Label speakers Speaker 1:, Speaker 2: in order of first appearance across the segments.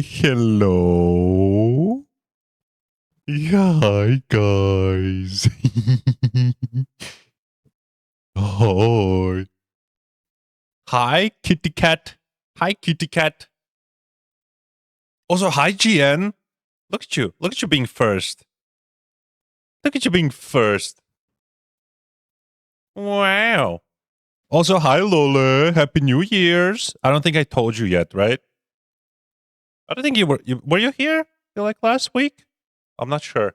Speaker 1: Hello. Yeah, hi guys. Hi. Hi, kitty cat. Hi, kitty cat. Also, hi, GN. Look at you. Look at you being first. Look at you being first. Wow. Also, hi, Lola. Happy New Year's. I don't think I told you yet, right? I don't think you were. Were you here? Like last week? I'm not sure.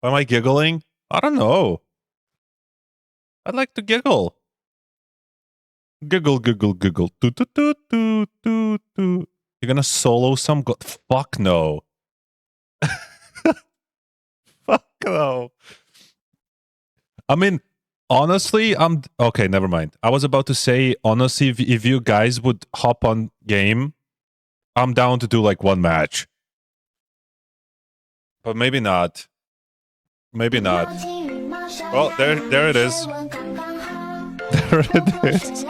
Speaker 1: Am I giggling? I don't know. I'd like to giggle. Giggle, giggle, giggle. Toot, toot, toot, toot, toot, toot. You're gonna solo some? Fuck no. Fuck no. I mean, honestly, I'm okay. Never mind. I was about to say, honestly, if you guys would hop on game, I'm down to do like one match, but maybe not. Maybe not. Well, there it is. There it is.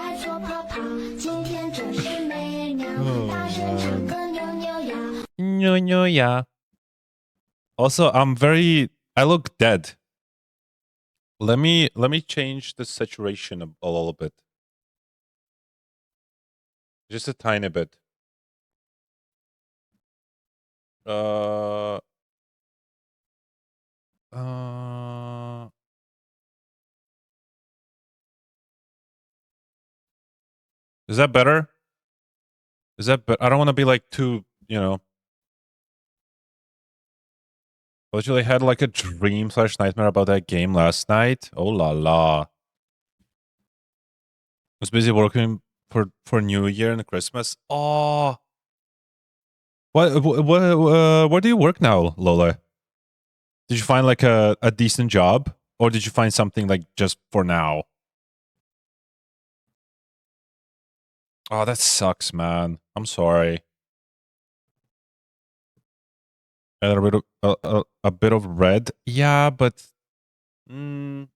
Speaker 1: No, no, yeah. Also, I look dead. Let me change the saturation a little bit. Just a tiny bit. Uh Is that better? Is that I don't want to be like too, literally had like a dream / nightmare about that game last night. Oh la la. Was busy working for New Year and Christmas. Oh. Where do you work now, Lola? Did you find like a decent job, or did you find something like just for now? Oh, that sucks, man. I'm sorry. And a bit of red. Yeah, but I mean,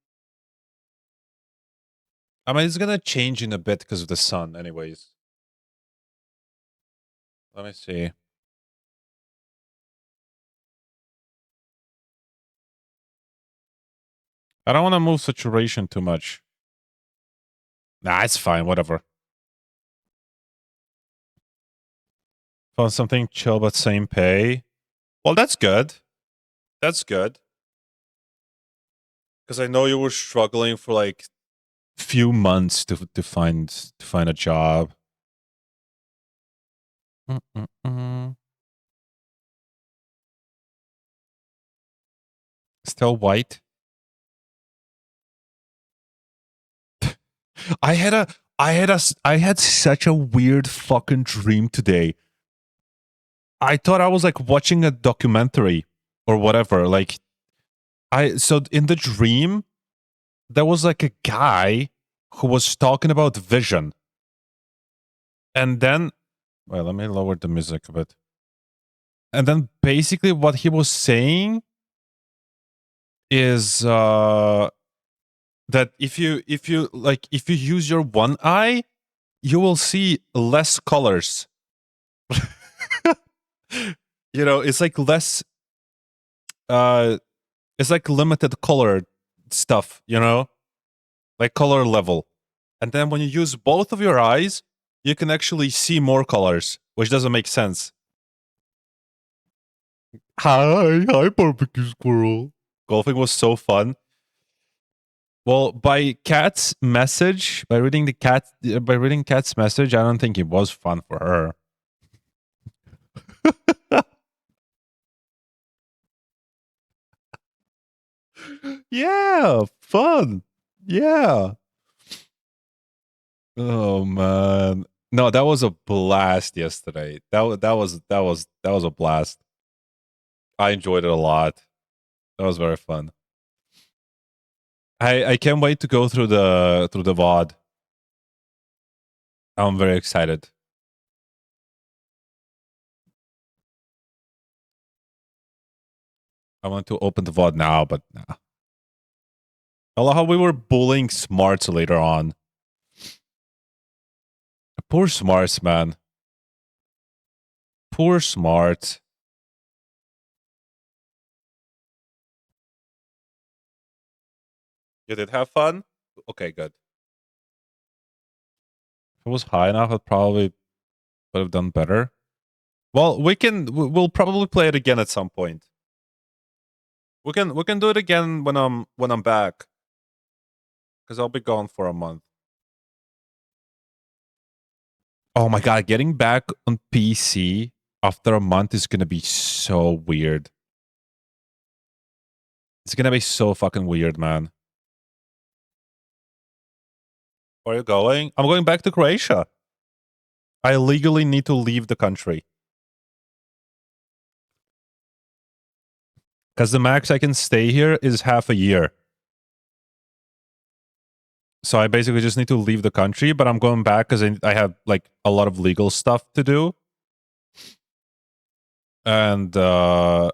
Speaker 1: it's gonna change in a bit because of the sun, anyways. Let me see. I don't want to move saturation too much. Nah, it's fine. Whatever. Found something chill but same pay. Well, that's good. That's good. Because I know you were struggling for like few months to find a job. Still white. I had such a weird fucking dream today. I thought I was like watching a documentary or whatever. Like so in the dream there was like a guy who was talking about vision. And then well, let me lower the music a bit. And then basically what he was saying is that if you use your one eye, you will see less colors. It's like less it's like limited color stuff, like color level. And then when you use both of your eyes, you can actually see more colors, which doesn't make sense. Hi, barbecue squirrel. Golfing was so fun. Well, by reading Kat's message, I don't think it was fun for her. Yeah, fun. Yeah. Oh man. No, that was a blast yesterday. That was a blast. I enjoyed it a lot. That was very fun. I can't wait to go through the VOD. I'm very excited. I want to open the VOD now, but nah. I love how we were bullying Smarts later on. Poor Smarts, man. Poor Smart. You did have fun? Okay, good. If it was high enough, I'd probably would have done better. Well, we'll probably play it again at some point. We can do it again when I'm back. Because I'll be gone for a month. Oh my god, getting back on PC after a month is gonna be so weird. It's gonna be so fucking weird, man. Where are you going? I'm going back to Croatia. I legally need to leave the country. Because the max I can stay here is half a year. So I basically just need to leave the country, but I'm going back because I have like a lot of legal stuff to do. And to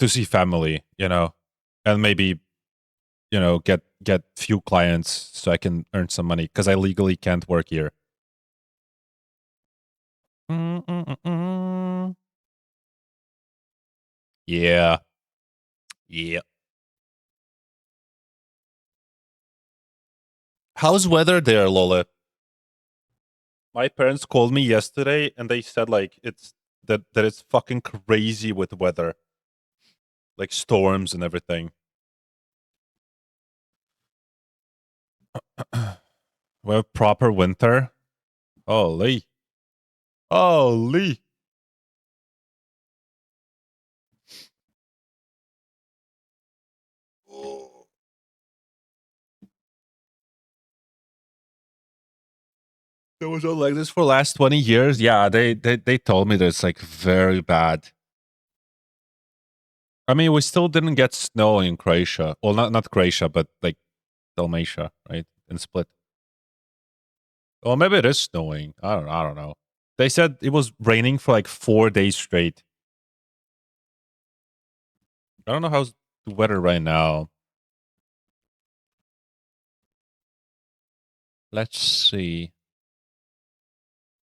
Speaker 1: see family, and maybe get few clients so I can earn some money because I legally can't work here. Yeah. Yeah. How's weather there, Lola? My parents called me yesterday and they said like that it's fucking crazy with weather. Like storms and everything. We have proper winter. Holy. Holy. There was all like this for the last 20 years. Yeah, they told me that it's like very bad. I mean, we still didn't get snow in Croatia. Well, not Croatia, but like Dalmatia, right? In Split. Well, maybe it is snowing. I don't know. They said it was raining for like 4 days straight. I don't know how's the weather right now. Let's see.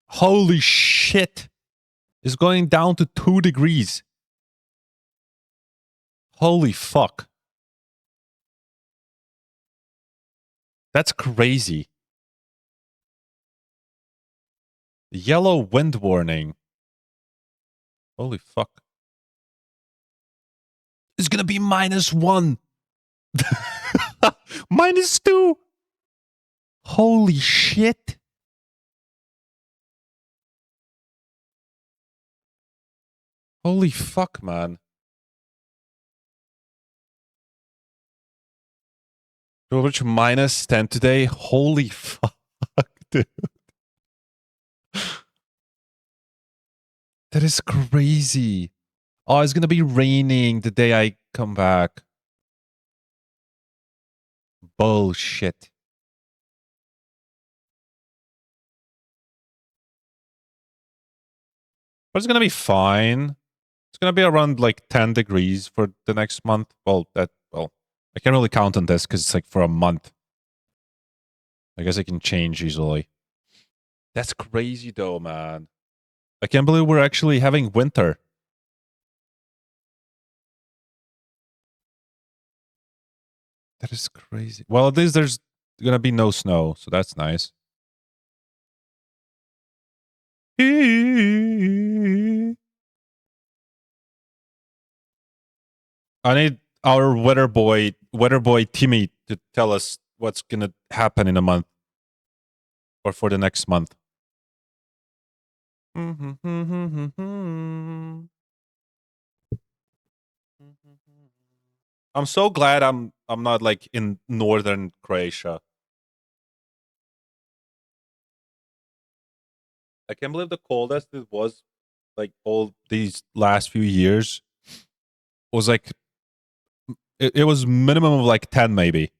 Speaker 1: Holy shit. It's going down to 2 degrees. Holy fuck. That's crazy. Yellow wind warning. Holy fuck. It's gonna be -1. -2. Holy shit. Holy fuck, man. Which -10 today? Holy fuck, dude. That is crazy. Oh, it's gonna be raining the day I come back. Bullshit. But it's gonna be fine. It's gonna be around like 10 degrees for the next month. Well, I can't really count on this because it's like for a month. I guess it can change easily. That's crazy though, man. I can't believe we're actually having winter. That is crazy. Well, at least there's gonna be no snow, so that's nice. I need our weather boy Timmy, to tell us what's gonna happen in a month or for the next month. I'm so glad I'm not like in northern Croatia. I can't believe the coldest it was like all these last few years was like it was minimum of like 10 maybe.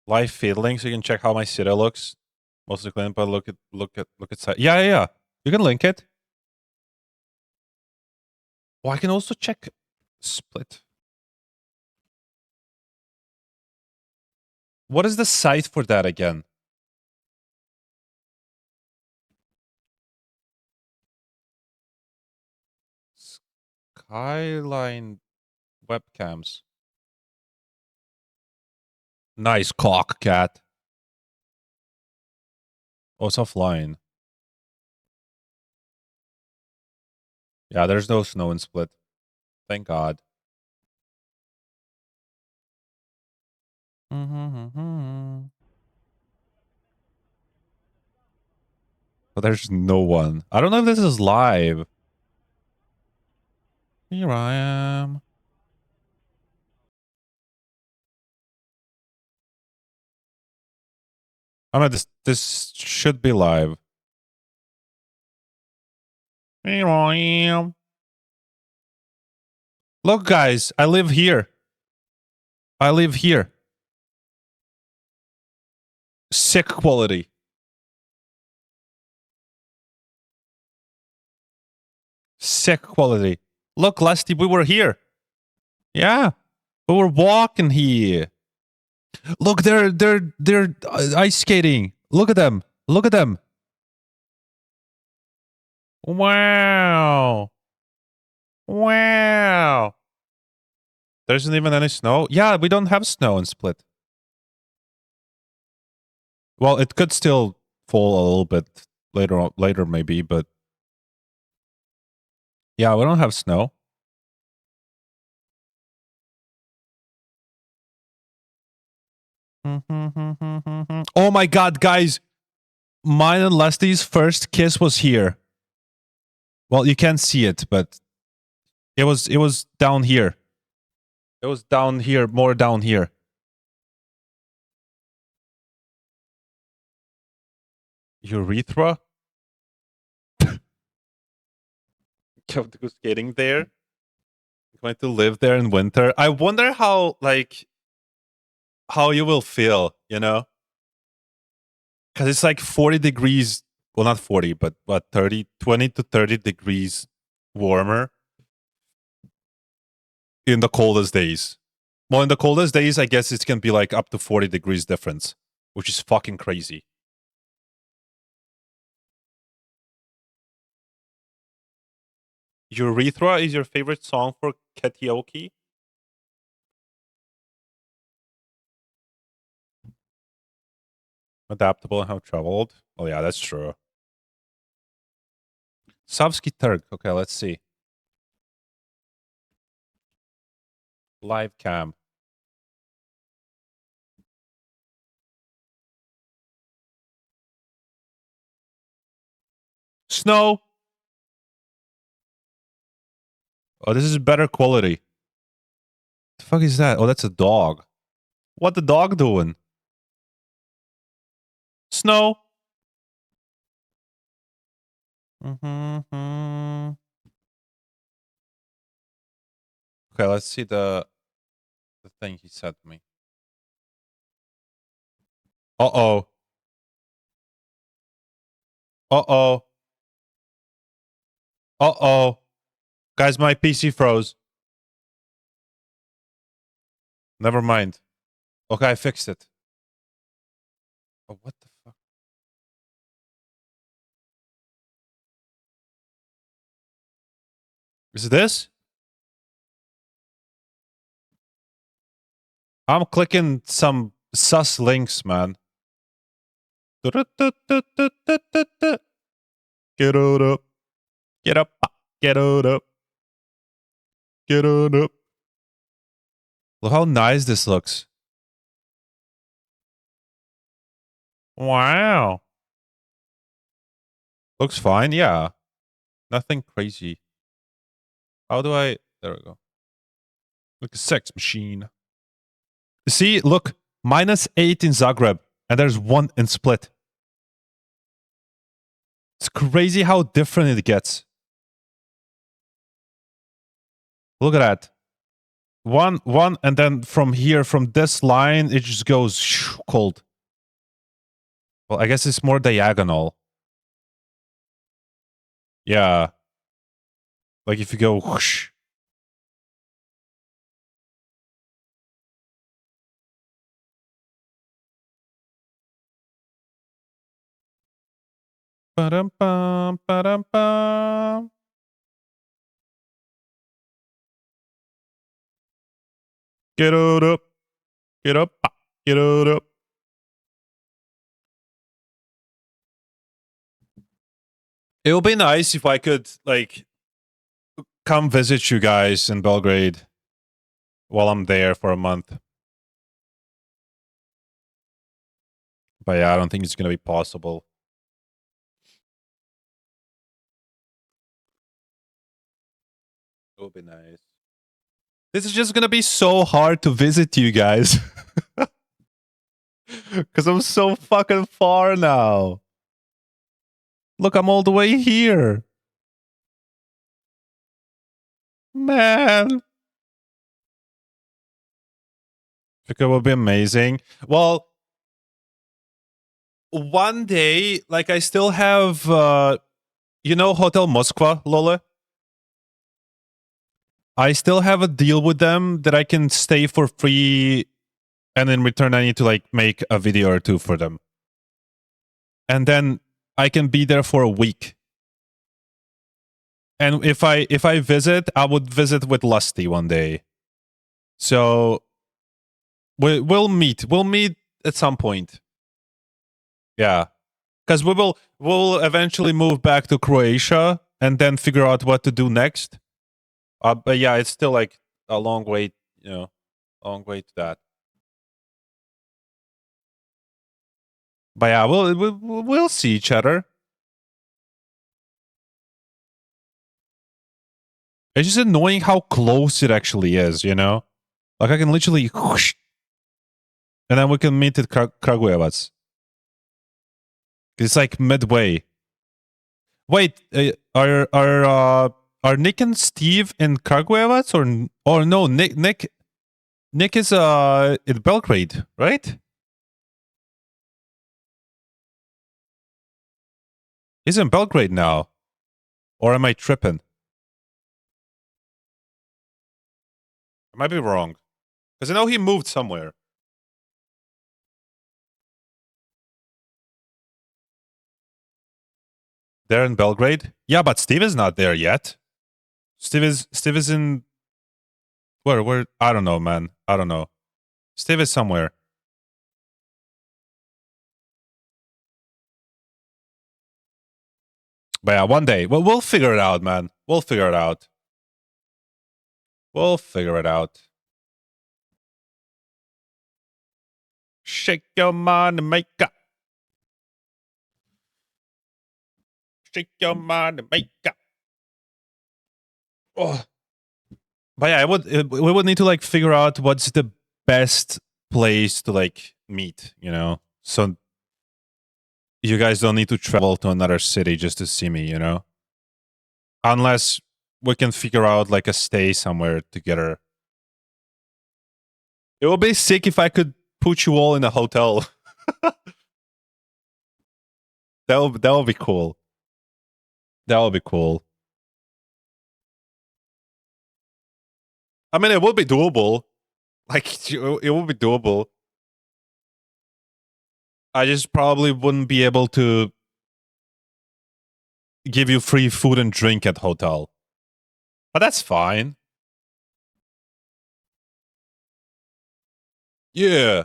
Speaker 1: Live feedling so you can check how my city looks. Mostly clean, but look at site. Yeah. You can link it. Oh, I can also check Split. What is the site for that again? Skyline webcams. Nice cock, cat. Oh, it's offline. Yeah, there's no snow in Split. Thank God. But there's no one. I don't know if this is live. Here I am. I mean, this should be live. Here I am. Look, guys, I live here. I live here. Sick quality. Sick quality. Look, Lusty, we were here. Yeah, we were walking here. Look, they're ice skating. Look at them. Look at them. Wow. Wow. There isn't even any snow. Yeah, we don't have snow in Split. Well, it could still fall a little bit later maybe, but yeah, we don't have snow. Oh my God, guys. Mine and Leslie's first kiss was here. Well, you can't see it, but it was down here. It was down here, more down here. Urethra? Have to go skating there. Going to live there in winter. I wonder how you will feel, you know? Because it's like 40 degrees. Well, not 40, but what, 20 to 30 degrees warmer in the coldest days. Well, in the coldest days, I guess it can be like up to 40 degrees difference, which is fucking crazy. Urethra is your favorite song for karaoke? Adaptable and have traveled? Oh yeah, that's true. Savsky Turk. Okay, let's see. Live cam. Snow. Oh, this is better quality. The fuck is that? Oh, that's a dog. What the dog doing? Snow. Mm-hmm. Okay, let's see the thing he said to me. Uh-oh. Uh-oh. Uh-oh. Guys, my PC froze. Never mind. Okay, I fixed it. Oh, what the fuck? Is this? I'm clicking some sus links, man. Get on up. Get up. Get on up. Get on up. Look how nice this looks. Wow. Looks fine, yeah. Nothing crazy. How do I... There we go. Like a sex machine. See, look. -8 in Zagreb. And there's 1 in Split. It's crazy how different it gets. Look at that. One, and then from here, from this line, it just goes cold. Well, I guess it's more diagonal. Yeah. Like if you go whoosh. Ba-dum-bum, ba-dum-bum. Get it up. Get up. Get it up. It would be nice if I could, like, come visit you guys in Belgrade while I'm there for a month. But yeah, I don't think it's gonna be possible. It would be nice. This is just gonna be so hard to visit you guys. Because I'm so fucking far now. Look, I'm all the way here. Man. I think it would be amazing. Well, one day, like, I still have, you know, Hotel Moskva, Lola? I still have a deal with them that I can stay for free, and in return, I need to, like, make a video or two for them. And then I can be there for a week. And if I visit, I would visit with Lusty one day. So we'll meet. We'll meet at some point. Yeah, because we'll eventually move back to Croatia and then figure out what to do next. But yeah, it's still like a long way, you know, long way to that. But yeah, we'll see each other. It's just annoying how close it actually is, you know? Like, I can literally whoosh, and then we can meet at Kragujevac. It's like midway. Wait, are Nick and Steve in Kragujevac or no? Nick is in Belgrade, right? He's in Belgrade now, or am I tripping? I might be wrong, because I know he moved somewhere. They're in Belgrade. Yeah, but Steve is not there yet. Steve is in where? I don't know, man. I don't know. Steve is somewhere. But yeah, one day we'll figure it out, man. We'll figure it out. We'll figure it out. Shake your money maker. Shake your money maker. Oh. But yeah, we would need to, like, figure out what's the best place to, like, meet, you know? So you guys don't need to travel to another city just to see me, you know? Unless we can figure out, like, a stay somewhere together. It would be sick if I could put you all in a hotel. That would be cool. That would be cool. I mean, it would be doable. Like, it would be doable. I just probably wouldn't be able to give you free food and drink at hotel. But that's fine. Yeah.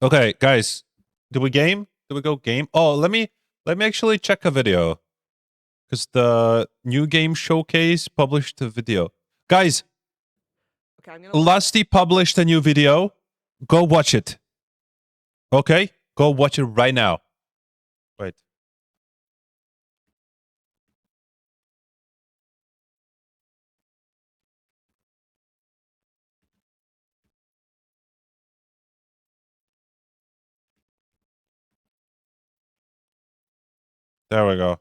Speaker 1: Okay, guys. Do we game? Do we go game? Oh, let me actually check a video. Because the new game showcase published a video. Guys, okay, Lusty published a new video. Go watch it. Okay? Go watch it right now. Wait. There we go.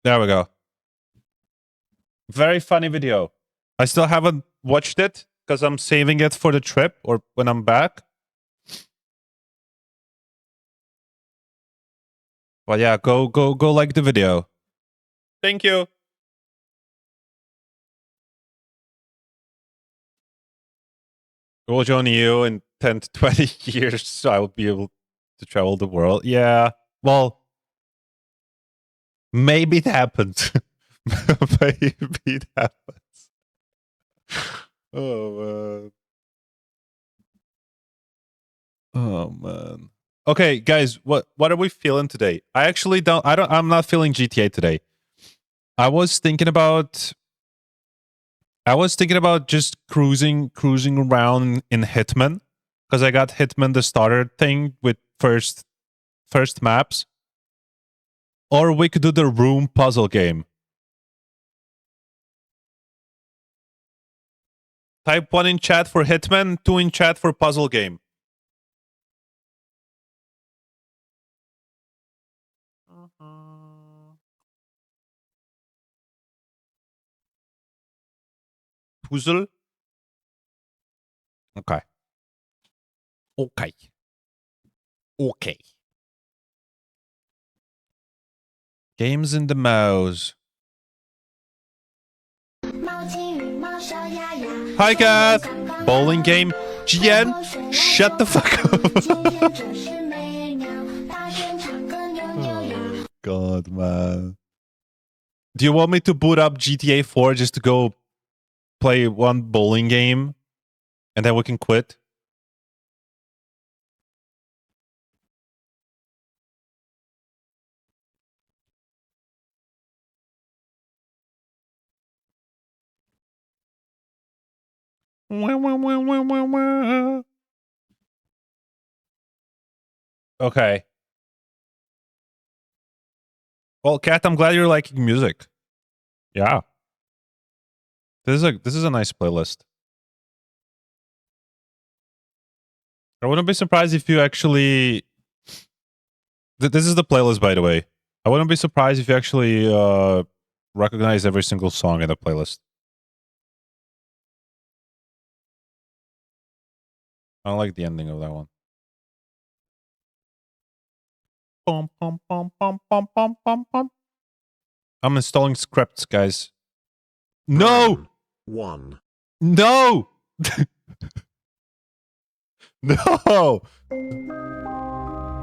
Speaker 1: There we go. Very funny video. I still haven't watched it because I'm saving it for the trip or when I'm back. But yeah, go like the video. Thank you. Will join you in 10 to 20 years, so I will be able to travel the world. Yeah. Well, maybe it happens. Maybe it happens. Oh man. Oh man. Okay, guys, what are we feeling today? I'm not feeling GTA today. I was thinking about just cruising around in Hitman because I got Hitman the starter thing with first maps. Or we could do the room puzzle game. Type 1 in chat for Hitman, 2 in chat for puzzle game. Puzzle? Okay. Okay. Okay. Games in the mouse. Hi, Kath. Bowling game. GN, shut the fuck up. Oh, God, man. Do you want me to boot up GTA 4 just to go play one bowling game and then we can quit? Okay. Well, Kat, I'm glad you're liking music. Yeah. This is a nice playlist. I wouldn't be surprised if you actually this is the playlist, by the way. I wouldn't be surprised if you actually recognize every single song in the playlist. I don't like the ending of that one. Bum, bum, bum, bum, bum, bum, bum, bum. I'm installing scripts, guys. No!
Speaker 2: One.
Speaker 1: No! No!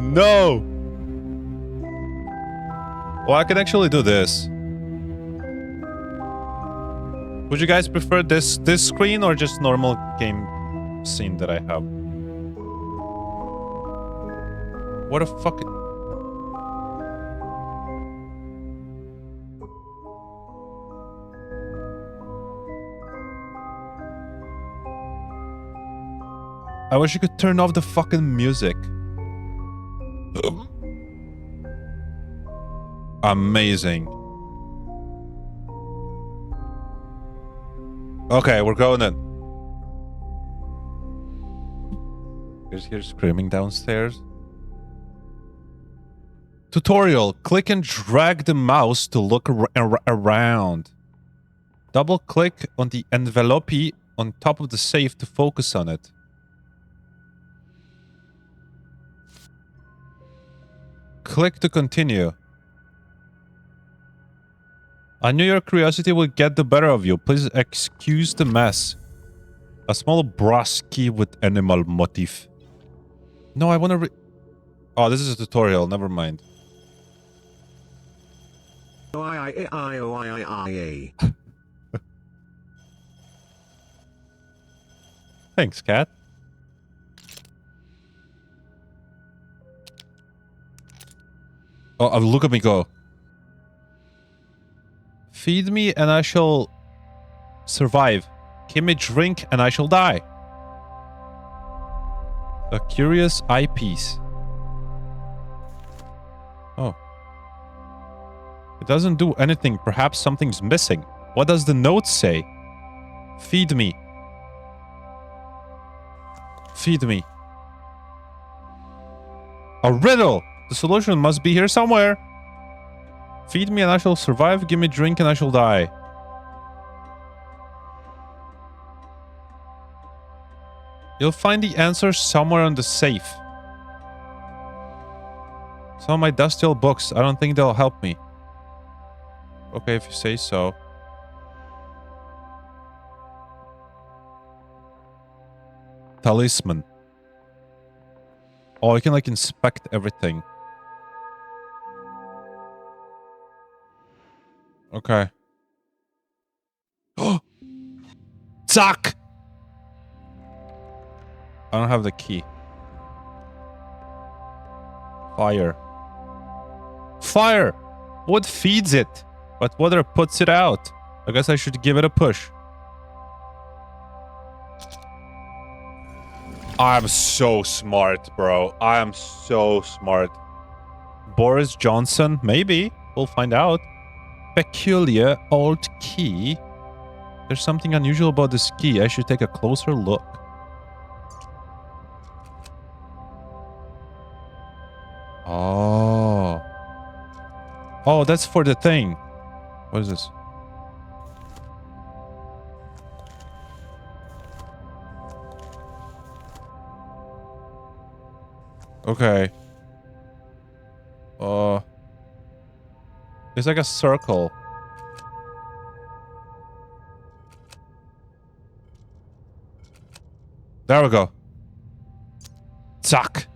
Speaker 1: No! Well, I can actually do this. Would you guys prefer this screen or just normal game scene that I have? What a fucking... I wish you could turn off the fucking music. Amazing. Okay, we're going in. Here's screaming downstairs. Tutorial. Click and drag the mouse to look around. Double click on the envelope on top of the safe to focus on it. Click to continue. I knew your curiosity would get the better of you. Please excuse the mess. A small brass key with animal motif. No, I want to oh, this is a tutorial. Never mind. Thanks, cat. Oh, look at me go. Feed me and I shall survive. Give me drink and I shall die. A curious eyepiece. Oh. It doesn't do anything. Perhaps something's missing. What does the note say? Feed me. Feed me. A riddle! The solution must be here somewhere. Feed me and I shall survive. Give me drink and I shall die. You'll find the answer somewhere on the safe. Some of my dusty old books. I don't think they'll help me. Okay, if you say so. talisman. Oh, I can like inspect everything. Okay. Oh! Zack! I don't have the key. Fire. Fire! Wood feeds it, but water puts it out. I guess I should give it a push. I'm so smart, bro. I am so smart. Boris Johnson? Maybe. We'll find out. Peculiar alt key. There's something unusual about this key. I should take a closer look. Oh. Oh, that's for the thing. What is this? Okay. It's like a circle. There we go. Zack.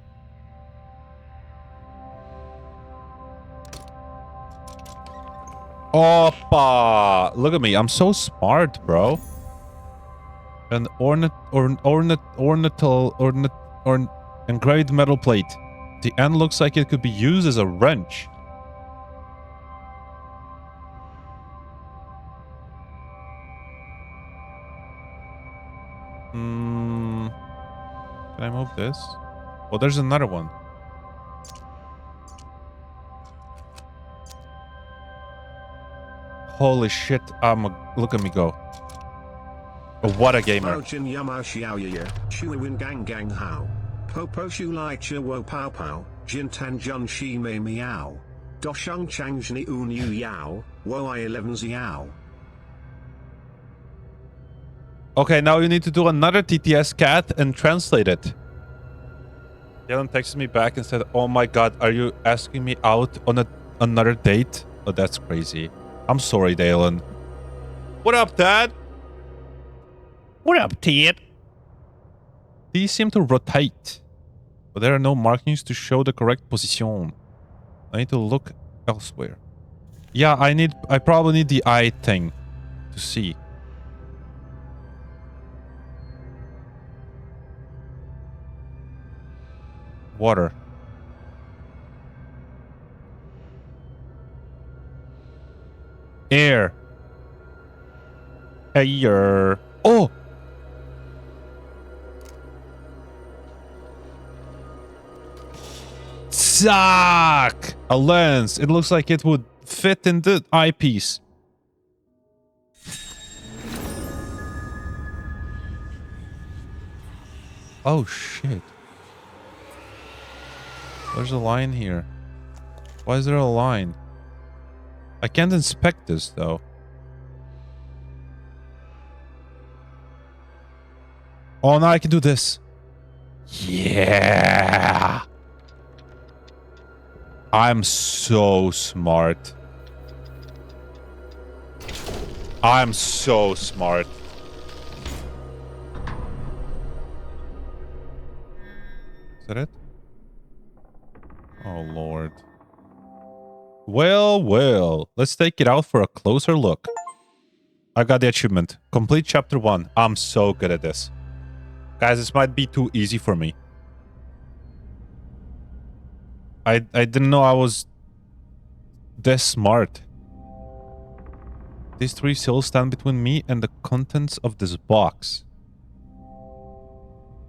Speaker 1: Opa! Look at me. I'm so smart, bro. An engraved metal plate. The end looks like it could be used as a wrench. Can I move this? Oh, there's another one. Holy shit. Look at me go. Oh, what a gamer. Okay, now you need to do another TTS cat and translate it. Dylan texted me back and said, "Oh my god, are you asking me out on another date?" Oh, that's crazy. I'm sorry, Dylan. What up, Dad? What up, Ted? These seem to rotate, but there are no markings to show the correct position. I need to look elsewhere. Yeah, I probably need the eye thing to see. Water. Air. Air. Oh! Zack! A lens. It looks like it would fit in the eyepiece. Oh, shit. There's a line here. Why is there a line? I can't inspect this, though. Oh, now I can do this. Yeah! I'm so smart. I'm so smart. Is that it? Oh, Lord. Well, well. Let's take it out for a closer look. I got the achievement. Complete chapter 1. I'm so good at this. Guys, this might be too easy for me. I didn't know I was this smart. These 3 seals stand between me and the contents of this box.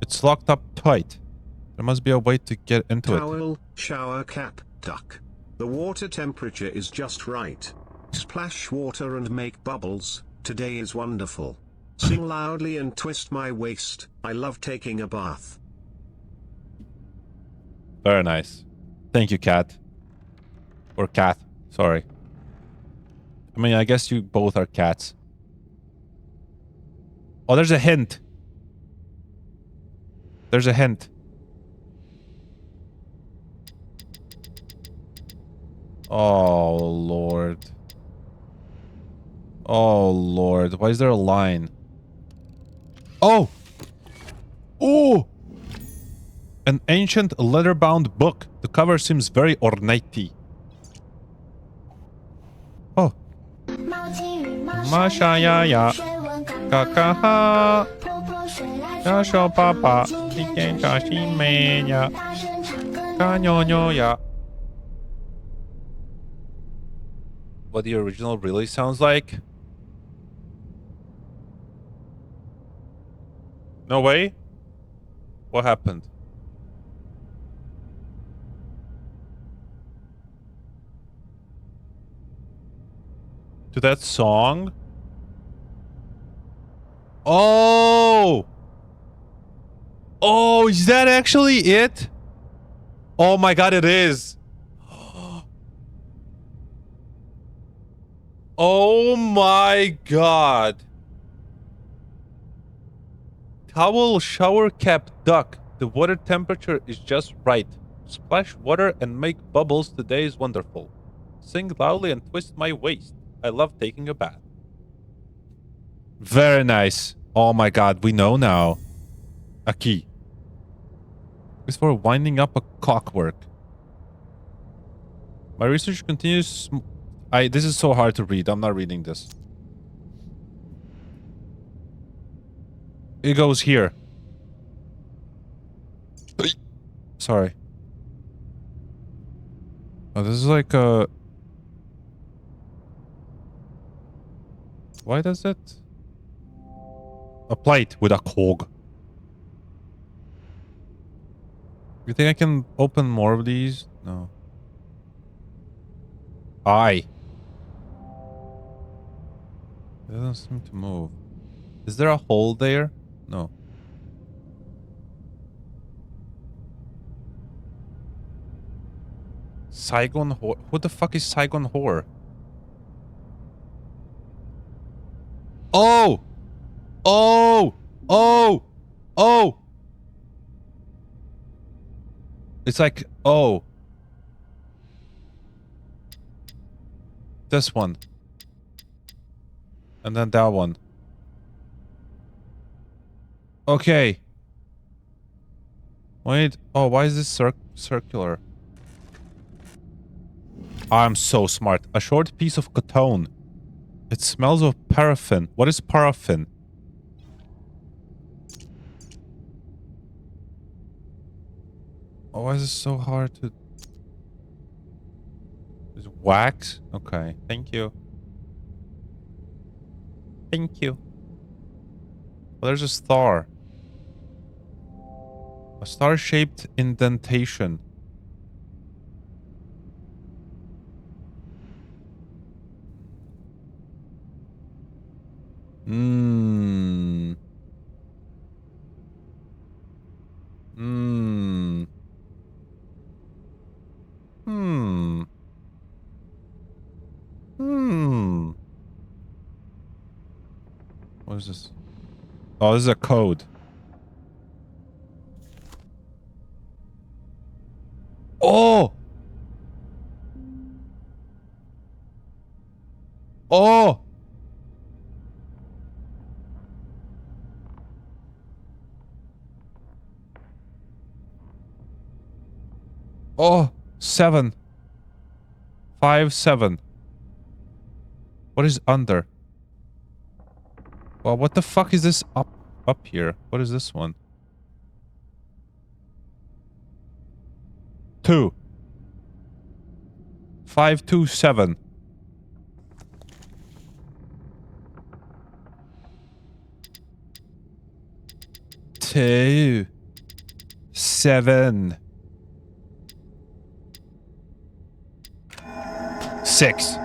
Speaker 1: It's locked up tight. There must be a way to get into
Speaker 2: Towel, shower cap, duck. The water temperature is just right. Splash water and make bubbles. Today is wonderful. Sing loudly and twist my waist. I love taking a bath.
Speaker 1: Very nice. Thank you, cat. Or cat. Sorry. I mean, I guess you both are cats. Oh, there's a hint. There's a hint. Oh, Lord. Oh, Lord. Why is there a line? Oh! Oh! An ancient leather-bound book. The cover seems very ornate. Oh. 马沙呀呀，嘎嘎哈，小手爸爸，今天扎西美呀，嘎妞妞呀。What the original really sounds like? No way? What happened? To that song? Oh! Oh, is that actually it? Oh my god, it is. Oh my god. Towel, shower cap, duck. The water temperature is just right. Splash water and make bubbles. Today is wonderful. Sing loudly and twist my waist. I love taking a bath. Very nice. Oh my god, we know now. A key. It's for winding up a clockwork. My research continues. This is so hard to read. I'm not reading this. It goes here. Sorry. Oh, this is like a... Why does it? A plate with a cog. You think I can open more of these? No. It doesn't seem to move. Is there a hole there? No. Saigon whore? Who the fuck is Saigon whore? Oh! Oh! Oh! Oh! It's like, oh. This one. And then that one. Okay. Wait. Oh, why is this circular? I'm so smart. A short piece of cotton. It smells of paraffin. What is paraffin? Oh, why is this so hard to... Is wax? Okay. Thank you. Thank you. Well, there's a star. A star-shaped indentation. Hmm. Hmm. Hmm. Hmm. What is this? Oh, this is a code. Oh! Oh! Oh! 7. 5, 7. What is under? Well, what the fuck is this up here? What is this one? 2. 5, 2, 7. 2. 7. 6.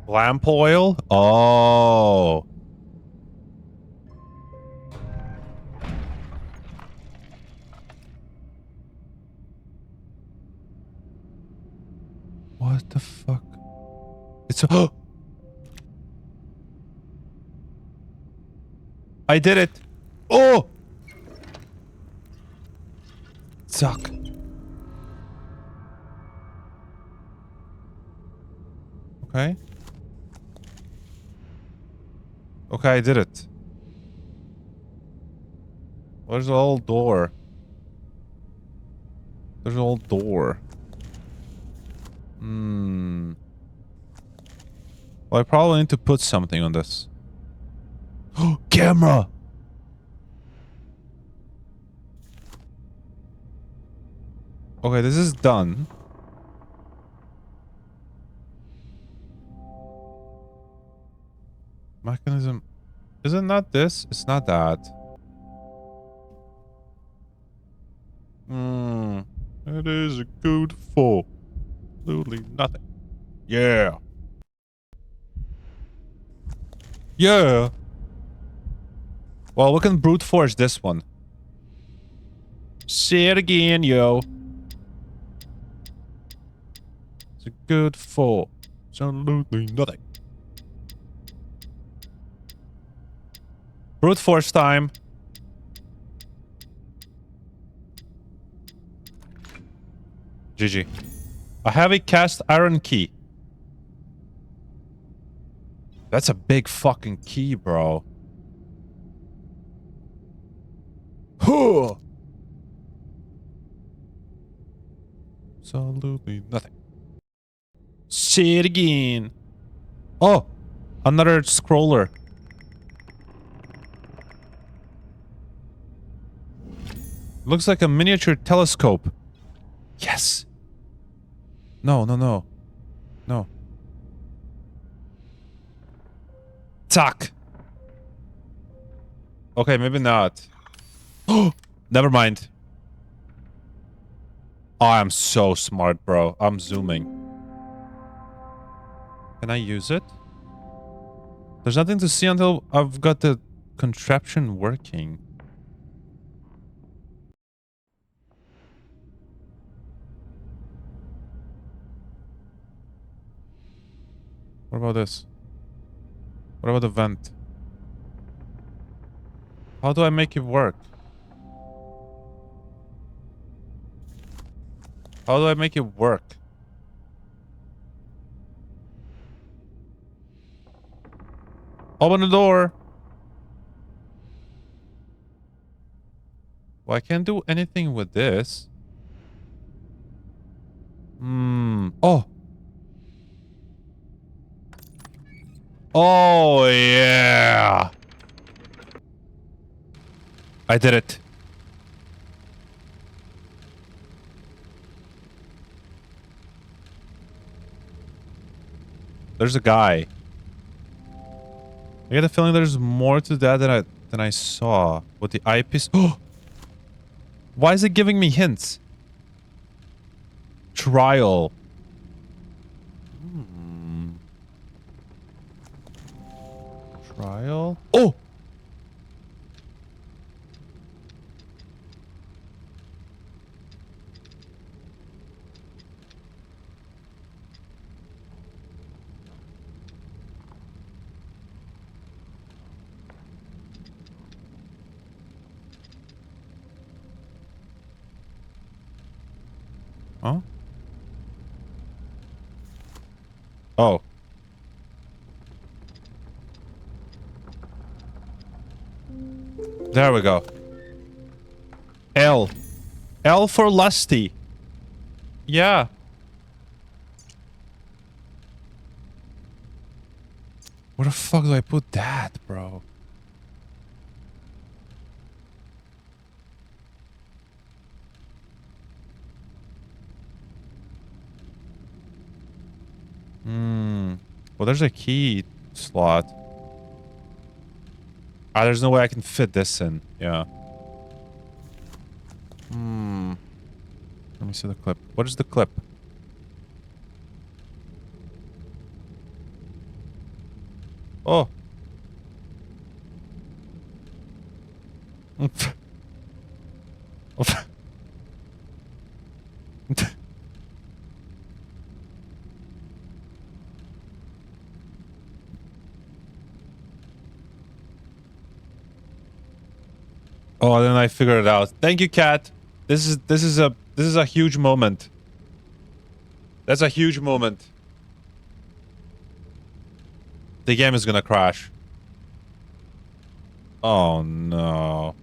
Speaker 1: Lamp oil? Oh. What the fuck? It's a... I did it. Oh! Suck. Okay. Okay, I did it. There's an old door. There's an old door. Hmm. Well, I probably need to put something on this. Oh, camera! Okay, this is done. Mechanism. Is it not this? It's not that. Hmm. It is good for absolutely nothing. Yeah. Yeah. Well, we can brute force this one. Say it again, yo. It's good for absolutely nothing. Brute force time. GG. A heavy cast iron key. That's a big fucking key, bro. Huh. Absolutely nothing. Say it again. Oh, another scroller. Looks like a miniature telescope. Yes. No, no, no. No. Tuck. Okay, maybe not. Oh, never mind. Oh, I'm so smart, bro. I'm zooming. Can I use it? There's nothing to see until I've got the contraption working. What about this? What about the vent? How do I make it work? How do I make it work? Open the door. Well, I can't do anything with this. Hmm. Oh. Oh, yeah. I did it. There's a guy. I get a feeling there's more to that than I saw with the eyepiece. Oh, why is it giving me hints? Trial. Hmm. Trial. Oh. Huh? Oh. There we go. L. L for lusty. Yeah. Where the fuck do I put that, bro? Hmm. Well, there's a key slot. Ah, there's no way I can fit this in. Yeah. Hmm. Let me see the clip. What is the clip? Oh. Oh, then I figured it out. Thank you, cat. This is a huge moment. That's a huge moment. The game is gonna crash. Oh no.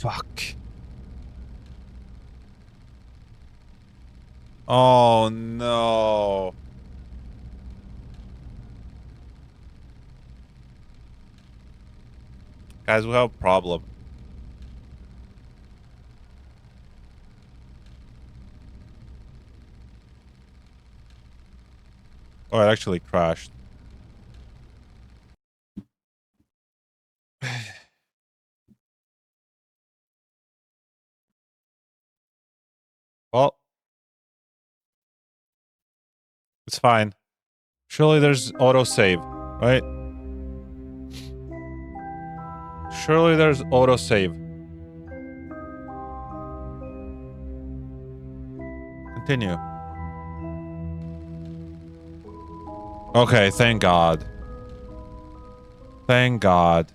Speaker 1: Fuck. Oh no. Guys, we have a problem. Oh, it actually crashed. Well, it's fine. Surely there's autosave, right? Surely there's autosave. Continue. Okay, thank God. Thank God.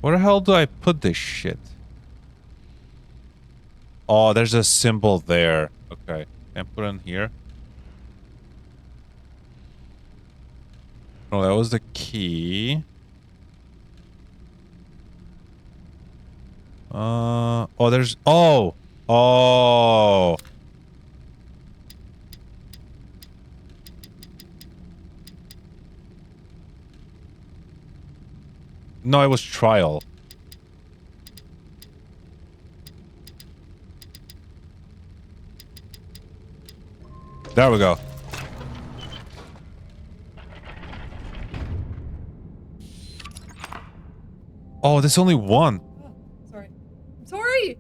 Speaker 1: Where the hell do I put this shit? Oh, there's a symbol there. Okay. Can I put it in here? Oh, that was the key. Oh, there's... Oh! Oh! No, it was trial. There we go. Oh, there's only one.
Speaker 3: Oh, sorry. I'm sorry.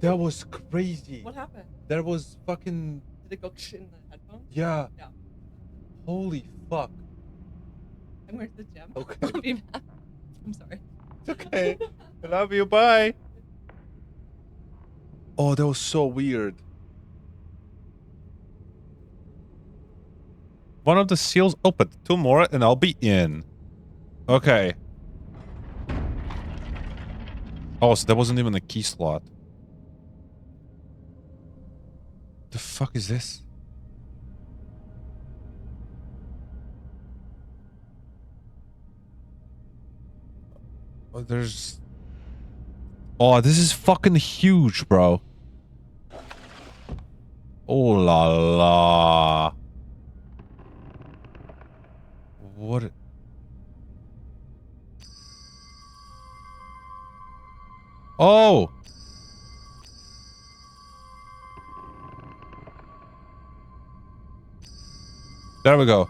Speaker 1: That was crazy.
Speaker 3: What happened?
Speaker 1: There was fucking...
Speaker 3: Did it go in the headphones?
Speaker 1: Yeah.
Speaker 3: Yeah.
Speaker 1: Holy fuck.
Speaker 3: I'm going to the gym.
Speaker 1: Okay.
Speaker 3: I'll be back. I'm sorry.
Speaker 1: It's okay. I love you. Bye. Oh, that was so weird. One of the seals opened. 2 more and I'll be in. Okay. Oh, so that wasn't even a key slot. The fuck is this? Oh, there's... Oh, this is fucking huge, bro. Oh la la. What? Oh! There we go.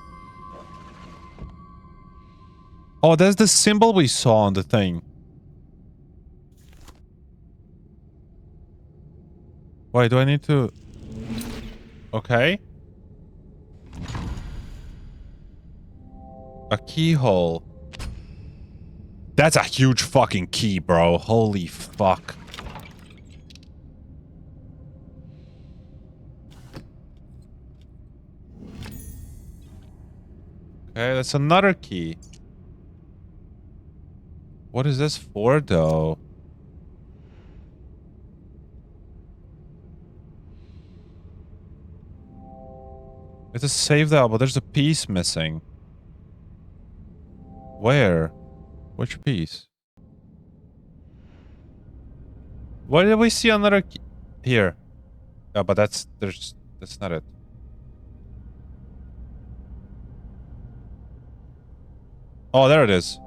Speaker 1: Oh, that's the symbol we saw on the thing. Wait, do I need to... Okay. A keyhole. That's a huge fucking key, bro. Holy fuck. Okay, that's another key. What is this for, though? It's a save that, but there's a piece missing. Where? Which piece? Why did we see another key? Here. Yeah, but that's not it. Oh, there it is.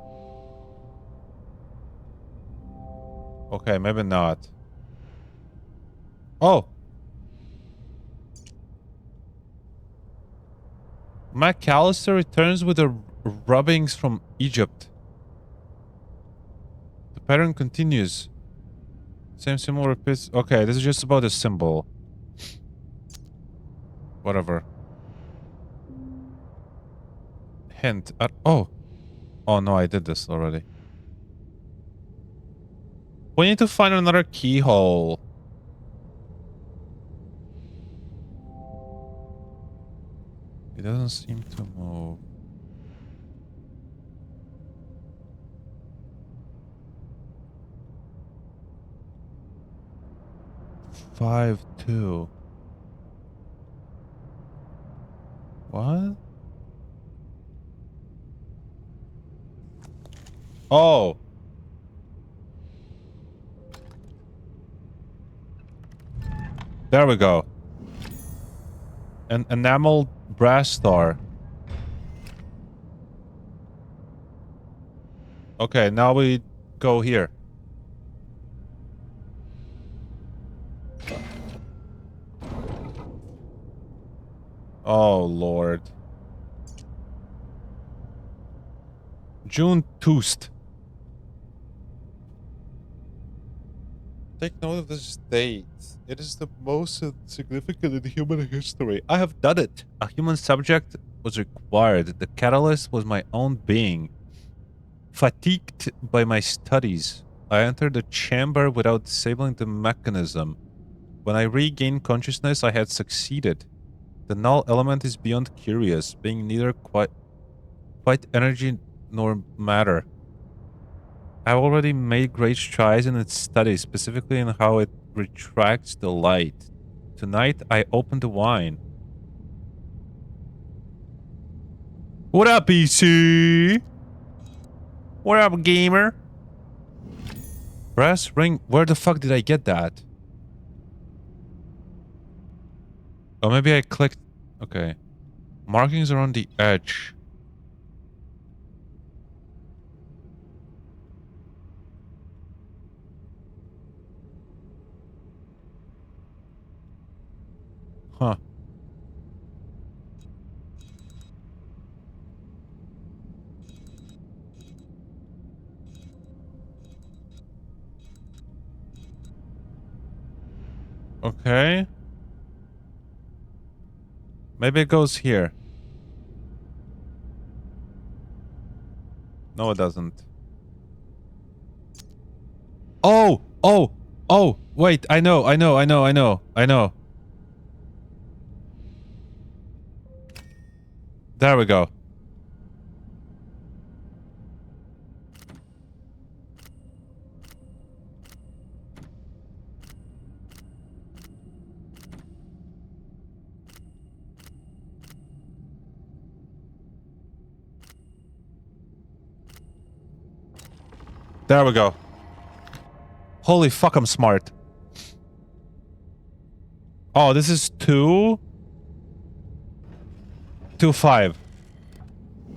Speaker 1: Okay, maybe not. Oh. McAllister returns with the rubbings from Egypt. The pattern continues. Same symbol repeats. Okay, this is just about a symbol. Whatever. Hint. Oh. Oh no, I did this already. We need to find another keyhole. It doesn't seem to move. Five, 2. What? Oh. There we go. An enamel brass star. Okay, now we go here. Oh, Lord. June 2nd. Take note of this date. It is the most significant in human history. I have done it. A human subject was required. The catalyst was my own being. Fatigued by my studies, I entered the chamber without disabling the mechanism. When I regained consciousness, I had succeeded. The null element is beyond curious, being neither quite energy nor matter. I've already made great strides in its study, specifically in how it retracts the light. Tonight, I opened the wine. What up, PC? What up, gamer? Brass ring? Where the fuck did I get that? Oh, maybe I clicked... Okay. Markings are on the edge. Huh. Okay. Maybe it goes here. No, it doesn't. Oh! Oh! Oh! Wait, I know. There we go. There we go. Holy fuck, I'm smart. Oh, this is 2... 2-5.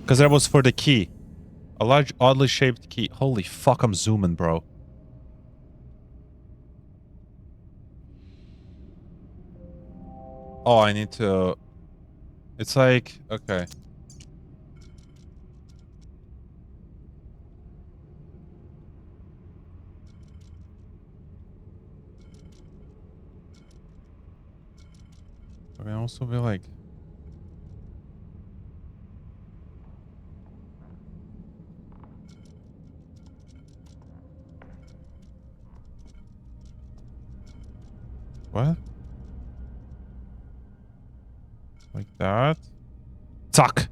Speaker 1: Because that was for the key. A large, oddly shaped key. Holy fuck, I'm zooming, bro. Oh, I need to... It's like... Okay. I can also be like... What? Like that? Tuck!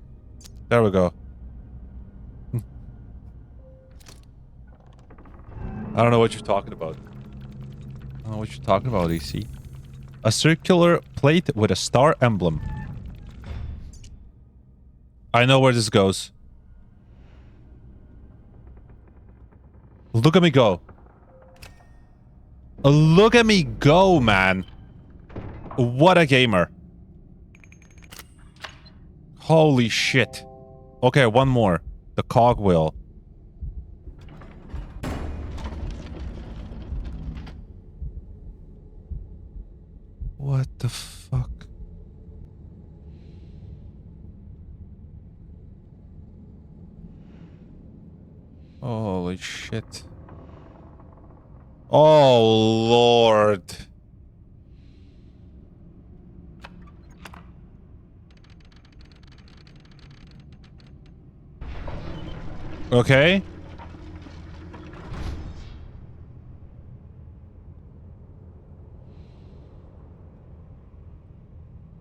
Speaker 1: There we go. I don't know what you're talking about. I don't know what you're talking about, EC. A circular plate with a star emblem. I know where this goes. Look at me go. Look at me go, man. What a gamer. Holy shit. Okay, one more. The cogwheel. What the fuck? Holy shit. Oh, Lord. Okay.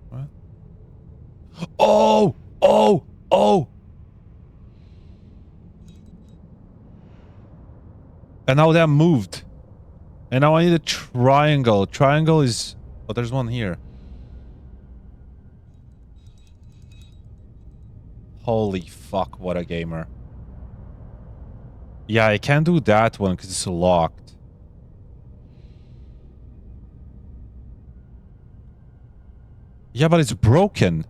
Speaker 1: What? Oh! Oh! Oh! And now that moved. And now I need a triangle. Triangle is... Oh, there's one here. Holy fuck, what a gamer. Yeah, I can't do that one because it's locked. Yeah, but it's broken.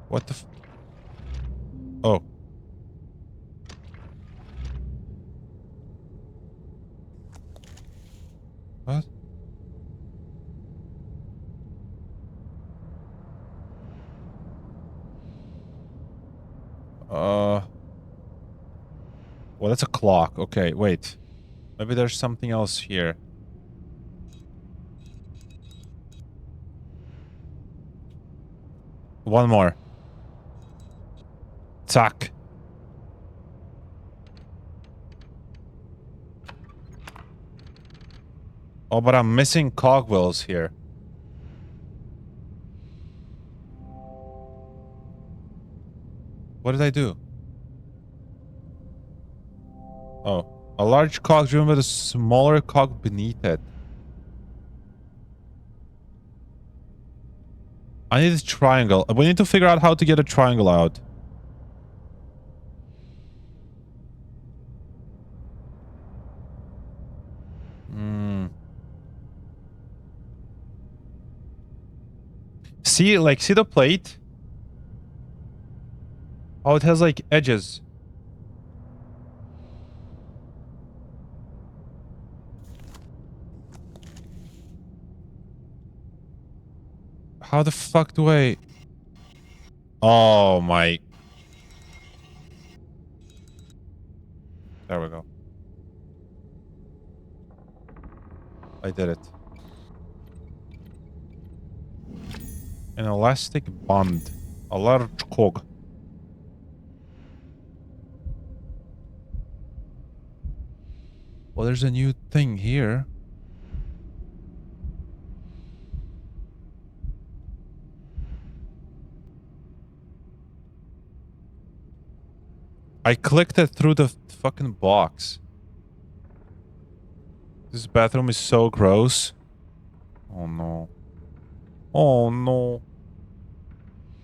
Speaker 1: What the f... Oh. What? Well, that's a clock. Okay, wait. Maybe there's something else here. One more. Tack. Oh, but I'm missing cogwheels here. What did I do? Oh. A large cog driven with a smaller cog beneath it. I need a triangle. We need to figure out how to get a triangle out. See, like, see the plate? Oh, it has, like, edges. How the fuck do I... Oh, my... There we go. I did it. An elastic bond. A large cog. Well, there's a new thing here. I clicked it through the fucking box. This bathroom is so gross. Oh no. Oh no.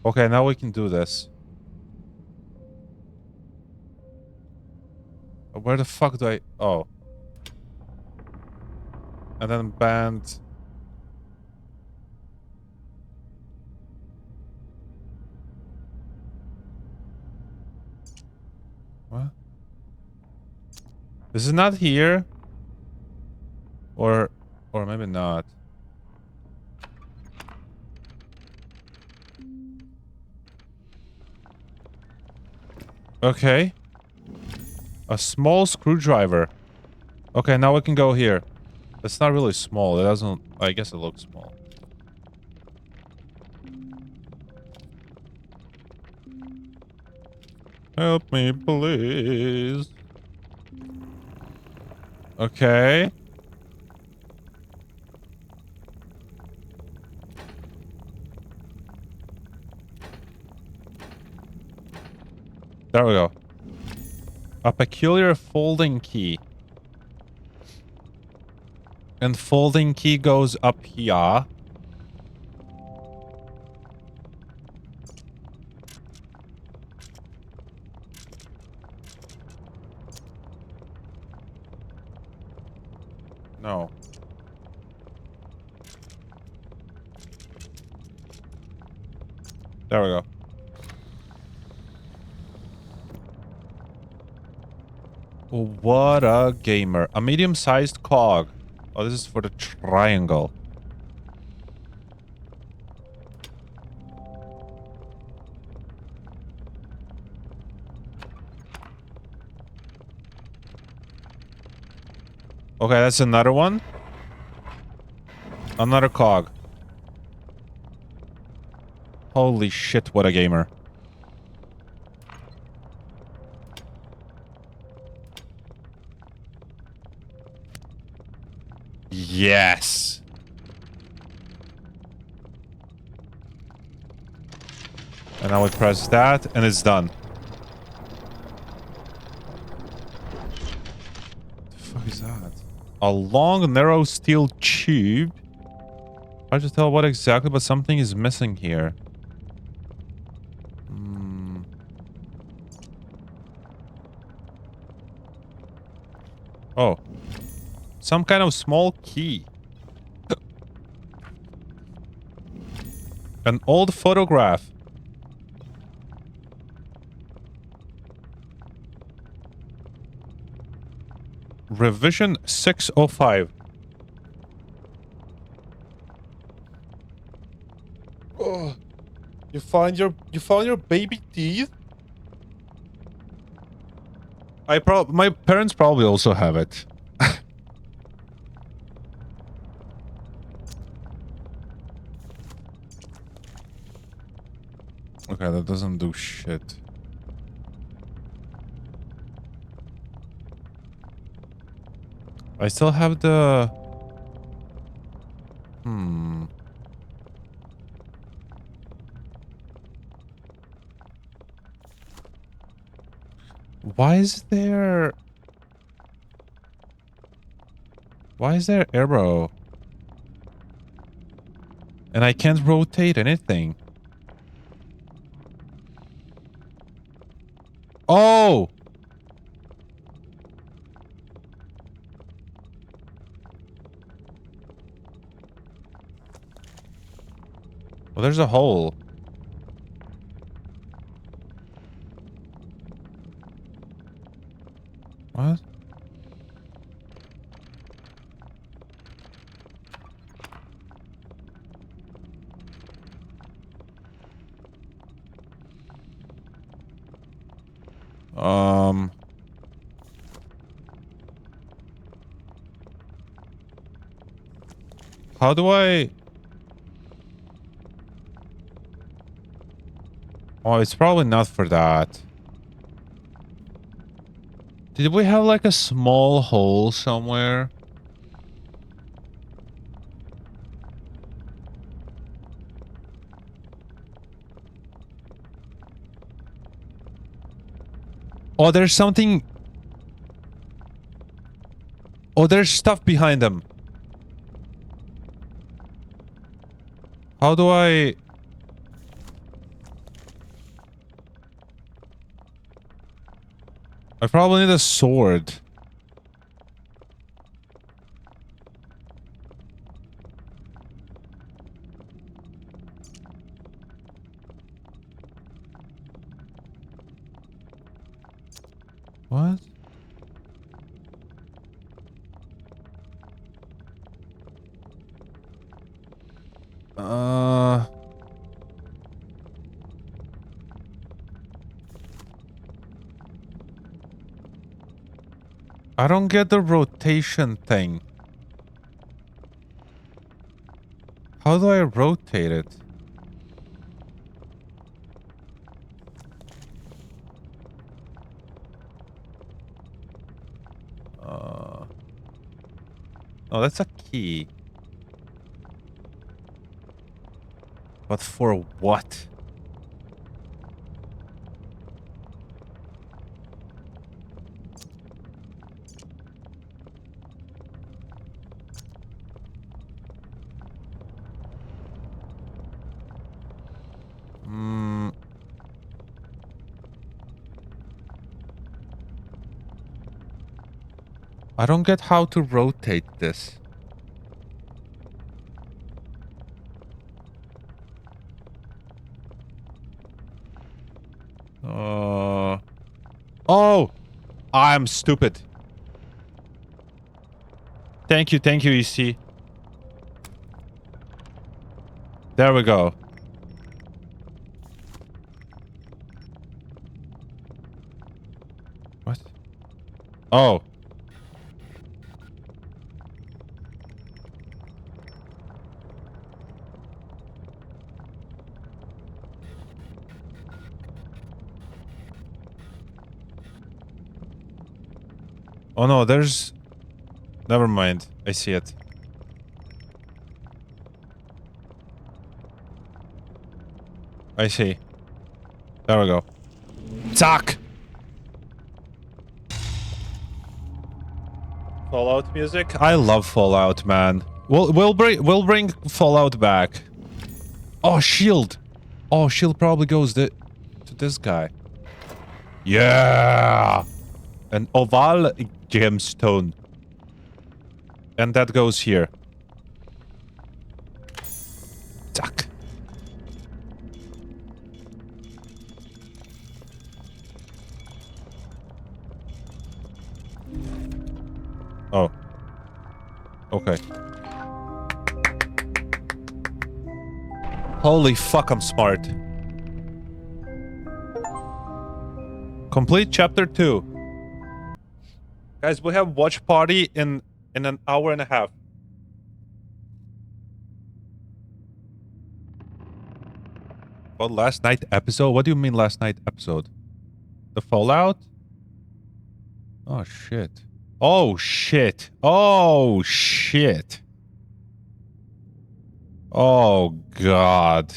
Speaker 1: Okay, now we can do this. Where the fuck do I... Oh. And then band... What? This is not here. Or maybe not. Okay. A small screwdriver. Okay, now we can go here. It's not really small. It doesn't... I guess it looks small. Help me, please. Okay. There we go. A peculiar folding key. And folding key goes up here. No. There we go. What a gamer. A medium-sized cog. Oh, this is for the triangle. Okay, that's another one. Another cog. Holy shit, what a gamer. Yes. And now we press that, and it's done. What the fuck is that? A long, narrow steel tube. Hard to tell what exactly, but something is missing here. Oh. Some kind of small key. An old photograph. Revision 605. Oh, you found your baby teeth? My parents probably also have it. Okay, that doesn't do shit. I still have the... Why is there arrow? And I can't rotate anything. Oh! Well, there's a hole. What? How do I... Oh, it's probably not for that. Did we have like a small hole somewhere? Oh, there's something... Oh, there's stuff behind them. How do I... I probably need a sword. What? I don't get the rotation thing. How do I rotate it? Oh, that's a key. But for what? I don't get how to rotate this. Oh! I'm stupid. Thank you, EC. There we go. What? Oh. Oh no, there's... Never mind. I see it. I see. There we go. Zack! Fallout music. I love Fallout, man. We'll bring Fallout back. Oh, shield. Oh, shield probably goes to this guy. Yeah. An oval gemstone. And that goes here. Tuck. Oh. Okay. Holy fuck, I'm smart. Complete chapter 2. Guys, we have watch party in an hour and a half. What, last night episode? What do you mean last night episode? The Fallout? Oh shit. Oh shit. Oh shit. Oh god.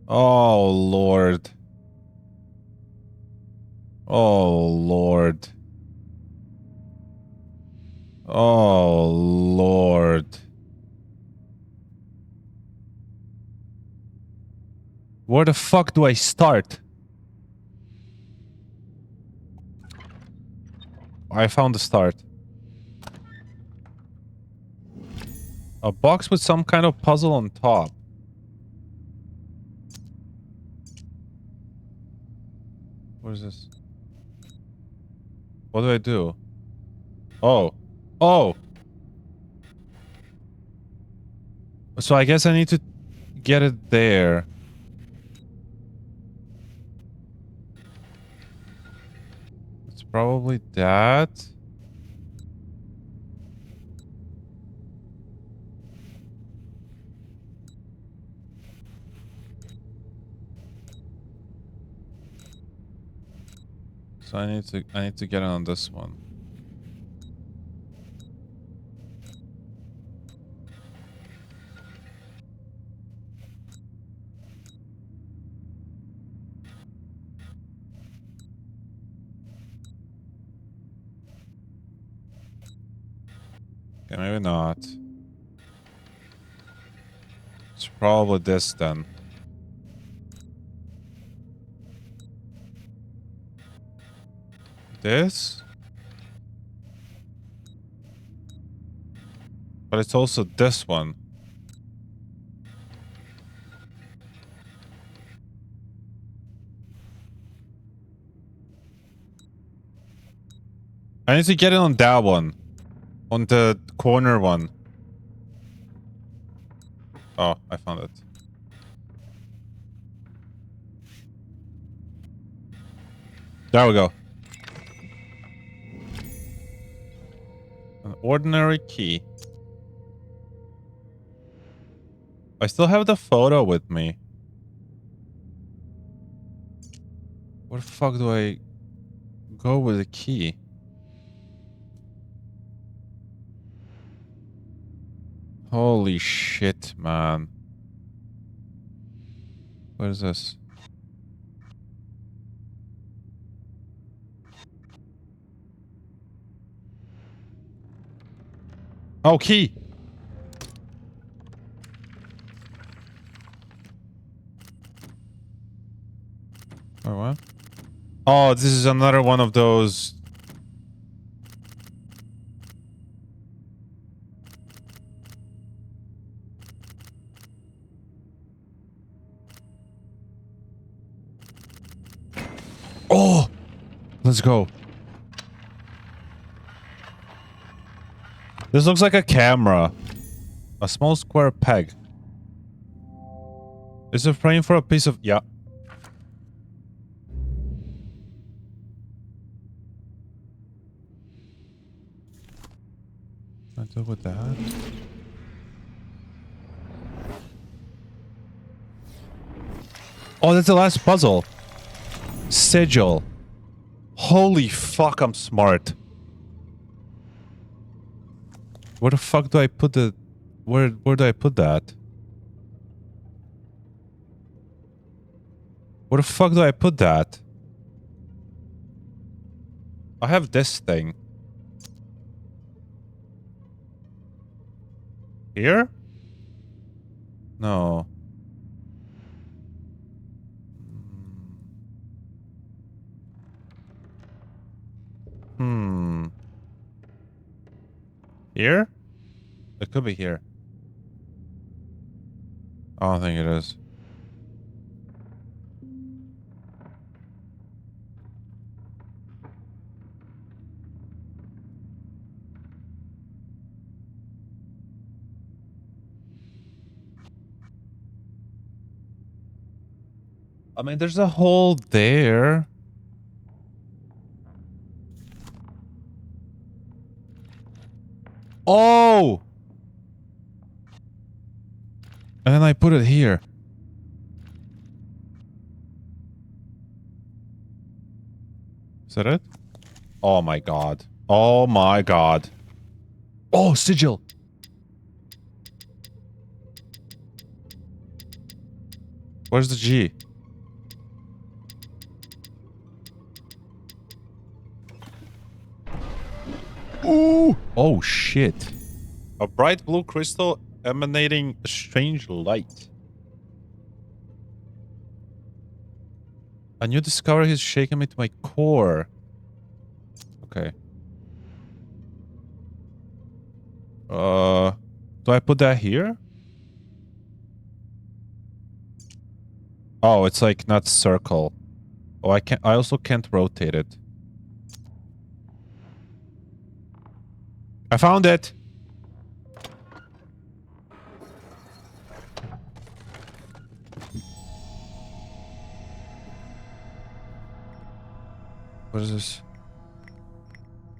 Speaker 1: Oh lord. Oh lord. Oh lord. Where the fuck do I start? I found the start. A box with some kind of puzzle on top. What is this? What do I do? Oh. Oh! So I guess I need to get it there. It's probably that. So I need to get it on this one. Okay, maybe not. It's probably this then. This? But it's also this one. I need to get it on that one. On the corner one. Oh, I found it. There we go. An ordinary key. I still have the photo with me. Where the fuck do I go with the key? Holy shit, man. What is this? Oh, key! Oh, what? Oh, this is another one of those... Oh! Let's go. This looks like a camera. A small square peg. Is a frame for a piece of... Yeah. Can I do with that? Oh, that's the last puzzle. Sigil. Holy fuck, I'm smart. Where the fuck do I put the... Where do I put that? Where the fuck do I put that? I have this thing. Here? No. Hmm. Here? It could be here. I don't think it is. I mean, there's a hole there. Oh! And then I put it here. Is that it? Oh my god. Oh my god. Oh, sigil! Where's the G? Ooh! Oh shit. A bright blue crystal emanating a strange light. A new discovery has shaken me to my core. Okay. Do I put that here? Oh, it's like not circle. Oh, I also can't rotate it. I found it! What is this?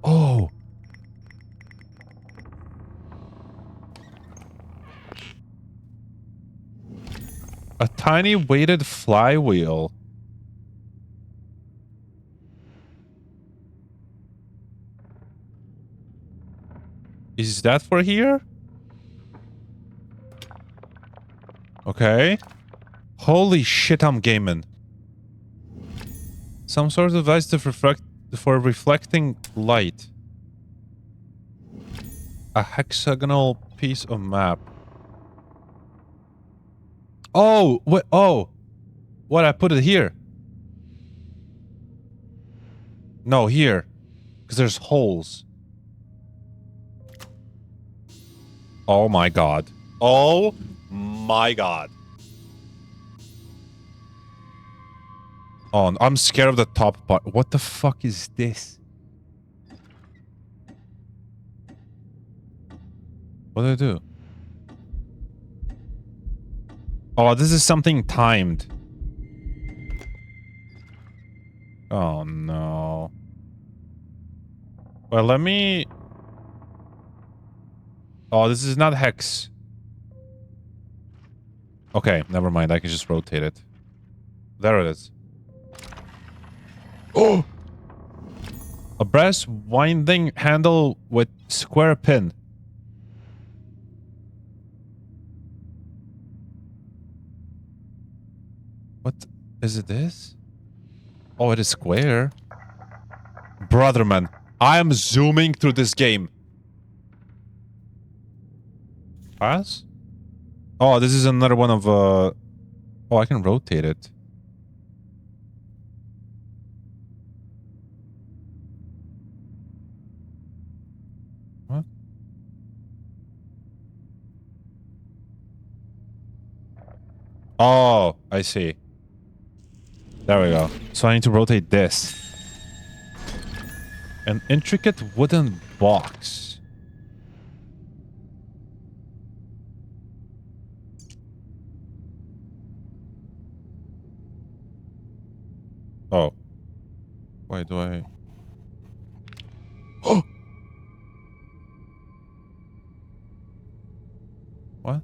Speaker 1: Oh! A tiny weighted flywheel. Is that for here? Okay. Holy shit, I'm gaming. Some sort of device to for reflecting light. A hexagonal piece of map. Oh, what? Oh, what? I put it here. No, here. Because there's holes. Oh my god. Oh my god. Oh, I'm scared of the top part. What the fuck is this? What do I do? Oh, this is something timed. Oh no. Well, let me... Oh, this is not hex. Okay, never mind. I can just rotate it. There it is. Oh! A brass winding handle with square pin. What is it this? Oh, it is square. Brother man, I am zooming through this game. Pass? Oh, this is another one of Oh, I can rotate it. What? Oh, I see. There we go. So I need to rotate this. An intricate wooden box. Oh. Why do I... Oh! What?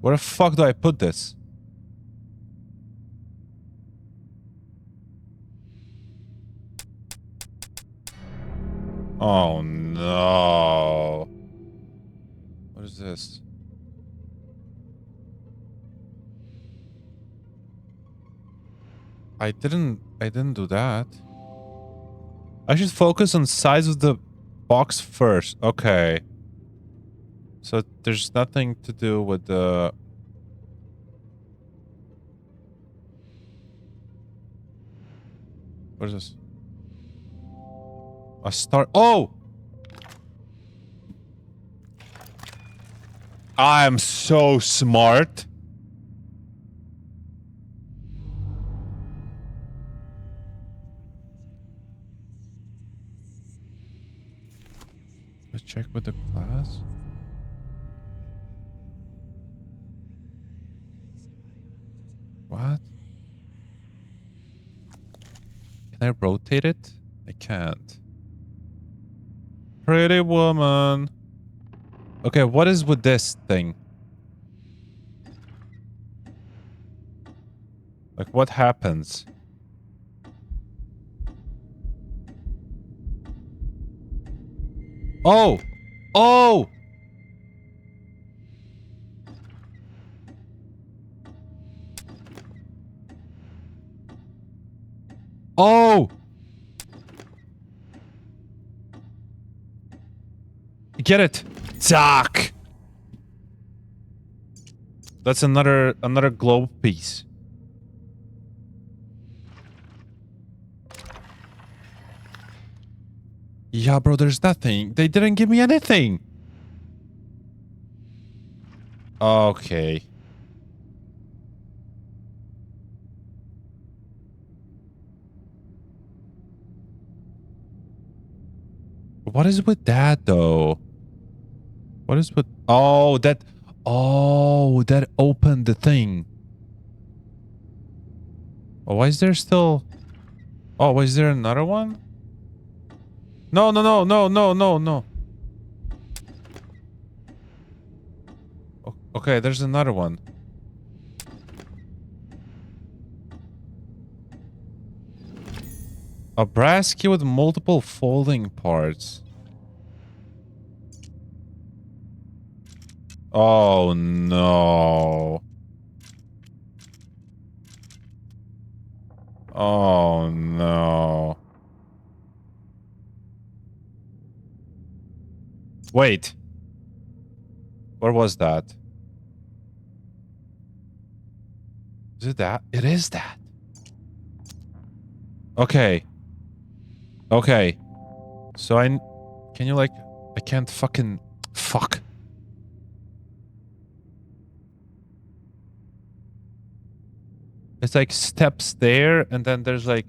Speaker 1: Where the fuck do I put this? Oh no. What is this? I didn't do that. I should focus on size of the box first. Okay. So there's nothing to do with the... What is this? A start. Oh! I am so smart. Let's check with the class. What? Can I rotate it? I can't. Pretty woman. Okay, what is with this thing? Like, what happens? Oh! Oh! Oh! Get it! Zack! That's another globe piece. Yeah, bro, there's nothing. They didn't give me anything. Okay. What is with that, though? What is with... Oh, that... Oh, that opened the thing. Oh, why is there still... Oh, was there another one? No, no, no, no, no, no, no. Okay, there's another one. A brass key with multiple folding parts. Oh, no. Oh, no. Wait. Where was that? Is it that? It is that. Okay. Okay. So can you like... I can't fucking... Fuck. It's like steps there, and then there's like...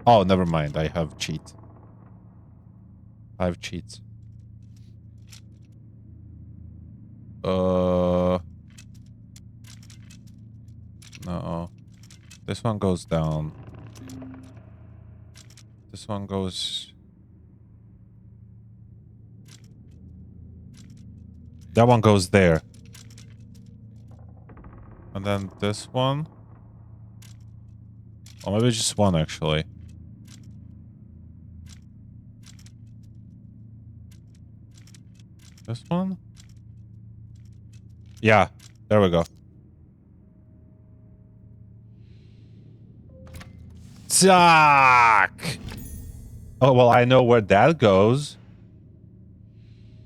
Speaker 1: Oh, never mind. I have cheat. I have cheats. No. This one goes down. This one goes... That one goes there. And then this one... Or maybe just one, actually. This one? Yeah, there we go. Zack! Oh, well, I know where that goes.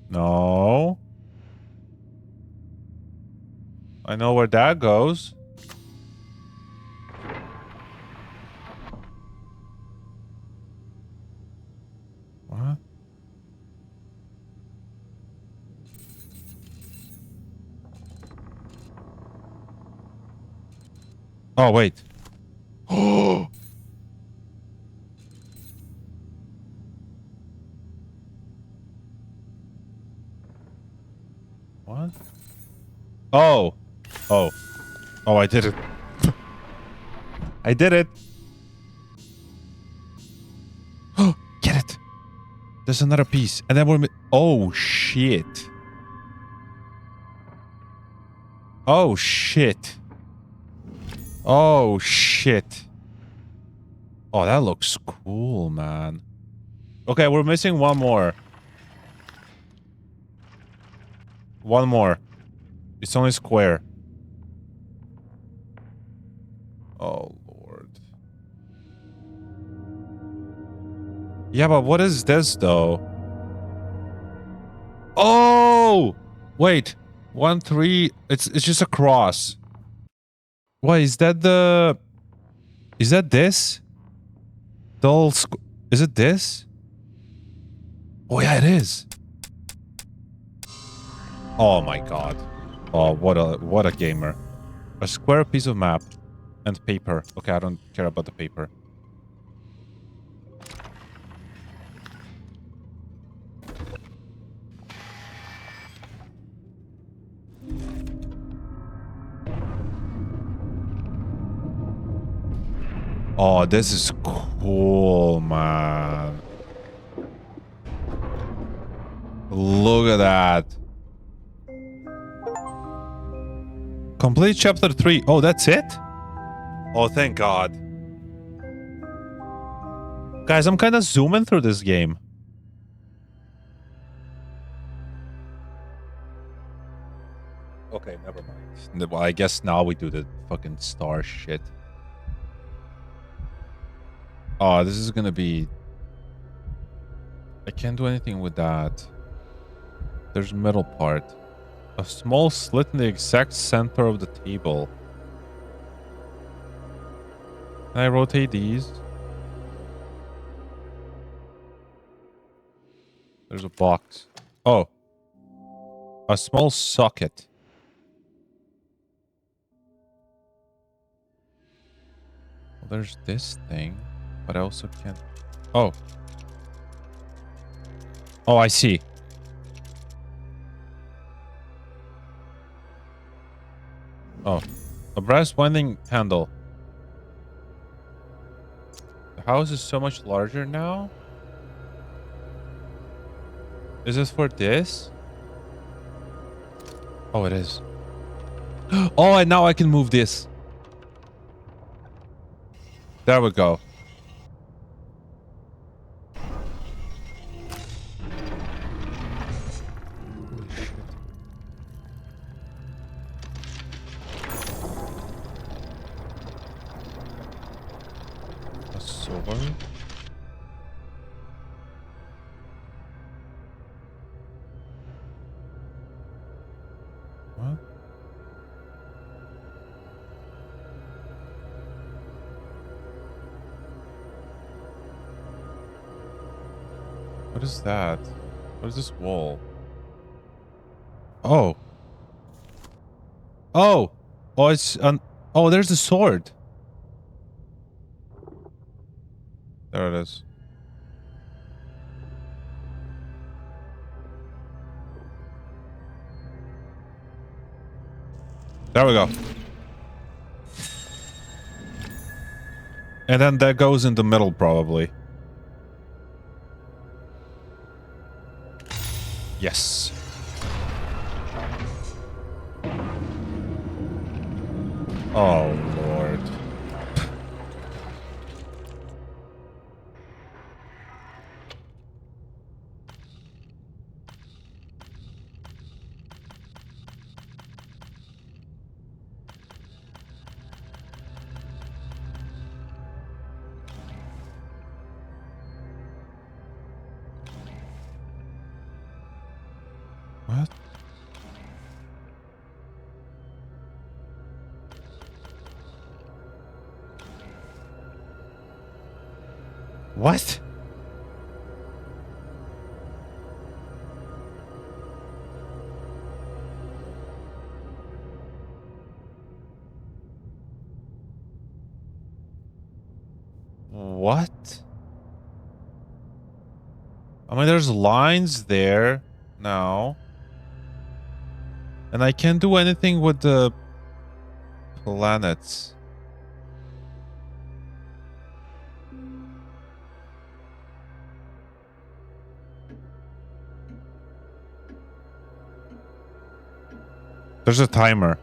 Speaker 1: No. I know where that goes. What? Oh, wait. Oh! What? Oh. Oh. Oh, I did it. I did it. Oh, get it. There's another piece. And then we're... Oh, shit. Oh, shit. Oh, shit. Oh, that looks cool, man. Okay, we're missing one more. One more. It's only square. Oh, Lord. Yeah, but what is this though? Oh! Wait. 1, 3. It's just a cross. Why is that the... Is that this? Is it this? Oh yeah, it is. Oh my god. Oh, what a gamer. A square piece of map and paper. Okay, I don't care about the paper. Oh, this is cool, man. Look at that. Complete chapter 3. Oh, that's it? Oh, thank God. Guys, I'm kind of zooming through this game. Okay, never mind. Well, I guess now we do the fucking star shit. Oh, this is gonna be... I can't do anything with that. There's middle part. A small slit in the exact center of the table. Can I rotate these? There's a box. Oh. A small socket. Well, there's this thing. But I also can't... Oh. Oh, I see. Oh. A brass winding handle. The house is so much larger now? Is this for this? Oh, it is. Oh, and now I can move this. There we go. Holy shit. A sword? What? What is that? What is this wall? Oh. Oh. Oh, it's an... Oh, there's the sword. There it is. There we go. And then that goes in the middle, probably. Yes. Oh, Lord. What? What? What? I mean, there's lines there now. And I can't do anything with the planets. There's a timer.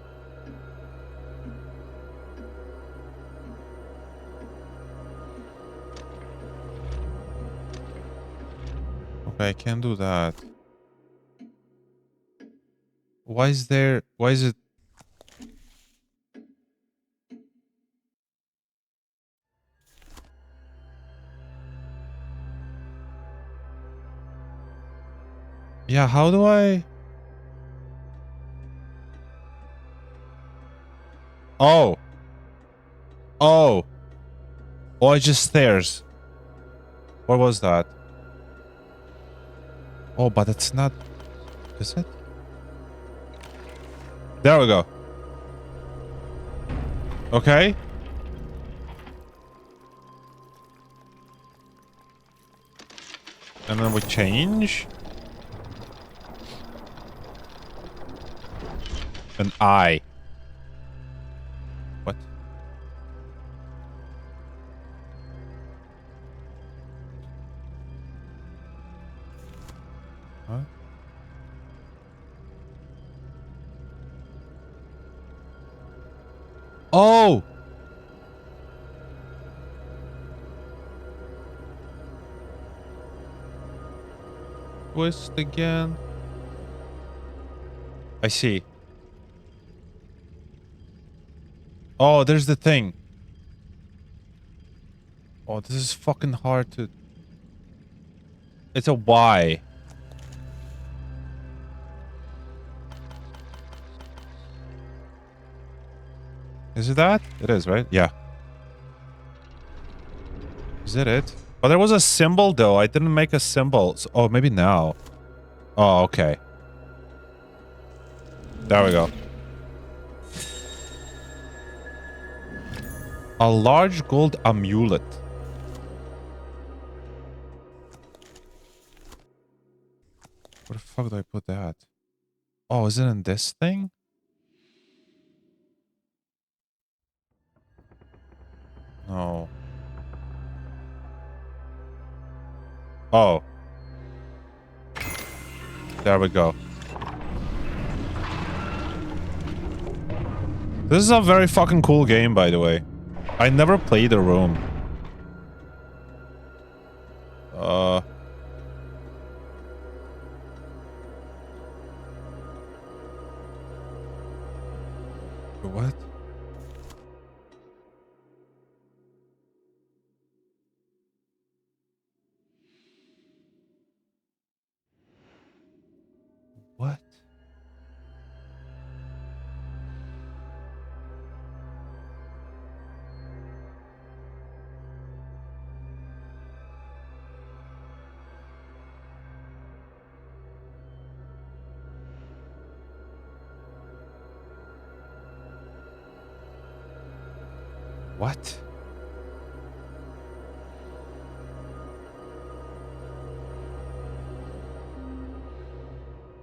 Speaker 1: Okay, I can't do that. Why is there... Why is it... Yeah, how do I... Oh. Oh. Oh, it's just stairs. What was that? Oh, but it's not... Is it? There we go. Okay. And then we change. An eye. What? Huh? Oh! Twist again. I see. Oh, there's the thing. Oh, this is fucking hard to... It's a Y. Is it that? It is, right? Yeah. Is it it? Oh, there was a symbol, though. I didn't make a symbol. So, oh, maybe now. Oh, okay. There we go. A large gold amulet. Where the fuck do I put that? Oh, is it in this thing? No. Oh. There we go. This is a very fucking cool game, by the way. I never played the room. What? What? What?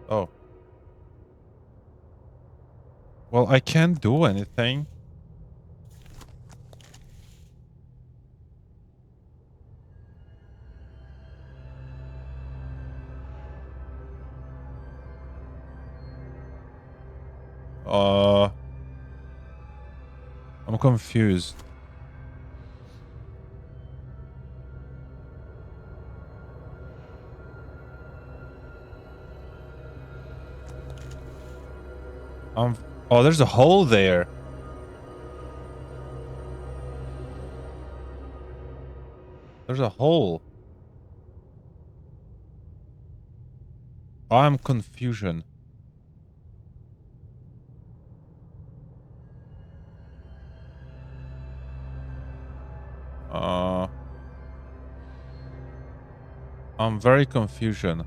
Speaker 1: Oh. Well, I can't do anything. I'm confused. Oh, there's a hole there. There's a hole. I'm confusion. I'm very confusion.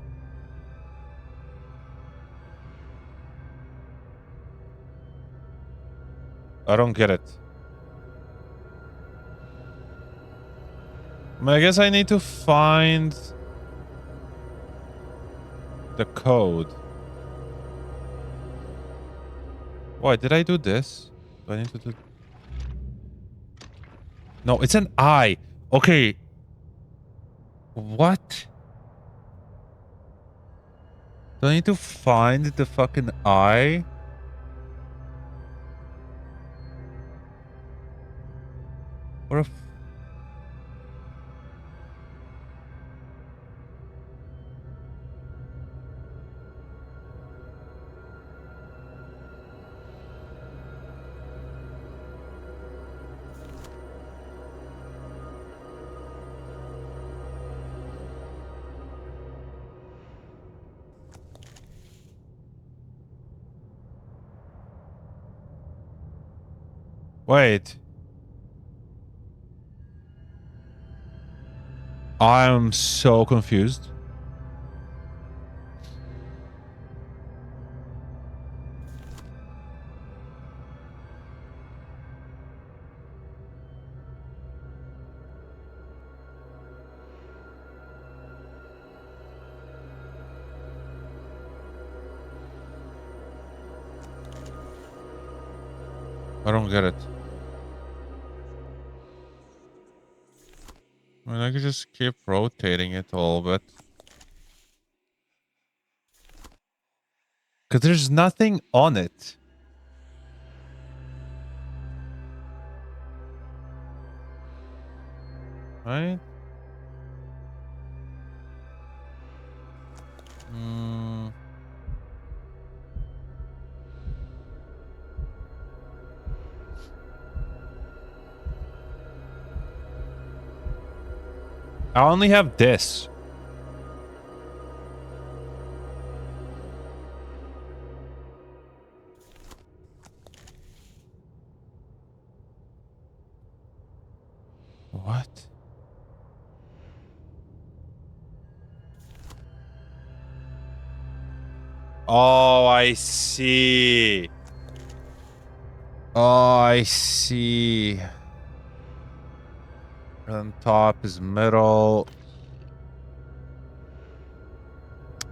Speaker 1: I don't get it. I mean, I guess I need to find the code. Why did I do this? Do I need to do... No, it's an eye. Okay. What? Do I need to find the fucking eye? What if... Wait. I'm so confused. I don't get it. I mean, I could just keep rotating it a little bit. Because there's nothing on it. Right? Hmm. I only have this. What? Oh, I see. Oh, I see. On top is middle.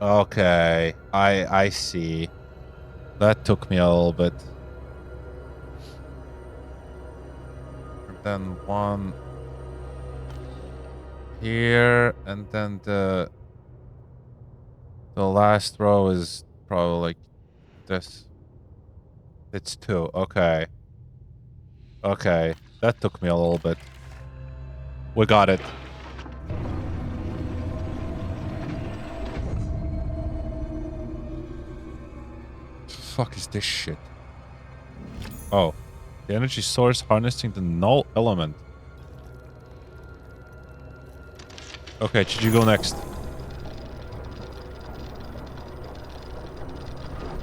Speaker 1: Okay. I see. That took me a little bit. And then one here, and then the last row is probably like this. It's two. Okay. Okay. That took me a little bit. We got it. Fuck is this shit? Oh. The energy source harnessing the null element. Okay, should you go next?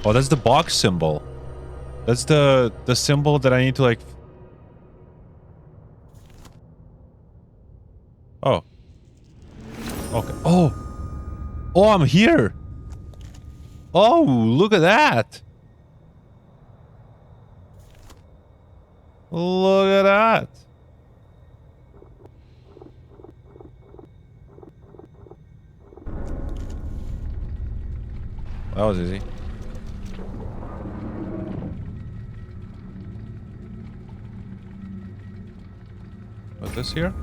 Speaker 1: Oh, that's the box symbol. That's the symbol that I need to like... Oh. Okay. Oh! Oh, I'm here! Oh, look at that! Look at that! That was easy. What's this here?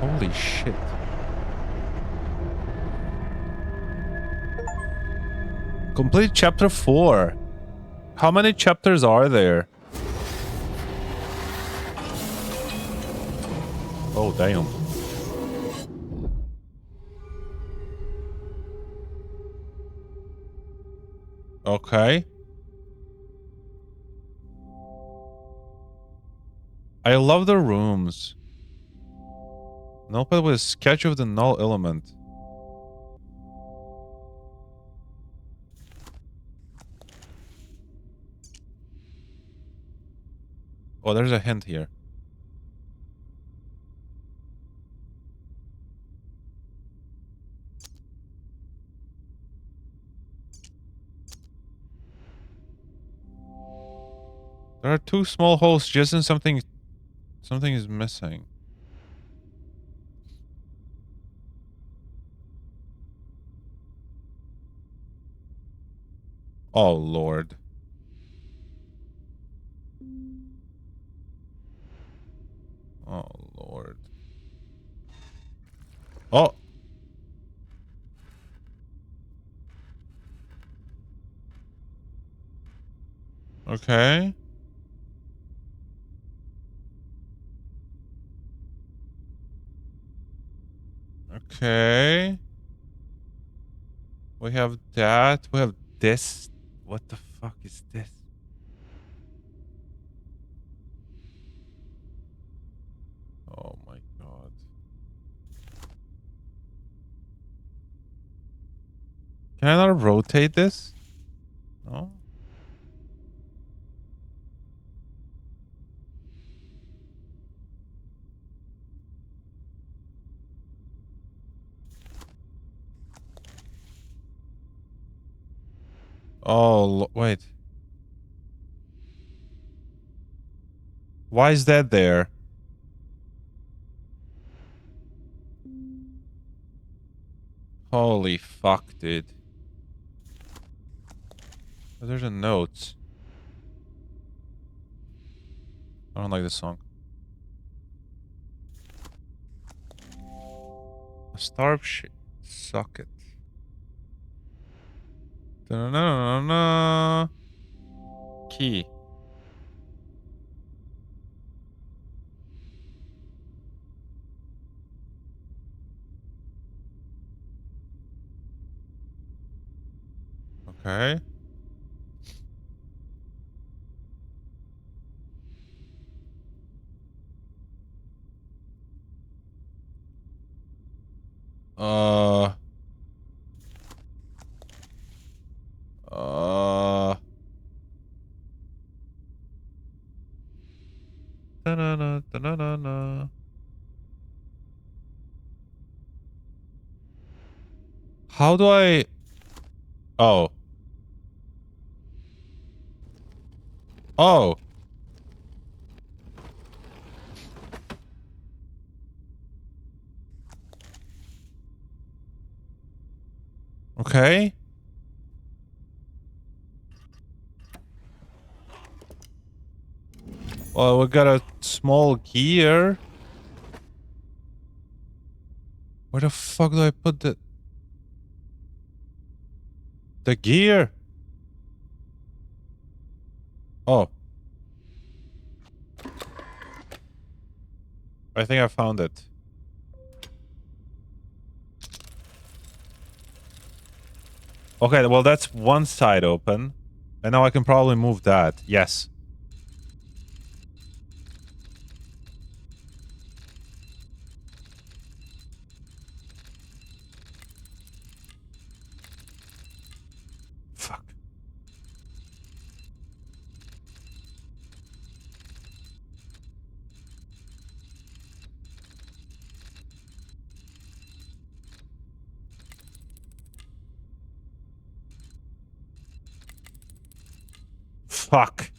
Speaker 1: Holy shit. Complete chapter 4. How many chapters are there? Oh, damn. Okay. I love the rooms. Notepad with sketch of the null element. Oh, there's a hint here. There are two small holes just in something. Something is missing. Oh, Lord. Oh, Lord. Oh! Okay. Okay. We have that. We have this. What the fuck is this? Oh my god. Can I not rotate this? No. Oh, wait. Why is that there? Holy fuck, dude. Oh, there's a note. I don't like this song. A starve shit. Suck it. Da-na-na-na-na. Key. Okay. Uh. Da-na-na, da-na-na-na. How do I... Oh. Oh. Okay. Well, we got a small gear. Where the fuck do I put the gear? Oh. I think I found it. Okay, well, that's one side open. And now I can probably move that. Yes. Fuck. Fuck.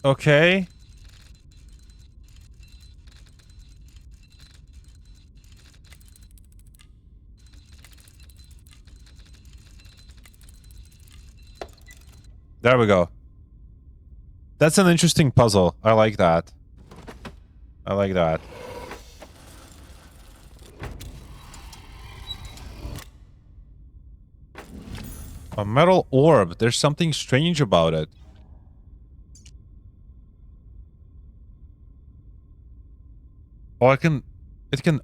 Speaker 1: Okay. There we go. That's an interesting puzzle. I like that. I like that. A metal orb. There's something strange about it. Oh, it can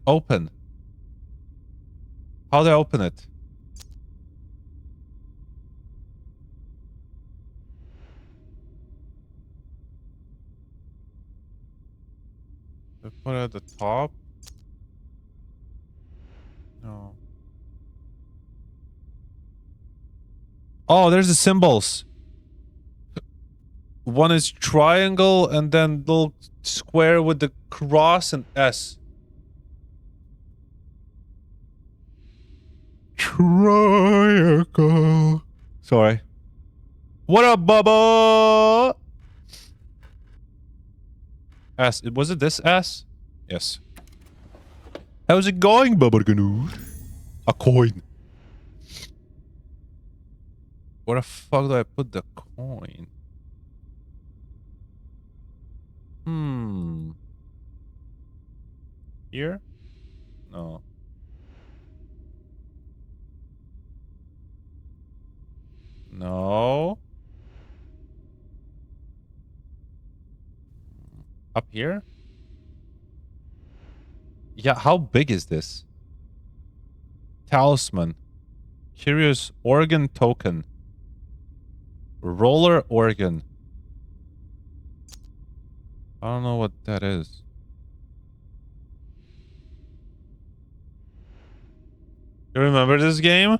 Speaker 1: open. How do I open it? I put it at the top? No. Oh, there's the symbols. One is triangle and then little square with the cross and S. Triangle. Sorry. What up, Bubba? S. Was it this S? Yes. How's it going, Bubba Ganoush? A coin. Where the fuck do I put the coin? Here? No. No. Up here? Yeah, how big is this? Talisman. Curious organ token. Roller organ. I don't know what that is. You remember this game?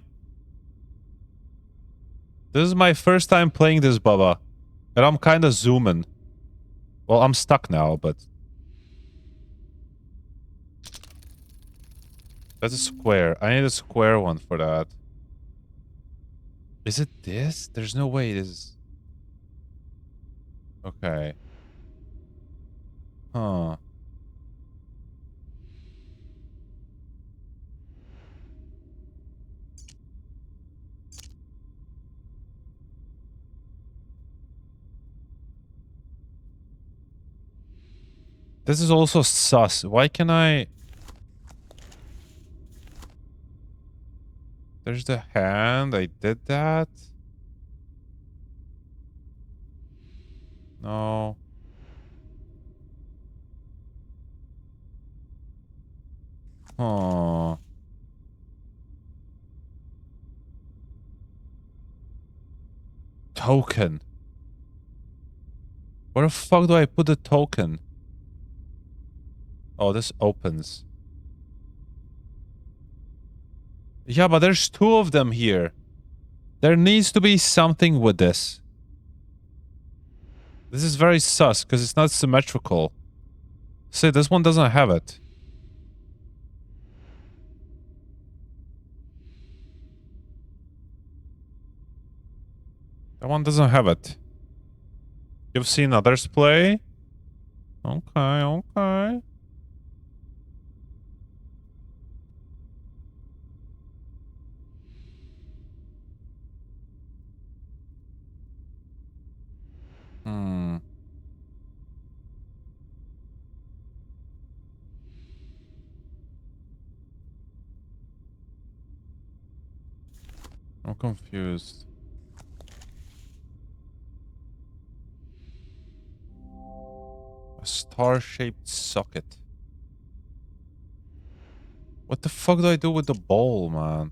Speaker 1: This is my first time playing this, Bubba. And I'm kind of zooming. Well, I'm stuck now, but... That's a square. I need a square one for that. Is it this? There's no way it is. Okay. Huh. This is also sus. Why can I... There's the hand. I did that. No. Huh. Token. Where the fuck do I put the token? Oh, this opens. Yeah, but there's two of them here. There needs to be something with this. This is very sus, because it's not symmetrical. See, this one doesn't have it. That one doesn't have it. You've seen others play? Okay, okay. Hmm. I'm confused. A star-shaped socket. What the fuck do I do with the bowl, man?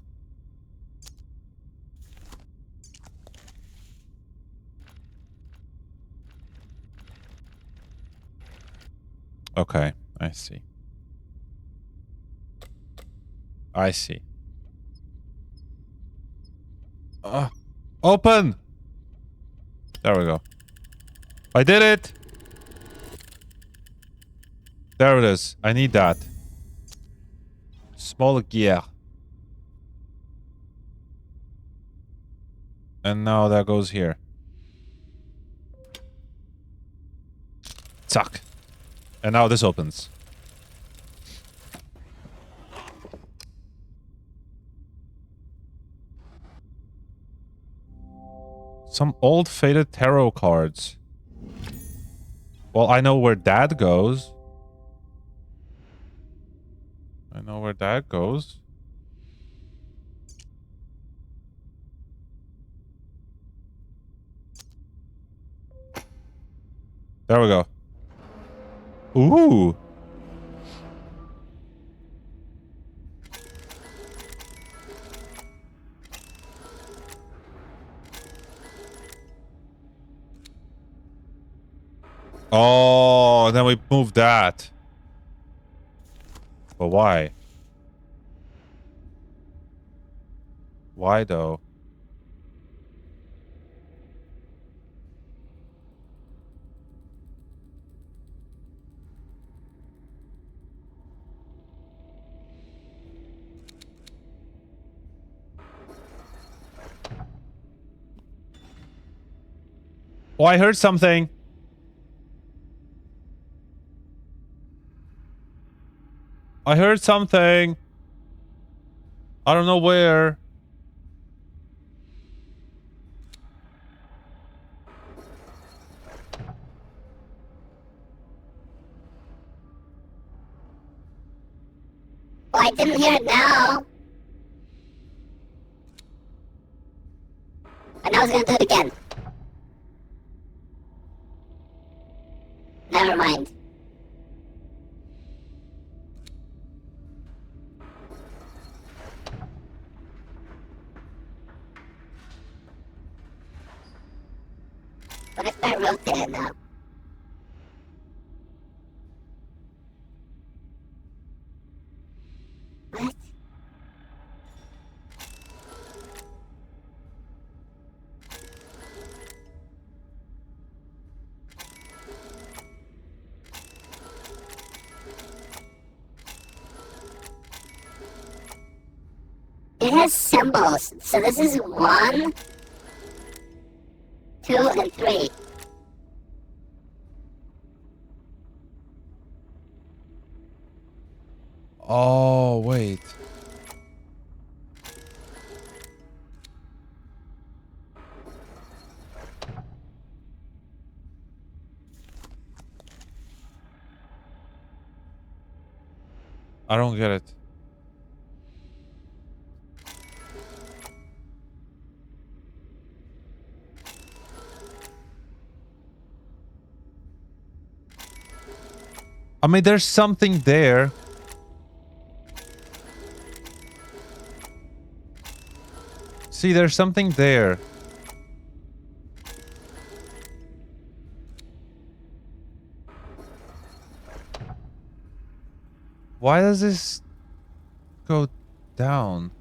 Speaker 1: Okay, I see. I see. Open! There we go. I did it! There it is. I need that. Small gear. And now that goes here. Suck. And now this opens. Some old faded tarot cards. Well, I know where that goes. I know where that goes. There we go. Ooh. Oh, then we moved that. But why? Why though? Oh, I heard something. I heard something. I don't know where.
Speaker 4: Oh, I didn't hear it now. And I was gonna do it again. Never mind. What if I rotate it now? What? It has symbols, so this is 1, 2, and 3.
Speaker 1: Oh, wait. I don't get it. I mean, there's something there. See, there's something there. Why does this go down?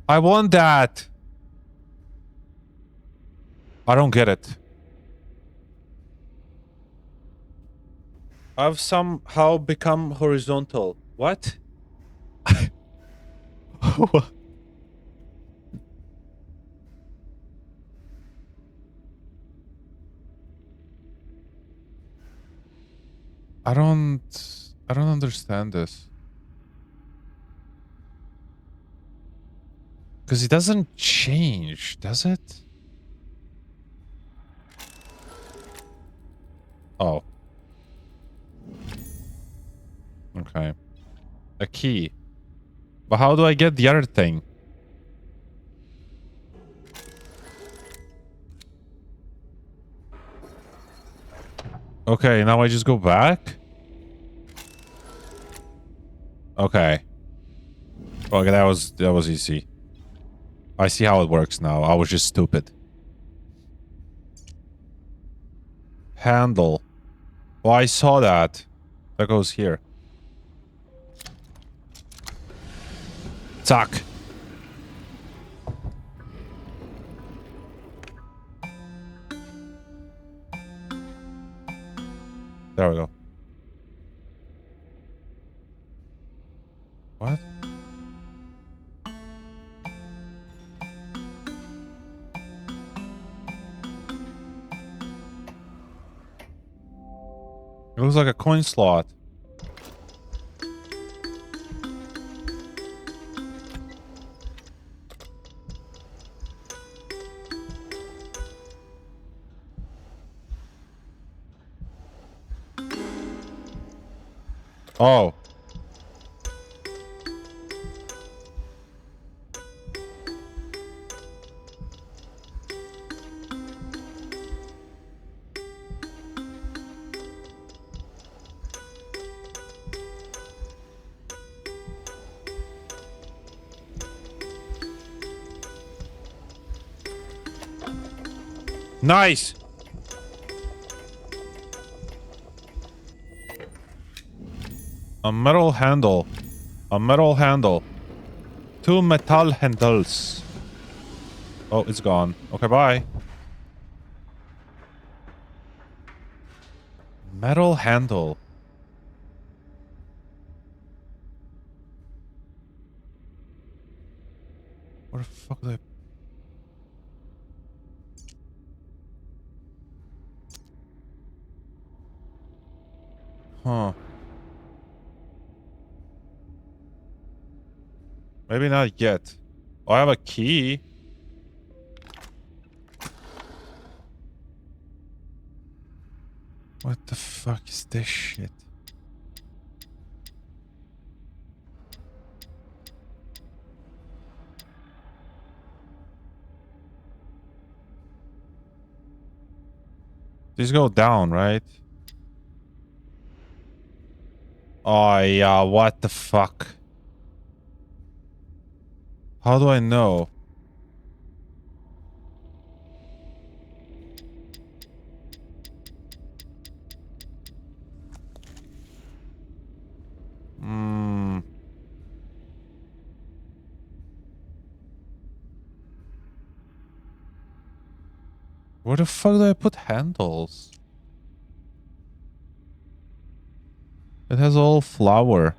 Speaker 1: I want that. I don't get it. I've somehow become horizontal. What? What? I don't understand this. Because it doesn't change, does it? Oh. Okay. A key. But how do I get the other thing? Okay, now I just go back? Okay. Okay, that was easy. I see how it works now. I was just stupid. Handle. Oh, I saw that. That goes here. Tuck. There we go. What? It looks like a coin slot. Oh. Nice. A metal handle. A metal handle. 2 metal handles. Oh, it's gone. Okay, bye. Metal handle. Where the fuck did I... Huh. Maybe not yet. Oh, I have a key. What the fuck is this shit? These go down, right? Oh yeah, what the fuck? How do I know? Hmm. Where the fuck do I put handles? It has all flour.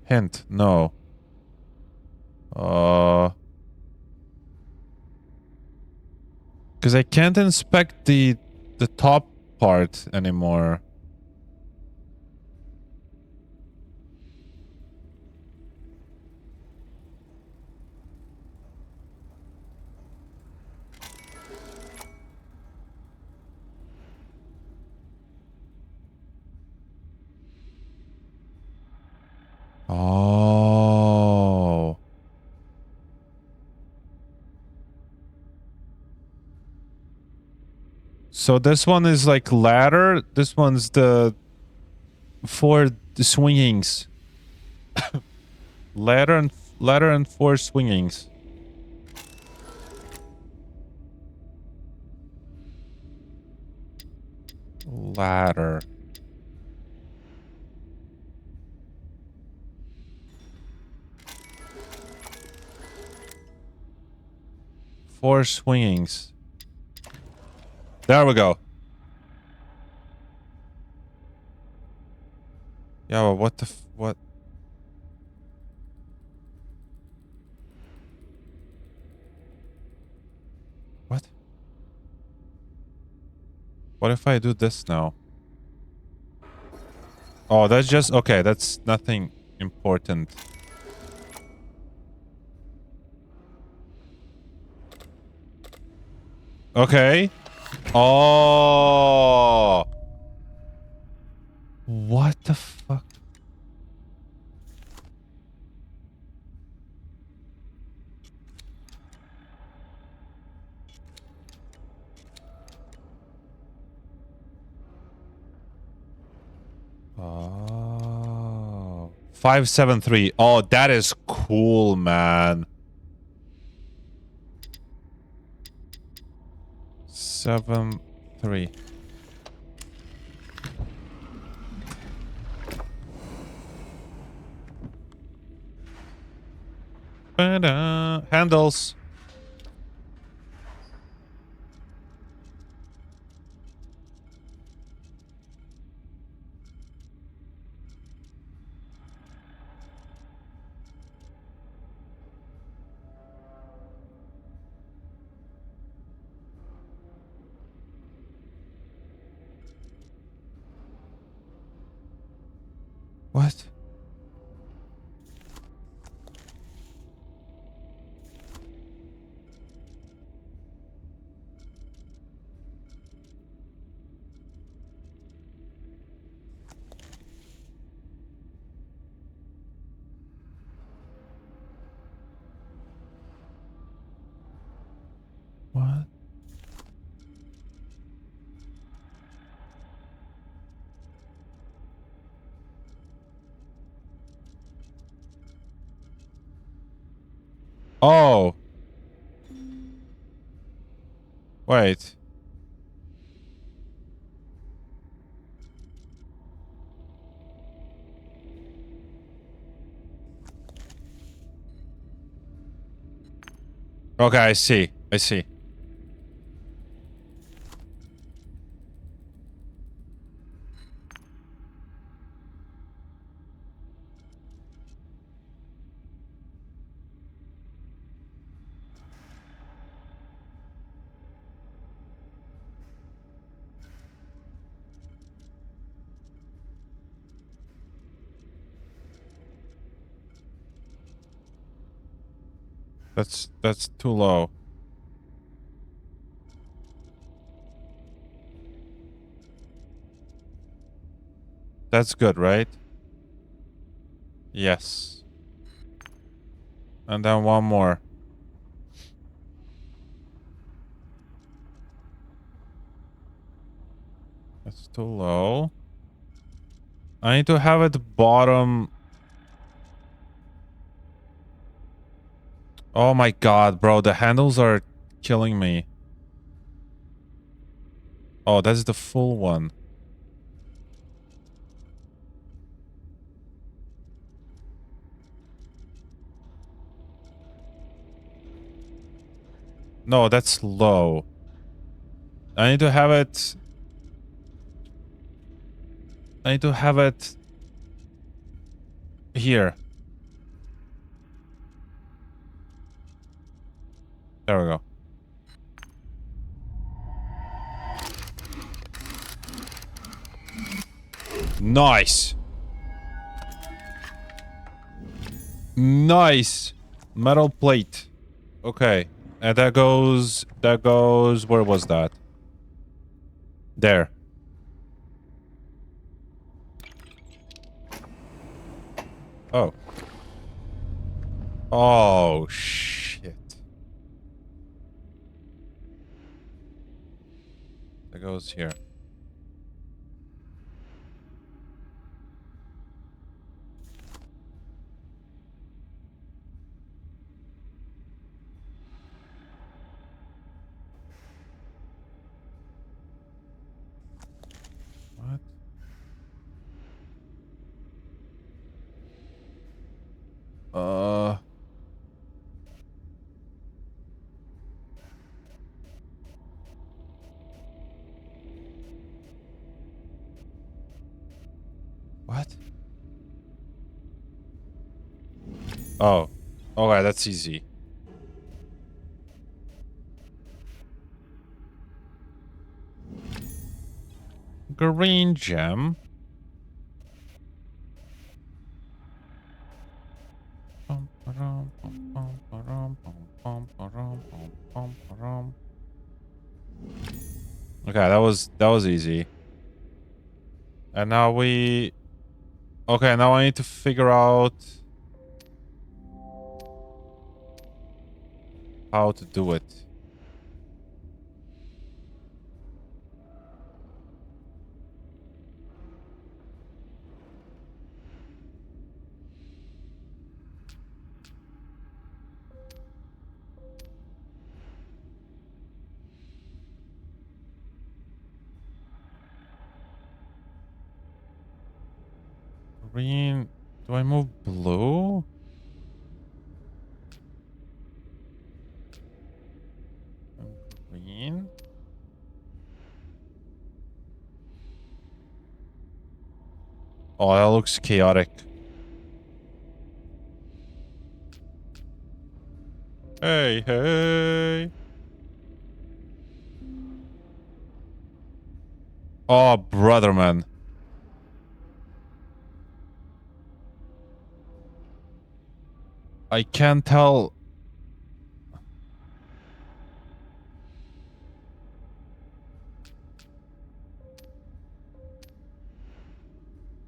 Speaker 1: Hint, no. Because I can't inspect the top part anymore. Oh. So this one is like ladder. This one's the for the swingings. ladder and four swingings. Ladder. Four swingings. There we go. Yeah, well, what the what? What? What if I do this now? Oh, that's just okay. That's nothing important. Okay. Oh. What the fuck? Oh. 573. Oh, that is cool, man. 7-3. Handles. What? What? Oh. Wait. Okay, I see. I see. That's too low. That's good, right? Yes. And then one more. too low. I need to have it bottom. Oh my god, bro. The handles are killing me. Oh, that's the full one. No, that's low. I need to have it... I need to have it... here. There we go. Nice. Nice. Metal plate. Okay. And that goes... Where was that? There. Oh. Oh, shit. That goes here. What? Uh... What? Oh. Okay, that's easy. Green gem. Okay, that was easy. And now we... Okay, now I need to figure out how to do it. Green... Do I move blue? Green? Oh, that looks chaotic. Hey, hey. Oh, brother, man. I can't tell.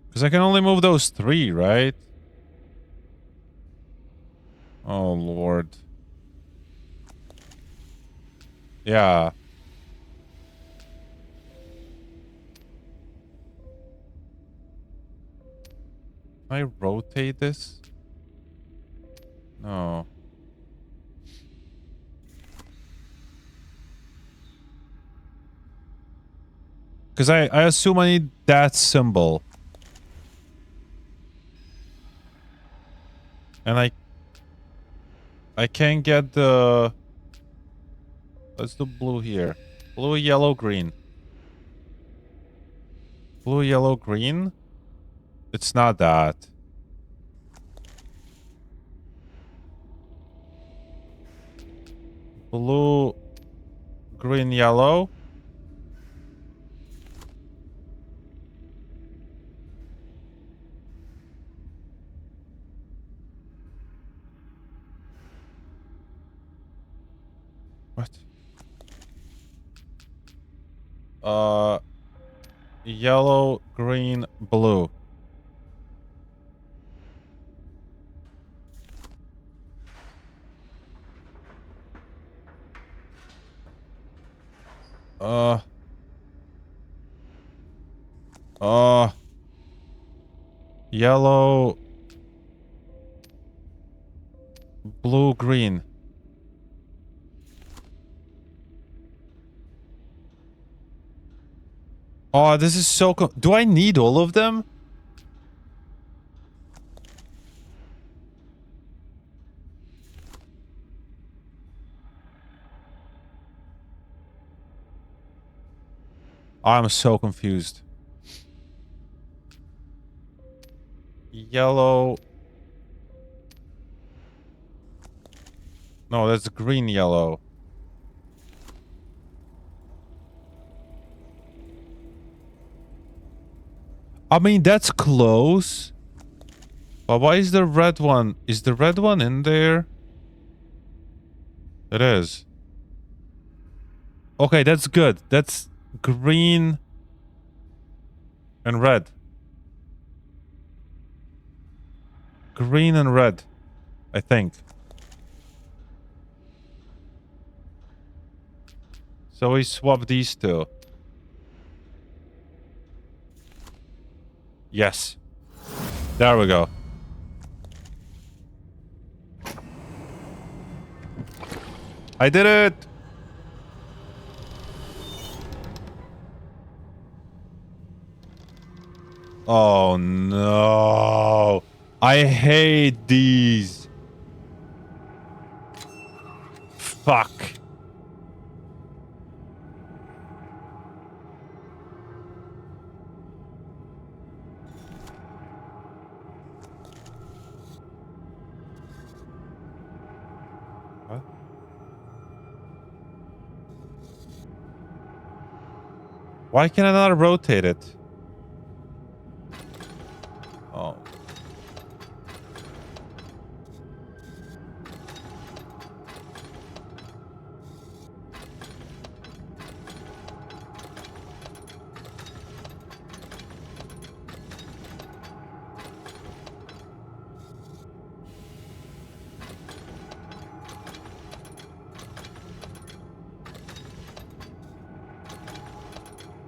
Speaker 1: Because I can only move those three, right? Oh, Lord. Yeah. Can I rotate this? No. Because I assume I need that symbol. And I can't get the... Let's do blue here. Blue, yellow, green. Blue, yellow, green? It's not that. Blue, green, yellow. What? Yellow, green, blue. Uh... Yellow. Blue, green. Oh, this is so do I need all of them? I'm so confused. Yellow. No, that's green yellow. I mean, that's close. But why is the red one? Is the red one in there? It is. Okay, that's good. That's green and red. Green and red, I think. So we swap these two. Yes. There we go. I did it! Oh no. I hate these. Fuck. What? Why can I not rotate it? Oh.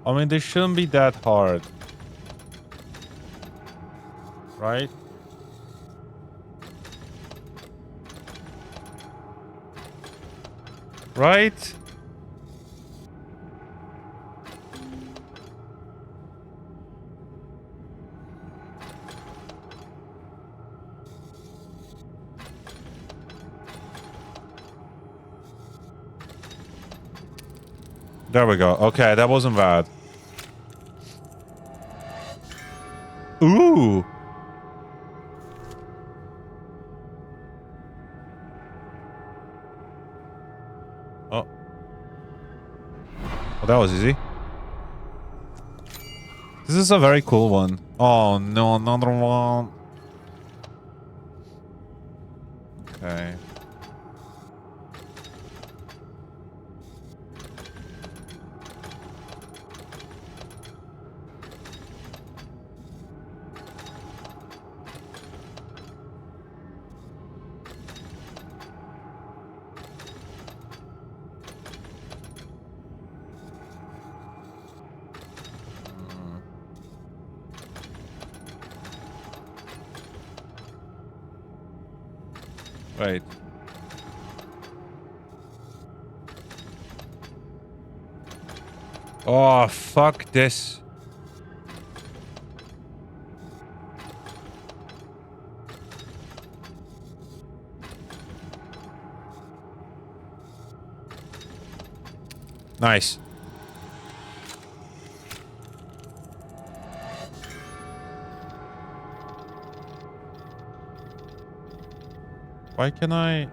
Speaker 1: I mean, they shouldn't be that hard. Right? Right? There we go. Okay, that wasn't bad. Ooh. Oh. Oh, that was easy. This is a very cool one. Oh no, another one. Okay. Right. Oh, fuck this. Nice. Why can I...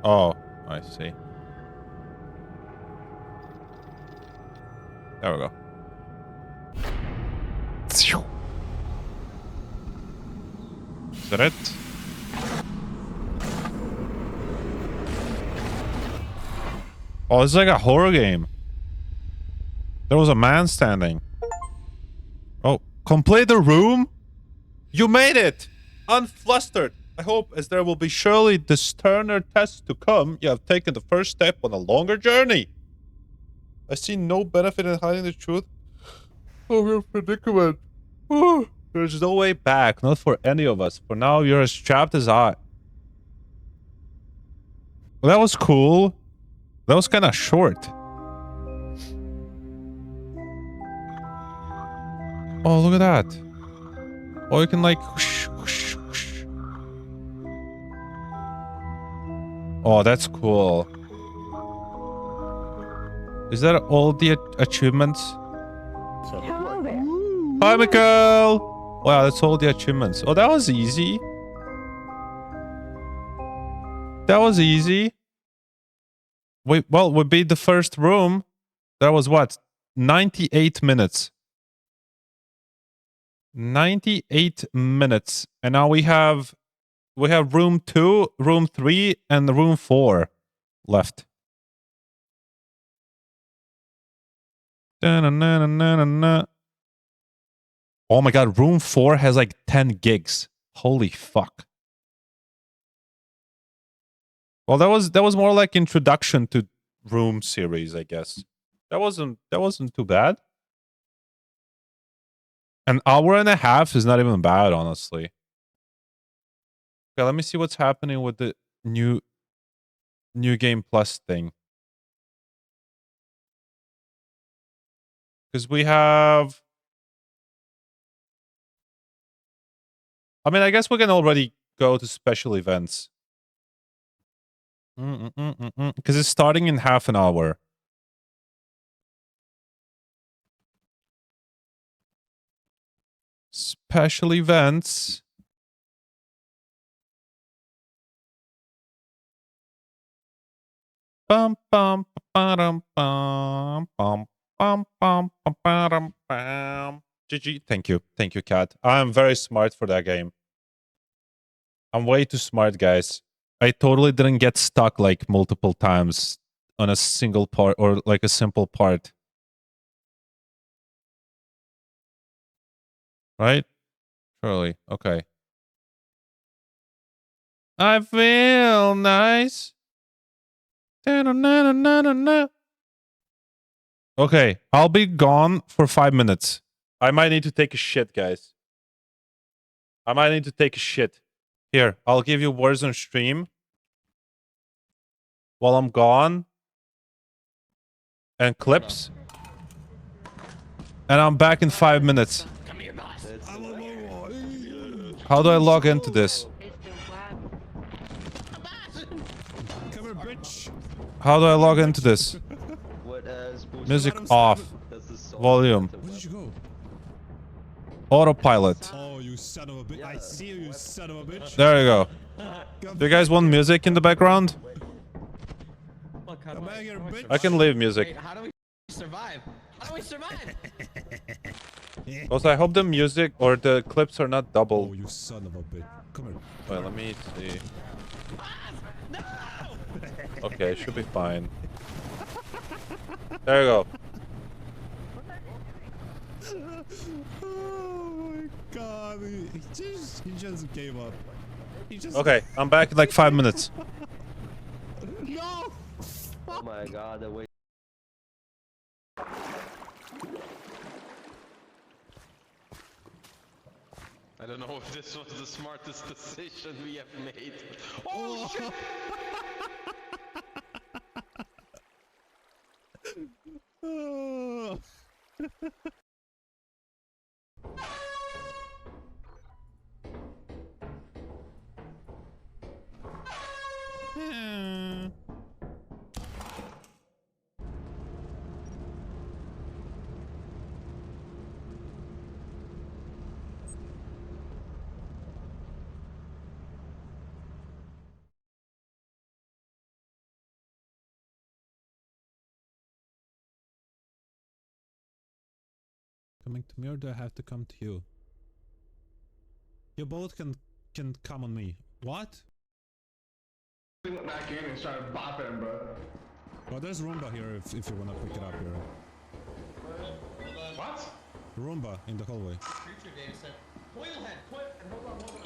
Speaker 1: Oh, I see. There we go. Is that it? Oh, it's like a horror game. There was a man standing. Oh, complete the room? You made it! Unflustered. I hope, as there will be surely the sterner tests to come, you have taken the first step on a longer journey. I see no benefit in hiding the truth of your predicament. There's no way back, not for any of us. For now, you're as trapped as I. Well, that was cool. That was kind of short. Oh, look at that. Oh, you can like... Whoosh, whoosh, whoosh. Oh, that's cool. Is that all the achievements? Hi, Mikhail! Wow, that's all the achievements. Oh, that was easy. That was easy. We beat the first room. That was what? 98 minutes. 98 minutes. And now we have room 2, room 3, and room 4 left. Da-na-na-na-na-na. Oh my god, room 4 has like 10 gigs. Holy fuck. Well, that was more like introduction to room series, I guess. That wasn't too bad. An hour and a half is not even bad, honestly. Okay, let me see what's happening with the new game plus thing. Because we have... I mean, I guess we can already go to special events. Because it's starting in half an hour. Special events. Bum bum bum bum bum bum bum bum bum. GG. Thank you, Kat. I'm very smart for that game. I'm way too smart, guys. I totally didn't get stuck like multiple times on a single part or like a simple part. Right? Surely. Okay. I feel nice. Okay, I'll be gone for 5 minutes. I might need to take a shit, guys. I might need to take a shit. Here, I'll give you words on stream while I'm gone. And clips. And I'm back in 5 minutes. How do I log into this? How do I log into this? Music off. Volume.
Speaker 5: Where did you go?
Speaker 1: Autopilot.
Speaker 5: Oh, you son of a bitch. I see you, you son of a bitch.
Speaker 1: There you go. Do you guys want music in the background?
Speaker 5: Come back here, bitch.
Speaker 1: I can leave music.
Speaker 6: Wait, how do we survive? How do we survive?
Speaker 1: Also, I hope the music or the clips are not
Speaker 5: Oh,
Speaker 1: double.
Speaker 5: you son of a bitch. Come here.
Speaker 1: Wait, let me see. Okay, should be fine. There you go.
Speaker 5: Oh my god. He just gave up. He just...
Speaker 1: Okay, I'm back in like 5 minutes.
Speaker 5: No!
Speaker 6: Oh my god, the way. I don't know if this was the smartest decision we have made. Oh shit!
Speaker 5: Oh. Coming to me, or do I have to come to you? You both can come on me. What?
Speaker 7: We went back in and started bopping him, bro.
Speaker 5: Well, there's Roomba here if you wanna pick it up here.
Speaker 7: What?
Speaker 5: Roomba in the hallway.
Speaker 6: Future Dave said, coil head, coil, and hold on, hold on.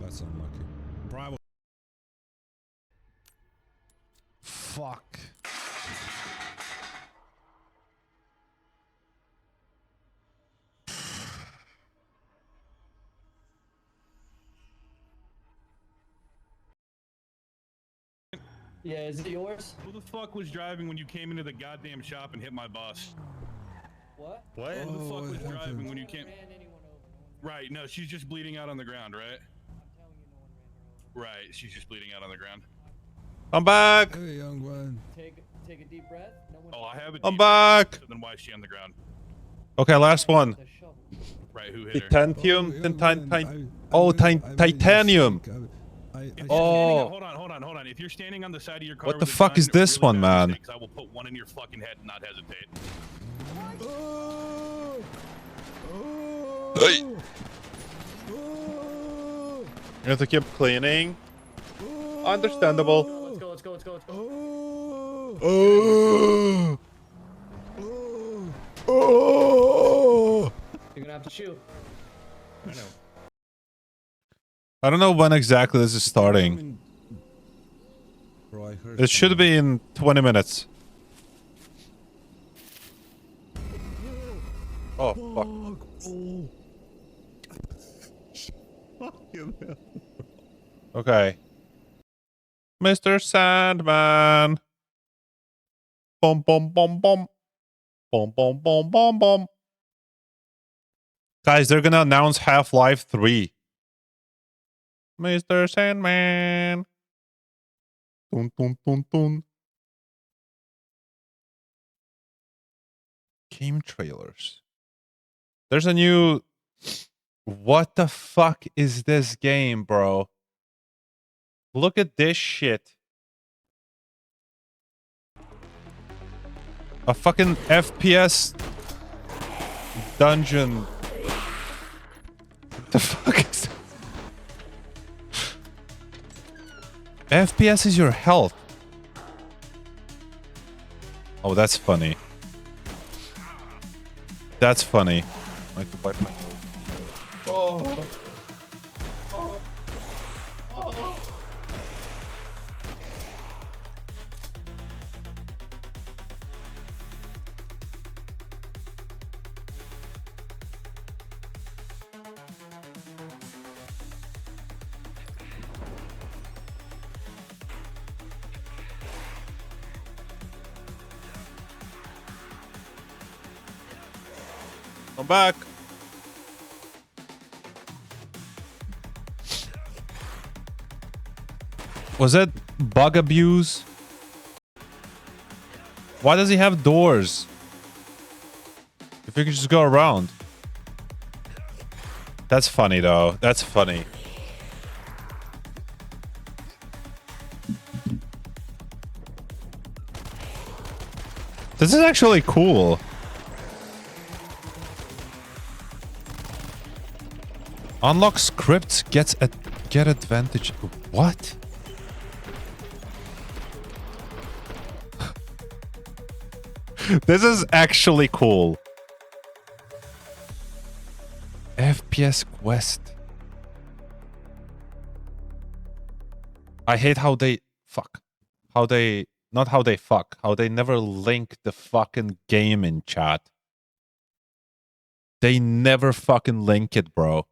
Speaker 5: That's unlucky. Bravo.
Speaker 1: Fuck.
Speaker 3: Yeah, is it yours?
Speaker 8: Who the fuck was driving when you came into the goddamn shop and hit my bus?
Speaker 3: What?
Speaker 8: What? Who the
Speaker 5: Oh,
Speaker 8: fuck was
Speaker 5: what
Speaker 8: driving
Speaker 5: happened?
Speaker 8: when you came?
Speaker 3: Ran anyone over. No one
Speaker 8: Right, no, she's just bleeding out on the ground, right?
Speaker 3: I'm telling you, no one ran her over.
Speaker 8: Right, she's just bleeding out on the ground.
Speaker 1: I'm back.
Speaker 5: Hey, young one.
Speaker 3: Take a deep breath. No one.
Speaker 8: Oh, I have it.
Speaker 1: I'm back.
Speaker 8: So then why is she on the ground?
Speaker 1: Okay, last one.
Speaker 3: The shovel.
Speaker 8: Right, who hit her?
Speaker 1: Titanium.
Speaker 5: young man,
Speaker 1: Titanium.
Speaker 8: If you're
Speaker 1: Oh.
Speaker 8: standing, hold on. If you're standing on the side of your car,
Speaker 1: What
Speaker 8: with
Speaker 1: the
Speaker 8: a
Speaker 1: fuck
Speaker 8: gun,
Speaker 1: is this
Speaker 8: really
Speaker 1: one,
Speaker 8: bad
Speaker 1: man?
Speaker 8: mistake, 'cause I will put one in your fucking head and not hesitate.
Speaker 1: Hey. You have to keep cleaning. Understandable.
Speaker 3: Let's go. Let's go. Let's go. Let's go.
Speaker 1: Oh. Oh.
Speaker 3: You're gonna have to shoot.
Speaker 8: I know.
Speaker 1: I don't know when exactly this is starting.
Speaker 5: Bro, I heard
Speaker 1: It should be in 20 minutes. Oh, fuck. Okay. Mr. Sandman. Bum, bum, bum, bum. Bum, bum, bum, bum, bum. Guys, they're gonna announce Half-Life 3. Mr. Sandman. Dun, dun, dun, dun. Game trailers. There's a new... What the fuck is this game, bro? Look at this shit. A fucking FPS dungeon. What the fuck is that? FPS is your health. Oh, that's funny. That's funny. I have to wipe my nose. Oh. I'm back. Was that bug abuse? Why does he have doors? If you could just go around. That's funny though. That's funny. This is actually cool. Unlock scripts, get advantage. What? This is actually cool. FPS quest. I hate how they fuck. How they not how they fuck. How they never link the fucking game in chat. They never fucking link it, bro.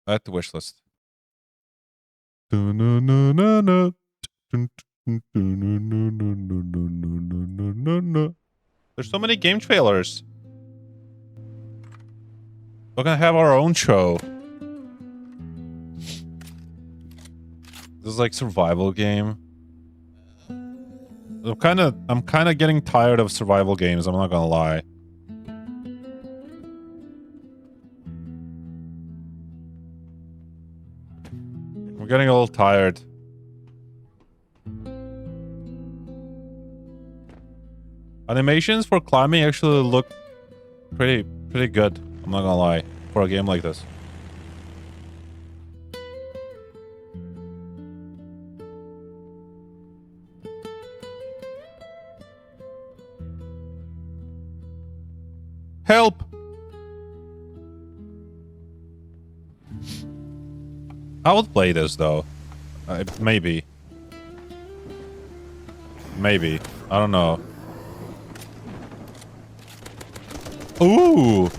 Speaker 1: At the wish list. There's so many game trailers. We're gonna have our own show. This is like survival game. I'm kind of getting tired of survival games. I'm not gonna lie. I'm getting a little tired. Animations for climbing actually look pretty good. I'm not gonna lie, for a game like this. Help! I would play this though. Maybe. Maybe. I don't know. Ooh!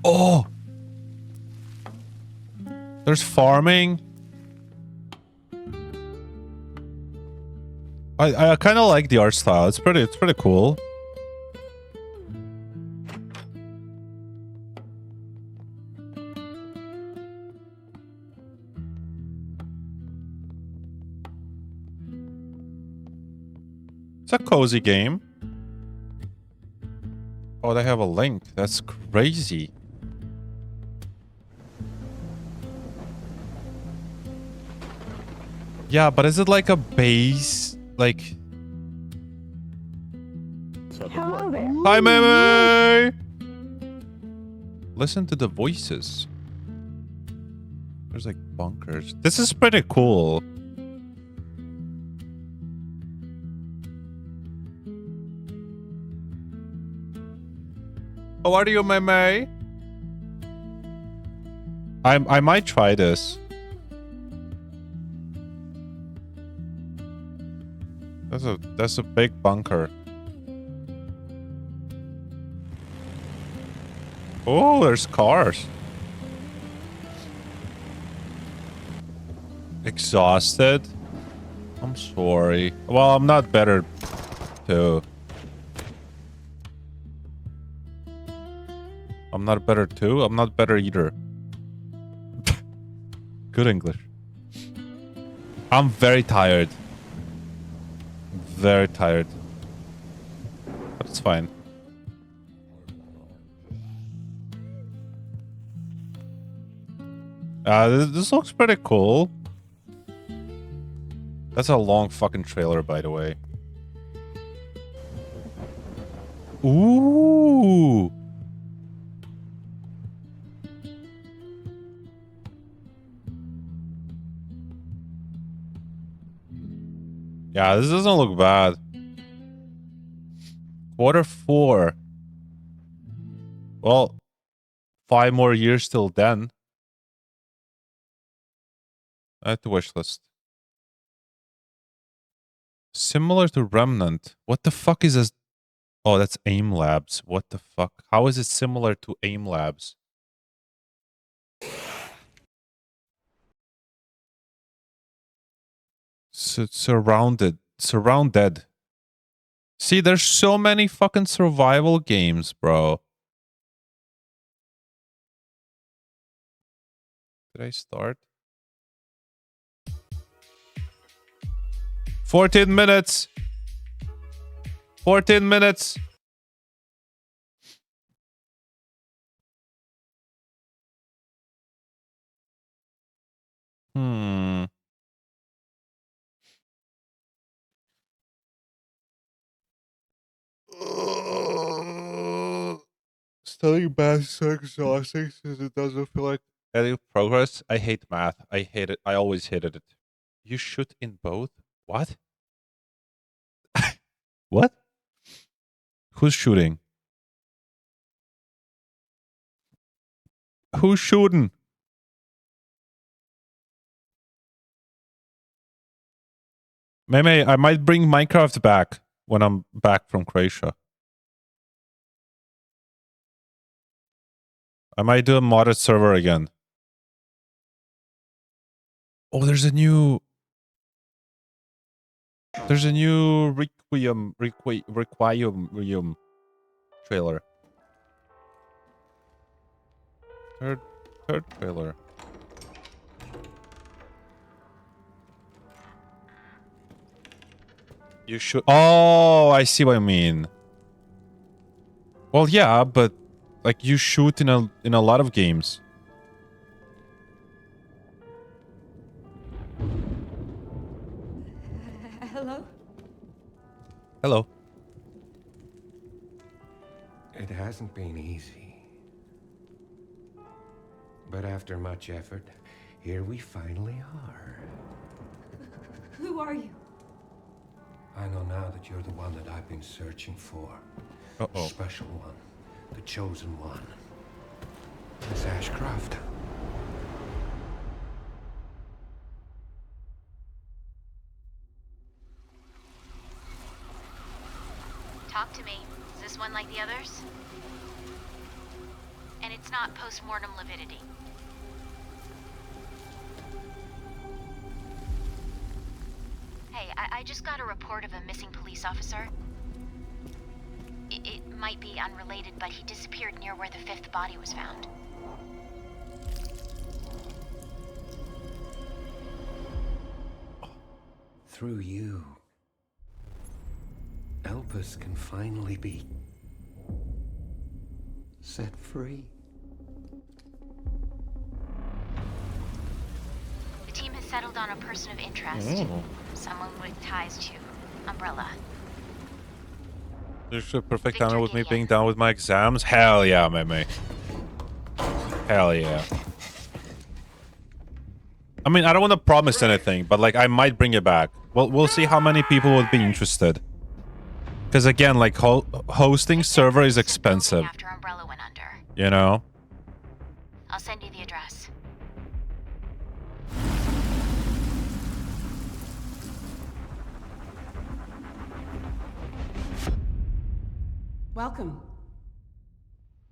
Speaker 1: Oh! There's farming. I kind of like the art style. It's pretty cool. It's a cozy game. Oh, they have a link. That's crazy. Yeah, but is it like a base? Like...
Speaker 9: Hello there.
Speaker 1: Hi, Meme! Listen to the voices. There's like bunkers. This is pretty cool. How are you, Meme? I might try this. That's a big bunker. Oh, there's cars. Exhausted? I'm sorry. Well, I'm not better too. I'm not better too? I'm not better either. Good English. I'm very tired. Very tired. But it's fine. This looks pretty cool. That's a long fucking trailer, by the way. Ooh. Yeah, this doesn't look bad. Q4. Well, 5 more years till then. Add to wish list. Similar to Remnant. What the fuck is this? Oh, that's Aim Labs. What the fuck? How is it similar to Aim Labs? Surrounded. See, there's so many fucking survival games, bro. Did I start? 14 minutes. 14 minutes. Studying math is so exhausting since it doesn't feel like any progress. I hate math. I hate it. I always hated it. You shoot in both? What? What? Who's shooting? Who's shooting? Meme, I might bring Minecraft back when I'm back from Croatia. I might do a modded server again. Oh, there's a new Requiem trailer. Third trailer. You should. Oh, I see what you mean. Well, yeah, but like you shoot in a lot of games.
Speaker 9: Hello?
Speaker 1: Hello.
Speaker 10: It hasn't been easy. But after much effort, here we finally are.
Speaker 9: Who are you?
Speaker 10: I know now that you're the one that I've been searching for. The special one. The chosen one. Miss Ashcroft.
Speaker 11: Talk to me. Is this one like the others? And it's not post-mortem lividity. Hey, I just got a report of a missing police officer. It might be unrelated, but he disappeared near where the 5th body was found.
Speaker 10: Through you, Elpis can finally be set free.
Speaker 11: The team has settled on a person of interest. Someone with ties to Umbrella.
Speaker 1: There's a perfect timing with me being done with my exams. Hell yeah, mate. Hell yeah. I mean, I don't want to promise anything, but like, I might bring it back. We'll see how many people would be interested. Because again, like, hosting server is expensive.
Speaker 11: After Umbrella went under.
Speaker 1: You know?
Speaker 11: I'll send you the address.
Speaker 12: Welcome.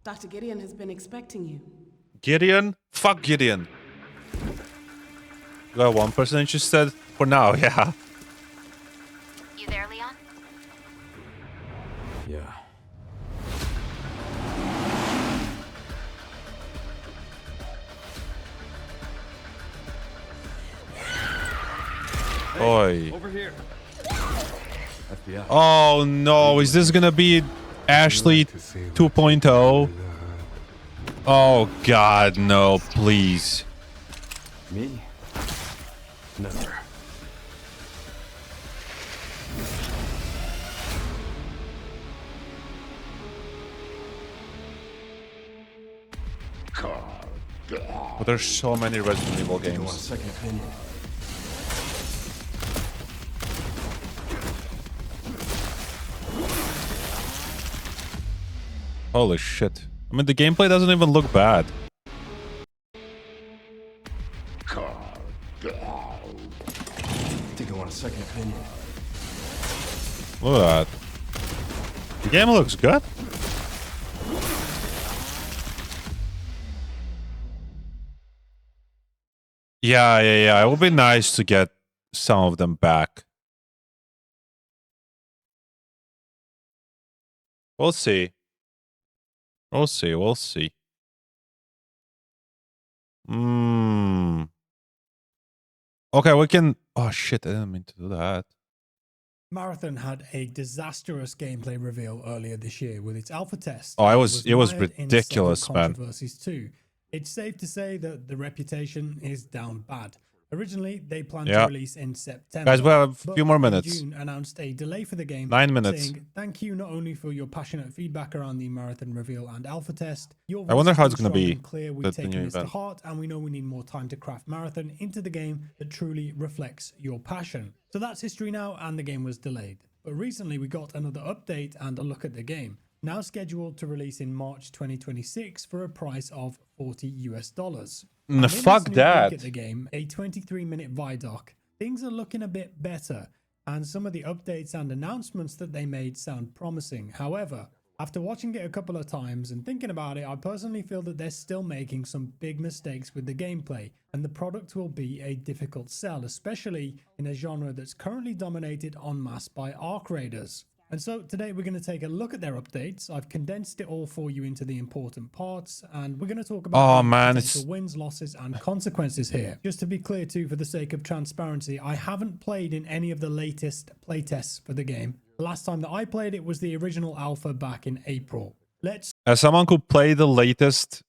Speaker 12: Dr. Gideon has been expecting you.
Speaker 1: Gideon? Fuck Gideon. You got one person interested? For now, yeah.
Speaker 11: You there, Leon?
Speaker 10: Yeah.
Speaker 1: Oi.
Speaker 7: Over here. FBI.
Speaker 1: Oh no, is this gonna be Ashley 2.0? Oh god, no, please.
Speaker 10: Me? Never.
Speaker 1: But there's so many Resident Evil games.
Speaker 10: You want a second opinion?
Speaker 1: Holy shit. I mean, the gameplay doesn't even look bad.
Speaker 10: Think I want a second opinion?
Speaker 1: Look at that. The game looks good. Yeah. It would be nice to get some of them back. We'll see. We'll see. Okay, we can... Oh shit, I didn't mean to do that.
Speaker 13: Marathon had a disastrous gameplay reveal earlier this year with its alpha test.
Speaker 1: Oh, it was
Speaker 13: mired in
Speaker 1: ridiculous,
Speaker 13: several
Speaker 1: man.
Speaker 13: controversies too. It's safe to say that the reputation is down bad. Originally, they planned to release in September.
Speaker 1: Guys, we have a few more
Speaker 13: in
Speaker 1: minutes.
Speaker 13: June announced a delay for the game.
Speaker 1: 9 minutes.
Speaker 13: Saying, thank you not only for your passionate feedback around the Marathon reveal and alpha test. Your
Speaker 1: I wonder
Speaker 13: voice
Speaker 1: how
Speaker 13: is
Speaker 1: it's going to
Speaker 13: strong
Speaker 1: be.
Speaker 13: and clear. We've
Speaker 1: The
Speaker 13: taken
Speaker 1: new
Speaker 13: this to
Speaker 1: event.
Speaker 13: heart, and we know we need more time to craft Marathon into the game that truly reflects your passion. So that's history now, and the game was delayed. But recently we got another update and a look at the game. Now scheduled to release in March 2026 for a price of $40 US.
Speaker 1: Fuck that.
Speaker 13: Look at the game, a 23-minute Vidoc. Things are looking a bit better, and some of the updates and announcements that they made sound promising. However, after watching it a couple of times and thinking about it, I personally feel that they're still making some big mistakes with the gameplay, and the product will be a difficult sell, especially in a genre that's currently dominated en masse by arc raiders. And so today we're going to take a look at their updates. I've condensed it all for you into the important parts, and we're going to talk about potential wins, losses, and consequences here. Just to be clear too, for the sake of transparency, I haven't played in any of the latest playtests for the game. The last time that I played it was the original alpha back in April.
Speaker 1: As someone who played the latest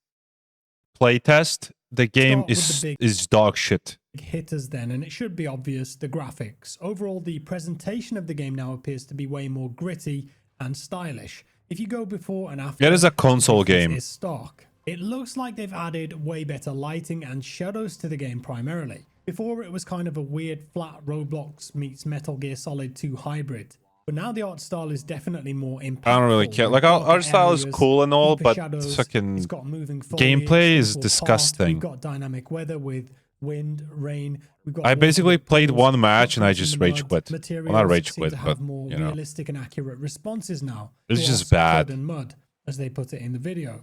Speaker 1: playtest, the game is dog shit.
Speaker 13: Hitters then, and it should be obvious, the graphics. Overall, the presentation of the game now appears to be way more gritty and stylish. If you go before and after,
Speaker 1: It is a console game.
Speaker 13: is stark. It looks like they've added way better lighting and shadows to the game primarily. Before it was kind of a weird flat Roblox meets Metal Gear Solid 2 hybrid. But now the art style is definitely more impactful.
Speaker 1: I don't really care.
Speaker 13: with
Speaker 1: Like,
Speaker 13: darker
Speaker 1: art style is
Speaker 13: areas,
Speaker 1: cool and all,
Speaker 13: deeper
Speaker 1: but
Speaker 13: shadows,
Speaker 1: fucking
Speaker 13: it's got moving foliage,
Speaker 1: gameplay is
Speaker 13: simple path,
Speaker 1: disgusting.
Speaker 13: We've got dynamic weather with wind, rain. We've got
Speaker 1: I
Speaker 13: water
Speaker 1: basically
Speaker 13: that
Speaker 1: played
Speaker 13: pulls,
Speaker 1: one match and I
Speaker 13: footprints in
Speaker 1: just
Speaker 13: the
Speaker 1: rage
Speaker 13: mud.
Speaker 1: quit. Well,
Speaker 13: Materials
Speaker 1: not rage
Speaker 13: seem
Speaker 1: quit,
Speaker 13: to
Speaker 1: but,
Speaker 13: have more
Speaker 1: you know.
Speaker 13: realistic and accurate responses now.
Speaker 1: It's
Speaker 13: to
Speaker 1: just
Speaker 13: us
Speaker 1: bad.
Speaker 13: mud and mud, as they put it in the video.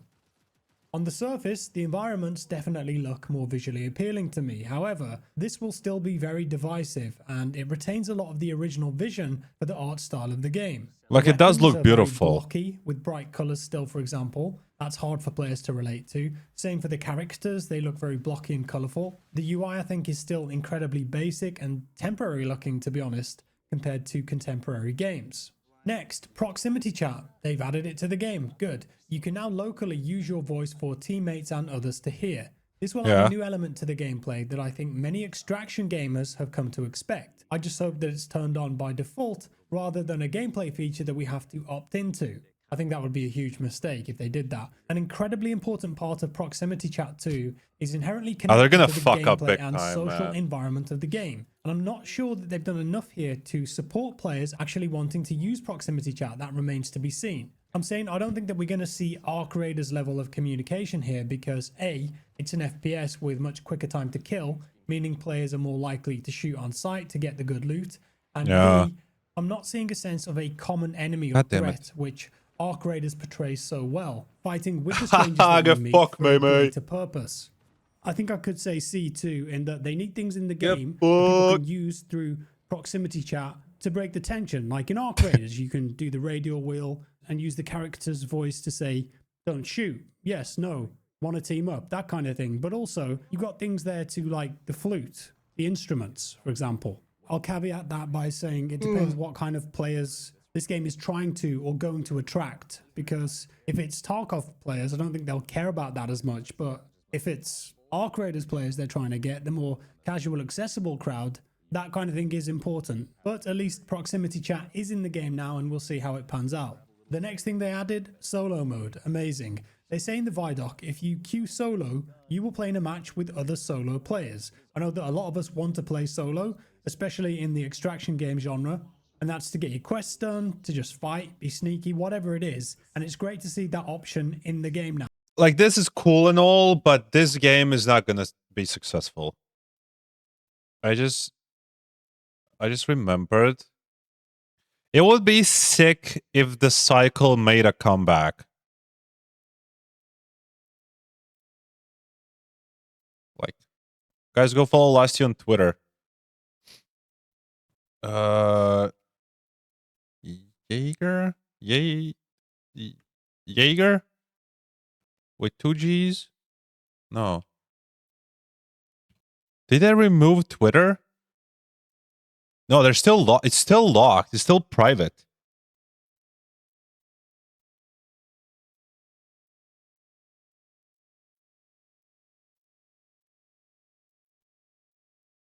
Speaker 13: On the surface, the environments definitely look more visually appealing to me. However, this will still be very divisive, and it retains a lot of the original vision for the art style of the game.
Speaker 1: Like, it does
Speaker 13: Weapons
Speaker 1: look
Speaker 13: are very
Speaker 1: beautiful.
Speaker 13: blocky, with bright colors still, for example. That's hard for players to relate to. Same for the characters, they look very blocky and colorful. The UI, I think, is still incredibly basic and temporary looking, to be honest, compared to contemporary games. Next, proximity chat. They've added it to the game. Good. You can now locally use your voice for teammates and others to hear. This will add a new element to the gameplay that I think many extraction gamers have come to expect. I just hope that it's turned on by default rather than a gameplay feature that we have to opt into. I think that would be a huge mistake if they did that. An incredibly important part of proximity chat too is inherently
Speaker 1: Oh, they're
Speaker 13: connected
Speaker 1: gonna
Speaker 13: to the
Speaker 1: fuck up
Speaker 13: gameplay
Speaker 1: big
Speaker 13: and
Speaker 1: time,
Speaker 13: social
Speaker 1: man.
Speaker 13: environment of the game. And I'm not sure that they've done enough here to support players actually wanting to use proximity chat. That remains to be seen. I'm saying I don't think that we're going to see Arc Raiders level of communication here because A, it's an FPS with much quicker time to kill, meaning players are more likely to shoot on sight to get the good loot. And
Speaker 1: Yeah.
Speaker 13: B, I'm not seeing a sense of a common enemy or
Speaker 1: God damn it.
Speaker 13: threat, which Arc Raiders portrays so well, fighting with the strangers that
Speaker 1: Get
Speaker 13: you meet
Speaker 1: fucked,
Speaker 13: for a
Speaker 1: mate.
Speaker 13: greater purpose. I think I could say C too, in that they need things in the
Speaker 1: Get
Speaker 13: game that people can
Speaker 1: fucked.
Speaker 13: use through proximity chat to break the tension. Like in Arc Raiders, you can do the radial wheel and use the character's voice to say, don't shoot, yes, no, want to team up, that kind of thing. But also, you got things there to like the flute, the instruments, for example. I'll caveat that by saying it depends what kind of players this game is trying to or going to attract. Because if it's Tarkov players, I don't think they'll care about that as much. But if it's Arc Raiders players they're trying to get, the more casual, accessible crowd, that kind of thing is important. But at least proximity chat is in the game now, and we'll see how it pans out. The next thing they added, solo mode. Amazing. They say in the VOD, if you queue solo, you will play in a match with other solo players. I know that a lot of us want to play solo, especially in the extraction game genre, and that's to get your quests done, to just fight, be sneaky, whatever it is. And it's great to see that option in the game now.
Speaker 1: Like, this is cool and all, but this game is not gonna be successful. I just remembered. It would be sick if the cycle made a comeback. Like, guys, go follow Lasty on Twitter. Jaeger? Jaeger? With 2 G's? No. Did they remove Twitter? No, they're still locked. It's still locked. It's still private.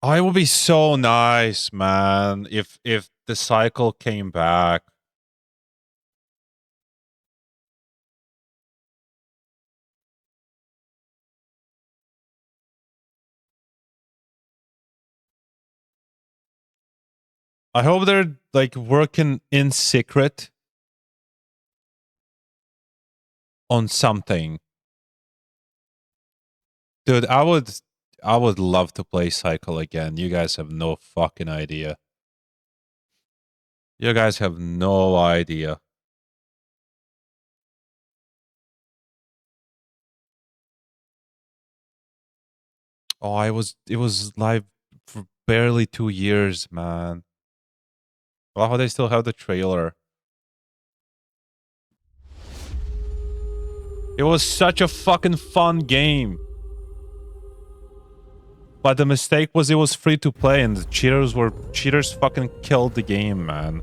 Speaker 1: Oh, it would be so nice, man, if the cycle came back. I hope they're like working in secret on something. Dude, I would love to play Cycle again. You guys have no fucking idea. You guys have no idea. Oh, it was live for barely 2 years, man. Well, how they still have the trailer. It was such a fucking fun game. But the mistake was it was free to play and the cheaters fucking killed the game, man.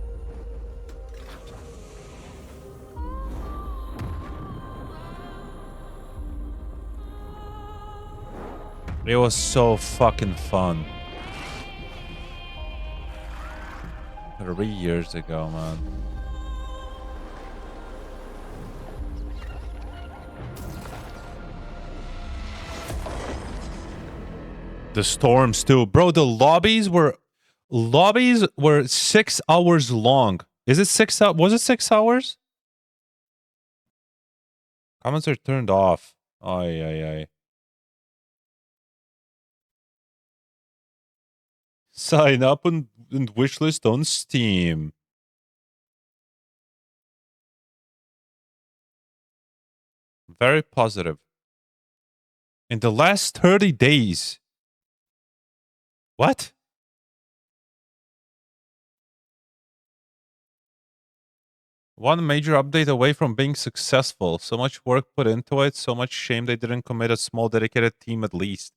Speaker 1: It was so fucking fun. 3 years ago, man. the storms too, bro. The lobbies were 6 hours long. Is it 6 hours? Was it 6 hours? Comments are turned off. Ay, ay, ay. Sign up and wishlist on Steam. Very positive. In the last 30 days. What? One major update away from being successful. So much work put into it. So much shame they didn't commit a small dedicated team at least.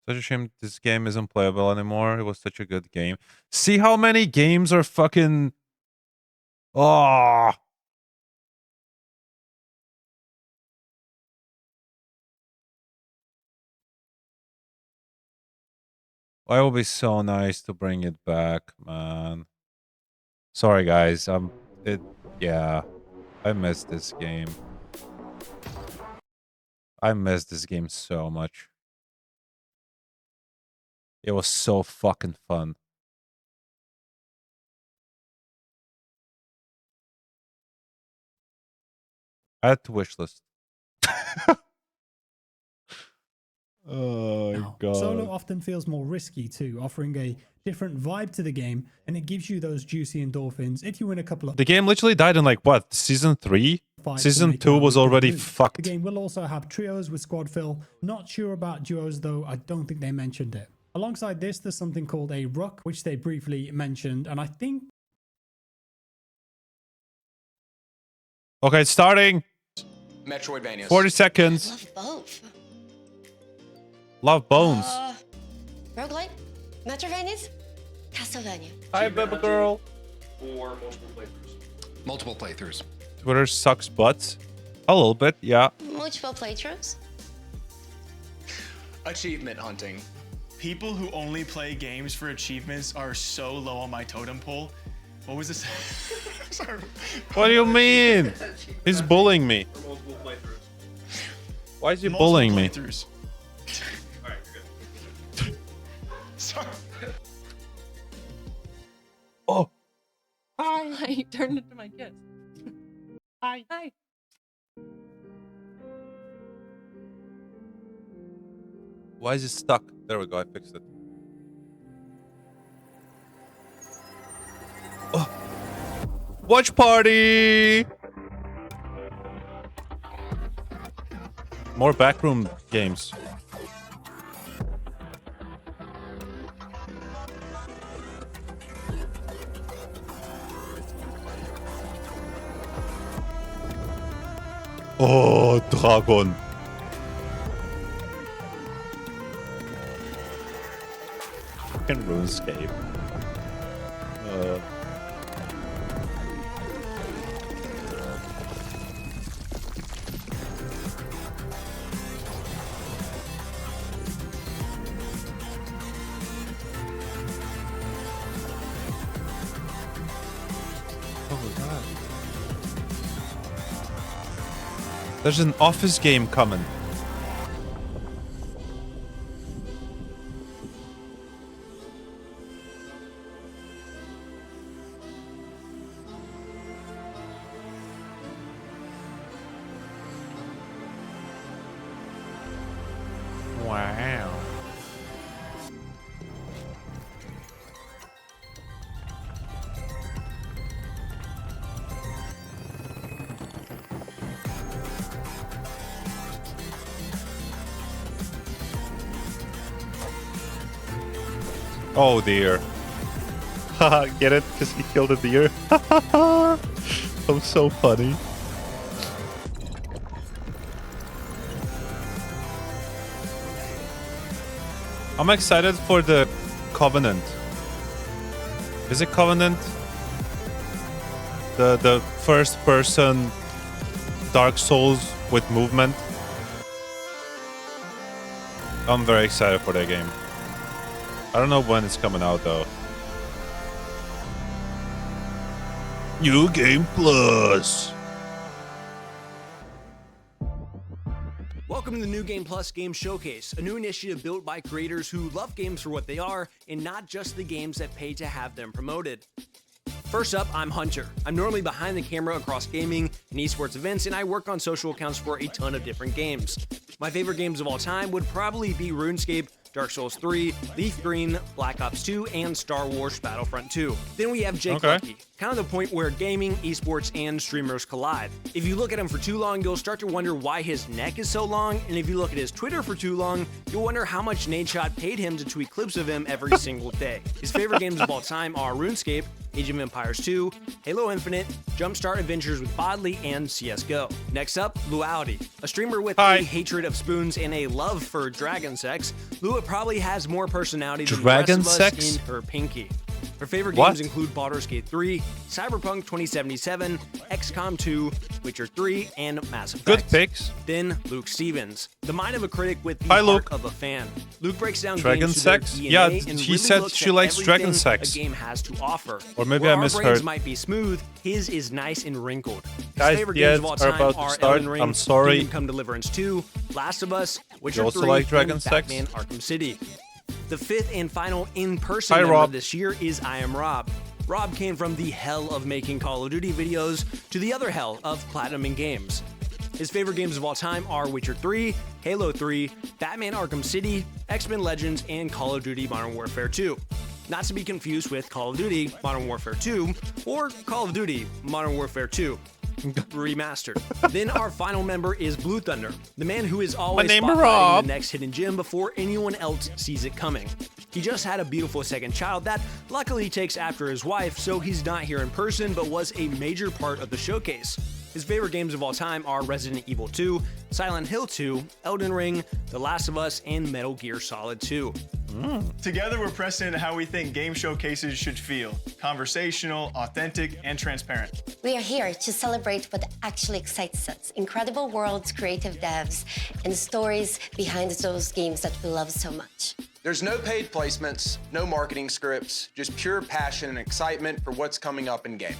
Speaker 1: Such a shame this game isn't playable anymore. It was such a good game. See how many games are fucking... Oh. It will be so nice to bring it back, man. Sorry, guys. Yeah. I missed this game. I missed this game so much. It was so fucking fun. Add to wishlist. Oh my god.
Speaker 13: Solo often feels more risky too, offering a different vibe to the game, and it gives you those juicy endorphins if you win a couple of...
Speaker 1: The game literally died in like, what, Season 3? Season 2 was already fucked.
Speaker 13: The game will also have trios with squad fill. Not sure about duos though, I don't think they mentioned it. Alongside this, there's something called a ruck, which they briefly mentioned, and I think...
Speaker 1: Okay, it's starting.
Speaker 14: Metroidvania.
Speaker 1: 40 seconds.
Speaker 15: Love both.
Speaker 1: Love Bones.
Speaker 15: Roguelite? Metroidvanias? Castlevania.
Speaker 1: Hi, baby girl.
Speaker 14: Or multiple playthroughs. Multiple playthroughs.
Speaker 1: Twitter sucks butts. A little bit, yeah.
Speaker 15: Multiple playthroughs?
Speaker 14: Achievement hunting.
Speaker 16: People who only play games for achievements are so low on my totem pole. What was this? Sorry.
Speaker 1: What do you mean? He's bullying me.
Speaker 14: Multiple playthroughs.
Speaker 1: Why is he bullying me?
Speaker 16: Playthroughs.
Speaker 14: Alright, you're good.
Speaker 16: Sorry.
Speaker 1: Oh.
Speaker 3: Hi. Hi. Turned into my kiss. Hi. Hi.
Speaker 1: Why is it stuck? There we go, I fixed it. Oh. Watch party! More backroom games. Oh, Dragon. Fucking RuneScape. What was that? There's an Office game coming. Wow. Oh dear. Haha, get it? Because he killed a deer. I'm so funny. I'm excited for the Covenant. Is it Covenant? The first person Dark Souls with movement. I'm very excited for that game. I don't know when it's coming out though. New Game Plus.
Speaker 17: Welcome to the New Game Plus Game Showcase, a new initiative built by creators who love games for what they are and not just the games that pay to have them promoted. First up, I'm Hunter. I'm normally behind the camera across gaming and esports events, and I work on social accounts for a ton of different games. My favorite games of all time would probably be RuneScape, Dark Souls 3, Leaf Green, Black Ops 2, and Star Wars Battlefront 2. Then we have Jake Lucky, kind of the point where gaming, esports, and streamers collide. If you look at him for too long, you'll start to wonder why his neck is so long, and if you look at his Twitter for too long, you'll wonder how much Nadeshot paid him to tweet clips of him every single day. His favorite games of all time are RuneScape, Age of Empires 2, Halo Infinite, Jumpstart Adventures with Bodley, and CSGO. Next up, Luality, a streamer with a hatred of spoons and a love for dragon sex. Lua probably has more personality than the rest of us in her pinky. Her favorite games include Baldur's Gate 3, Cyberpunk 2077, XCOM 2, Witcher 3, and Mass Effect.
Speaker 1: Good picks.
Speaker 17: Then Luke Stevens, the mind of a critic with the heart of a fan. Luke breaks down
Speaker 1: Dragon
Speaker 17: games
Speaker 1: sex?
Speaker 17: to their DNA
Speaker 1: Yeah,
Speaker 17: and
Speaker 1: she
Speaker 17: really
Speaker 1: said
Speaker 17: looks
Speaker 1: she
Speaker 17: at
Speaker 1: likes dragon
Speaker 17: everything
Speaker 1: sex.
Speaker 17: a game has to offer.
Speaker 1: Or maybe
Speaker 17: Where
Speaker 1: I
Speaker 17: our
Speaker 1: misheard.
Speaker 17: brains might be smooth, his is nice and wrinkled. His
Speaker 1: Guys,
Speaker 17: favorite
Speaker 1: the
Speaker 17: games
Speaker 1: ads
Speaker 17: of all
Speaker 1: are
Speaker 17: time
Speaker 1: about to
Speaker 17: are
Speaker 1: start.
Speaker 17: Elden Ring,
Speaker 1: I'm sorry.
Speaker 17: Kingdom Come Deliverance 2, Last of Us, Witcher
Speaker 1: also
Speaker 17: 3,
Speaker 1: like dragon
Speaker 17: and
Speaker 1: sex?
Speaker 17: Batman Arkham City. The fifth and final in-person
Speaker 1: Hi,
Speaker 17: member
Speaker 1: Rob.
Speaker 17: this year is I Am Rob. Rob came from the hell of making Call of Duty videos to the other hell of platinuming games. His favorite games of all time are Witcher 3, Halo 3, Batman Arkham City, X-Men Legends, and Call of Duty Modern Warfare 2. Not to be confused with Call of Duty Modern Warfare 2 or Call of Duty Modern Warfare 2 remastered. Then our final member is Blue Thunder, the man who is always spotlighting the next hidden gem before anyone else sees it coming. He just had a beautiful second child that luckily takes after his wife, so he's not here in person but was a major part of the showcase. His favorite games of all time are Resident Evil 2, Silent Hill 2, Elden Ring, The Last of Us, and Metal Gear Solid 2.
Speaker 16: Together, we're pressing into how we think game showcases should feel: conversational, authentic, and transparent.
Speaker 15: We are here to celebrate what actually excites us: incredible worlds, creative devs, and stories behind those games that we love so much.
Speaker 18: There's no paid placements, no marketing scripts, just pure passion and excitement for what's coming up in gaming.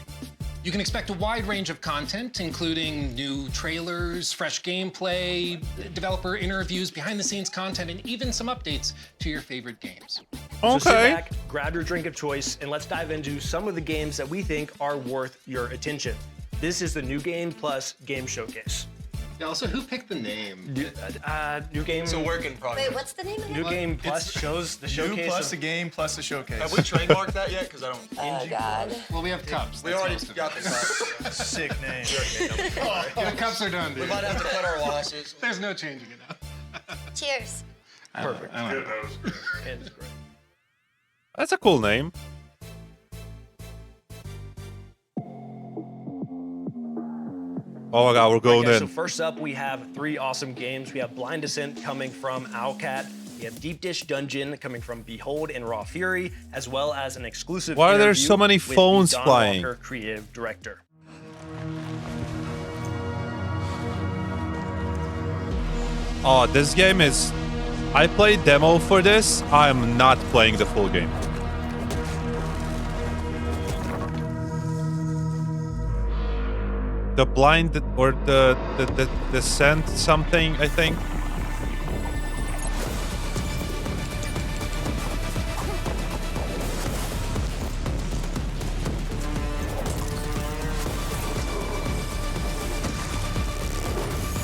Speaker 14: You can expect a wide range of content, including new trailers, fresh gameplay, developer interviews, behind-the-scenes content, and even some updates to your favorite games.
Speaker 17: So sit back, grab your drink of choice, and let's dive into some of the games that we think are worth your attention. This is the New Game Plus Game Showcase.
Speaker 14: Yeah, also, who picked the name?
Speaker 17: New Game.
Speaker 18: It's a work in progress.
Speaker 15: Wait, what's the name again?
Speaker 17: New Game Plus shows the showcase.
Speaker 16: New plus the game plus the showcase.
Speaker 18: Have we trademarked that yet? Because I don't.
Speaker 15: Oh, God.
Speaker 14: Well, we have cups.
Speaker 18: We already got the cups.
Speaker 16: Sick name.
Speaker 14: The cups are done, dude.
Speaker 18: We might have to cut our losses.
Speaker 14: There's no changing it up.
Speaker 15: Cheers.
Speaker 17: Perfect.
Speaker 1: That's a cool name. Oh my god, we're going in.
Speaker 17: So first up, we have three awesome games. We have Blind Descent coming from Owlcat. We have Deep Dish Dungeon coming from Behold and Raw Fury, as well as an exclusive
Speaker 1: Why are there
Speaker 17: interview
Speaker 1: so many
Speaker 17: with
Speaker 1: phones
Speaker 17: the Don
Speaker 1: flying?
Speaker 17: Walker creative director.
Speaker 1: Oh, this game is... I played demo for this. I'm not playing the full game. The blind or the descent something, I think.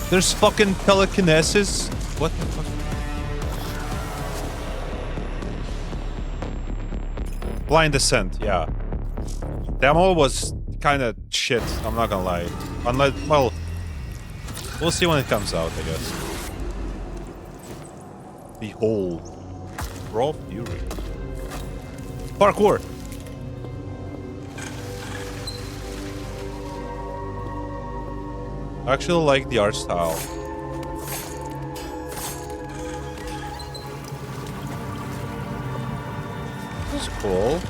Speaker 1: There's fucking telekinesis. What the fuck? Blind Descent, yeah. Demo was kind of shit, I'm not gonna lie. Unless, well, we'll see when it comes out, I guess. Behold. Raw Fury. Parkour! I actually like the art style. That's cool.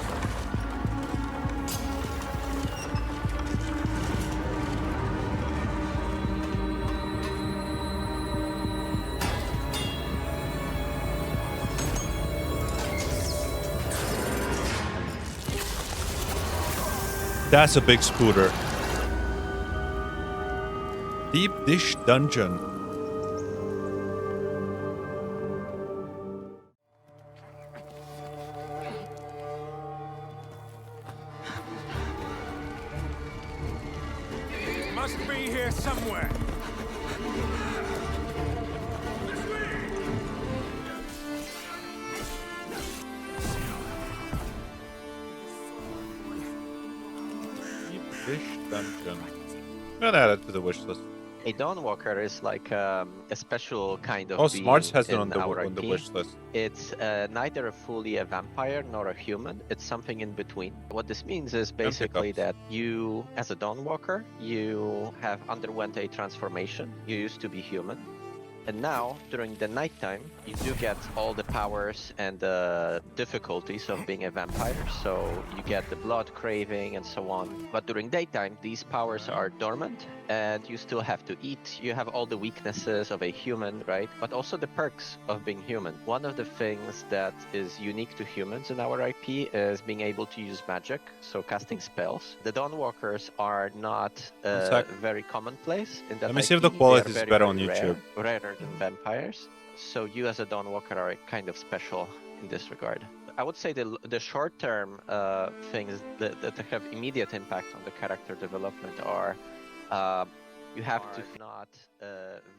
Speaker 1: That's a big scooter. Deep Dish Dungeon.
Speaker 19: must be here somewhere.
Speaker 1: Wish dungeon. I'm gonna add it to the wish list.
Speaker 20: A Dawnwalker is like a special kind of
Speaker 1: Oh,
Speaker 20: being
Speaker 1: Smarts has it
Speaker 20: in
Speaker 1: on the
Speaker 20: our
Speaker 1: on the
Speaker 20: IP.
Speaker 1: wish list.
Speaker 20: It's neither fully a vampire nor a human. It's something in between. What this means is basically that you, as a Dawnwalker, you have underwent a transformation. You used to be human. And now, during the nighttime, you do get all the powers and the difficulties of being a vampire. So you get the blood craving and so on. But during daytime, these powers are dormant and you still have to eat. You have all the weaknesses of a human, right? But also the perks of being human. One of the things that is unique to humans in our IP is being able to use magic, so casting spells. The Dawnwalkers are not very commonplace in that
Speaker 1: Let me
Speaker 20: IP.
Speaker 1: see if the
Speaker 20: They
Speaker 1: quality
Speaker 20: are
Speaker 1: is
Speaker 20: very,
Speaker 1: better on
Speaker 20: very
Speaker 1: YouTube.
Speaker 20: rarer than vampires. So you as a Dawnwalker are kind of special in this regard. I would say the short-term things that have immediate impact on the character development are you have to not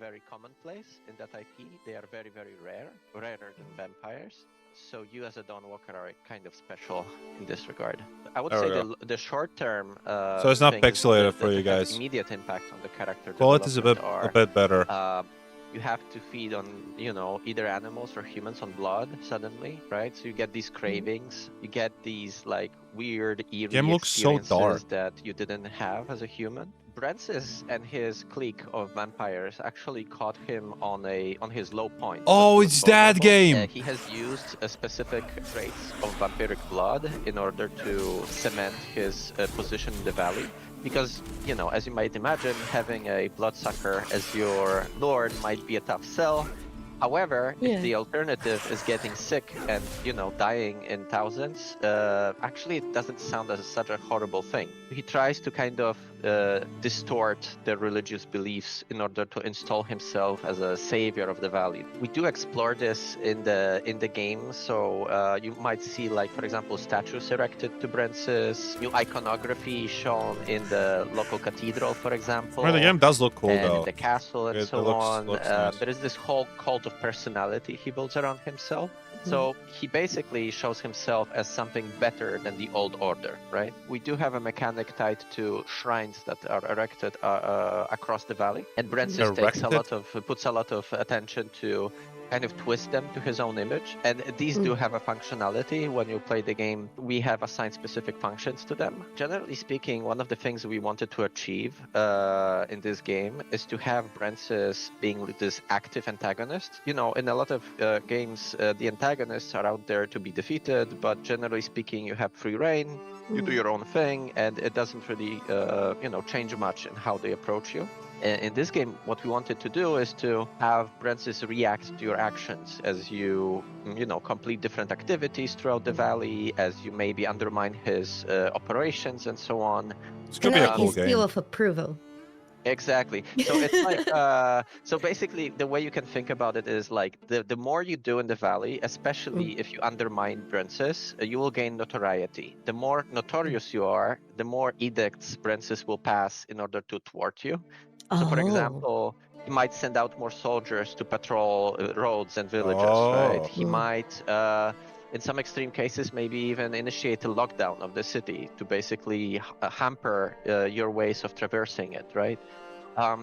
Speaker 20: very commonplace in that IP. They are very, very rare, rarer than vampires. So you as a Dawnwalker are kind of special in this regard. I would say the short-term
Speaker 1: so it's not
Speaker 20: things
Speaker 1: pixelated for
Speaker 20: that
Speaker 1: you
Speaker 20: have
Speaker 1: guys.
Speaker 20: immediate impact on the character
Speaker 1: Quality is a bit better.
Speaker 20: You have to feed on, you know, either animals or humans on blood suddenly, right? So you get these cravings, you get these like weird, eerie
Speaker 1: Game looks so
Speaker 20: experiences
Speaker 1: dark.
Speaker 20: that you didn't have as a human. Francis and his clique of vampires actually caught him on his low point.
Speaker 1: Oh, it's that game!
Speaker 20: He has used specific traits of vampiric blood in order to cement his position in the valley. Because, you know, as you might imagine, having a bloodsucker as your lord might be a tough sell. However, if the alternative is getting sick and, you know, dying in thousands, actually it doesn't sound as such a horrible thing. He tries to kind of distort the religious beliefs in order to install himself as a savior of the valley. We do explore this in the game, so you might see, like, for example, statues erected to Francis, new iconography shown in the local cathedral, for example.
Speaker 1: Well, the game does look cool,
Speaker 20: and
Speaker 1: though.
Speaker 20: the castle and so on.
Speaker 1: Looks nice.
Speaker 20: There is this whole cult of personality he builds around himself. So he basically shows himself as something better than the old order, right? We do have a mechanic tied to shrines that are erected across the valley, and Francis puts a lot of attention to kind of twist them to his own image. And these do have a functionality. When you play the game, we have assigned specific functions to them. Generally speaking, one of the things we wanted to achieve in this game is to have Francis being this active antagonist. You know, in a lot of games, the antagonists are out there to be defeated, but generally speaking, you have free reign, you do your own thing, and it doesn't really, you know, change much in how they approach you. In this game, what we wanted to do is to have Francis react to your actions as you know, complete different activities throughout the valley, as you maybe undermine his operations and so on.
Speaker 1: It's gonna be a cool game.
Speaker 15: Seal of approval.
Speaker 20: Exactly. So it's like, so basically the way you can think about it is like the more you do in the valley, especially if you undermine Francis, you will gain notoriety. The more notorious you are, the more edicts Francis will pass in order to thwart you. So, for example, he might send out more soldiers to patrol roads and villages, right? He might, in some extreme cases, maybe even initiate a lockdown of the city to basically hamper your ways of traversing it, right?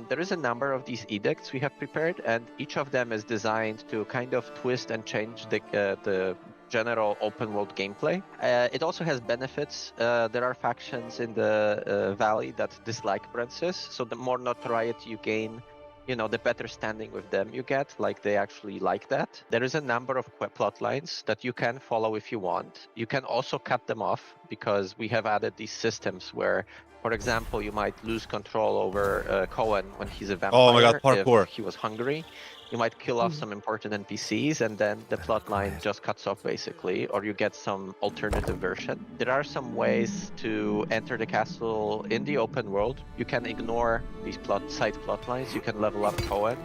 Speaker 20: There is a number of these edicts we have prepared, and each of them is designed to kind of twist and change the general open world gameplay. It also has benefits. There are factions in the valley that dislike Francis, so the more notoriety you gain, you know, the better standing with them you get, like they actually like that. There is a number of plot lines that you can follow if you want. You can also cut them off because we have added these systems where, for example, you might lose control over Cohen when he's a vampire.
Speaker 1: Oh my god, parkour.
Speaker 20: If he was hungry. You might kill off some important NPCs and then the plotline just cuts off basically, or you get some alternative version. There are some ways to enter the castle in the open world. You can ignore these side plotlines. You can level up Cohen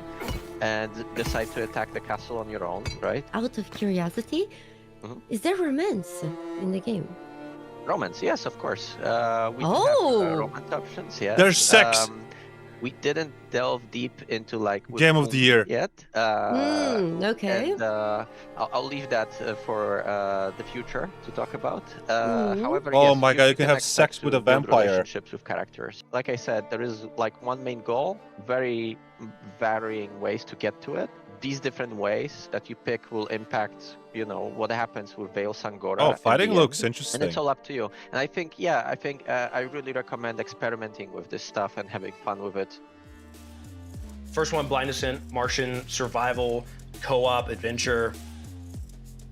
Speaker 20: and decide to attack the castle on your own, right?
Speaker 15: Out of curiosity, is there romance in the game?
Speaker 20: Romance, yes, of course. We do have romance options, yeah.
Speaker 1: There's sex.
Speaker 20: We didn't delve deep into like
Speaker 1: Game of the year
Speaker 20: yet.
Speaker 15: Okay.
Speaker 20: And, I'll leave that for the future to talk about. However,
Speaker 1: oh
Speaker 20: yes,
Speaker 1: my god, you can have
Speaker 20: expect
Speaker 1: sex with
Speaker 20: to
Speaker 1: a
Speaker 20: build
Speaker 1: vampire.
Speaker 20: relationships with characters. Like I said, there is like one main goal, very varying ways to get to it. These different ways that you pick will impact, you know, what happens with Veil Sangora.
Speaker 1: Oh,
Speaker 20: in
Speaker 1: fighting
Speaker 20: the
Speaker 1: looks
Speaker 20: end.
Speaker 1: interesting.
Speaker 20: And it's all up to you. And I think, yeah, I really recommend experimenting with this stuff and having fun with it.
Speaker 2: First one, Blind Descent, Martian, survival, co-op, adventure.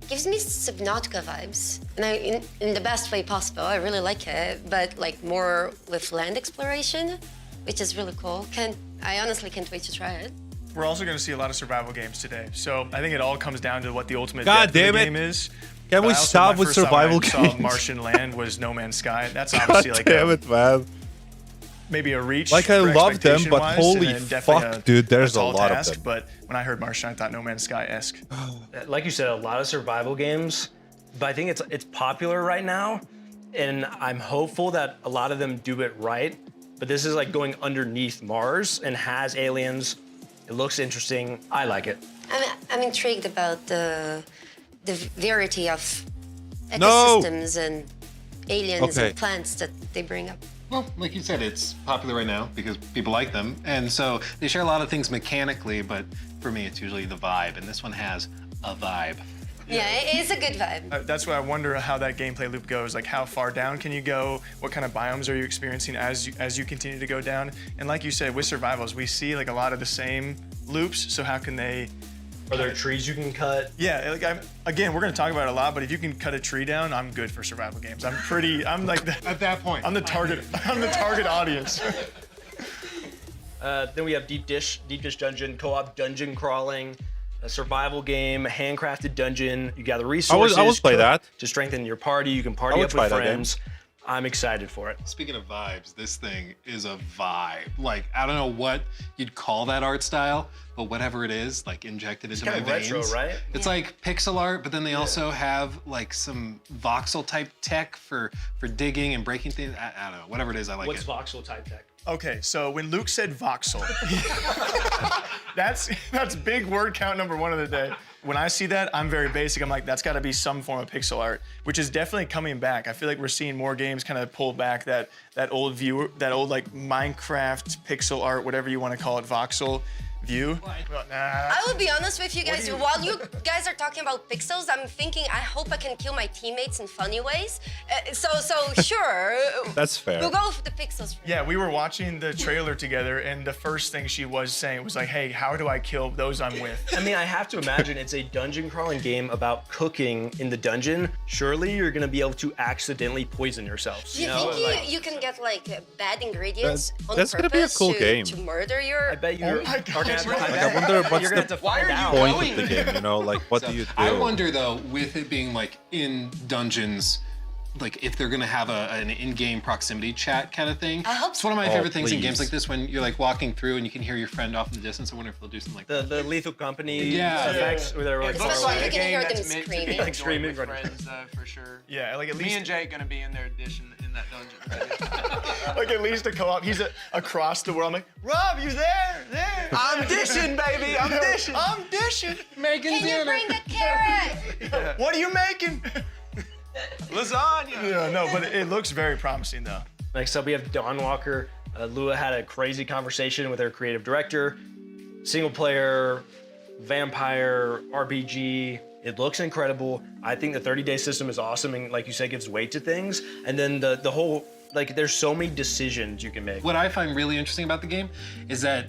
Speaker 15: Gives me Subnautica vibes, and in the best way possible. I really like it, but like more with land exploration, which is really cool. I honestly can't wait to try it.
Speaker 16: We're also going to see a lot of survival games today, so I think it all comes down to what the ultimate
Speaker 1: God
Speaker 16: depth of the
Speaker 1: damn it.
Speaker 16: game is.
Speaker 1: Can we
Speaker 16: But also,
Speaker 1: stop
Speaker 16: my
Speaker 1: with
Speaker 16: first time
Speaker 1: survival
Speaker 16: I saw
Speaker 1: games?
Speaker 16: Martian land was No Man's Sky. That's
Speaker 1: God
Speaker 16: obviously like
Speaker 1: damn it, man.
Speaker 16: maybe a reach.
Speaker 1: Like, I
Speaker 16: for
Speaker 1: love them, but
Speaker 16: expectation-wise,
Speaker 1: holy
Speaker 16: and then definitely
Speaker 1: fuck, dude, there's a
Speaker 16: tall
Speaker 1: lot of
Speaker 16: task,
Speaker 1: them.
Speaker 16: But when I heard Martian, I thought No Man's Sky-esque.
Speaker 2: Like you said, a lot of survival games, but I think it's popular right now, and I'm hopeful that a lot of them do it right. But this is like going underneath Mars and has aliens. It looks interesting. I like it.
Speaker 15: I'm intrigued about the variety of
Speaker 1: No!
Speaker 15: ecosystems and aliens
Speaker 19: Okay.
Speaker 15: and plants that they bring up.
Speaker 19: Well, like you said, it's popular right now because people like them. And so they share a lot of things mechanically, but for me, it's usually the vibe. And this one has a vibe.
Speaker 15: Yeah, it's a good vibe.
Speaker 16: That's why I wonder how that gameplay loop goes. Like, how far down can you go? What kind of biomes are you experiencing as you continue to go down? And like you said, with survivals, we see like a lot of the same loops. So how can they?
Speaker 2: Are there trees you can cut?
Speaker 16: Yeah, like again, we're gonna talk about it a lot, but if you can cut a tree down, I'm good for survival games. I'm like
Speaker 19: at that point.
Speaker 16: I'm the target. I'm the target audience.
Speaker 2: Then we have Deep Dish Dungeon, co-op dungeon crawling, a survival game, handcrafted dungeon. You gather resources.
Speaker 1: I would play that.
Speaker 2: To strengthen your party. You can
Speaker 1: I
Speaker 2: party
Speaker 1: would
Speaker 2: up
Speaker 1: try
Speaker 2: with
Speaker 1: that game.
Speaker 2: friends. I'm excited for it.
Speaker 19: Speaking of vibes, this thing is a vibe. Like, I don't know what you'd call that art style, but whatever it is, like injected into my
Speaker 2: kind of
Speaker 19: veins.
Speaker 2: retro, right?
Speaker 19: It's like pixel art, but then they also have like some voxel type tech for digging and breaking things. I don't know, whatever it is, I like
Speaker 2: What's
Speaker 19: it.
Speaker 2: voxel type tech?
Speaker 16: Okay, so when Luke said voxel, that's big word count number one of the day. When I see that, I'm very basic. I'm like, that's got to be some form of pixel art, which is definitely coming back. I feel like we're seeing more games kind of pull back that old view, that old like Minecraft pixel art, whatever you want to call it, voxel view.
Speaker 15: I will be honest with you guys. While you guys are talking about pixels, I'm thinking I hope I can kill my teammates in funny ways. So sure.
Speaker 1: That's fair.
Speaker 15: We'll go with the pixels.
Speaker 16: Yeah, we were watching the trailer together, and the first thing she was saying was like, hey, how do I kill those I'm with?
Speaker 2: I mean, I have to imagine it's a dungeon crawling game about cooking in the dungeon. Surely you're gonna be able to accidentally poison yourselves.
Speaker 15: Do you think you can get like bad ingredients on
Speaker 1: that's gonna
Speaker 15: purpose
Speaker 1: be a cool
Speaker 15: to,
Speaker 1: game.
Speaker 15: to murder your?
Speaker 2: I bet you.
Speaker 16: Oh my God.
Speaker 1: Like, I wonder what's the point of the game, you know? Like, what do you do?
Speaker 19: I wonder though, with it being like in dungeons, like if they're gonna have an in-game proximity chat kind of thing.
Speaker 15: I hope
Speaker 19: It's one of my
Speaker 1: so.
Speaker 19: favorite
Speaker 1: Oh,
Speaker 19: things in
Speaker 1: please.
Speaker 19: games like this when you're like walking through and you can hear your friend off in the distance. I wonder if they'll do something like that.
Speaker 2: The Lethal Company
Speaker 19: Yeah.
Speaker 2: effects where they're like,
Speaker 15: It looks
Speaker 2: far
Speaker 15: like
Speaker 2: away.
Speaker 15: you can hear them
Speaker 6: that's meant to be
Speaker 15: screaming.
Speaker 2: Like
Speaker 6: enjoyed
Speaker 2: screaming
Speaker 6: with
Speaker 2: running.
Speaker 6: friends, for sure.
Speaker 16: Yeah, like at
Speaker 6: Me
Speaker 16: least
Speaker 6: and Jake gonna be in their edition in that dungeon.
Speaker 16: like at least a co-op. He's across the world. I'm like, Rob, you there? There.
Speaker 6: I'm dishing, baby. I'm dishing.
Speaker 16: I'm dishing.
Speaker 6: Making
Speaker 15: Can you bring the carrot?
Speaker 16: What are you making?
Speaker 6: Lasagna.
Speaker 16: Yeah, no, but it looks very promising though.
Speaker 2: Next up, we have Dawn Walker. Lua had a crazy conversation with her creative director. Single player, vampire, RPG. It looks incredible. I think the 30-day system is awesome and, like you said, gives weight to things. And then the whole, like, there's so many decisions you can make.
Speaker 19: What I find really interesting about the game is that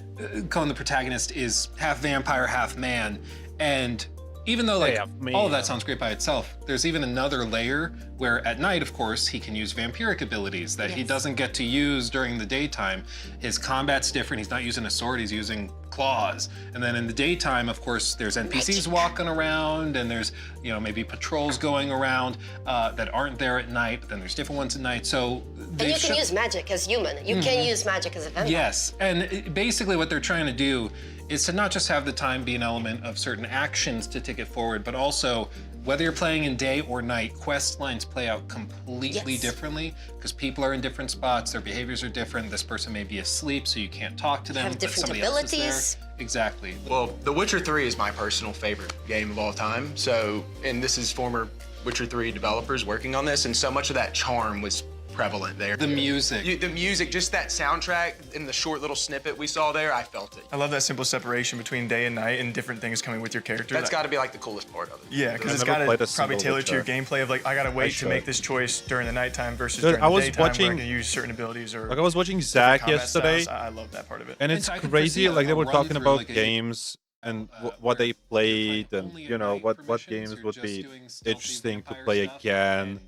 Speaker 19: Cohen, the protagonist, is half vampire, half man. And even though like all of that sounds great by itself, there's even another layer where at night, of course, he can use vampiric abilities that he doesn't get to use during the daytime. His combat's different. He's not using a sword, he's using claws. And then in the daytime, of course, there's NPCs walking around and there's, you know, maybe patrols going around that aren't there at night, but then there's different ones at night. So
Speaker 15: And you can use magic as human. You can use magic as a vampire.
Speaker 19: Yes, and basically what they're trying to do is to not just have the time be an element of certain actions to take it forward, but also whether you're playing in day or night, quest lines play out completely differently because people are in different spots, their behaviors are different. This person may be asleep, so you can't talk to them.
Speaker 15: Have
Speaker 19: but
Speaker 15: different
Speaker 19: somebody else is
Speaker 15: abilities.
Speaker 19: there. Exactly.
Speaker 18: Well, The Witcher 3 is my personal favorite game of all time. So, and this is former Witcher 3 developers working on this, and so much of that charm was prevalent there.
Speaker 19: The music.
Speaker 18: The music, just that soundtrack in the short little snippet we saw there, I felt it.
Speaker 16: I love that simple separation between day and night and different things coming with your character.
Speaker 18: That's got to be like the coolest part of it.
Speaker 16: Yeah, because it's got to probably tailor to your gameplay of like, I gotta wait to make this choice during the nighttime versus during the daytime where I can use certain abilities or.
Speaker 1: Like I was watching Zach yesterday.
Speaker 16: Styles. I love that part of it.
Speaker 1: And it's crazy, like they were talking about games and what they played and you know what games would be interesting to play again.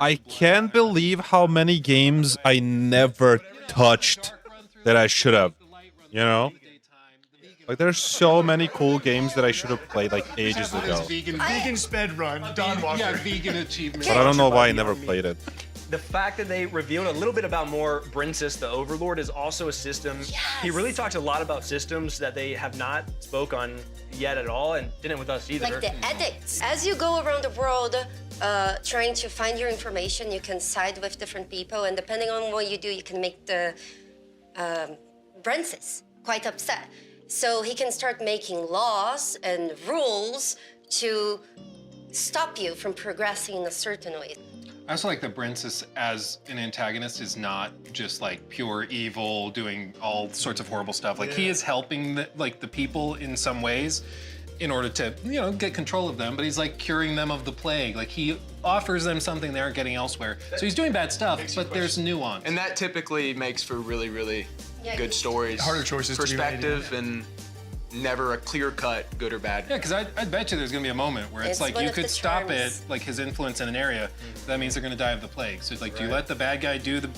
Speaker 1: I can't believe how many games I never touched that I should have, you know? Like there's so many cool games that I should have played like ages ago.
Speaker 16: Vegan sped run, Don Walker.
Speaker 19: Yeah, vegan achievement.
Speaker 1: But I don't know why I never played it.
Speaker 2: The fact that they revealed a little bit about more Brensis the Overlord is also a system. He really talked a lot about systems that they have not spoke on yet at all and didn't with us either.
Speaker 15: Like the edicts. As you go around the world trying to find your information, you can side with different people, and depending on what you do, you can make the Brensis quite upset. So he can start making laws and rules to stop you from progressing in a certain way.
Speaker 19: I also like that Brensis as an antagonist is not just like pure evil, doing all sorts of horrible stuff. Like he is helping the people in some ways in order to, you know, get control of them, but he's like curing them of the plague. Like he offers them something they aren't getting elsewhere. So he's doing bad stuff, but there's nuance.
Speaker 18: And that typically makes for really, really good stories.
Speaker 16: Harder choices
Speaker 18: perspective
Speaker 16: to be made,
Speaker 18: and never a clear-cut good or bad.
Speaker 19: Yeah, because I bet you there's gonna be a moment where it's like you could stop it, like his influence in an area, that means they're gonna die of the plague. So it's like, do you let the bad guy do the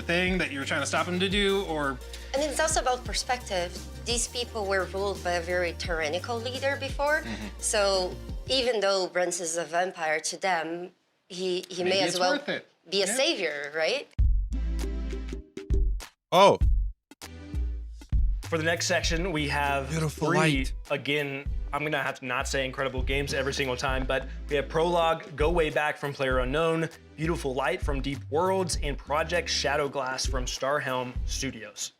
Speaker 19: thing that you're trying to stop him to do, or?
Speaker 15: And it's also about perspective. These people were ruled by a very tyrannical leader before, so even though Brent is a vampire to them, he may as well be a savior, right?
Speaker 1: Oh.
Speaker 2: For the next section, we have
Speaker 1: Beautiful
Speaker 2: three,
Speaker 1: light.
Speaker 2: again, I'm gonna have to not say incredible games every single time, but we have Prologue, Go Way Back from Player Unknown, Beautiful Light from Deep Worlds, and Project Shadowglass from Starhelm Studios.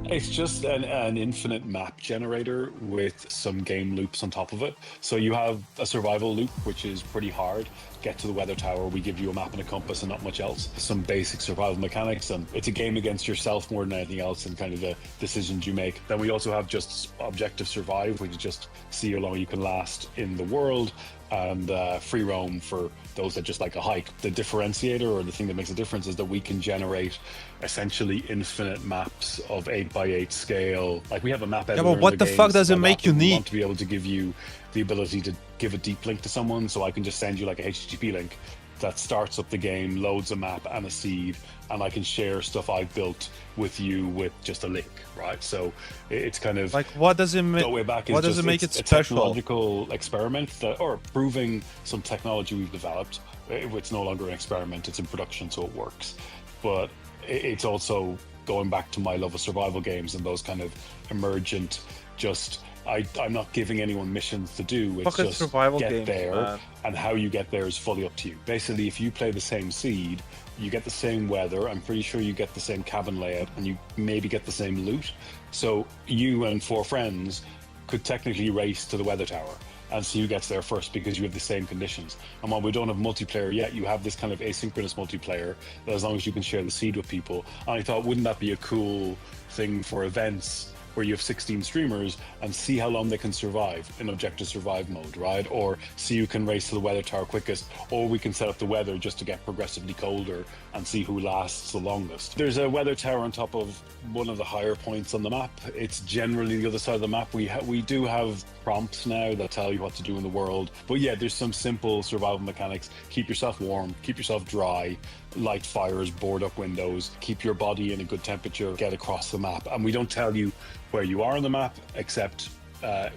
Speaker 8: It's just an infinite map generator with some game loops on top of it. So you have a survival loop, which is pretty hard. Get to the weather tower, we give you a map and a compass and not much else. Some basic survival mechanics, and it's a game against yourself more than anything else and kind of the decisions you make. Then we also have just objective survive, which is just see how long you can last in the world, and free roam for those that just like a hike. The differentiator, or the thing that makes a difference, is that we can generate essentially infinite maps of 8x8 scale. Like we have a map editor.
Speaker 1: Yeah, but what
Speaker 8: in
Speaker 1: the fuck does it
Speaker 8: games
Speaker 1: make you
Speaker 8: we
Speaker 1: need?
Speaker 8: want to be able to give you the ability to give a deep link to someone, so I can just send you like a HTTP link that starts up the game, loads a map and a seed, and I can share stuff I've built with you with just a link, right? So it's kind of
Speaker 1: like, what does it make?
Speaker 8: Go Way Back is
Speaker 1: what does
Speaker 8: just,
Speaker 1: it make
Speaker 8: it's
Speaker 1: it
Speaker 8: a
Speaker 1: special?
Speaker 8: technological experiment that, or proving some technology we've developed. It's no longer an experiment; it's in production, so it works. But it's also going back to my love of survival games and those kind of emergent, just. I'm not giving anyone missions to do. It's
Speaker 1: Fucking
Speaker 8: just
Speaker 1: survival
Speaker 8: get
Speaker 1: games,
Speaker 8: there,
Speaker 1: man.
Speaker 8: and how you get there is fully up to you. Basically, if you play the same seed, you get the same weather. I'm pretty sure you get the same cabin layout, and you maybe get the same loot. So you and 4 friends could technically race to the weather tower and see who gets there first, because you have the same conditions. And while we don't have multiplayer yet, you have this kind of asynchronous multiplayer that, as long as you can share the seed with people. And I thought, wouldn't that be a cool thing for events where you have 16 streamers and see how long they can survive in objective survive mode, right? Or see who can race to the weather tower quickest, or we can set up the weather just to get progressively colder and see who lasts the longest. There's a weather tower on top of one of the higher points on the map. It's generally the other side of the map. We do have prompts now that tell you what to do in the world. But yeah, there's some simple survival mechanics. Keep yourself warm, keep yourself dry, light fires, board up windows, keep your body in a good temperature, get across the map. And we don't tell you where you are on the map, except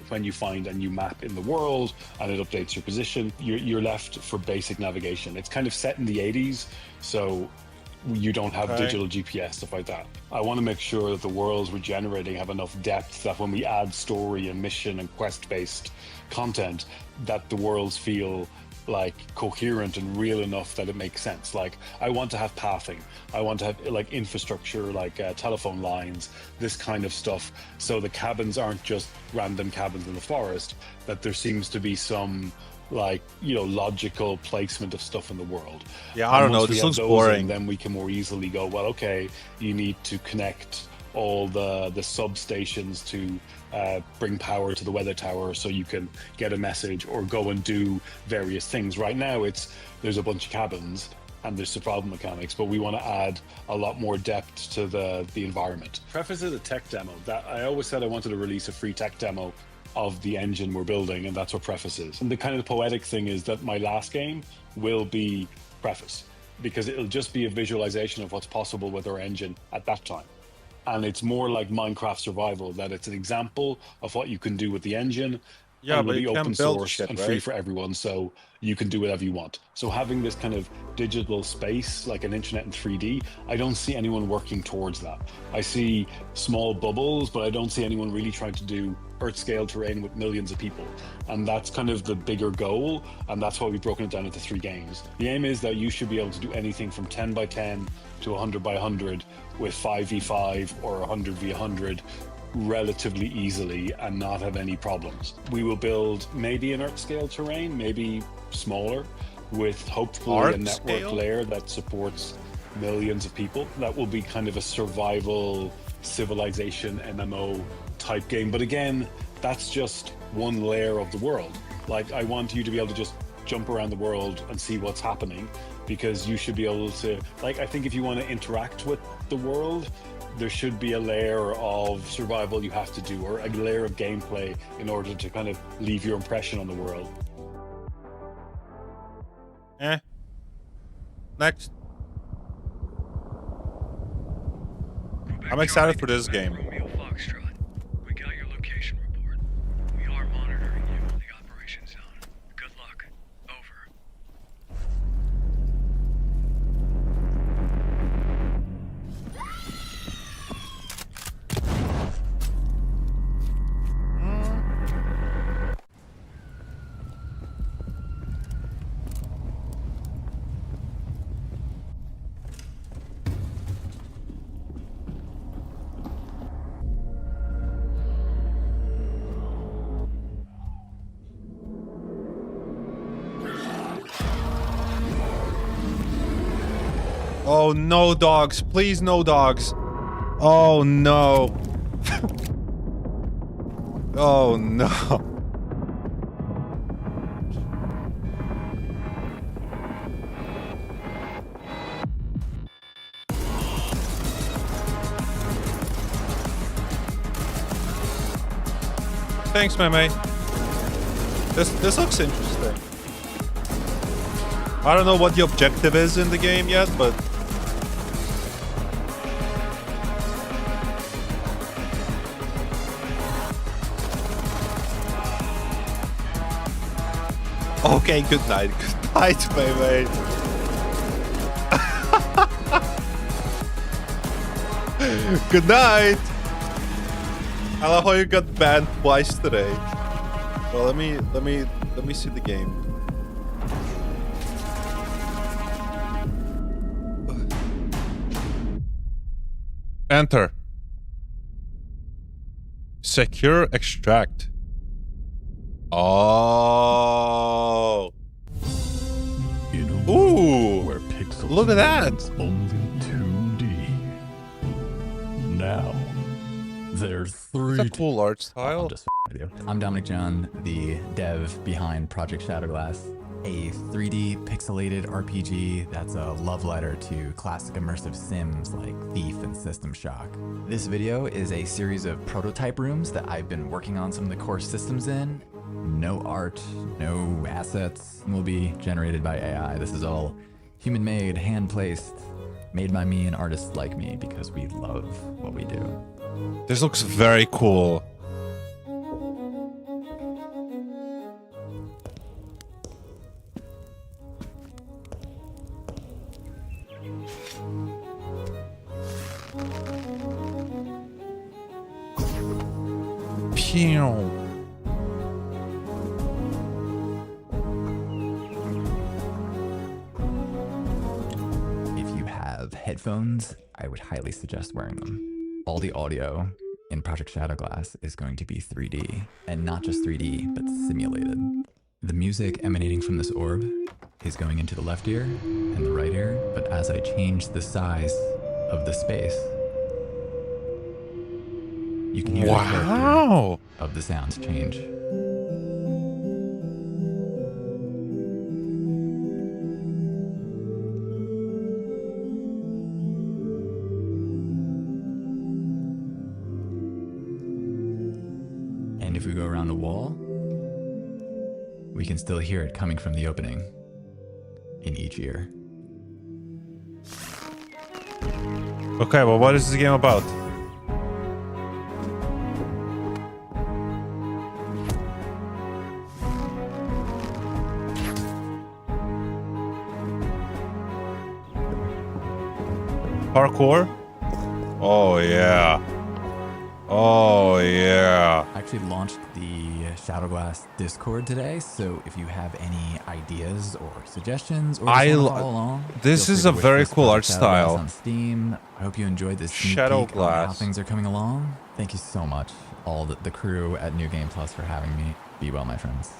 Speaker 8: when you find a new map in the world and it updates your position, you're left for basic navigation. It's kind of set in the 80s, so you don't have
Speaker 1: Okay.
Speaker 8: digital GPS, stuff like that. I want to make sure that the worlds we're generating have enough depth that when we add story and mission and quest-based content, that the worlds feel like coherent and real enough that it makes sense. Like, I want to have pathing. I want to have like infrastructure, like telephone lines, this kind of stuff. So the cabins aren't just random cabins in the forest, that there seems to be some like, you know, logical placement of stuff in the world.
Speaker 1: Yeah, I don't know.
Speaker 8: Once we
Speaker 1: This
Speaker 8: have
Speaker 1: looks
Speaker 8: those
Speaker 1: boring.
Speaker 8: in, then we can more easily go, well, okay, you need to connect all the substations to bring power to the weather tower so you can get a message or go and do various things. Right now, there's a bunch of cabins and there's survival mechanics, but we want to add a lot more depth to the environment. Preface is a tech demo. That I always said I wanted to release a free tech demo of the engine we're building, and that's what Preface is. And the kind of poetic thing is that my last game will be Preface, because it'll just be a visualization of what's possible with our engine at that time. And it's more like Minecraft Survival, that it's an example of what you can do with the engine.
Speaker 1: Yeah,
Speaker 8: and
Speaker 1: but
Speaker 8: it'll
Speaker 1: you
Speaker 8: be
Speaker 1: can
Speaker 8: open
Speaker 1: build
Speaker 8: source
Speaker 1: shit,
Speaker 8: and free
Speaker 1: right?
Speaker 8: for everyone, so you can do whatever you want. So having this kind of digital space, like an internet in 3D, I don't see anyone working towards that. I see small bubbles, but I don't see anyone really trying to do Earth-scale terrain with millions of people. And that's kind of the bigger goal, and that's why we've broken it down into 3 games. The aim is that you should be able to do anything from 10 by 10 to 100 by 100 with 5v5 or 100v100 relatively easily and not have any problems. We will build maybe an Earth-scale terrain, maybe smaller, with hopefully a network
Speaker 1: Earth-scale?
Speaker 8: layer that supports millions of people. That will be kind of a survival civilization MMO type game. But again, that's just one layer of the world. Like, I want you to be able to just jump around the world and see what's happening, because you should be able to, like, I think if you want to interact with the world, there should be a layer of survival you have to do, or a layer of gameplay in order to kind of leave your impression on the world.
Speaker 1: Next. I'm excited for this game.
Speaker 21: We got your location report. We are monitoring you in the operation zone. Good luck. Over.
Speaker 1: Oh, no dogs. Please, no dogs. Oh, no. Oh, no. Thanks, Meme. This looks interesting. I don't know what the objective is in the game yet, but... Okay, good night. Good night, Meme. Good night! I love how you got banned twice today. Well, let me see the game. Enter. Secure extract. Oh. Ooh.
Speaker 22: Where pixels
Speaker 1: Look at that.
Speaker 22: only 2D. Now there's 3D.
Speaker 1: That's a cool art style.
Speaker 23: I'm Dominic John, the dev behind Project Shadowglass, a 3D pixelated RPG that's a love letter to classic immersive sims like Thief and System Shock. This video is a series of prototype rooms that I've been working on some of the core systems in. No art, no assets will be generated by AI. This is all human-made, hand-placed, made by me and artists like me because we love what we do.
Speaker 1: This looks very cool.
Speaker 23: If you have headphones, I would highly suggest wearing them. All the audio in Project Shadowglass is going to be 3D, and not just 3D, but simulated. The music emanating from this orb is going into the left ear and the right ear, but as I change the size of the space, you can hear the character of the sounds change. And if we go around the wall, we can still hear it coming from the opening in each ear.
Speaker 1: Okay, well, what is this game about? Parkour? Oh, yeah. Oh, yeah.
Speaker 23: I actually launched the Shadowglass Discord today, so if you have any ideas or suggestions or just want to follow along,
Speaker 1: this
Speaker 23: feel
Speaker 1: is
Speaker 23: free
Speaker 1: a
Speaker 23: to wish
Speaker 1: very
Speaker 23: list
Speaker 1: cool art
Speaker 23: Project Shadowglass
Speaker 1: style.
Speaker 23: on Steam. I hope you enjoyed this sneak peek on how things are coming along. Thank you so much, all the crew at NewGame Plus, for having me. Be well, my friends.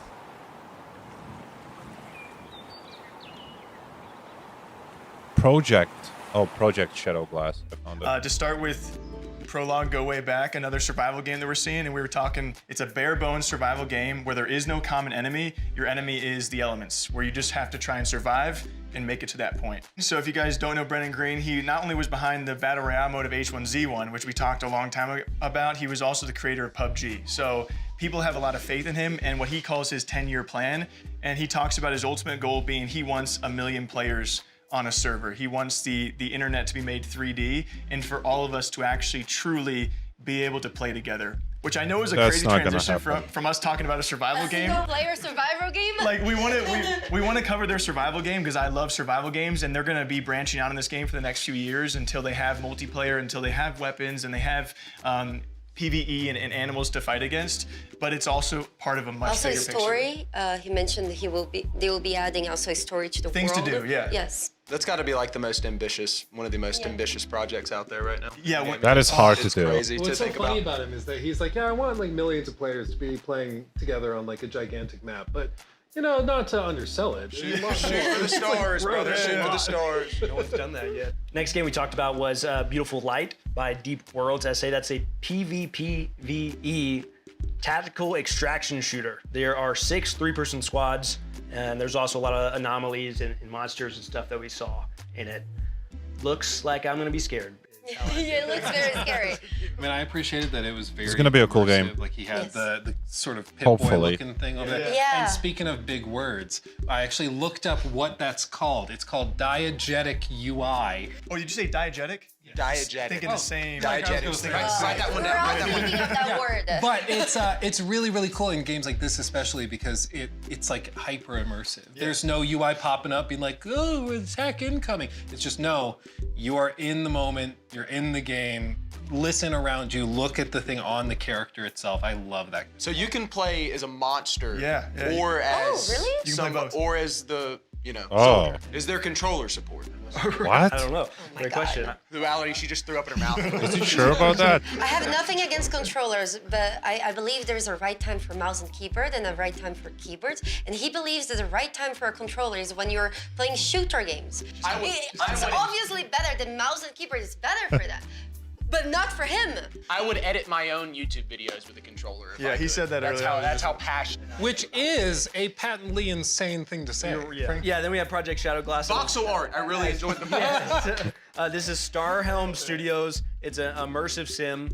Speaker 1: Project Shadowglass. I found it.
Speaker 16: To start with, Prologue, Go Way Back, another survival game that we're seeing, and we were talking, it's a bare bones survival game where there is no common enemy. Your enemy is the elements, where you just have to try and survive and make it to that point. So if you guys don't know Brennan Green, he not only was behind the Battle Royale mode of H1Z1, which we talked a long time about, he was also the creator of PUBG. So people have a lot of faith in him and what he calls his 10-year plan. And he talks about his ultimate goal being he wants 1 million players on a server. He wants the internet to be made 3D and for all of us to actually truly be able to play together, which I know is a crazy transition from us talking about a survival game.
Speaker 15: Single-player survival game?
Speaker 16: Like we want to cover their survival game because I love survival games, and they're going to be branching out in this game for the next few years until they have multiplayer, until they have weapons, and they have PvE and animals to fight against. But it's also part of a much bigger picture.
Speaker 15: Also, story. He mentioned they will be adding also a story to the
Speaker 16: Things
Speaker 15: world.
Speaker 16: to do, yeah.
Speaker 15: Yes.
Speaker 18: That's got to be like the most ambitious, one of the most ambitious projects out there right now.
Speaker 16: Yeah,
Speaker 1: that is hard to do.
Speaker 18: Crazy
Speaker 6: What's
Speaker 18: to
Speaker 6: so
Speaker 18: think
Speaker 6: funny
Speaker 18: about.
Speaker 6: about him is that he's like, yeah, I want like millions of players to be playing together on like a gigantic map, but you know, not to undersell it.
Speaker 18: Shoot for the stars, brother. Shoot for the stars.
Speaker 2: No one's done that yet. Next game we talked about was Beautiful Light by Deep Worlds SA. That's a PvPvE tactical extraction shooter. There are 6 3-person squads, and there's also a lot of anomalies and monsters and stuff that we saw in it. Looks like I'm gonna be scared.
Speaker 15: It looks very scary.
Speaker 19: I mean, I appreciated that it was very.
Speaker 1: It's gonna be a cool
Speaker 19: immersive.
Speaker 1: game.
Speaker 19: Like he had the sort of Pip-Boy
Speaker 1: Hopefully.
Speaker 19: looking thing over there.
Speaker 15: Yeah.
Speaker 19: And speaking of big words, I actually looked up what that's called. It's called diegetic UI.
Speaker 16: Oh, did you say diegetic?
Speaker 18: Diegetic.
Speaker 16: Thinking the same.
Speaker 18: Diegetic. Write that one
Speaker 15: We're
Speaker 18: down.
Speaker 15: all thinking of that word.
Speaker 19: But it's really, really cool in games like this, especially because it's like hyper immersive.
Speaker 16: Yeah.
Speaker 19: There's no UI popping up being like, oh, attack incoming. It's just, no, you are in the moment, you're in the game, listen around you, look at the thing on the character itself. I love that.
Speaker 18: So you can play as a monster,
Speaker 16: Yeah.
Speaker 18: or as
Speaker 15: really?
Speaker 16: You can play both.
Speaker 18: or as the
Speaker 1: Oh.
Speaker 18: soldier. Is there controller support?
Speaker 1: What?
Speaker 2: I don't know. Great question.
Speaker 18: Duality she just threw up in her mouth.
Speaker 1: Is you sure about that?
Speaker 15: I have nothing against controllers, but I believe there's a right time for mouse and keyboard and a right time for keyboards. And he believes that the right time for a controller is when you're playing shooter games. It's obviously better than mouse and keyboard. It's better for that. But not for him.
Speaker 18: I would edit my own YouTube videos with a controller. If
Speaker 16: Yeah,
Speaker 18: I
Speaker 16: he
Speaker 18: could.
Speaker 16: said that
Speaker 18: that's
Speaker 16: earlier.
Speaker 18: That's how passionate.
Speaker 19: Which is a patently insane thing to say.
Speaker 2: Yeah, then we have Project Shadowglass.
Speaker 18: Voxel art. I really enjoyed the
Speaker 2: This is Starhelm Studios. It's an immersive sim.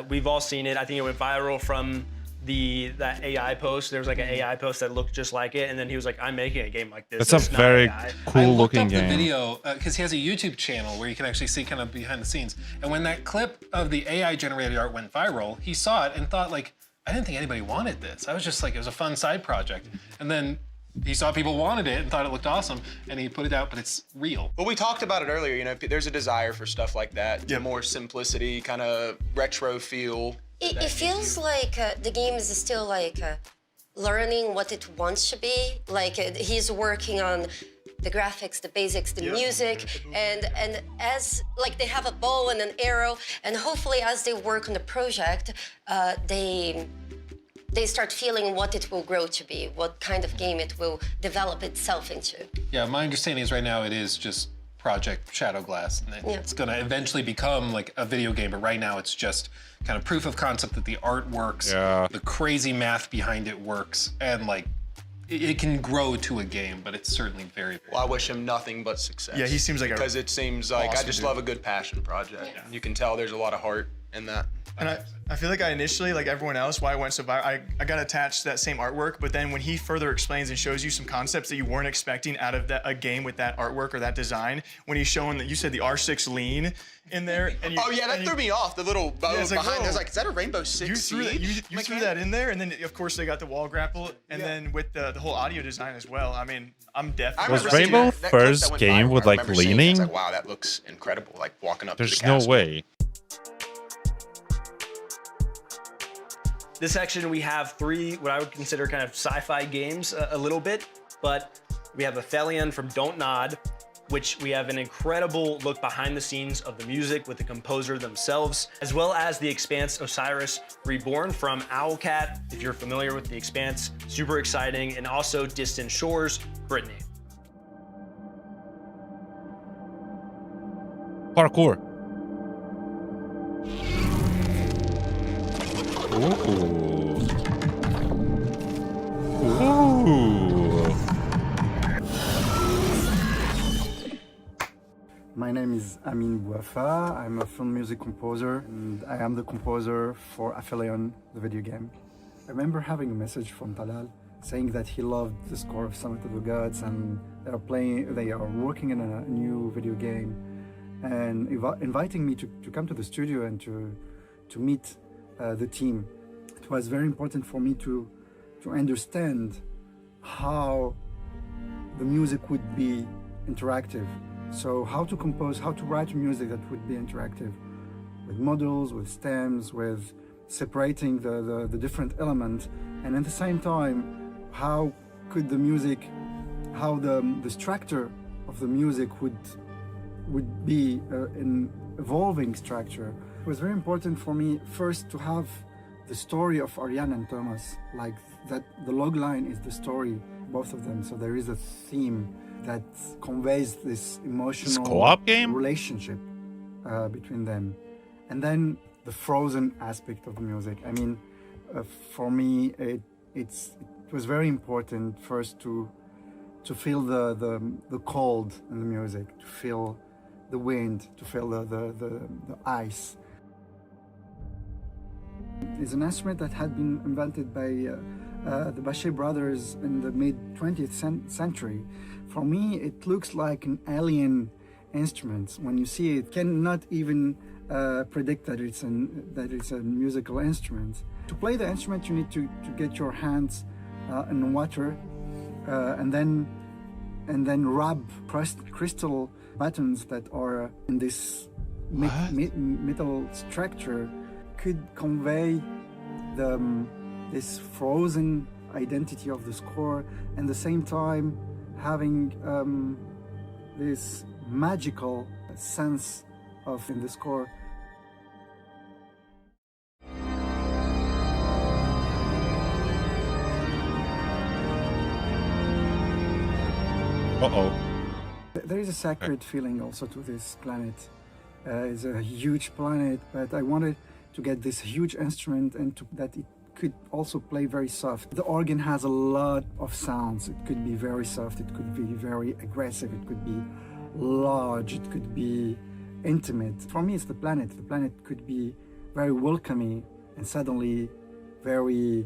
Speaker 2: We've all seen it. I think it went viral from that AI post. There was like an AI post that looked just like it, and then he was like, "I'm making a game like this."
Speaker 1: That's a very cool looking
Speaker 19: I looked up
Speaker 1: game.
Speaker 19: the video because he has a YouTube channel where you can actually see kind of behind the scenes. And when that clip of the AI generated art went viral, he saw it and thought like, I didn't think anybody wanted this. I was just like, it was a fun side project. And then he saw people wanted it and thought it looked awesome, and he put it out, but it's real.
Speaker 18: Well, we talked about it earlier. You know, there's a desire for stuff like that. The more simplicity, kind of retro feel.
Speaker 15: It feels like the game is still like learning what it wants to be. Like he's working on the graphics, the basics, the music, and as like they have a bow and an arrow, and hopefully as they work on the project, they start feeling what it will grow to be, what kind of game it will develop itself into.
Speaker 19: Yeah, my understanding is right now it is just Project Shadowglass, and it's going to eventually become like a video game, but right now it's just kind of proof of concept that the art works, the crazy math behind it works, and like it can grow to a game, but it's certainly very, very
Speaker 18: Well, I wish him nothing but success.
Speaker 16: Yeah, he seems like
Speaker 18: because it seems like I
Speaker 16: awesome
Speaker 18: just
Speaker 16: dude.
Speaker 18: love a good passion project. Yeah. You can tell there's a lot of heart in that.
Speaker 16: And I feel like I initially, like everyone else, why I went so viral, I got attached to that same artwork, but then when he further explains and shows you some concepts that you weren't expecting out of a game with that artwork or that design, when he's showing that you said the R6 lean in there. And you,
Speaker 18: oh yeah, that threw me off. The little bow
Speaker 16: it's
Speaker 18: behind.
Speaker 16: whoa.
Speaker 18: I was like, is that a Rainbow Six
Speaker 16: You threw that, you threw that in there, and then of course they got the wall grapple, and then with the whole audio design as well. I mean, I'm definitely.
Speaker 1: Was Rainbow first game with like leaning?
Speaker 18: Like, wow, that looks incredible. Like walking up.
Speaker 1: There's
Speaker 18: to the
Speaker 1: no
Speaker 18: castle.
Speaker 1: way.
Speaker 2: This section, we have three, what I would consider kind of sci-fi games a little bit, but we have Aphelion from Don't Nod, which we have an incredible look behind the scenes of the music with the composer themselves, as well as The Expanse Osiris Reborn from Owlcat, if you're familiar with The Expanse, super exciting, and also Distant Shores, Brittany.
Speaker 1: Parkour. Ooh. Ooh.
Speaker 4: My name is Amin Bouafa. I'm a film music composer, and I am the composer for Aphelion, the video game. I remember having a message from Talal saying that he loved the score of Summit of the Gods, and they are working on a new video game, and inviting me to come to the studio and to meet the team. It was very important for me to understand how the music would be interactive. So how to compose, how to write music that would be interactive, with models, with stems, with separating the different elements, and at the same time, how could the music, how the structure of the music would be an evolving structure. It was very important for me first to have the story of Ariane and Thomas, like that the log line is the story, both of them. So there is a theme that conveys this emotional
Speaker 1: co-op game
Speaker 4: relationship between them. And then the frozen aspect of the music. I mean, for me, it was very important first to feel the cold in the music, to feel the wind, to feel the ice. It's an instrument that had been invented by the Bachet brothers in the mid-20th century. For me, it looks like an alien instrument. When you see it, cannot even predict that it's a musical instrument. To play the instrument, you need to get your hands in water and then rub crystal buttons that are in this metal structure. Could convey this frozen identity of the score, and at the same time having this magical sense of in the score.
Speaker 1: Uh-oh.
Speaker 4: There is a sacred feeling also to this planet. It's a huge planet, but I wanted to get this huge instrument and that it could also play very soft. The organ has a lot of sounds. It could be very soft, it could be very aggressive, it could be large, it could be intimate. For me, it's the planet. The planet could be very welcoming and suddenly very,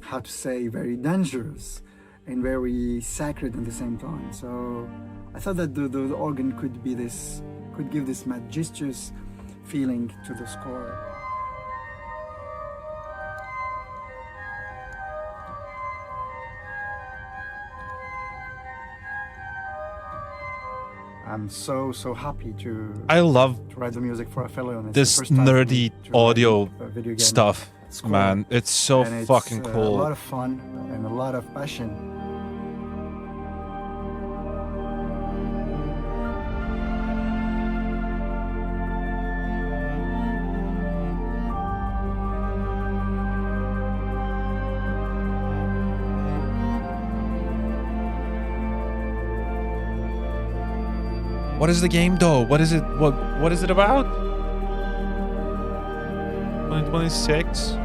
Speaker 4: how to say, very dangerous and very sacred at the same time. So I thought that the organ could give this majestuous feeling to the score. I'm so happy to write the music for Aphelion. It's
Speaker 1: this
Speaker 4: the first time for me
Speaker 1: nerdy
Speaker 4: to write
Speaker 1: audio
Speaker 4: a video game
Speaker 1: stuff,
Speaker 4: at school.
Speaker 1: man. It's so
Speaker 4: And
Speaker 1: fucking
Speaker 4: it's,
Speaker 1: cool.
Speaker 4: A lot of fun and a lot of passion.
Speaker 1: What is the game though? What is it? What is it about? 2026.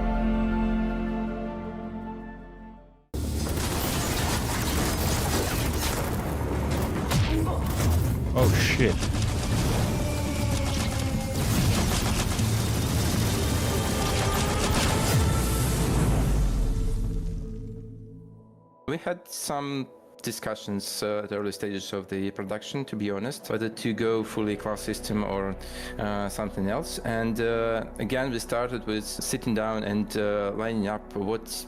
Speaker 1: Oh shit.
Speaker 5: We had some discussions at the early stages of the production, to be honest, whether to go fully class system or something else. And again, we started with sitting down and lining up what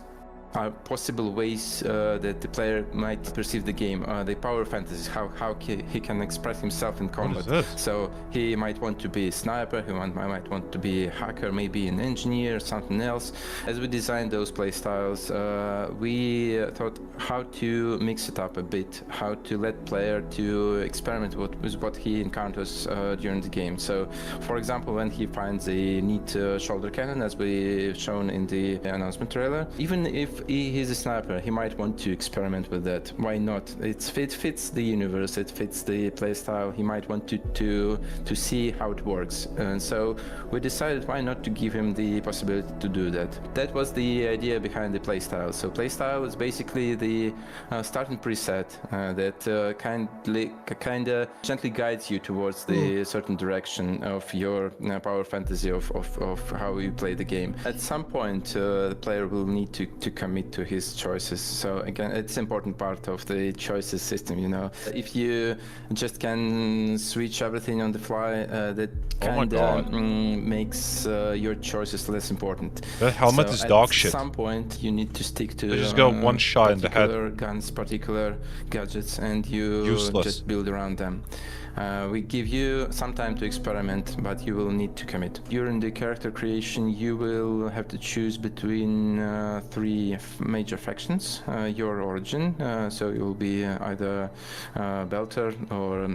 Speaker 5: are possible ways that the player might perceive the game, the power fantasies, how he can express himself in combat. So he might want to be a sniper, he might want to be a hacker, maybe an engineer, something else. As we designed those playstyles, we thought how to mix it up a bit, how to let player to experiment with what he encounters during the game. So, for example, when he finds a neat shoulder cannon, as we shown in the announcement trailer, even if he's a sniper, he might want to experiment with that. Why not? It fits the universe, it fits the playstyle. He might want to see how it works. And so we decided why not to give him the possibility to do that. That was the idea behind the playstyle. So playstyle is basically the starting preset that kind of gently guides you towards the certain direction of your power fantasy of how you play the game. At some point, the player will need to commit to his choices. So again, it's an important part of the choices system, you know. If you just can switch everything on the fly, that kind of makes your choices less important.
Speaker 1: That helmet is dog shit.
Speaker 5: At some point, you need to stick to
Speaker 1: They just got one shot in the head.
Speaker 5: Guns, particular gadgets, and you just build around them. We give you some time to experiment, but you will need to commit. During the character creation, you will have to choose between three major factions, your origin. So you will be either Belter or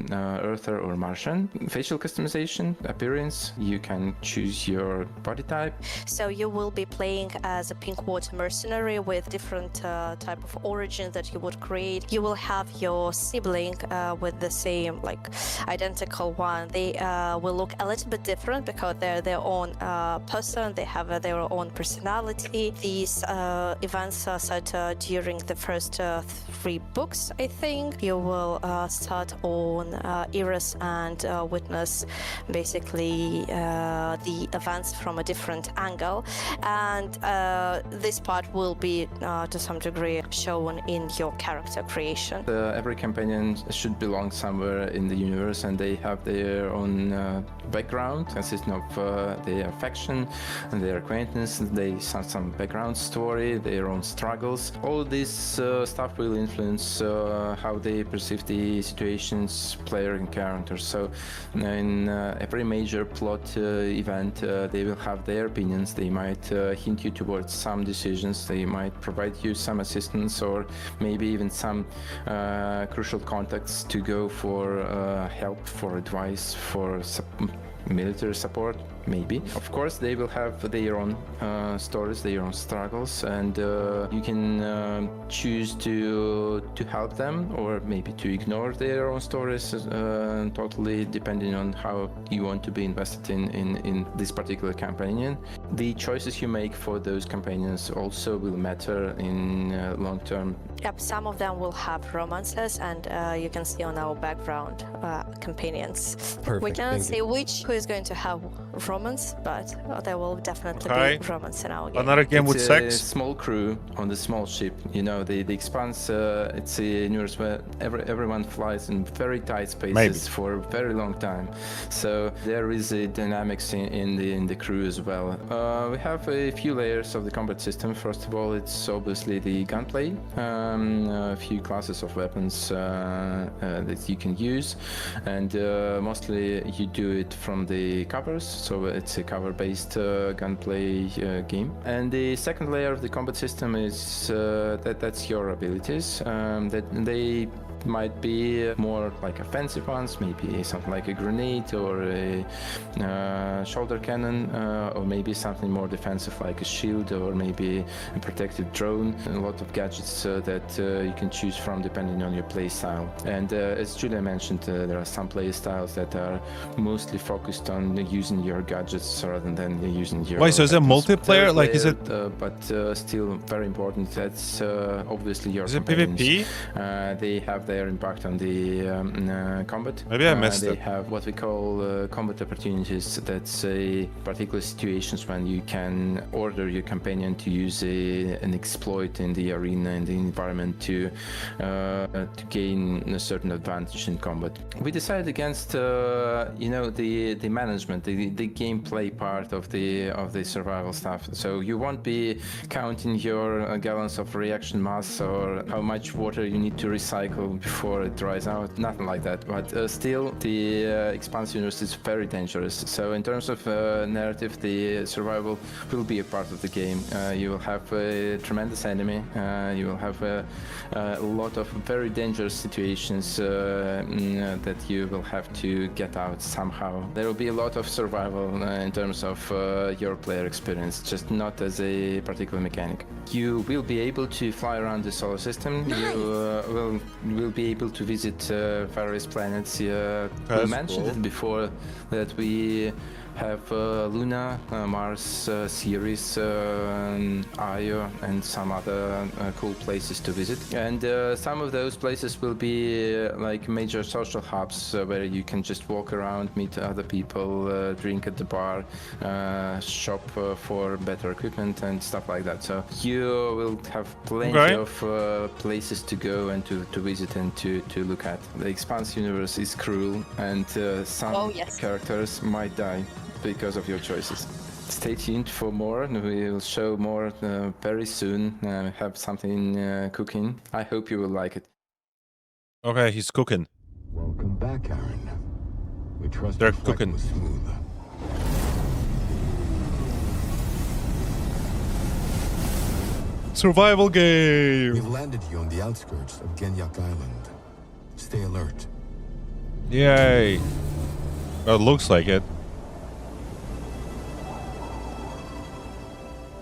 Speaker 5: Earther or Martian. Facial customization, appearance, you can choose your body type.
Speaker 9: So you will be playing as a Pinkwater mercenary with different type of origin that you would create. You will have your sibling with the same identical one. They will look a little bit different because they're their own person. They have their own personality. These events are set during the first 3 books, I think. You will start on Eris and witness basically the events from a different angle, and this part will be to some degree shown in your character creation.
Speaker 5: Every companion should belong somewhere in the universe, and they have their own background consisting of their faction and their acquaintance. They have some background story, their own struggles. All this stuff will influence how they perceive the situations player encounters. So in every major plot event, they will have their opinions. They might hint you towards some decisions. They might provide you some assistance, or maybe even some crucial contacts to go for help, for advice, for military support, maybe. Of course, they will have their own stories, their own struggles, and you can choose to help them, or maybe to ignore their own stories, totally depending on how you want to be invested in this particular companion. The choices you make for those companions also will matter in long term.
Speaker 9: Yep, some of them will have romances, and you can see on our background companions.
Speaker 12: Perfect,
Speaker 9: We cannot say who is going to have romance, but there will definitely be romance in our game.
Speaker 1: Another game with sex.
Speaker 5: It's a small crew on the small ship. You know, the Expanse, it's a universe where everyone flies in very tight spaces for a very long time. So there is a dynamics in the crew as well. We have a few layers of the combat system. First of all, it's obviously the gunplay, a few classes of weapons that you can use, and mostly you do it from the covers, so it's a cover-based gunplay game. And the second layer of the combat system is that's your abilities. That they might be more like offensive ones, maybe something like a grenade or a shoulder cannon, or maybe something more defensive like a shield or maybe a protective drone. A lot of gadgets that you can choose from depending on your play style. And as Julia mentioned, there are some play styles that are mostly focused on using your gadgets rather than using your...
Speaker 1: Wait, so is it multiplayer? Like, is it...
Speaker 5: but still very important. That's obviously your...
Speaker 1: Is it PvP?
Speaker 5: They have their impact on the combat.
Speaker 1: Maybe I missed
Speaker 5: they
Speaker 1: it.
Speaker 5: have what we call combat opportunities. That's a particular situations when you can order your companion to use an exploit in the arena, in the environment to gain a certain advantage in combat. We decided against the management, the gameplay part of the survival stuff. So you won't be counting your gallons of reaction mass or how much water you need to recycle before it dries out, nothing like that. But still, the expanse universe is very dangerous. So in terms of narrative, the survival will be a part of the game. You will have a tremendous enemy. You will have a lot of very dangerous situations that you will have to get out somehow. There will be a lot of survival in terms of your player experience, just not as a particular mechanic. You will be able to fly around the solar system.
Speaker 15: Nice.
Speaker 5: You will be able to visit various planets. We mentioned it before that we have Luna, Mars, Ceres, Io, and some other cool places to visit. And some of those places will be like major social hubs where you can just walk around, meet other people, drink at the bar, shop for better equipment and stuff like that. So you will have plenty of places to go and to visit and to look at. The Expanse universe is cruel, and some characters might die because of your choices. Stay tuned for more. We will show more very soon. Have something cooking. I hope you will like it.
Speaker 1: Okay, he's cooking.
Speaker 10: Welcome back, Aaron. We trust
Speaker 1: They're
Speaker 10: your flight
Speaker 1: cooking.
Speaker 10: was smooth.
Speaker 1: Survival game.
Speaker 10: We've landed you on the outskirts of Genyak Island. Stay alert.
Speaker 1: Yay. Well, it looks like it.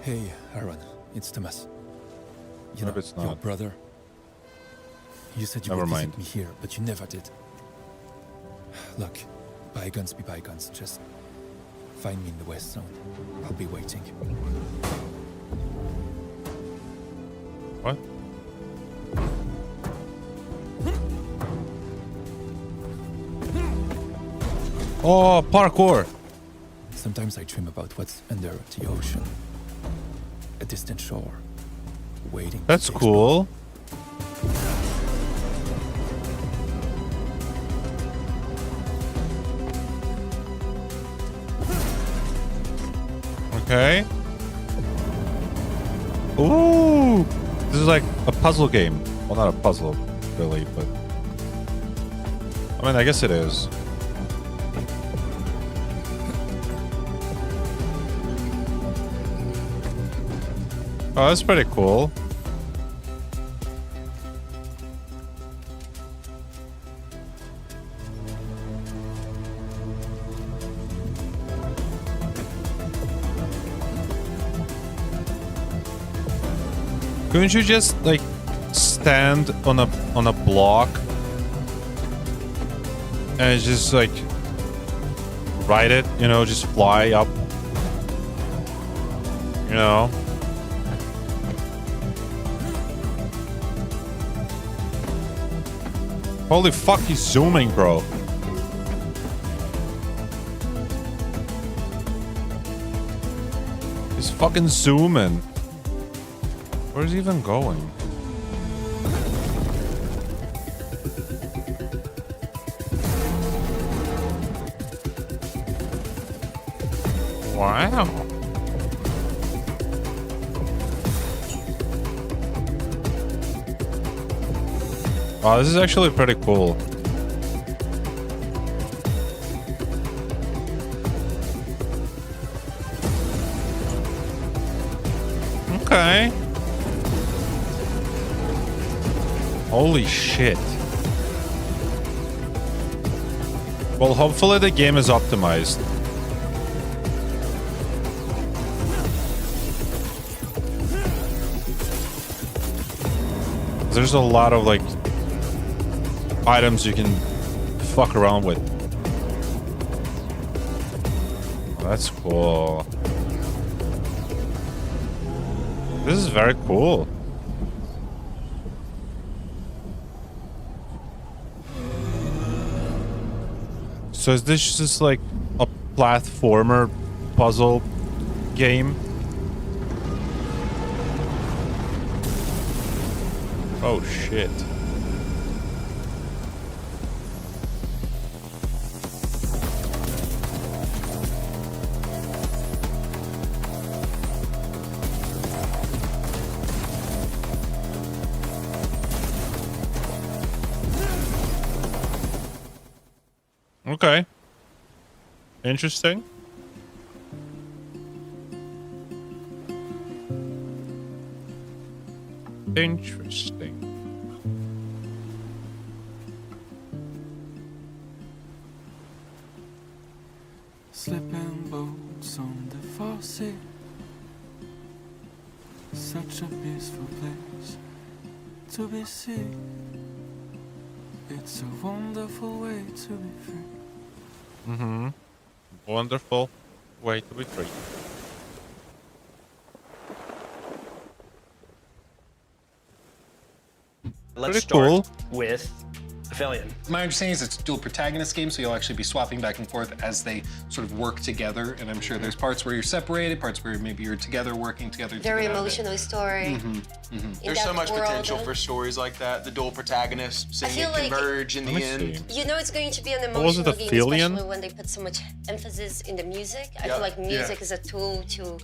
Speaker 7: Hey, Aaron, it's Thomas. You know,
Speaker 1: it's
Speaker 7: your
Speaker 1: not.
Speaker 7: brother. You said you
Speaker 1: Never
Speaker 7: would
Speaker 1: mind.
Speaker 7: visit me here, but you never did. Look, bygones be bygones. Just find me in the West Zone. I'll be waiting.
Speaker 1: What? Oh, parkour.
Speaker 7: Sometimes I dream about what's under the ocean. A distant shore, waiting.
Speaker 1: That's cool. Okay. Ooh, this is like a puzzle game. Well, not a puzzle, really, but I mean, I guess it is. Oh, that's pretty cool. Couldn't you just like stand on a block and just like ride it, you know, just fly up, you know? Holy fuck, he's zooming, bro. He's fucking zooming. Where's he even going? Wow. Wow, this is actually pretty cool. Okay. Holy shit. Well, hopefully the game is optimized. There's a lot of like items you can fuck around with. Oh, that's cool. This is very cool. So is this just like a platformer puzzle game? Oh shit. Okay. Interesting. Interesting.
Speaker 11: Slipping boats on the faucet. Such a peaceful place to be seen. It's a wonderful way to be free.
Speaker 1: Mm-hmm. Wonderful way to be free.
Speaker 2: Let's
Speaker 1: Pretty
Speaker 2: start
Speaker 1: cool.
Speaker 2: with Aphelion.
Speaker 19: My understanding is it's a dual protagonist game, so you'll actually be swapping back and forth as they sort of work together. And I'm sure there's parts where you're separated, parts where maybe you're together, working together.
Speaker 15: Very emotional story.
Speaker 18: There's so much potential for stories like that. The dual protagonists, seeing
Speaker 15: feel
Speaker 18: it
Speaker 15: like-
Speaker 18: converge in the
Speaker 1: Let me
Speaker 18: end.
Speaker 1: see.
Speaker 15: You know it's going to be an
Speaker 1: What was it,
Speaker 15: emotional game,
Speaker 1: Aphelion?
Speaker 15: especially when they put so much emphasis in the music. I
Speaker 18: Yep.
Speaker 15: feel like music
Speaker 18: Yeah.
Speaker 15: is a tool to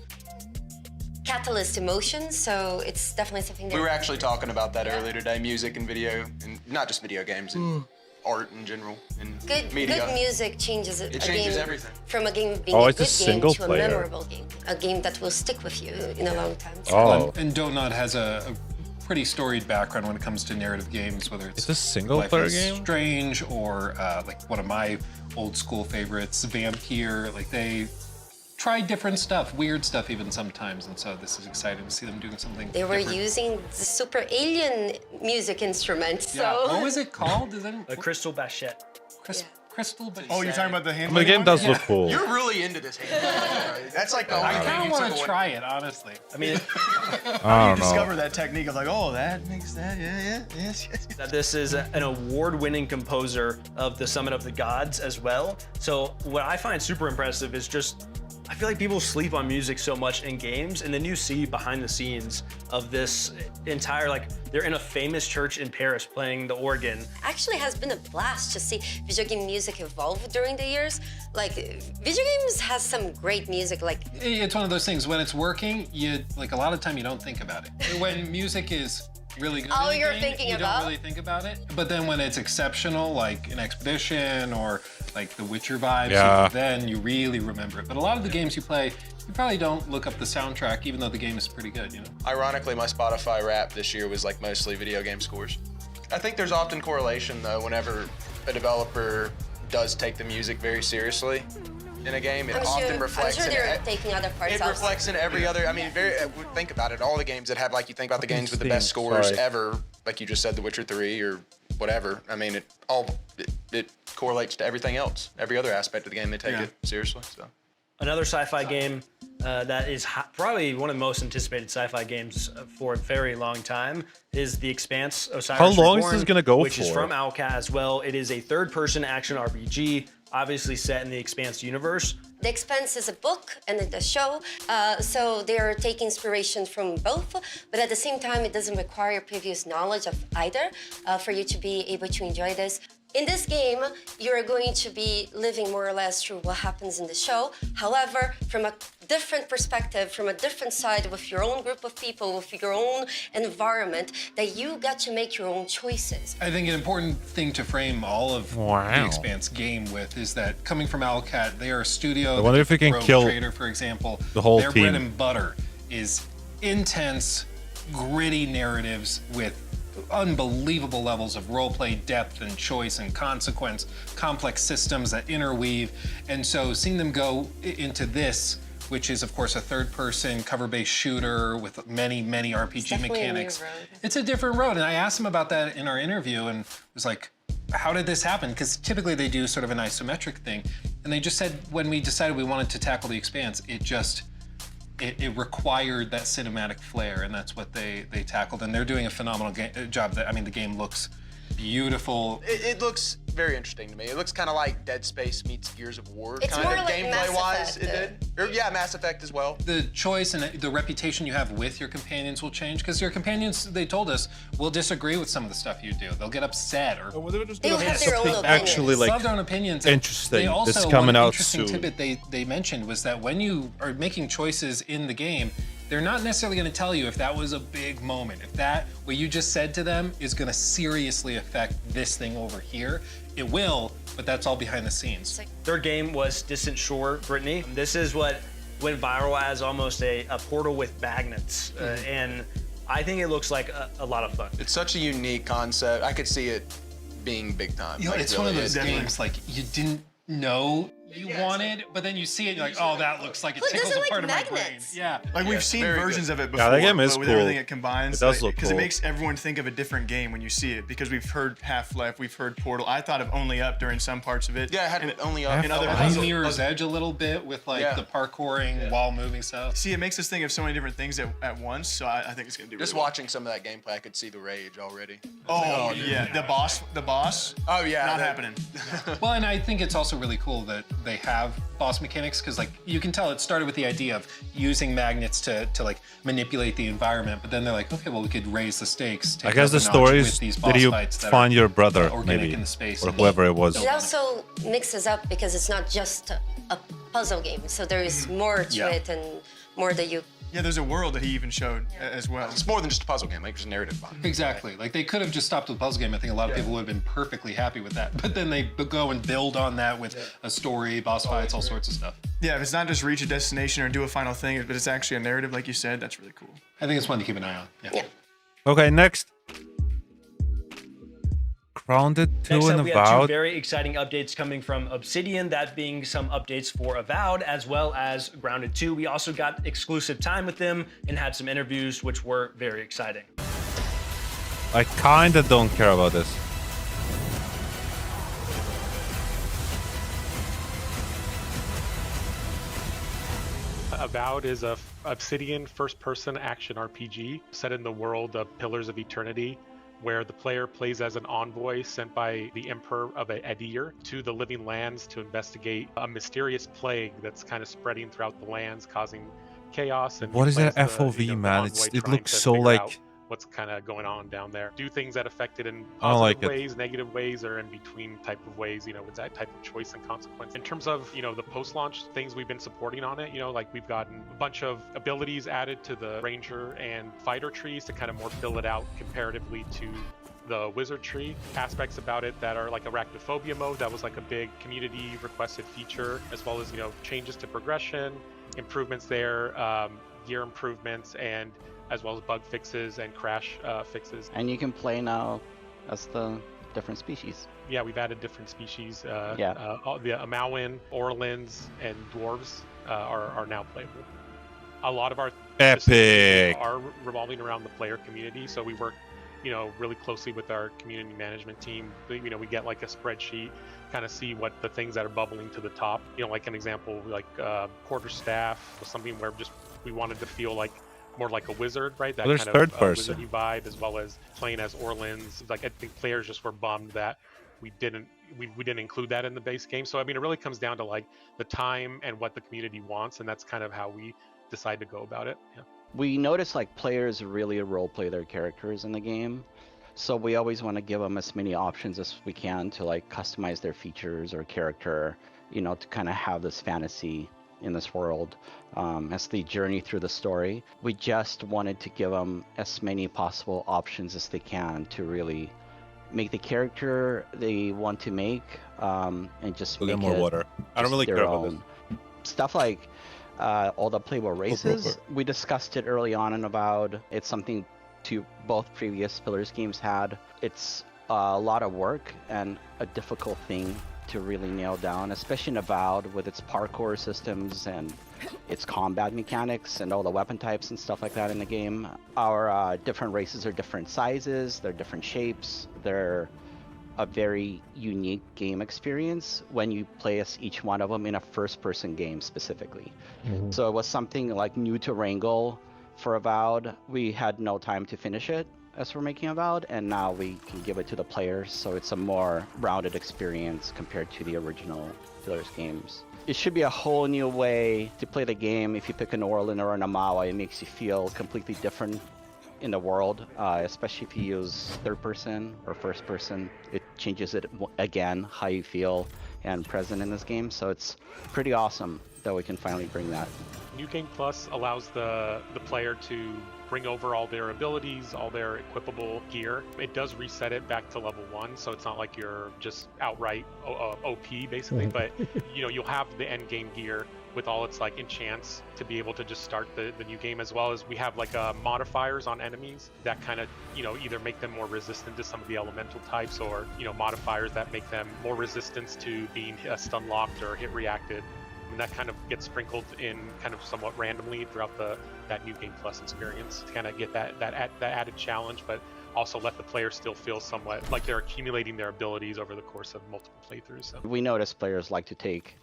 Speaker 15: catalyst emotions, so it's definitely something that
Speaker 18: We were actually talking about that earlier today, music and video, and not just video games, and art in general, and
Speaker 15: good
Speaker 18: media.
Speaker 15: music changes
Speaker 18: It
Speaker 15: a
Speaker 18: changes
Speaker 15: game
Speaker 18: everything.
Speaker 15: from a game being
Speaker 1: Oh,
Speaker 15: a
Speaker 1: it's a
Speaker 15: good game
Speaker 1: single
Speaker 15: to a
Speaker 1: player.
Speaker 15: memorable game, a game that will stick with you in a long time. So
Speaker 1: Oh.
Speaker 19: And Donut has a pretty storied background when it comes to narrative games, whether it's
Speaker 1: It's a single
Speaker 19: Life
Speaker 1: player
Speaker 19: is
Speaker 1: game?
Speaker 19: Strange or like one of my old school favorites, Vampire. Like they try different stuff, weird stuff even sometimes, and so this is exciting to see them doing something
Speaker 15: they were
Speaker 19: different.
Speaker 15: using the super alien music instrument. So
Speaker 19: Yeah. What was it called? Is that
Speaker 2: A crystal bachette.
Speaker 19: Crystal, but
Speaker 16: Oh, you're talking about the hand?
Speaker 1: I mean, the game does look cool.
Speaker 18: You're really into this hand. Right? That's like the only
Speaker 19: I
Speaker 18: thing
Speaker 19: kind
Speaker 18: you
Speaker 19: of want
Speaker 18: took
Speaker 19: to
Speaker 18: away.
Speaker 19: try it, honestly.
Speaker 2: I mean,
Speaker 1: I
Speaker 16: You
Speaker 1: don't know.
Speaker 16: discover that technique of like, oh, that makes that, yes.
Speaker 2: that this is an award-winning composer of the Summit of the Gods as well. So what I find super impressive is just, I feel like people sleep on music so much in games, and then you see behind the scenes of this entire, like, they're in a famous church in Paris playing the organ.
Speaker 15: actually has been a blast to see video game music evolve during the years. Like video games has some great music. Like
Speaker 19: It's one of those things, when it's working, you like a lot of time you don't think about it. When music is really good,
Speaker 15: Oh,
Speaker 19: in a
Speaker 15: you're
Speaker 19: game,
Speaker 15: thinking
Speaker 19: you
Speaker 15: about?
Speaker 19: don't really think about it. But then when it's exceptional, like an Expedition or like the Witcher vibes,
Speaker 1: Yeah.
Speaker 19: then you really remember it. But a lot of the games you play, you probably don't look up the soundtrack, even though the game is pretty good, you know?
Speaker 18: Ironically, my Spotify rap this year was like mostly video game scores. I think there's often correlation though whenever a developer does take the music very seriously in a game. It often reflects
Speaker 15: I'm sure
Speaker 18: in
Speaker 15: they're
Speaker 18: it.
Speaker 15: taking other parts
Speaker 18: It
Speaker 15: out.
Speaker 18: reflects in every other. I mean, think about it. All the games that have, like, you think about the games with the best
Speaker 1: Steam,
Speaker 18: scores
Speaker 1: sorry.
Speaker 18: ever, like you just said, The Witcher 3 or whatever. I mean, it correlates to everything else. Every other aspect of the game, they take it seriously. So.
Speaker 2: Another sci-fi game that is probably one of the most anticipated sci-fi games for a very long time is The Expanse: Osiris
Speaker 1: How long is
Speaker 2: Reborn,
Speaker 1: this gonna go
Speaker 2: which is
Speaker 1: for?
Speaker 2: from Owlcat as well. It is a third-person action RPG, obviously set in the Expanse universe.
Speaker 15: The Expanse is a book and a show, so they are taking inspiration from both, but at the same time, it doesn't require previous knowledge of either for you to be able to enjoy this. In this game, you're going to be living more or less through what happens in the show. However, from a different perspective, from a different side, with your own group of people, with your own environment, that you got to make your own choices.
Speaker 19: I think an important thing to frame all of the Expanse game with is that coming from Owlcat, they are a studio.
Speaker 1: I wonder if we can
Speaker 19: Rogue
Speaker 1: kill
Speaker 19: Trader, for example,
Speaker 1: the whole
Speaker 19: their
Speaker 1: team.
Speaker 19: bread and butter is intense, gritty narratives with unbelievable levels of roleplay depth and choice and consequence, complex systems that interweave. And so seeing them go into this, which is of course a third-person cover-based shooter with many, many RPG mechanics. It's a different road. And I asked him about that in our interview and was like, how did this happen? Because typically they do sort of an isometric thing. And they just said when we decided we wanted to tackle the Expanse, it required that cinematic flair, and that's what they tackled. And they're doing a phenomenal job. I mean, the game looks beautiful.
Speaker 18: It looks very interesting to me. It looks kind of like Dead Space meets Gears of War,
Speaker 15: It's
Speaker 18: kind
Speaker 15: more
Speaker 18: of
Speaker 15: like
Speaker 18: gameplay-wise.
Speaker 15: Mass
Speaker 18: It did. Or, yeah, Mass Effect as well.
Speaker 19: The choice and the reputation you have with your companions will change, because your companions, they told us, will disagree with some of the stuff you do. They'll get upset or
Speaker 15: They'll have their own opinions.
Speaker 1: Actually, like,
Speaker 19: love their own opinions.
Speaker 1: interesting.
Speaker 19: They also,
Speaker 1: This is coming
Speaker 19: one
Speaker 1: out
Speaker 19: interesting
Speaker 1: soon.
Speaker 19: tidbit they mentioned was that when you are making choices in the game, they're not necessarily going to tell you if that was a big moment, if that what you just said to them is going to seriously affect this thing over here. It will, but that's all behind the scenes.
Speaker 2: Their game was Distant Shore, Brittany. This is what went viral as almost a portal with magnets, and I think it looks like a lot of fun.
Speaker 18: It's such a unique concept. I could see it being big time.
Speaker 19: You know,
Speaker 18: Like,
Speaker 19: it's
Speaker 18: it
Speaker 19: one of
Speaker 18: really
Speaker 19: those
Speaker 18: is.
Speaker 19: games like you didn't know you wanted, but then you see it, you're like, oh, that looks like it tickles a part of my brain. Yeah.
Speaker 16: Like we've seen versions of it before,
Speaker 1: Yeah, that game is
Speaker 16: but with
Speaker 1: cool.
Speaker 16: everything it combines,
Speaker 1: It does look
Speaker 16: because
Speaker 1: cool.
Speaker 16: it makes everyone think of a different game when you see it. Because we've heard Half-Life, we've heard Portal. I thought of Only Up during some parts of it.
Speaker 18: Yeah, it had Only Up.
Speaker 16: And other
Speaker 19: It mirrors Edge a little bit with like
Speaker 16: Yeah.
Speaker 19: the parkouring, wall moving stuff.
Speaker 16: See, it makes us think of so many different things at once. So I think it's gonna do.
Speaker 18: Just
Speaker 16: really well.
Speaker 18: watching some of that gameplay, I could see the rage already.
Speaker 16: Oh yeah, the boss.
Speaker 18: Oh yeah,
Speaker 16: not
Speaker 18: that-
Speaker 16: happening.
Speaker 19: Well, and I think it's also really cool that they have boss mechanics, because like you can tell it started with the idea of using magnets to like manipulate the environment, but then they're like, okay, well we could raise the stakes.
Speaker 1: I
Speaker 19: take
Speaker 1: guess
Speaker 19: up
Speaker 1: the
Speaker 19: a notch
Speaker 1: story
Speaker 19: with
Speaker 1: is
Speaker 19: these
Speaker 1: did
Speaker 19: boss
Speaker 1: you
Speaker 19: fights that
Speaker 1: find
Speaker 19: are
Speaker 1: your brother
Speaker 19: organic
Speaker 1: maybe
Speaker 19: in the space
Speaker 1: or
Speaker 19: and-
Speaker 1: whoever it was.
Speaker 15: It also mixes up because it's not just a puzzle game, so there is more to
Speaker 18: Yeah.
Speaker 15: it and more that you.
Speaker 16: Yeah, there's a world that he even showed as well.
Speaker 18: It's more than just a puzzle game. Like there's a narrative behind it.
Speaker 19: Exactly. Like they could have just stopped with the puzzle game. I think a lot of people would have been perfectly happy with that. But then they go and build on that with a story, boss fights, all sorts of stuff.
Speaker 16: Yeah, if it's not just reach a destination or do a final thing, but it's actually a narrative, like you said, that's really cool.
Speaker 19: I think it's one to keep an eye on. Yeah.
Speaker 1: Okay, next. Grounded 2
Speaker 2: Next
Speaker 1: and
Speaker 2: up, we have two
Speaker 1: Avowed.
Speaker 2: very exciting updates coming from Obsidian, that being some updates for Avowed as well as Grounded 2. We also got exclusive time with them and had some interviews, which were very exciting.
Speaker 1: I kinda don't care about this.
Speaker 3: Avowed is a Obsidian first-person action RPG set in the world of Pillars of Eternity, where the player plays as an envoy sent by the Emperor of Adir to the Living Lands to investigate a mysterious plague that's kind of spreading throughout the lands, causing chaos. And
Speaker 1: What
Speaker 3: he
Speaker 1: is that
Speaker 3: plays the,
Speaker 1: FOV,
Speaker 3: the
Speaker 1: man?
Speaker 3: envoy
Speaker 1: It
Speaker 3: trying
Speaker 1: looks
Speaker 3: to
Speaker 1: so
Speaker 3: figure
Speaker 1: like.
Speaker 3: out what's kind of going on down there. Do things that affect it in
Speaker 1: I don't like
Speaker 3: positive
Speaker 1: it.
Speaker 3: ways, negative ways, or in between type of ways, with that type of choice and consequence. In terms of, the post-launch things we've been supporting on it, like we've gotten a bunch of abilities added to the Ranger and Fighter trees to kind of more fill it out comparatively to the Wizard tree. Aspects about it that are like Arachnophobia mode, that was like a big community requested feature, as well as, changes to progression, improvements there, gear improvements, and as well as bug fixes and crash fixes.
Speaker 12: And you can play now as the different species.
Speaker 3: Yeah, we've added different species.
Speaker 12: Yeah.
Speaker 3: The Amauin, Orlins, and Dwarves are now playable. A lot of our
Speaker 1: Epic.
Speaker 3: are revolving around the player community, so we work, really closely with our community management team. We get like a spreadsheet, kind of see what the things that are bubbling to the top. Like an example, like quarterstaff was something where just we wanted to feel like more like a wizard, right? That
Speaker 1: There's
Speaker 3: kind
Speaker 1: third
Speaker 3: of
Speaker 1: person.
Speaker 3: wizardy vibe, as well as playing as Orlins. Like I think players just were bummed that we didn't include that in the base game. So I mean, it really comes down to like the time and what the community wants, and that's kind of how we decide to go about it. Yeah.
Speaker 12: We noticed like players really role play their characters in the game. So we always want to give them as many options as we can to like customize their features or character, you know, to kind of have this fantasy in this world as they journey through the story. We just wanted to give them as many possible options as they can to really make the character they want to make, and just make
Speaker 1: more
Speaker 12: it
Speaker 1: water. I don't really
Speaker 12: their
Speaker 1: care about
Speaker 12: own. Stuff like all the playable races. We discussed it early on in Avowed. It's something to both previous Pillars games had. It's a lot of work and a difficult thing to really nail down, especially in Avowed with its parkour systems and its combat mechanics and all the weapon types and stuff like that in the game. Our different races are different sizes, they're different shapes, they're a very unique game experience when you play as each one of them in a first-person game specifically. So it was something like new to wrangle for Avowed. We had no time to finish it as we're making Avowed, and now we can give it to the players, so it's a more rounded experience compared to the original Pillars games. It should be a whole new way to play the game. If you pick an Orlin or an Amawa, it makes you feel completely different in the world, especially if you use third person or first person. It changes it again, how you feel and present in this game, so it's pretty awesome that we can finally bring that.
Speaker 3: NewGame Plus allows the player to bring over all their abilities, all their equipable gear. It does reset it back to level 1, so it's not like you're just outright OP basically, but you know, you'll have the end game gear with all its like enchants to be able to just start the new game, as well as we have like modifiers on enemies that kind of, you know, either make them more resistant to some of the elemental types, or, you know, modifiers that make them more resistant to being stun locked or hit reacted. And that kind of gets sprinkled in kind of somewhat randomly throughout that NewGame Plus experience to kind of get that added challenge, but also let the player still feel somewhat like they're accumulating their abilities over the course of multiple playthroughs. So.
Speaker 12: We notice players like to take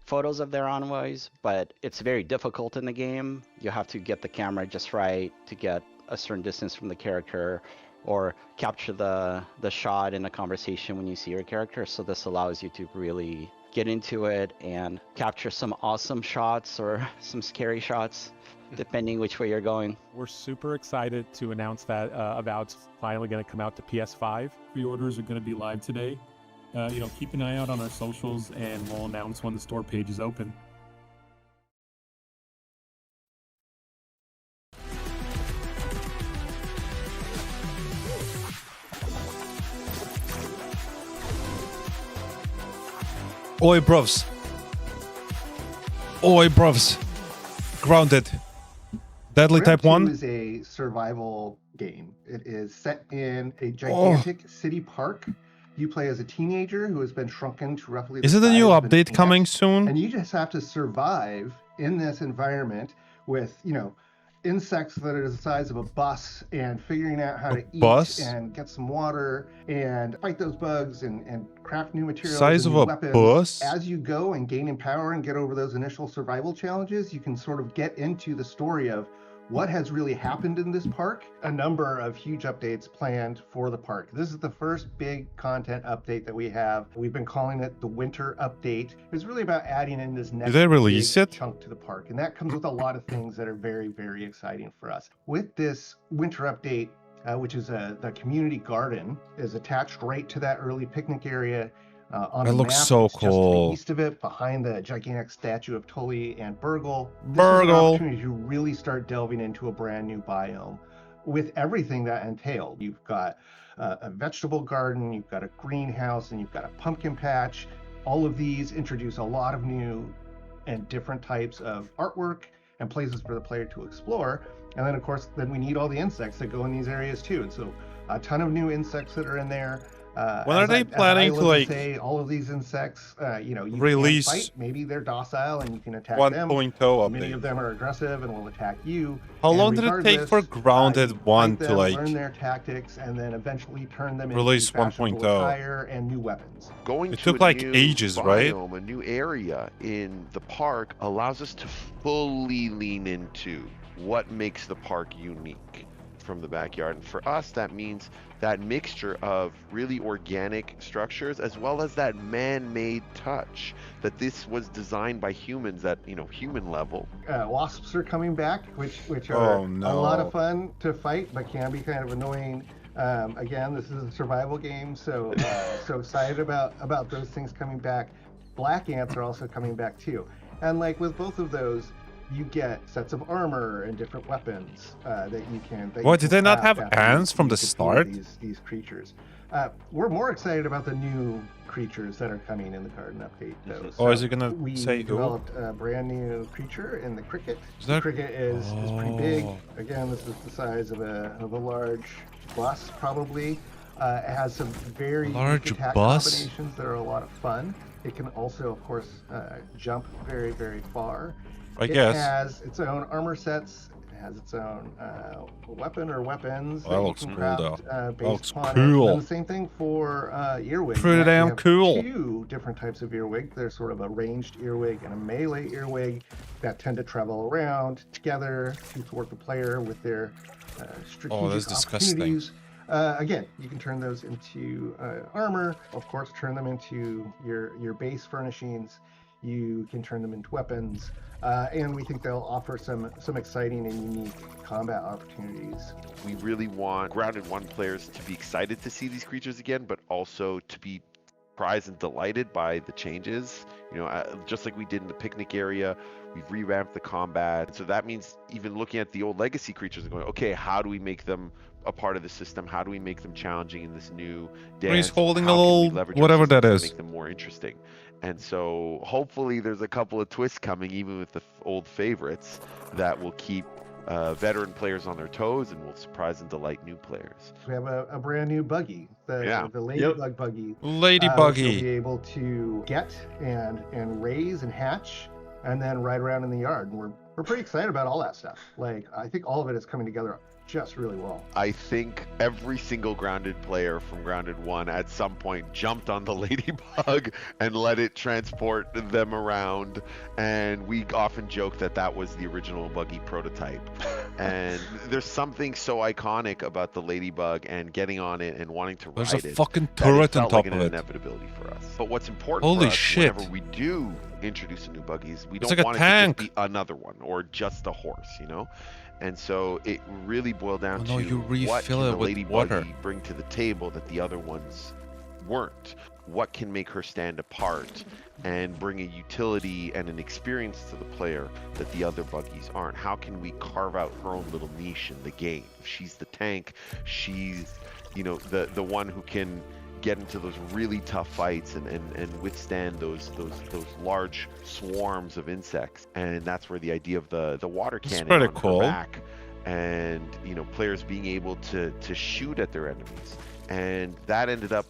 Speaker 12: photos of their envoys, but it's very difficult in the game. You have to get the camera just right to get a certain distance from the character, or capture the shot in a conversation when you see your character. So this allows you to really get into it and capture some awesome shots or some scary shots, depending which way you're going.
Speaker 13: We're super excited to announce that Avowed's finally going to come out to PS5. Pre-orders are going to be live today. You know, keep an eye out on our socials, and we'll announce when the store page is open.
Speaker 1: Oi, bruvs. Oi, bruvs. Grounded. Deadly Type 1
Speaker 14: is a survival game. It is set in a gigantic city park. You play as a teenager who has been shrunken to roughly
Speaker 1: Is it a new update coming soon?
Speaker 14: And you just have to survive in this environment with, you know, insects that are the size of a bus, and figuring out how to eat and get some water and fight those bugs and craft new materials.
Speaker 1: Size
Speaker 14: and
Speaker 1: of
Speaker 14: new
Speaker 1: a
Speaker 14: weapons.
Speaker 1: bus?
Speaker 14: As you go and gain in power and get over those initial survival challenges, you can sort of get into the story of what has really happened in this park. A number of huge updates planned for the park. This is the first big content update that we have. We've been calling it the winter update. It's really about adding in this next big chunk to the park, and that comes with a lot of things that are very, very exciting for us. With this winter update, which is the community garden, is attached right to that early picnic area. On
Speaker 1: That
Speaker 14: the
Speaker 1: looks
Speaker 14: map,
Speaker 1: so
Speaker 14: it's just to the
Speaker 1: cool.
Speaker 14: east of it, behind the gigantic statue of Tully and Burgle. This is an
Speaker 1: Burgle.
Speaker 14: opportunity to really start delving into a brand new biome with everything that entailed. You've got a vegetable garden, you've got a greenhouse, and you've got a pumpkin patch. All of these introduce a lot of new and different types of artwork and places for the player to explore. And then, of course, then we need all the insects that go in these areas too. And so a ton of new insects that are in there.
Speaker 1: When are they planning to like
Speaker 14: say, all of these insects, you know, you
Speaker 1: release
Speaker 14: can fight. Maybe they're docile and you can attack
Speaker 1: 1.0
Speaker 14: them.
Speaker 1: update?
Speaker 14: Many of them are aggressive and will attack you.
Speaker 1: How
Speaker 14: And
Speaker 1: long did it take for
Speaker 14: regardless,
Speaker 1: Grounded
Speaker 14: you
Speaker 1: 1
Speaker 14: fight
Speaker 1: to
Speaker 14: them,
Speaker 1: like
Speaker 14: learn their tactics, and then eventually turn them
Speaker 1: release
Speaker 14: into fashionable
Speaker 1: 1.0?
Speaker 14: attire and new weapons.
Speaker 17: Going
Speaker 1: It
Speaker 17: to
Speaker 1: took
Speaker 17: a
Speaker 1: like
Speaker 17: new
Speaker 1: ages, right?
Speaker 17: biome, a new area in the park allows us to fully lean into what makes the park unique from the backyard. And for us, that means that mixture of really organic structures as well as that man-made touch, that this was designed by humans at, you know, human level.
Speaker 14: Wasps are coming back, which are
Speaker 1: Oh, no.
Speaker 14: a lot of fun to fight, but can be kind of annoying Again, this is a survival game, so so excited about those things coming back. Black ants are also coming back too, and like with both of those, you get sets of armor and different weapons that you can.
Speaker 1: What, did they not have ants from the start?
Speaker 14: These creatures. We're more excited about the new creatures that are coming in the garden update, though.
Speaker 1: Or is it gonna say
Speaker 14: we
Speaker 1: who?
Speaker 14: developed a brand new creature in the cricket.
Speaker 1: Is
Speaker 14: The
Speaker 1: that-
Speaker 14: cricket is pretty big. Again, this is the size of a large bus, probably. It has some very
Speaker 1: Large
Speaker 14: unique attack
Speaker 1: bus?
Speaker 14: combinations that are a lot of fun. It can also, of course, jump very, very far.
Speaker 1: I guess.
Speaker 14: It has its own armor sets. It has its own weapon or weapons
Speaker 1: Oh, that
Speaker 14: you
Speaker 1: looks
Speaker 14: can
Speaker 1: cool,
Speaker 14: craft,
Speaker 1: though. That
Speaker 14: based
Speaker 1: looks
Speaker 14: upon it.
Speaker 1: cool.
Speaker 14: And the same thing for earwig.
Speaker 1: Pretty
Speaker 14: We actually
Speaker 1: damn
Speaker 14: have
Speaker 1: cool.
Speaker 14: 2 different types of earwig. There's sort of a ranged earwig and a melee earwig that tend to travel around together to thwart the player with their strategic
Speaker 1: that's disgusting.
Speaker 14: opportunities. Again, you can turn those into armor. Of course, turn them into your base furnishings. You can turn them into weapons, and we think they'll offer some exciting and unique combat opportunities.
Speaker 17: We really want Grounded 1 players to be excited to see these creatures again, but also to be surprised and delighted by the changes. You know, just like we did in the picnic area, we've revamped the combat. So that means even looking at the old legacy creatures and going, okay, how do we make them a part of the system? How do we make them challenging in this new dance?
Speaker 1: He's holding
Speaker 17: How
Speaker 1: a
Speaker 17: can we
Speaker 1: little
Speaker 17: leverage our
Speaker 1: whatever
Speaker 17: system
Speaker 1: that
Speaker 17: to
Speaker 1: is.
Speaker 17: make them more interesting? And so hopefully there's a couple of twists coming, even with the old favorites, that will keep veteran players on their toes and will surprise and delight new players.
Speaker 14: We have a brand new buggy, the Ladybug buggy.
Speaker 1: Lady
Speaker 14: Which
Speaker 1: buggy.
Speaker 14: you'll be able to get and raise and hatch, and then ride around in the yard. And we're pretty excited about all that stuff. Like, I think all of it is coming together just really well.
Speaker 17: I think every single Grounded player from Grounded 1 at some point jumped on the Ladybug and let it transport them around. And we often joke that that was the original buggy prototype. And there's something so iconic about the Ladybug and getting on it and wanting to
Speaker 1: There's
Speaker 17: ride
Speaker 1: a
Speaker 17: it.
Speaker 1: fucking
Speaker 17: that it
Speaker 1: turret on
Speaker 17: felt
Speaker 1: top
Speaker 17: like
Speaker 1: of
Speaker 17: an
Speaker 1: it.
Speaker 17: inevitability for us. But what's important
Speaker 1: Holy
Speaker 17: for us
Speaker 1: shit.
Speaker 17: whenever we do introduce a new buggy is we
Speaker 1: It's
Speaker 17: don't
Speaker 1: like a
Speaker 17: want it
Speaker 1: tank.
Speaker 17: to just be another one or just a horse, you know? And so it really boiled down
Speaker 1: Oh, no,
Speaker 17: to
Speaker 1: you
Speaker 17: what
Speaker 1: refill
Speaker 17: can
Speaker 1: it
Speaker 17: the
Speaker 1: with
Speaker 17: Lady
Speaker 1: water.
Speaker 17: Buggy bring to the table that the other ones weren't? What can make her stand apart and bring a utility and an experience to the player that the other buggies aren't? How can we carve out her own little niche in the game? She's the tank. She's, you know, the one who can get into those really tough fights and withstand those large swarms of insects. And that's where the idea of the water
Speaker 1: It's
Speaker 17: cannon
Speaker 1: pretty
Speaker 17: on her
Speaker 1: cool.
Speaker 17: back, and you know, players being able to shoot at their enemies, and that ended up,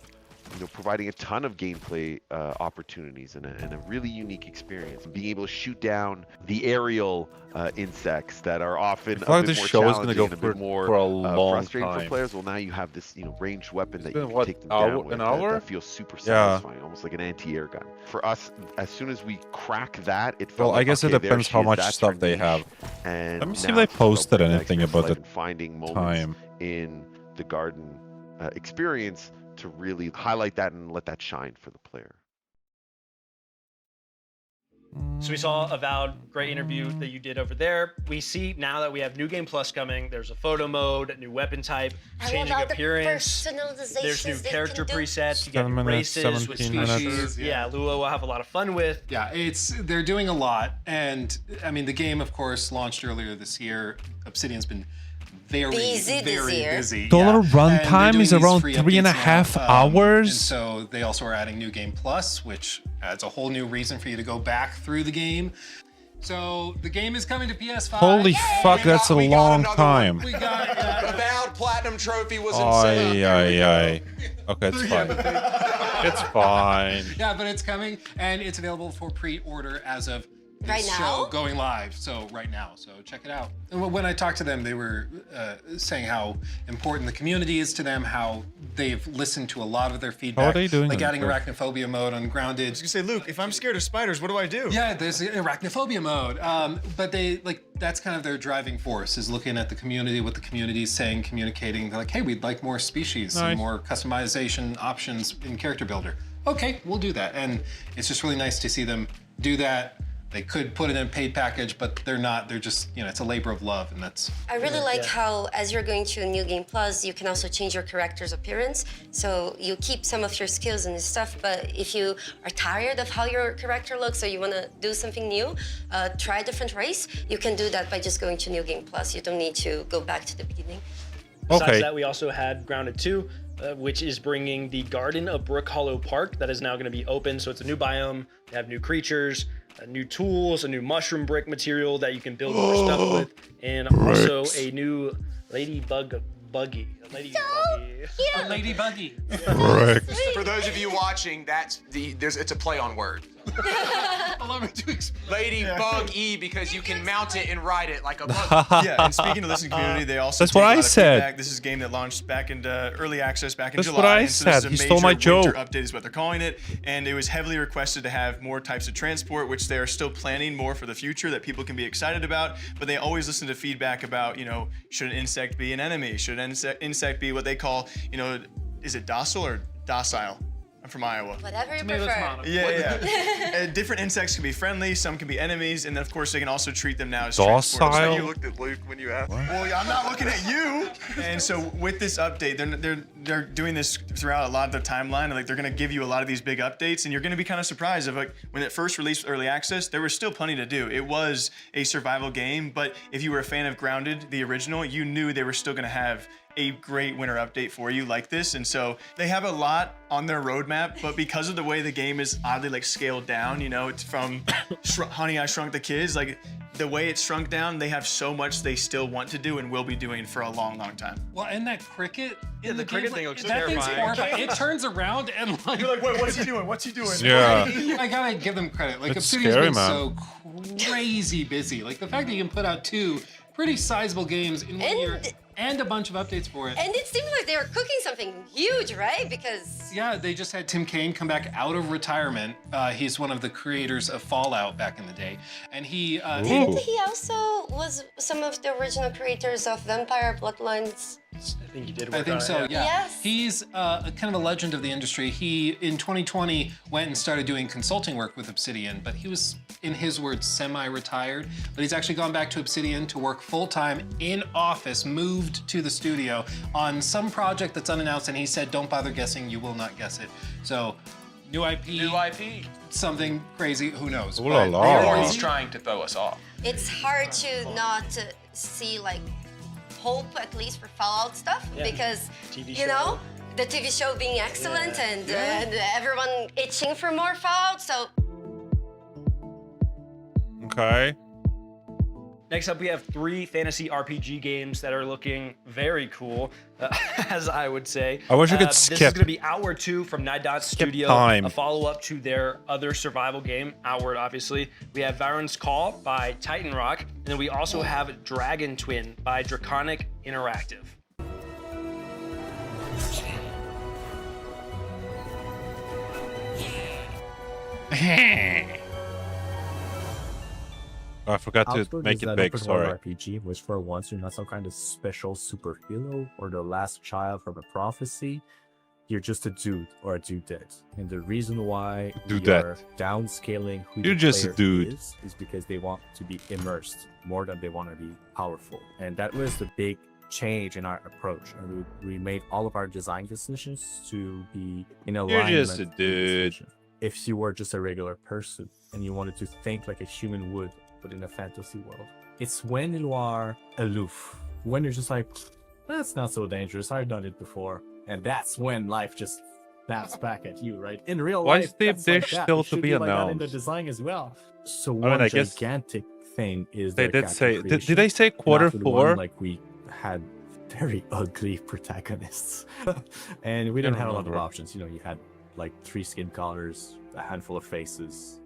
Speaker 17: you know, providing a ton of gameplay opportunities and a really unique experience. Being able to shoot down the aerial insects that are often
Speaker 1: I feel
Speaker 17: a
Speaker 1: like
Speaker 17: bit
Speaker 1: this
Speaker 17: more
Speaker 1: show is gonna
Speaker 17: challenging
Speaker 1: go
Speaker 17: and a
Speaker 1: for-
Speaker 17: bit more
Speaker 1: for a long
Speaker 17: frustrating
Speaker 1: time.
Speaker 17: for players. Well, now you have this, you know, ranged weapon that
Speaker 1: been,
Speaker 17: you can
Speaker 1: what,
Speaker 17: take them
Speaker 1: hour-
Speaker 17: down with
Speaker 1: an hour?
Speaker 17: that feels super
Speaker 1: Yeah.
Speaker 17: satisfying, almost like an anti-air gun. For us, as soon as we crack that, it felt
Speaker 1: Well, I
Speaker 17: like,
Speaker 1: guess
Speaker 17: okay,
Speaker 1: it
Speaker 17: there
Speaker 1: depends
Speaker 17: she
Speaker 1: how
Speaker 17: is,
Speaker 1: much
Speaker 17: that's
Speaker 1: stuff
Speaker 17: her
Speaker 1: they
Speaker 17: niche.
Speaker 1: have.
Speaker 17: And
Speaker 1: Let me see
Speaker 17: now
Speaker 1: if they
Speaker 17: it's just about
Speaker 1: posted
Speaker 17: bringing that
Speaker 1: anything
Speaker 17: experience
Speaker 1: about
Speaker 17: to
Speaker 1: the
Speaker 17: life and finding moments
Speaker 1: time.
Speaker 17: in the garden experience to really highlight that and let that shine for the player.
Speaker 2: So we saw Avowed, great interview that you did over there. We see now that we have New Game Plus coming, there's a photo mode, new weapon type,
Speaker 15: I
Speaker 2: changing
Speaker 15: love all the
Speaker 2: appearance.
Speaker 15: personalizations
Speaker 2: There's new
Speaker 15: they
Speaker 2: character
Speaker 15: can do.
Speaker 2: presets, you get
Speaker 1: 7
Speaker 2: new
Speaker 1: minutes,
Speaker 2: races with
Speaker 1: 17 minutes.
Speaker 2: species. Yeah, Lua will have a lot of fun with.
Speaker 19: Yeah, they're doing a lot, and I mean the game, of course, launched earlier this year. Obsidian's been very busy.
Speaker 1: Total
Speaker 19: yeah.
Speaker 1: run
Speaker 19: And they're
Speaker 1: time
Speaker 19: doing
Speaker 1: is
Speaker 19: these
Speaker 1: around
Speaker 19: free
Speaker 1: 3.5
Speaker 19: updates now,
Speaker 1: hours.
Speaker 19: And so they also are adding New Game Plus, which adds a whole new reason for you to go back through the game. So the game is coming to PS5.
Speaker 1: Holy fuck, that's a long time.
Speaker 19: We got
Speaker 18: Avowed Platinum Trophy was
Speaker 1: Ay, ay, ay. Okay, it's fine. It's fine.
Speaker 19: Yeah, but it's coming, and it's available for pre-order as of this
Speaker 15: Right now?
Speaker 19: show going live. So right now, so check it out. And when I talked to them, they were saying how important the community is to them, how they've listened to a lot of their feedback.
Speaker 1: How are they doing
Speaker 19: Like
Speaker 1: it?
Speaker 19: adding arachnophobia mode on Grounded.
Speaker 16: I was gonna say, Luke, if I'm scared of spiders, what do I do?
Speaker 19: Yeah, there's arachnophobia mode. But they that's kind of their driving force, is looking at the community, what the community is saying, communicating. They're like, hey, we'd like more species
Speaker 1: Nice.
Speaker 19: and more customization options in Character Builder. Okay, we'll do that. And it's just really nice to see them do that They could put it in a paid package, but they're not. They're just, it's a labor of love, and that's.
Speaker 15: I really like how, as you're going to New Game Plus, you can also change your character's appearance. So you keep some of your skills and stuff, but if you are tired of how your character looks or you want to do something new, try a different race, you can do that by just going to New Game Plus. You don't need to go back to the beginning.
Speaker 2: Besides that, we also had Grounded 2, which is bringing the Garden of Brook Hollow Park that is now going to be open. So it's a new biome. They have new creatures, new tools, a new mushroom brick material that you can build more stuff with, and also a new ladybug buggy.
Speaker 19: A lady buggy.
Speaker 18: For those of you watching, it's a play on word.
Speaker 19: Allow me to explain.
Speaker 18: Ladybug because you can mount it and ride it like a bug.
Speaker 16: Yeah, and speaking of listening community, they also
Speaker 1: That's what I said.
Speaker 16: Feedback. This is a game that launched back into early access back in
Speaker 1: That's
Speaker 16: July.
Speaker 1: what I
Speaker 16: and so this
Speaker 1: said.
Speaker 16: is a
Speaker 1: He stole my
Speaker 16: major winter
Speaker 1: joke.
Speaker 16: update is what they're calling it, and it was heavily requested to have more types of transport, which they are still planning more for the future that people can be excited about. But they always listen to feedback about, should an insect be an enemy? Should an insect be what they call, is it docile or docile? I'm from Iowa.
Speaker 15: Whatever you prefer.
Speaker 16: Yeah. Different insects can be friendly, some can be enemies, and then of course they can also treat them now as
Speaker 1: Docile?
Speaker 16: transporters.
Speaker 1: You
Speaker 16: looked at Luke when you asked. Well, I'm not looking at you. And so with this update, they're doing this throughout a lot of the timeline. Like they're gonna give you a lot of these big updates, and you're gonna be kind of surprised of when it first released early access, there was still plenty to do. It was a survival game, but if you were a fan of Grounded, the original, you knew they were still gonna have a great winter update for you like this. And so they have a lot on their roadmap, but because of the way the game is oddly scaled down, it's from Honey, I Shrunk the Kids, the way it's shrunk down, they have so much they still want to do and will be doing for a long, long time.
Speaker 19: Well, and that cricket.
Speaker 16: Yeah, the cricket thing looks
Speaker 19: that thing's
Speaker 16: terrifying.
Speaker 19: horrifying. It turns around and
Speaker 16: You're like, wait, what's he doing? What's he doing?
Speaker 1: Yeah.
Speaker 19: I gotta give them credit.
Speaker 1: It's
Speaker 19: Obsidian's
Speaker 1: scary,
Speaker 19: been
Speaker 1: man.
Speaker 19: so crazy busy. The fact that you can put out 2 pretty sizable games in 1 year and a bunch of updates for it.
Speaker 15: And it seems like they were cooking something huge, right? Because
Speaker 19: Yeah, they just had Tim Kaine come back out of retirement. He's one of the creators of Fallout back in the day, and he.
Speaker 15: and he also was some of the original creators of Vampire Bloodlines.
Speaker 2: I think you did.
Speaker 19: I think so. Yeah.
Speaker 15: Yes.
Speaker 19: He's kind of a legend of the industry. He in 2020 went and started doing consulting work with Obsidian, but he was, in his words, semi-retired. But he's actually gone back to Obsidian to work full-time in office, moved to the studio on some project that's unannounced, and he said, "Don't bother guessing. You will not guess it." So. New IP. Something crazy. Who knows?
Speaker 1: Ooh la la.
Speaker 18: Or he's trying to throw us off.
Speaker 15: It's hard to not see hope, at least for Fallout stuff, because
Speaker 2: TV
Speaker 15: you
Speaker 2: show.
Speaker 15: know the TV show being excellent and everyone itching for more Fallout. So
Speaker 1: Okay.
Speaker 2: Next up, we have 3 fantasy RPG games that are looking very cool, as I would say.
Speaker 1: I wish I could
Speaker 2: This is
Speaker 1: skip.
Speaker 2: going to be Hour 2 from Night Dot Studio,
Speaker 1: time.
Speaker 2: a follow-up to their other survival game, Outward, obviously. We have Varen's Call by Titan Rock, and then we also have Dragon Twin by Draconic Interactive.
Speaker 1: Oh, I forgot to
Speaker 21: Outward
Speaker 1: make
Speaker 21: is
Speaker 1: it
Speaker 21: an
Speaker 1: big,
Speaker 21: open world
Speaker 1: sorry.
Speaker 21: RPG, which for once you're not some kind of special superhero or the last child from a prophecy. You're just a dude or a dudette. And the reason why we
Speaker 1: Dudette.
Speaker 21: are downscaling who
Speaker 1: You're
Speaker 21: the
Speaker 1: just a
Speaker 21: player
Speaker 1: dude.
Speaker 21: is because they want to be immersed more than they want to be powerful. And that was the big change in our approach. And we made all of our design decisions to be in alignment.
Speaker 1: You're just a
Speaker 21: with this
Speaker 1: dude.
Speaker 21: vision. If you were just a regular person and you wanted to think like a human would, but in a fantasy world, it's when you are aloof, when you're just like, that's not so dangerous, I've done it before. And that's when life just snaps back at you, right? In real
Speaker 1: Why
Speaker 21: life,
Speaker 1: is Steve
Speaker 21: that's like
Speaker 1: Dish
Speaker 21: that.
Speaker 1: still
Speaker 21: It
Speaker 1: to
Speaker 21: should
Speaker 1: be
Speaker 21: like that in the
Speaker 1: announced?
Speaker 21: design as well. So
Speaker 1: I
Speaker 21: one
Speaker 1: mean, I guess
Speaker 21: gigantic thing is
Speaker 1: they
Speaker 21: the
Speaker 1: did say.
Speaker 21: character
Speaker 1: Did
Speaker 21: creation.
Speaker 1: they say
Speaker 21: And
Speaker 1: quarter
Speaker 21: after the
Speaker 1: 4?
Speaker 21: one, like we had very ugly protagonists, and we didn't have a lot of
Speaker 1: remember.
Speaker 21: options. You know, you had like 3 skin colors, a handful of faces,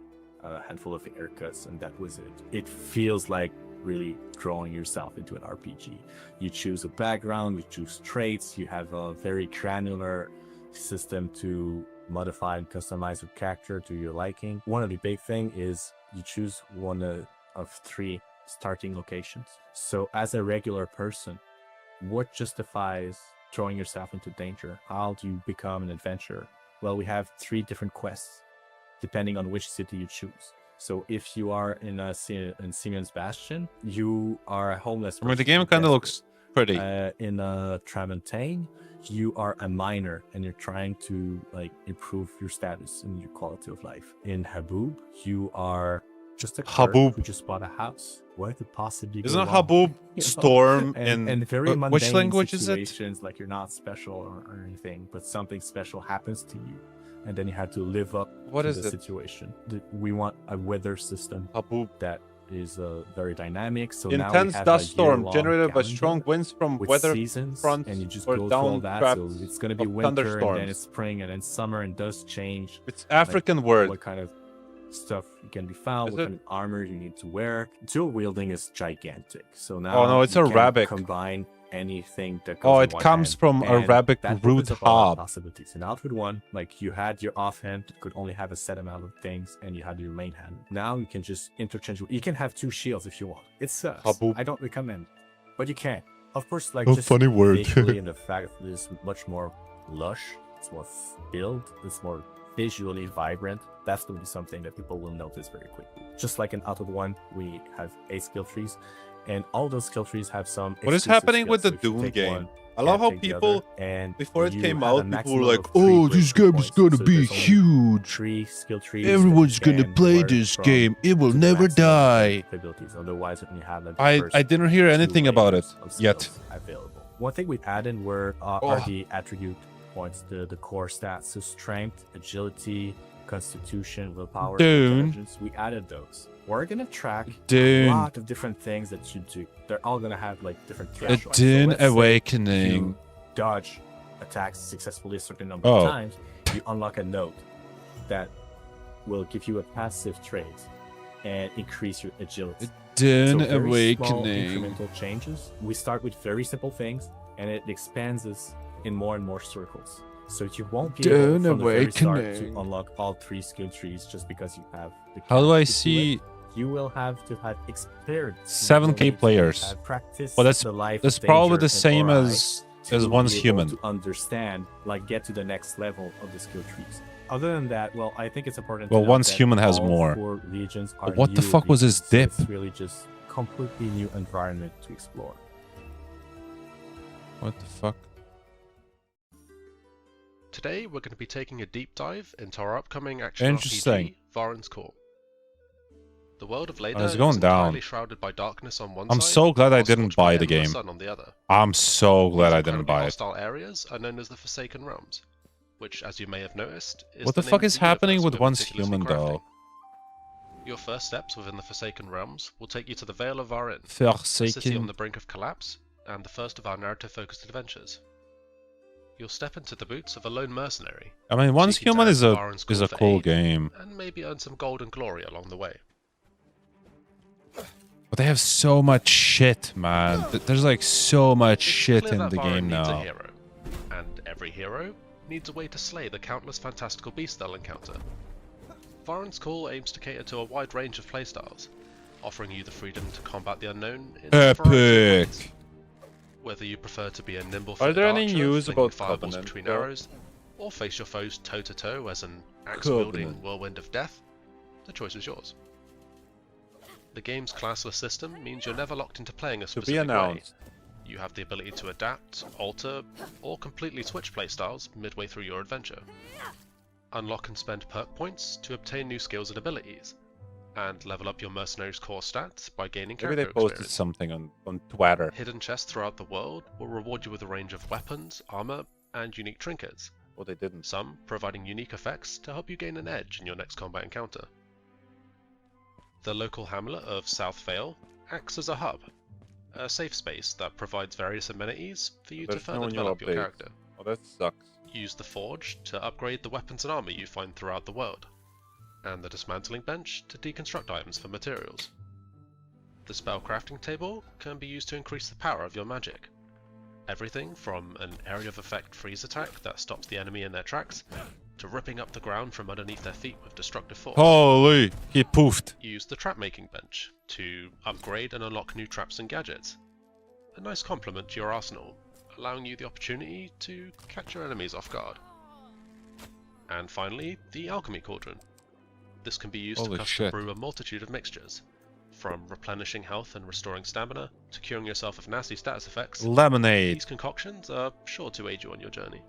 Speaker 21: a handful of haircuts, and that was it. It feels like really drawing yourself into an RPG. You choose a background, you choose traits, you have a very granular system to modify and customize your character to your liking. One of the big thing is you choose one of 3 starting locations. So as a regular person, what justifies throwing yourself into danger? How do you become an adventurer? Well, we have 3 different quests depending on which city you choose. So if you are in Simeon's Bastion, you are a homeless person.
Speaker 1: I mean, the game kind of looks pretty.
Speaker 21: In Tramontaine, you are a miner and you're trying to like improve your status and your quality of life. In Haboob, you are just a clerk who just bought a house. What could possibly
Speaker 1: Isn't
Speaker 21: go wrong?
Speaker 1: Haboob Storm
Speaker 21: and very mundane
Speaker 1: which language is it?
Speaker 21: situations, like you're not special or anything, but something special happens to you, and then you have to live up to the situation. We want a weather system that is very dynamic. So now we
Speaker 1: Intense
Speaker 21: have
Speaker 1: dust
Speaker 21: a
Speaker 1: storm
Speaker 21: year-long
Speaker 1: generated by
Speaker 21: calendar
Speaker 1: strong winds from
Speaker 21: with
Speaker 1: weather
Speaker 21: seasons,
Speaker 1: fronts
Speaker 21: and you just
Speaker 1: or
Speaker 21: go through all that. So
Speaker 1: downdrafts
Speaker 21: it's going to be
Speaker 1: of
Speaker 21: winter, and then
Speaker 1: thunderstorms.
Speaker 21: it's spring, and then summer, and does change.
Speaker 1: It's African word.
Speaker 21: What kind of stuff can be found?
Speaker 1: Is
Speaker 21: what
Speaker 1: it?
Speaker 21: kind of armor you need to wear? Dual wielding is gigantic. So now
Speaker 1: Oh, no, it's
Speaker 21: you can
Speaker 1: Arabic.
Speaker 21: combine anything that goes
Speaker 1: Oh,
Speaker 21: in
Speaker 1: it
Speaker 21: one
Speaker 1: comes
Speaker 21: hand,
Speaker 1: from
Speaker 21: and
Speaker 1: Arabic
Speaker 21: that
Speaker 1: root
Speaker 21: opens up a lot of
Speaker 1: hob.
Speaker 21: possibilities. In Outfit 1, like you had your offhand could only have a set amount of things, and you had your main hand. Now you can just interchange. You can have 2 shields if you want. It sucks.
Speaker 1: Haboob.
Speaker 21: I don't recommend, but you can. Of course, like
Speaker 1: Oh,
Speaker 21: just
Speaker 1: funny word.
Speaker 21: visually, and the fact that it's much more lush, it's more filled, it's more visually vibrant. That's going to be something that people will notice very quickly. Just like in Outfit 1, we have 8 skill trees, and all those skill trees have some.
Speaker 1: What is
Speaker 21: exclusive
Speaker 1: happening
Speaker 21: skills.
Speaker 1: with the
Speaker 21: So if you
Speaker 1: Doom
Speaker 21: take
Speaker 1: game?
Speaker 21: one,
Speaker 1: I love how
Speaker 21: can't take the
Speaker 1: people,
Speaker 21: other, and
Speaker 1: before it
Speaker 21: you
Speaker 1: came
Speaker 21: have a
Speaker 1: out, people
Speaker 21: maximum
Speaker 1: were like,
Speaker 21: of 3
Speaker 1: oh, this
Speaker 21: breakthrough
Speaker 1: game is
Speaker 21: points.
Speaker 1: gonna
Speaker 21: So
Speaker 1: be
Speaker 21: there's only
Speaker 1: huge.
Speaker 21: 3 skill trees that
Speaker 1: Everyone's
Speaker 21: you
Speaker 1: gonna
Speaker 21: can
Speaker 1: play
Speaker 21: work
Speaker 1: this
Speaker 21: from
Speaker 1: game. It will
Speaker 21: to the
Speaker 1: never
Speaker 21: maximum
Speaker 1: die.
Speaker 21: Abilities. Otherwise, when you have like the
Speaker 1: I
Speaker 21: first
Speaker 1: didn't hear
Speaker 21: 2
Speaker 1: anything about it
Speaker 21: layers of
Speaker 1: yet.
Speaker 21: skills available. One thing we've added are the attribute points, the core stats. So strength, agility, constitution, willpower,
Speaker 1: Dune.
Speaker 21: intelligence. We added those. We're gonna track
Speaker 1: Dune.
Speaker 21: a lot of different things that you do. They're all gonna have like different
Speaker 1: A
Speaker 21: thresholds.
Speaker 1: Dune
Speaker 21: let's say
Speaker 1: Awakening.
Speaker 21: you dodge attacks successfully a certain number
Speaker 1: Oh.
Speaker 21: of times, you unlock a node that will give you a passive trait and increase your agility.
Speaker 1: Dune
Speaker 21: so very small
Speaker 1: Awakening.
Speaker 21: incremental changes. We start with very simple things, and it expands us in more and more circles. So you won't be able
Speaker 1: Dune
Speaker 21: from the very start
Speaker 1: Awakening.
Speaker 21: to unlock all 3 skill trees just because you have the
Speaker 1: How do I
Speaker 21: capacity to
Speaker 1: see-
Speaker 21: it. You will have to have experience.
Speaker 1: 7K
Speaker 21: You will need to
Speaker 1: players.
Speaker 21: have practiced
Speaker 1: Well, that's
Speaker 21: the life
Speaker 1: that's
Speaker 21: of
Speaker 1: probably
Speaker 21: danger
Speaker 1: the
Speaker 21: and
Speaker 1: same
Speaker 21: Ori
Speaker 1: as
Speaker 21: to
Speaker 1: one's
Speaker 21: be able
Speaker 1: human.
Speaker 21: to understand, like get to the next level of the skill trees. Other than that, well, I think it's important.
Speaker 1: Well,
Speaker 21: to note
Speaker 1: one's
Speaker 21: that
Speaker 1: human has
Speaker 21: all
Speaker 1: more.
Speaker 21: 4 regions are
Speaker 1: What the
Speaker 21: new
Speaker 1: fuck was his
Speaker 21: regions, so
Speaker 1: dip?
Speaker 21: It's really just completely new environment to explore.
Speaker 1: What the fuck?
Speaker 22: Today we're going to be taking a deep dive into our upcoming action
Speaker 1: Interesting.
Speaker 22: RPG, Varen's Call. The world of Leda
Speaker 1: it's
Speaker 22: is
Speaker 1: going down.
Speaker 22: entirely shrouded by darkness on one
Speaker 1: I'm
Speaker 22: side,
Speaker 1: so glad I
Speaker 22: while
Speaker 1: didn't
Speaker 22: scorched by
Speaker 1: buy the
Speaker 22: endless
Speaker 1: game.
Speaker 22: sun on the other.
Speaker 1: I'm so glad
Speaker 22: These
Speaker 1: I didn't
Speaker 22: incredibly
Speaker 1: buy it.
Speaker 22: hostile areas are known as the Forsaken Realms, which, as you may have noticed, is
Speaker 1: What the
Speaker 22: name
Speaker 1: fuck
Speaker 22: of
Speaker 1: is
Speaker 22: the
Speaker 1: happening
Speaker 22: universe
Speaker 1: with
Speaker 22: we're
Speaker 1: one's
Speaker 22: meticulously
Speaker 1: human,
Speaker 22: crafting.
Speaker 1: though?
Speaker 22: Your first steps within the Forsaken Realms will take you to the Vale of Varen, a city
Speaker 1: Forsaken.
Speaker 22: on the brink of collapse, and the first of our narrative-focused adventures. You'll step into the boots of a lone mercenary.
Speaker 1: I mean, Once
Speaker 22: seeking to
Speaker 1: Human is
Speaker 22: answer
Speaker 1: a
Speaker 22: Varen's call for
Speaker 1: cool
Speaker 22: aid,
Speaker 1: game,
Speaker 22: and maybe earn some gold and glory along the way.
Speaker 1: but they have so much shit, man. There's like so much shit
Speaker 22: Clear
Speaker 1: in
Speaker 22: that
Speaker 1: the
Speaker 22: Varen
Speaker 1: game
Speaker 22: needs a
Speaker 1: now.
Speaker 22: hero, and every hero needs a way to slay the countless fantastical beasts they'll encounter. Varen's Call aims to cater to a wide range of playstyles, offering you the freedom to combat the unknown in a variety of ways.
Speaker 1: Epic.
Speaker 22: Whether you prefer to be a nimble
Speaker 1: Are there any
Speaker 22: archer,
Speaker 1: news
Speaker 22: flinging
Speaker 1: about
Speaker 22: fireballs
Speaker 1: Covenant,
Speaker 22: between
Speaker 1: though?
Speaker 22: arrows, or face your foes toe-to-toe as an axe-wielding
Speaker 1: Covenant.
Speaker 22: whirlwind of death, the choice is yours. The game's classless system means you're never locked into playing a
Speaker 1: To be
Speaker 22: specific way.
Speaker 1: announced.
Speaker 22: You have the ability to adapt, alter, or completely switch playstyles midway through your adventure. Unlock and spend perk points to obtain new skills and abilities, and level up your mercenary's core stats by gaining
Speaker 1: Maybe
Speaker 22: character
Speaker 1: they posted
Speaker 22: experience.
Speaker 1: something on Twitter.
Speaker 22: Hidden chests throughout the world will reward you with a range of weapons, armor, and unique trinkets.
Speaker 1: Well, they didn't.
Speaker 22: Some providing unique effects to help you gain an edge in your next combat encounter. The local hamlet of South Vale acts as a hub, a safe space that provides various amenities for you to
Speaker 1: There's no
Speaker 22: further
Speaker 1: new
Speaker 22: develop your
Speaker 1: updates.
Speaker 22: character.
Speaker 1: Oh, that sucks.
Speaker 22: Use the Forge to upgrade the weapons and armor you find throughout the world, and the Dismantling Bench to deconstruct items for materials. The spell crafting table can be used to increase the power of your magic. Everything from an area of effect freeze attack that stops the enemy in their tracks, to ripping up the ground from underneath their feet with destructive force.
Speaker 1: Holy, he poofed.
Speaker 22: Use the trap making bench to upgrade and unlock new traps and gadgets. A nice complement to your arsenal, allowing you the opportunity to catch your enemies off guard. And finally, the Alchemy Cauldron. This can be used to custom brew a multitude of mixtures, from replenishing health and restoring stamina, to curing yourself of nasty status effects.
Speaker 1: Lemonade.
Speaker 22: These concoctions are sure to aid you on your journey.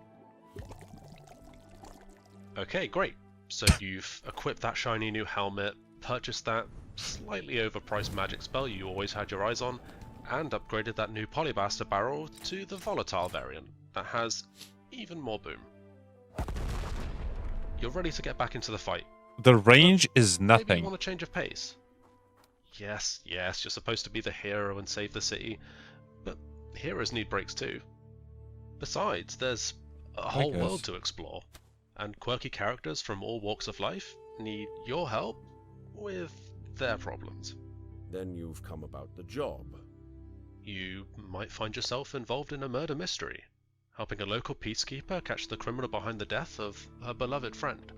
Speaker 22: Okay, great. So you've equipped that shiny new helmet, purchased that slightly overpriced magic spell you always had your eyes on, and upgraded that new polybuster barrel to the volatile variant that has even more boom. You're ready to get back into the fight.
Speaker 1: The range is
Speaker 22: Maybe
Speaker 1: nothing.
Speaker 22: you want a change of pace. Yes, you're supposed to be the hero and save the city, but heroes need breaks too. Besides, there's a whole world to explore, and quirky characters from all walks of life need your help with their problems.
Speaker 8: Then you've come about the job.
Speaker 22: You might find yourself involved in a murder mystery, helping a local peacekeeper catch the criminal behind the death of her beloved friend.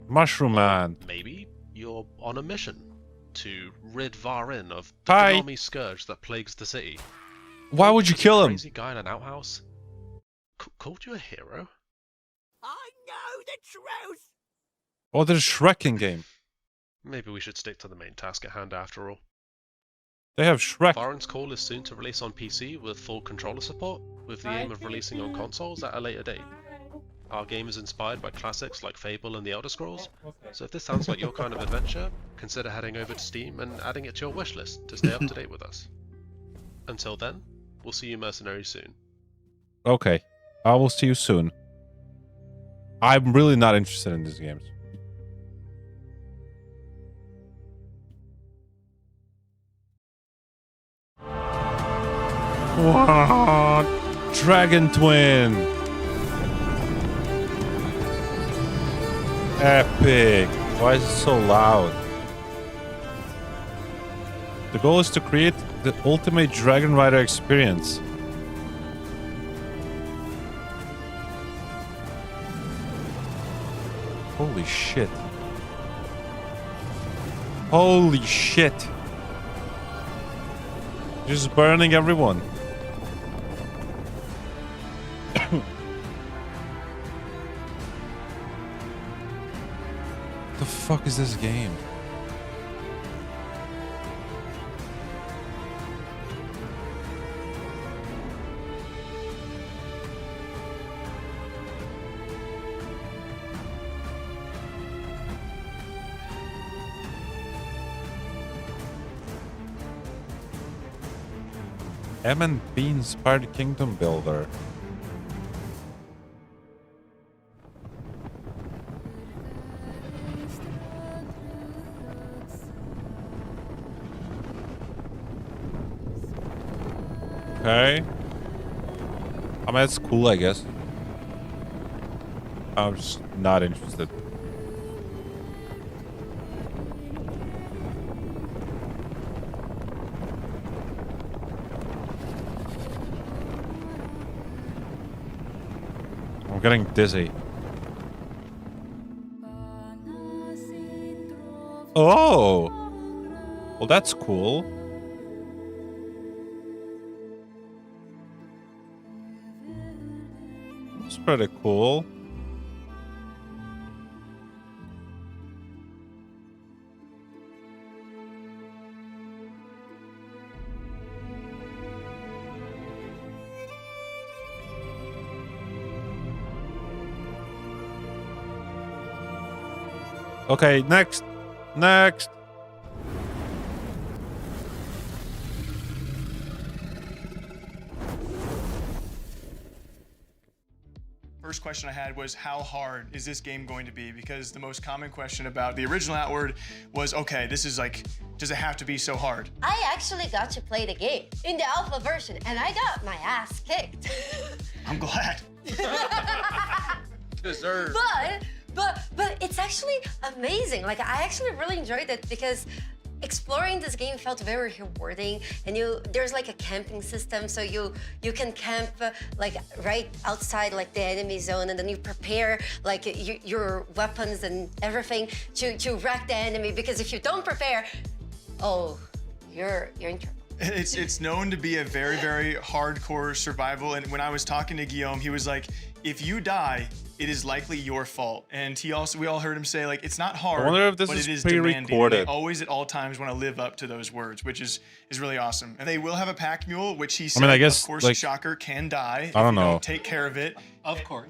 Speaker 1: Mushroom Man.
Speaker 22: Maybe you're on a mission to rid Varin of the
Speaker 1: Hi.
Speaker 22: Konami scourge that plagues the city.
Speaker 1: Why would you kill him?
Speaker 22: Crazy guy in an outhouse called you a hero?
Speaker 8: I know the truth!
Speaker 1: Oh, there's Shrek in game.
Speaker 22: Maybe we should stick to the main task at hand after all.
Speaker 1: They have Shrek.
Speaker 22: Varen's Call is soon to release on PC with full controller support, with the aim of releasing on consoles at a later date. Our game is inspired by classics like Fable and The Elder Scrolls, so if this sounds like your kind of adventure, consider heading over to Steam and adding it to your wishlist to stay up to date with us. Until then, we'll see you mercenaries soon.
Speaker 1: Okay, I will see you soon. I'm really not interested in these games. What? Dragon Twin. Epic. Why is it so loud? The goal is to create the ultimate Dragon Rider experience. Holy shit. Holy shit. Just burning everyone. The fuck is this game? M&B inspired kingdom builder. Okay. I mean, it's cool, I guess. I'm just not interested. I'm getting dizzy. Oh! Well, that's cool. It's pretty cool. Okay, next. Next.
Speaker 16: First question I had was, how hard is this game going to be? Because the most common question about the original Outward was, okay, this is like, does it have to be so hard?
Speaker 15: I actually got to play the game in the alpha version, and I got my ass kicked.
Speaker 16: I'm glad.
Speaker 18: Deserved.
Speaker 15: But it's actually amazing. Like, I actually really enjoyed it because exploring this game felt very rewarding, and there's like a camping system, so you can camp like right outside like the enemy zone, and then you prepare like your weapons and everything to wreck the enemy, because if you don't prepare, oh, you're in trouble.
Speaker 16: It's known to be a very, very hardcore survival, and when I was talking to Guillaume, he was like, if you die, it is likely your fault. And we all heard him say, like, it's not hard,
Speaker 1: I wonder if this
Speaker 16: but
Speaker 1: is
Speaker 16: it is demanding.
Speaker 1: pre-recorded.
Speaker 16: They always at all times want to live up to those words, which is really awesome. And they will have a pack mule, which he said,
Speaker 1: I guess,
Speaker 16: of course,
Speaker 1: like,
Speaker 16: shocker, can die if
Speaker 1: I don't
Speaker 16: you
Speaker 1: know.
Speaker 16: don't take care of it.
Speaker 19: Of course.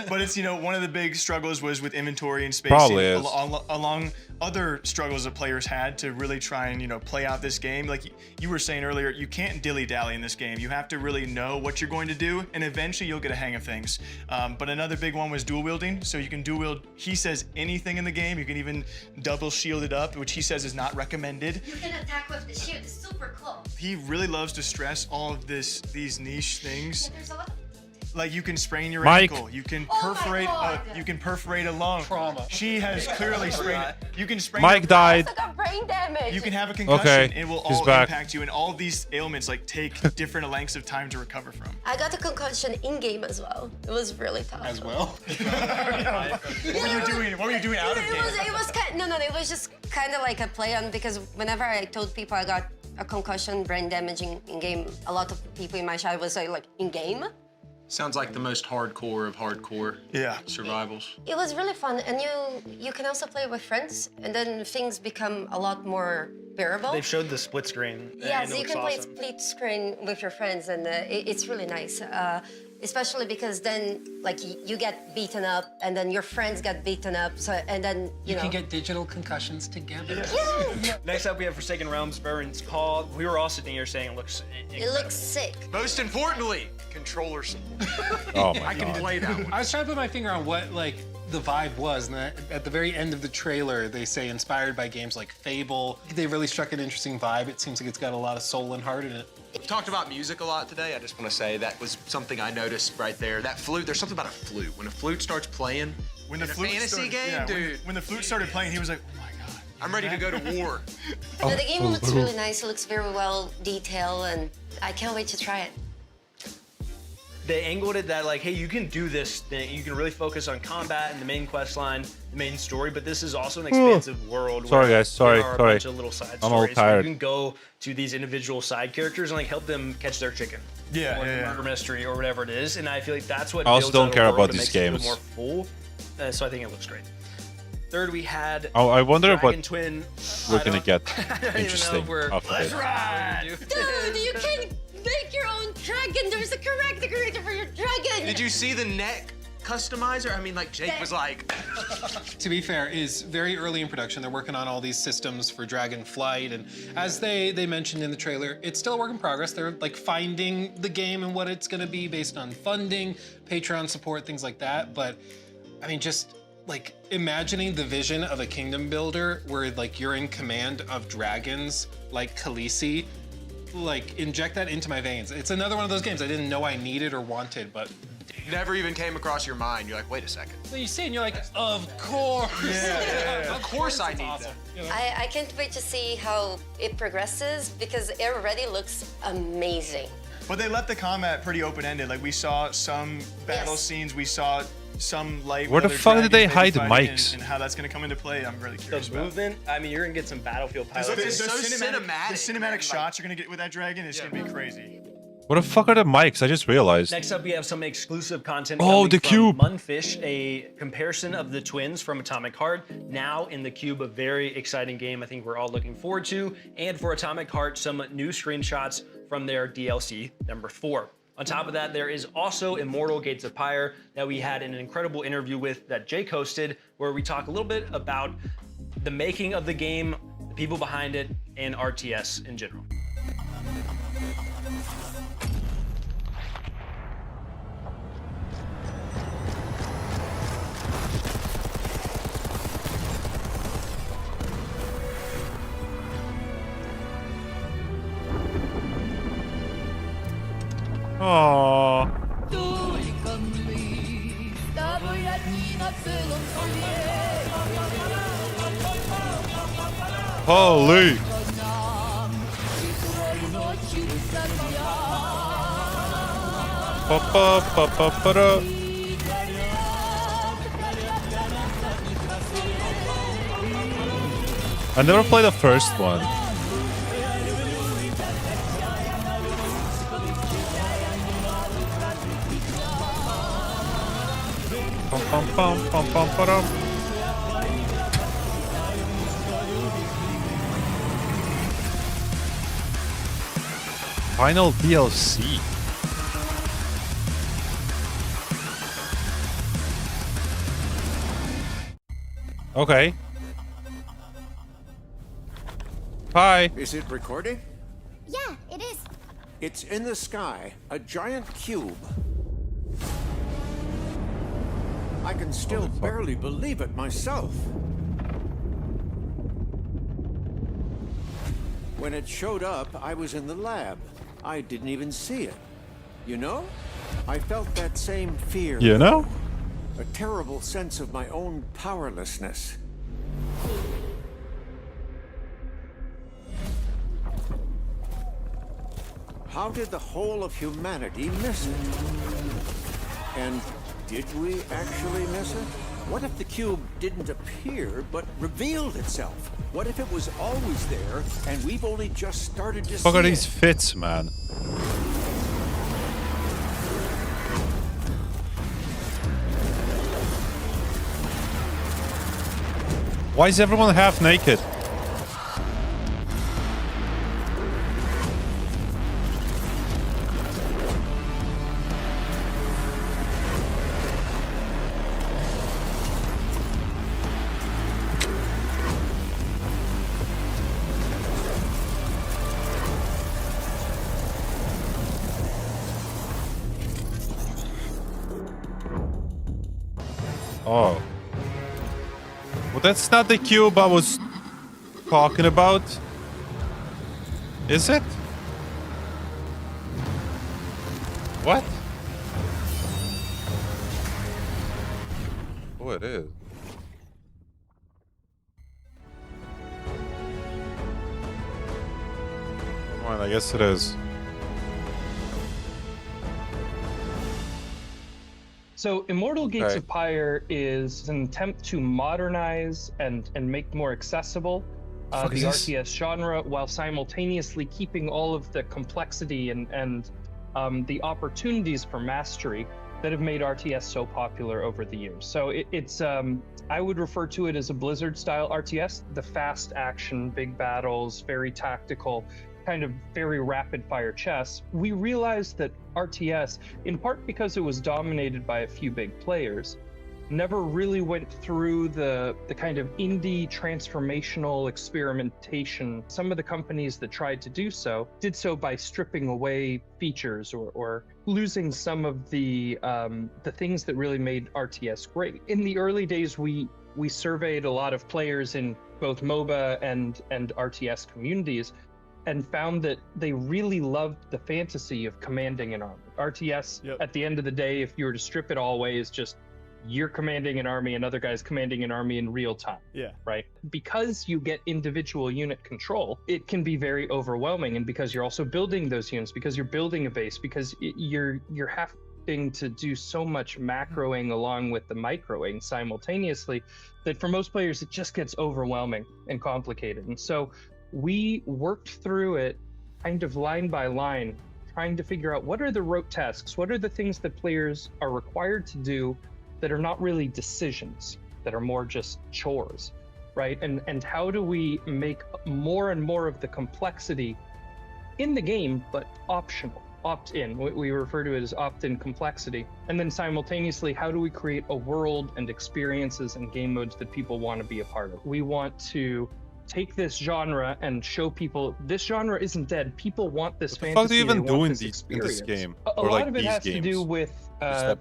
Speaker 16: But it's, one of the big struggles was with inventory and spacing.
Speaker 1: Probably is.
Speaker 16: Along other struggles that players had to really try and, play out this game. Like you were saying earlier, you can't dilly-dally in this game. You have to really know what you're going to do, and eventually you'll get a hang of things. But another big one was dual wielding. So you can dual wield, he says, anything in the game. You can even double shield it up, which he says is not recommended.
Speaker 15: You can attack with the shield. It's super cool.
Speaker 16: He really loves to stress all of these niche things.
Speaker 15: Yeah, there's a lot of
Speaker 16: Like you can sprain your
Speaker 1: Mike.
Speaker 16: ankle, you can
Speaker 15: Oh
Speaker 16: perforate a lung.
Speaker 19: Trauma.
Speaker 16: She has clearly sprained. You can sprain.
Speaker 1: Mike died.
Speaker 15: I got brain damage.
Speaker 16: You can have a concussion.
Speaker 1: Okay,
Speaker 16: It will
Speaker 1: he's
Speaker 16: all
Speaker 1: back.
Speaker 16: impact you, and all of these ailments take different lengths of time to recover from.
Speaker 15: I got a concussion in game as well. It was really tough.
Speaker 19: As well.
Speaker 16: What were you doing? What were you doing out of game?
Speaker 15: It was kind. No. It was just kind of like a play on because whenever I told people I got a concussion, brain damage in game, a lot of people in my chat was like in game.
Speaker 18: Sounds like the most hardcore of hardcore survivals.
Speaker 15: It was really fun, and you can also play with friends, and then things become a lot more bearable.
Speaker 2: They've showed the split screen.
Speaker 15: Yeah,
Speaker 2: and
Speaker 15: so
Speaker 2: it
Speaker 15: you
Speaker 2: looks
Speaker 15: can play
Speaker 2: awesome.
Speaker 15: split screen with your friends, and it's really nice. Especially because then, like, you get beaten up, and then your friends get beaten up, so and then
Speaker 19: You
Speaker 15: know.
Speaker 19: can get digital concussions together.
Speaker 2: Next up, we have Forsaken Realms, Baron's Call. We were all sitting here saying it looks
Speaker 15: It looks sick.
Speaker 18: Most importantly, controller support.
Speaker 1: Oh my
Speaker 18: I can
Speaker 1: God.
Speaker 18: play that one.
Speaker 19: I was trying to put my finger on what the vibe was, and at the very end of the trailer, they say inspired by games like Fable. They really struck an interesting vibe. It seems like it's got a lot of soul and heart in it.
Speaker 18: We've talked about music a lot today. I just want to say that was something I noticed right there. That flute, there's something about a flute. When a flute starts playing
Speaker 16: When
Speaker 18: in
Speaker 16: the
Speaker 18: a
Speaker 16: flute
Speaker 18: fantasy
Speaker 16: started,
Speaker 18: game,
Speaker 16: yeah,
Speaker 18: dude.
Speaker 16: When the flute started playing, he was like, "Oh my God,
Speaker 18: I'm ready to go to war."
Speaker 15: But the game looks really nice. It looks very well detailed, and I can't wait to try it.
Speaker 2: They angled it that like, hey, you can do this thing. You can really focus on combat and the main quest line, the main story, but this is also an expansive world.
Speaker 1: Sorry,
Speaker 2: where
Speaker 1: guys. Sorry,
Speaker 2: there are a
Speaker 1: sorry.
Speaker 2: bunch of little side
Speaker 1: I'm a little
Speaker 2: stories.
Speaker 1: tired.
Speaker 2: You can go to these individual side characters and like help them catch their chicken.
Speaker 16: Yeah,
Speaker 2: or
Speaker 16: yeah,
Speaker 2: the
Speaker 16: yeah.
Speaker 2: murder mystery or whatever it is. And I feel like that's what
Speaker 1: I also
Speaker 2: builds
Speaker 1: don't
Speaker 2: out a
Speaker 1: care
Speaker 2: world
Speaker 1: about
Speaker 2: and
Speaker 1: these
Speaker 2: makes it a little
Speaker 1: games.
Speaker 2: more full. So I think it looks great. Third, we had
Speaker 1: Oh, I wonder
Speaker 2: Dragon
Speaker 1: what
Speaker 2: Twin.
Speaker 1: we're gonna get
Speaker 2: I don't even know
Speaker 1: interesting
Speaker 2: if we're.
Speaker 1: after this.
Speaker 15: Dude, you can make your own dragon. There's a character creator for your dragon.
Speaker 18: Did you see the neck customizer? I mean, like Jake was like,
Speaker 19: To be fair, is very early in production. They're working on all these systems for Dragon Flight, and as they mentioned in the trailer, it's still a work in progress. They're like finding the game and what it's gonna be based on funding, Patreon support, things like that. But I mean, just like imagining the vision of a kingdom builder where like you're in command of dragons like Khaleesi, like inject that into my veins. It's another one of those games I didn't know I needed or wanted, but
Speaker 18: never even came across your mind. You're like, wait a second.
Speaker 19: you see it and you're like, of course.
Speaker 18: Of course I need that.
Speaker 15: I can't wait to see how it progresses because it already looks amazing.
Speaker 16: But they left the combat pretty open-ended. Like we saw some battle scenes, we saw some light.
Speaker 1: Where the
Speaker 16: other
Speaker 1: fuck did they
Speaker 16: dragons
Speaker 1: hide
Speaker 16: maybe fighting,
Speaker 1: mics?
Speaker 16: And how that's gonna come into play, I'm really curious
Speaker 2: The
Speaker 16: about.
Speaker 2: movement, I mean, you're gonna get some battlefield pilots.
Speaker 16: The
Speaker 18: so cinematic.
Speaker 16: The cinematic shots you're gonna get with that dragon is gonna be crazy.
Speaker 1: What the fuck are the mics? I just realized.
Speaker 2: Next up, we have some exclusive content.
Speaker 1: Oh,
Speaker 2: coming
Speaker 1: the
Speaker 2: from
Speaker 1: cube.
Speaker 2: Munfish, a comparison of the twins from Atomic Heart. Now in the cube, a very exciting game I think we're all looking forward to. And for Atomic Heart, some new screenshots from their DLC number 4. On top of that, there is also Immortal Gates of Pyre that we had an incredible interview with that Jake hosted, where we talk a little bit about the making of the game, the people behind it, and RTS in general.
Speaker 1: Aww. Holy. Pa-pa-pa-pa-pa-da. I never played the first one. Ba-dum. Final DLC. Okay. Hi.
Speaker 10: Is it recording?
Speaker 6: Yeah, it is.
Speaker 10: It's in the sky, a giant cube. I can still barely believe it myself. When it showed up, I was in the lab. I didn't even see it. You know? I felt that same fear.
Speaker 1: You know?
Speaker 10: A terrible sense of my own powerlessness. How did the whole of humanity miss it? And did we actually miss it? What if the cube didn't appear, but revealed itself? What if it was always there, and we've only just started to see
Speaker 1: Fuck are
Speaker 10: it?
Speaker 1: these fits, man? Why is everyone half naked? Oh. Well, that's not the cube I was talking about. Is it? What? Oh, it is. Come on, I guess it is.
Speaker 20: So Immortal Gates
Speaker 1: Okay.
Speaker 20: of Pyre is an attempt to modernize and make more accessible
Speaker 1: Fuck
Speaker 20: the
Speaker 1: is this?
Speaker 20: RTS genre while simultaneously keeping all of the complexity and the opportunities for mastery that have made RTS so popular over the years. So it's I would refer to it as a Blizzard style RTS, the fast action, big battles, very tactical, kind of very rapid fire chess. We realized that RTS, in part because it was dominated by a few big players, never really went through the kind of indie transformational experimentation. Some of the companies that tried to do so did so by stripping away features or losing some of the things that really made RTS great. In the early days, we surveyed a lot of players in both MOBA and RTS communities, and found that they really loved the fantasy of commanding an army. RTS, at the end of the day, if you were to strip it all away, is just you're commanding an army, another guy's commanding an army in real time.
Speaker 16: Yeah.
Speaker 20: Right? Because you get individual unit control, it can be very overwhelming. And because you're also building those units, because you're building a base, because you're having to do so much macroing along with the microing simultaneously, that for most players, it just gets overwhelming and complicated. And so we worked through it kind of line by line, trying to figure out what are the rote tasks, what are the things that players are required to do that are not really decisions, that are more just chores, right? And how do we make more and more of the complexity in the game, but optional, opt-in? We refer to it as opt-in complexity. And then simultaneously, how do we create a world and experiences and game modes that people want to be a part of? We want to take this genre and show people this genre isn't dead. People want this fantasy.
Speaker 1: What the fuck do you even
Speaker 20: they
Speaker 1: do
Speaker 20: want
Speaker 1: in
Speaker 20: this
Speaker 1: this
Speaker 20: experience.
Speaker 1: game?
Speaker 20: A
Speaker 1: Or
Speaker 20: lot
Speaker 1: like
Speaker 20: of it
Speaker 1: these
Speaker 20: has to do
Speaker 1: games?
Speaker 20: with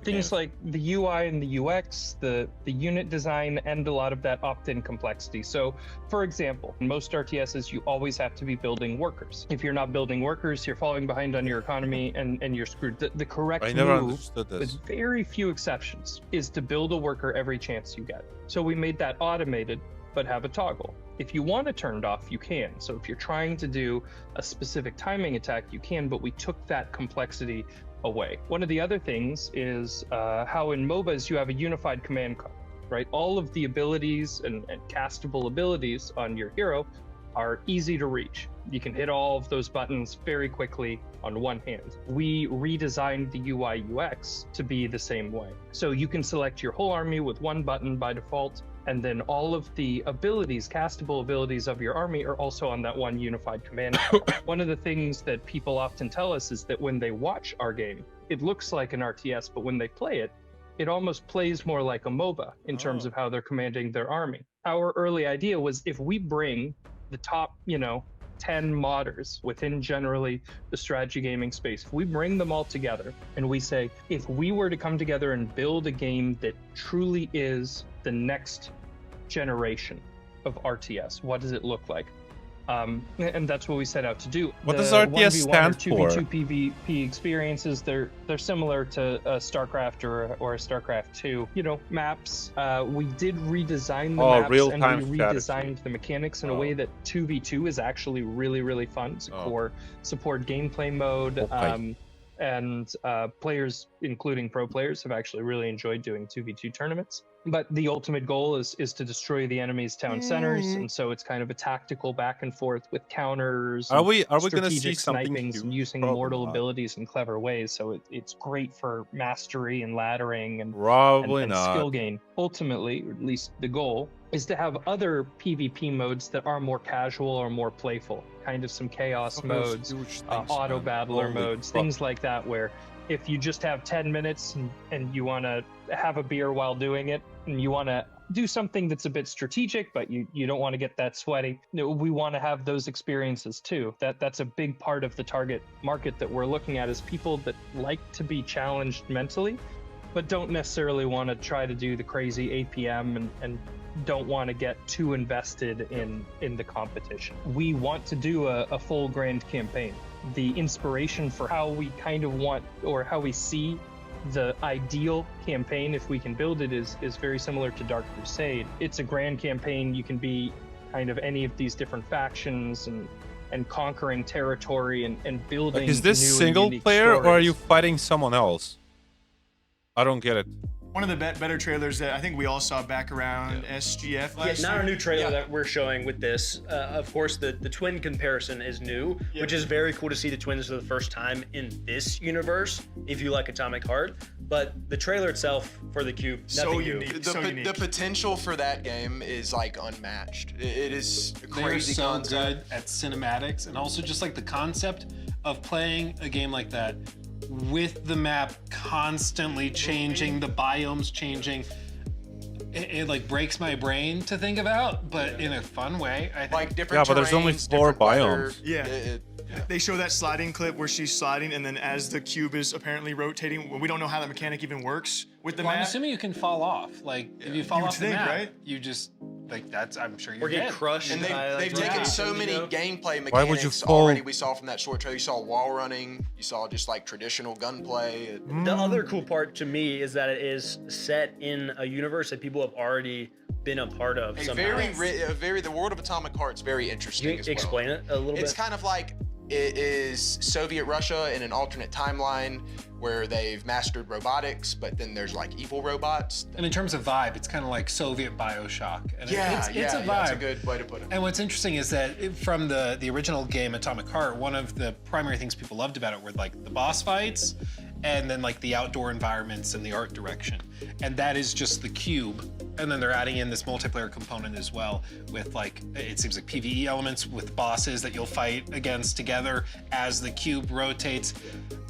Speaker 20: things like the UI and the UX, the unit design, and a lot of that opt-in complexity. So, for example, in most RTSs, you always have to be building workers. If you're not building workers, you're falling behind on your economy and you're screwed. The correct
Speaker 1: I never
Speaker 20: move,
Speaker 1: understood this.
Speaker 20: with very few exceptions, is to build a worker every chance you get. So we made that automated, but have a toggle. If you want it turned off, you can. So if you're trying to do a specific timing attack, you can, but we took that complexity away. One of the other things is how in MOBAs you have a unified command card, right? All of the abilities and castable abilities on your hero are easy to reach. You can hit all of those buttons very quickly on one hand. We redesigned the UI UX to be the same way. So you can select your whole army with one button by default, and then all of the abilities, castable abilities of your army are also on that one unified command. One of the things that people often tell us is that when they watch our game, it looks like an RTS, but when they play it, it almost plays more like a MOBA in terms of how they're commanding their army. Our early idea was if we bring the top, 10 modders within generally the strategy gaming space, if we bring them all together and we say, if we were to come together and build a game that truly is the next generation of RTS, what does it look like? And that's what we set out to do.
Speaker 1: What does RTS stand for?
Speaker 20: 2v2 PvP experiences, they're similar to a StarCraft or a StarCraft 2. Maps. We did redesign the maps and we redesigned the mechanics in a way that 2v2 is actually really, really fun. Support gameplay mode. And players, including pro players, have actually really enjoyed doing 2v2 tournaments. But the ultimate goal is to destroy the enemy's town centers, and so it's kind of a tactical back and forth with counters.
Speaker 1: Are we going to see something
Speaker 20: snipings and using mortal abilities in clever ways? So it's great for mastery and laddering and skill gain. Ultimately, or at least the goal, is to have other PvP modes that are more casual or more playful. Kind of some chaos modes, auto battler modes, things like that, where if you just have 10 minutes and you want to have a beer while doing it, and you want to do something that's a bit strategic, but you don't want to get that sweaty, we want to have those experiences too. That's a big part of the target market that we're looking at, is people that like to be challenged mentally, but don't necessarily want to try to do the crazy APM and don't want to get too invested in the competition. We want to do a full grand campaign. The inspiration for how we kind of want, or how we see the ideal campaign, if we can build it, is very similar to Dark Crusade. It's a grand campaign. You can be kind of any of these different factions and conquering territory and building.
Speaker 1: Is this
Speaker 20: new
Speaker 1: single player
Speaker 20: stories.
Speaker 1: or are you fighting someone else? I don't get it.
Speaker 16: One of the better trailers that I think we all saw back around SGF last year.
Speaker 2: Not a new trailer that we're showing with this. Of course, the twin comparison is new, which is very cool to see the twins for the first time in this universe, if you like Atomic Heart. But the trailer itself for the Cube, nothing new.
Speaker 18: The potential for that game is like unmatched. It is a crazy
Speaker 19: They're so
Speaker 18: concept.
Speaker 19: good at cinematics, and also just like the concept of playing a game like that with the map constantly changing, the biomes changing. It like breaks my brain to think about, but in a fun way. I think.
Speaker 18: Like different
Speaker 1: but there's only 4 biomes.
Speaker 16: They show that sliding clip where she's sliding, and then as the cube is apparently rotating, we don't know how that mechanic even works with the
Speaker 19: Well, I'm
Speaker 16: map.
Speaker 19: assuming you can fall off. Like if you fall
Speaker 16: You would
Speaker 19: off the
Speaker 16: think,
Speaker 19: map,
Speaker 16: right?
Speaker 19: you just like that's. I'm sure you're
Speaker 2: Or get
Speaker 19: dead.
Speaker 2: crushed.
Speaker 18: And they've taken so many gameplay mechanics
Speaker 1: Why would you fall?
Speaker 18: already. We saw from that short trailer. You saw wall running. You saw just like traditional gunplay.
Speaker 2: The other cool part to me is that it is set in a universe that people have already been a part of.
Speaker 18: The world of Atomic Heart's very interesting.
Speaker 2: Can you
Speaker 18: as well.
Speaker 2: explain it a little bit?
Speaker 18: It's kind of like it is Soviet Russia in an alternate timeline where they've mastered robotics, but then there's like evil robots.
Speaker 19: And in terms of vibe, it's kind of like Soviet Bioshock. And it's a vibe.
Speaker 18: That's a good way to put it.
Speaker 19: And what's interesting is that from the original game Atomic Heart, one of the primary things people loved about it were like the boss fights and then like the outdoor environments and the art direction. And that is just the cube. And then they're adding in this multiplayer component as well with like, it seems like PvE elements with bosses that you'll fight against together as the cube rotates.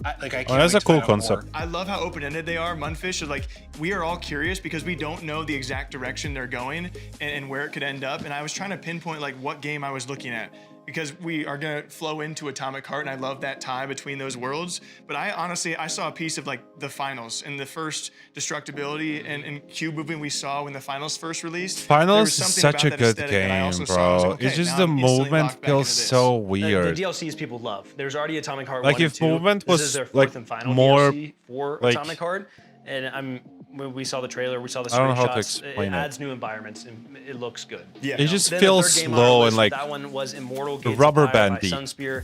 Speaker 19: I can't
Speaker 1: that's
Speaker 19: wait
Speaker 1: a
Speaker 19: to
Speaker 1: cool
Speaker 19: find out
Speaker 1: concept.
Speaker 19: more.
Speaker 16: I love how open-ended they are. Mundfish are like, we are all curious because we don't know the exact direction they're going and where it could end up. And I was trying to pinpoint like what game I was looking at, because we are gonna flow into Atomic Heart, and I love that tie between those worlds. But I saw a piece of like the finals and the first destructibility and cube movement we saw when the finals first released.
Speaker 1: Finals is such a good game, bro. It's just the movement feels so weird.
Speaker 2: The DLCs people love. There's already Atomic Heart
Speaker 1: Like
Speaker 2: 1 and
Speaker 1: if
Speaker 2: 2.
Speaker 1: movement
Speaker 2: This
Speaker 1: was
Speaker 2: is their fourth
Speaker 1: like
Speaker 2: and final
Speaker 1: more
Speaker 2: DLC for
Speaker 1: like,
Speaker 2: Atomic Heart. And when we saw the trailer, we saw the
Speaker 1: I don't know how to
Speaker 2: screenshots.
Speaker 1: explain
Speaker 2: it
Speaker 1: it.
Speaker 2: adds new environments and it looks good.
Speaker 1: It just
Speaker 2: Then the
Speaker 1: feels
Speaker 2: third game on our
Speaker 1: slow
Speaker 2: list,
Speaker 1: and like
Speaker 2: that one was Immortal
Speaker 1: the
Speaker 2: Gates
Speaker 1: rubber
Speaker 2: of Fire by
Speaker 1: bandy.
Speaker 2: Sunspear.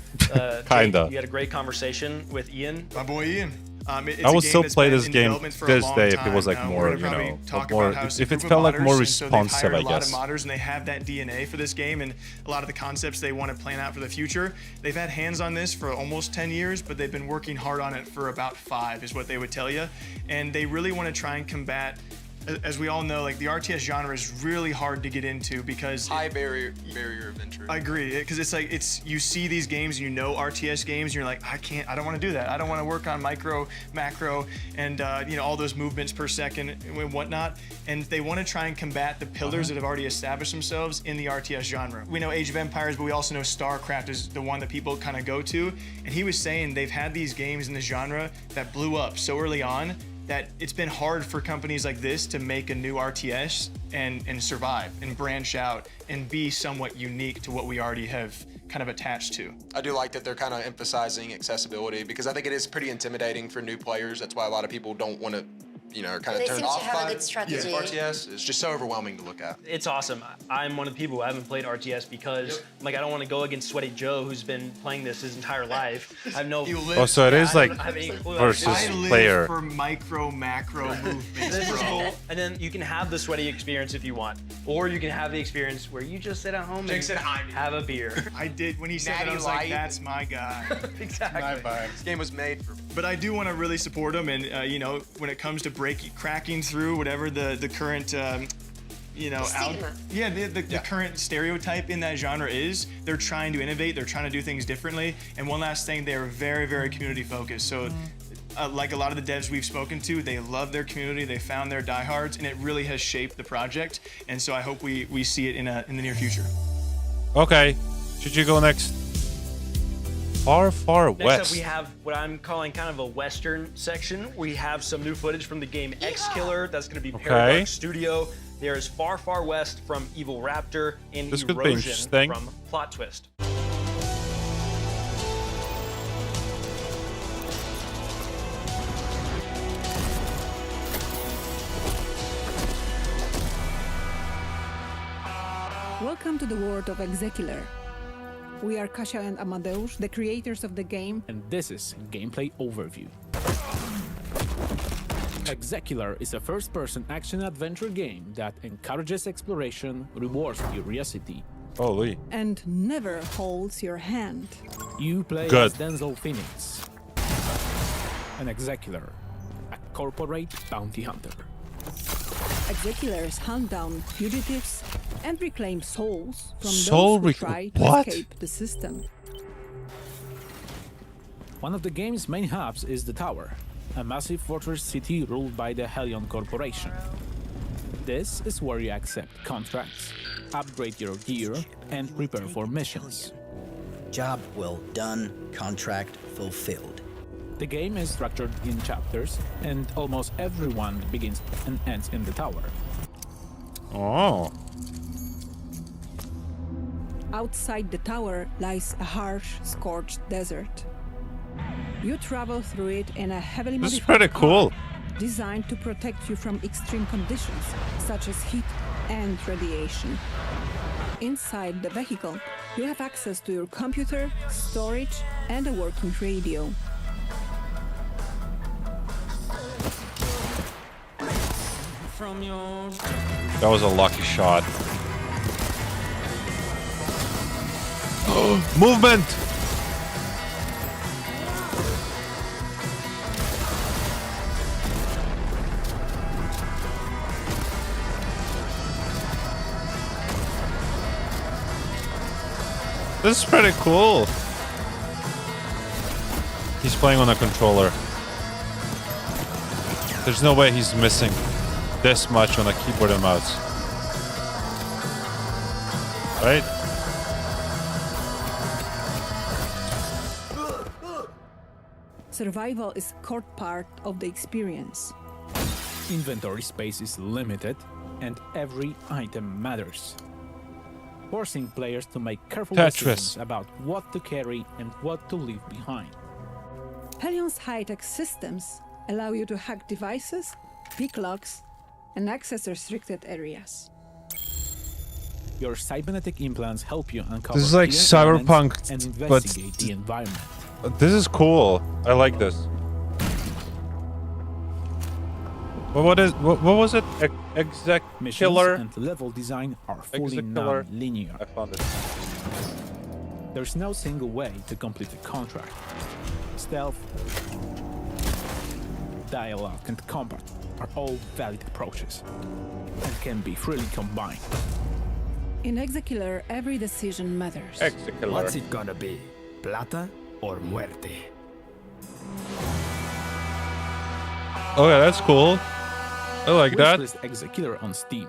Speaker 1: Kinda.
Speaker 2: You had a great conversation with Ian.
Speaker 16: My boy Ian.
Speaker 1: I would still play this game this day if it was like more, you know, more, if it felt like more responsive, I guess.
Speaker 16: A lot of modders, and they have that DNA for this game and a lot of the concepts they want to plan out for the future. They've had hands on this for almost 10 years, but they've been working hard on it for about 5, is what they would tell you. And they really want to try and combat, as we all know, like the RTS genre is really hard to get into because
Speaker 18: high barrier of entry.
Speaker 16: I agree, because it's like you see these games, you know, RTS games, and you're like, I don't want to do that. I don't want to work on micro, macro, and you know, all those movements per second and whatnot. And they want to try and combat the pillars that have already established themselves in the RTS genre. We know Age of Empires, but we also know StarCraft is the one that people kind of go to. And he was saying they've had these games in the genre that blew up so early on that it's been hard for companies like this to make a new RTS and survive and branch out and be somewhat unique to what we already have kind of attached to.
Speaker 18: I do like that they're kind of emphasizing accessibility because I think it is pretty intimidating for new players. That's why a lot of people don't want to, you know, are kind of turned off by RTS. It's just so overwhelming to look at.
Speaker 2: It's awesome. I'm one of the people who haven't played RTS because like I don't want to go against Sweaty Joe, who's been playing this his entire life. I have no.
Speaker 1: Oh, so it is like versus player.
Speaker 16: For micro, macro movements, bro.
Speaker 2: And then you can have the Sweaty experience if you want, or you can have the experience where you just sit at home and have a beer.
Speaker 16: I did when he said that. I was like, that's my guy.
Speaker 2: Exactly.
Speaker 18: This game was made for.
Speaker 16: But I do want to really support him, and you know, when it comes to cracking through whatever the current you know, the current stereotype in that genre is, they're trying to innovate, they're trying to do things differently. And one last thing, they're very, very community focused. So like a lot of the devs we've spoken to, they love their community, they found their diehards, and it really has shaped the project. And so I hope we see it in the near future.
Speaker 1: Okay, should you go next? Far west.
Speaker 2: Next up, we have what I'm calling kind of a western section. We have some new footage from the game X Killer. That's going to be Paradox Studio. There is Far West from Evil Raptor and
Speaker 1: this could be
Speaker 2: Erosion from Plot Twist.
Speaker 4: Welcome to the world of Execular. We are Kasia and Amadeus, the creators of the game.
Speaker 6: And this is Gameplay Overview. Execular is a first-person action-adventure game that encourages exploration, rewards curiosity,
Speaker 4: and never holds your hand.
Speaker 6: You play as Denzel Phoenix, an Execular, a corporate bounty hunter.
Speaker 4: Execulars hunt down fugitives and reclaim souls from those who try to escape the system.
Speaker 6: One of the game's main hubs is the Tower, a massive fortress city ruled by the Helion Corporation. This is where you accept contracts, upgrade your gear, and prepare for missions.
Speaker 23: Job well done, contract fulfilled.
Speaker 6: The game is structured in chapters, and almost everyone begins and ends in the tower.
Speaker 1: Oh.
Speaker 4: Outside the tower lies a harsh, scorched desert. You travel through it in a heavily modified
Speaker 1: This is pretty cool.
Speaker 4: car designed to protect you from extreme conditions, such as heat and radiation. Inside the vehicle, you have access to your computer, storage, and a working radio.
Speaker 1: That was a lucky shot. Movement! This is pretty cool. He's playing on a controller. There's no way he's missing this much on a keyboard and mouse. Right?
Speaker 4: Survival is a core part of the experience.
Speaker 6: Inventory space is limited, and every item matters, forcing players to make careful decisions about what to carry and what to leave behind.
Speaker 4: Helion's high-tech systems allow you to hack devices, pick locks, and access restricted areas.
Speaker 6: Your cybernetic implants help you uncover
Speaker 1: This is like Cyberpunk,
Speaker 6: and
Speaker 1: but
Speaker 6: investigate the environment.
Speaker 1: This is cool. I like this. What was it? Exec
Speaker 6: Missions
Speaker 1: killer.
Speaker 6: and level design are fully
Speaker 1: Exec killer.
Speaker 6: non-linear.
Speaker 1: I found it.
Speaker 6: There's no single way to complete a contract. Stealth, dialogue, and combat are all valid approaches and can be freely combined.
Speaker 4: In Exekiller, every decision matters.
Speaker 1: Exec killer.
Speaker 5: What's it gonna be? Plata or muerte?
Speaker 1: Oh yeah, that's cool. I like that.
Speaker 6: Wishlist Exekiller on Steam.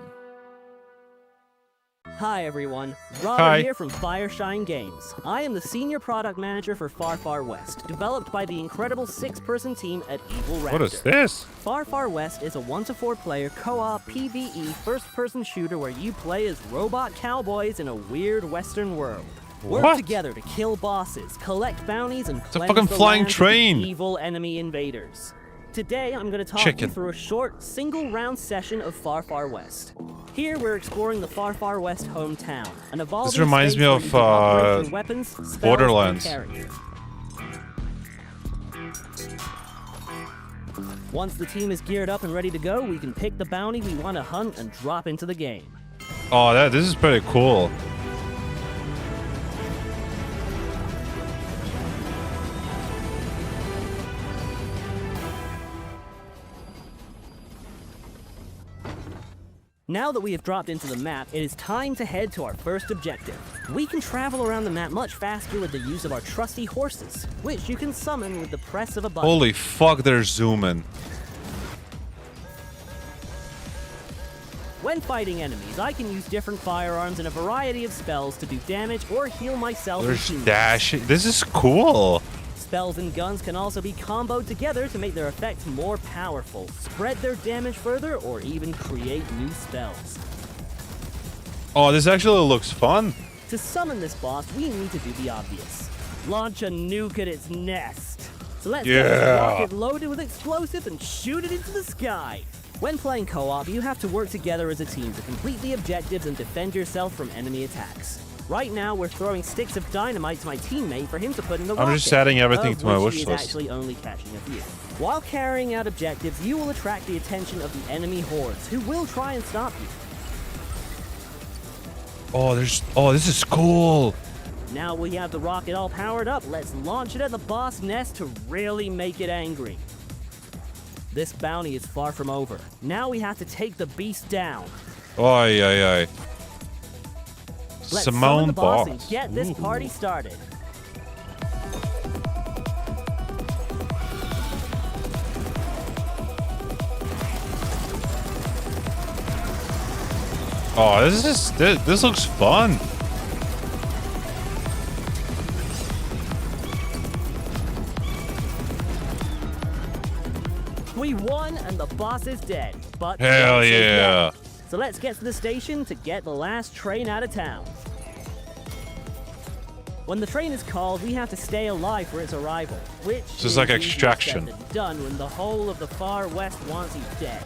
Speaker 7: Hi everyone, Robert
Speaker 1: Hi.
Speaker 7: here from Fireshine Games. I am the Senior Product Manager for Far Far West, developed by the incredible 6-person team at Evil Raptor.
Speaker 1: What is this?
Speaker 7: Far Far West is a 1-to-4 player co-op PvE first-person shooter where you play as robot cowboys in a weird western world. Work
Speaker 1: What?
Speaker 7: together to kill bosses, collect bounties, and
Speaker 1: a
Speaker 7: cleanse
Speaker 1: fucking
Speaker 7: the
Speaker 1: flying
Speaker 7: land of
Speaker 1: train.
Speaker 7: evil enemy invaders. Today, I'm going to talk
Speaker 1: Chicken.
Speaker 7: you through a short, single-round session of Far Far West. Here, we're exploring the Far Far West hometown, an evolving
Speaker 1: This reminds
Speaker 7: space
Speaker 1: me
Speaker 7: where
Speaker 1: of
Speaker 7: you can operate your weapons, spells,
Speaker 1: Borderlands.
Speaker 7: and characters. Once the team is geared up and ready to go, we can pick the bounty we want to hunt and drop into the game.
Speaker 1: Oh, this is pretty cool.
Speaker 7: Now that we have dropped into the map, it is time to head to our first objective. We can travel around the map much faster with the use of our trusty horses, which you can summon with the press of a button.
Speaker 1: Holy fuck, they're zooming.
Speaker 7: When fighting enemies, I can use different firearms and a variety of spells to do damage or heal myself.
Speaker 1: There's
Speaker 7: and teammates.
Speaker 1: dashing. This is cool.
Speaker 7: Spells and guns can also be comboed together to make their effects more powerful, spread their damage further, or even create new spells.
Speaker 1: Oh, this actually looks fun.
Speaker 7: To summon this boss, we need to do the obvious. Launch a nuke at its nest. So let's get this
Speaker 1: Yeah.
Speaker 7: rocket loaded with explosives and shoot it into the sky. When playing co-op, you have to work together as a team to complete the objectives and defend yourself from enemy attacks. Right now, we're throwing sticks of dynamite to my teammate for him to put in the rocket.
Speaker 1: I'm just adding everything
Speaker 7: of
Speaker 1: to my
Speaker 7: which
Speaker 1: wish
Speaker 7: he is
Speaker 1: list.
Speaker 7: actually only catching a few. While carrying out objectives, you will attract the attention of the enemy hordes, who will try and stop you.
Speaker 1: Oh, this is cool.
Speaker 7: Now we have the rocket all powered up, let's launch it at the boss nest to really make it angry. This bounty is far from over. Now we have to take the beast down.
Speaker 1: Oi, oi, oi.
Speaker 7: Let's summon
Speaker 1: Simone
Speaker 7: the boss
Speaker 1: Boss.
Speaker 7: and get this party started.
Speaker 1: Oh, this looks fun.
Speaker 7: We won and the boss is dead. But
Speaker 1: Hell
Speaker 7: don't say
Speaker 1: yeah.
Speaker 7: yet. So let's get to the station to get the last train out of town. When the train is called, we have to stay alive for its arrival, which
Speaker 1: This is like
Speaker 7: easier said
Speaker 1: Extraction.
Speaker 7: than done when the whole of the far west wants you dead.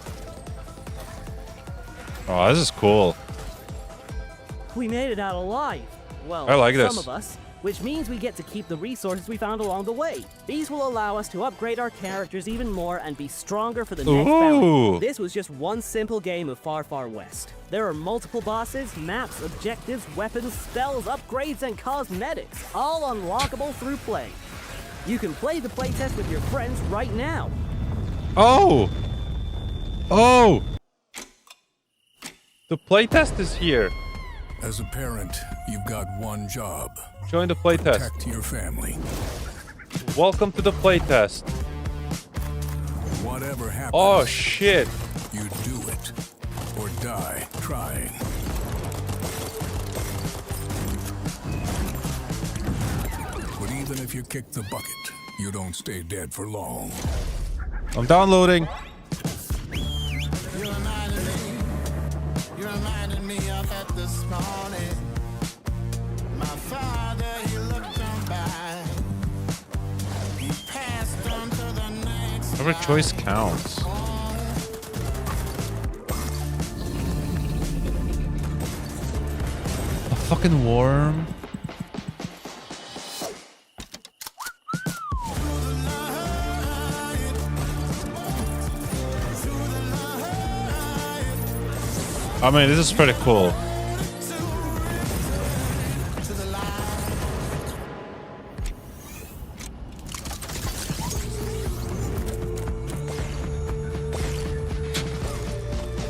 Speaker 1: Oh, this is cool.
Speaker 7: We made it out alive. Well,
Speaker 1: I like
Speaker 7: some
Speaker 1: this.
Speaker 7: of us, which means we get to keep the resources we found along the way. These will allow us to upgrade our characters even more and be stronger for the next
Speaker 1: Ooh.
Speaker 7: bout. This was just one simple game of Far Far West. There are multiple bosses, maps, objectives, weapons, spells, upgrades, and cosmetics, all unlockable through play. You can play the playtest with your friends right now.
Speaker 1: Oh! Oh! The playtest is here.
Speaker 9: As a parent, you've got one job.
Speaker 1: Join the playtest.
Speaker 9: Protect your family.
Speaker 1: Welcome to the playtest.
Speaker 9: Whatever happens,
Speaker 1: Oh shit.
Speaker 9: you do it. Or die trying. But even if you kick the bucket, you don't stay dead for long.
Speaker 1: I'm downloading.
Speaker 24: You reminded me of it this morning. My father, he looked on by. He passed on to the next.
Speaker 1: Every choice counts. A fucking worm. I mean, this is pretty cool.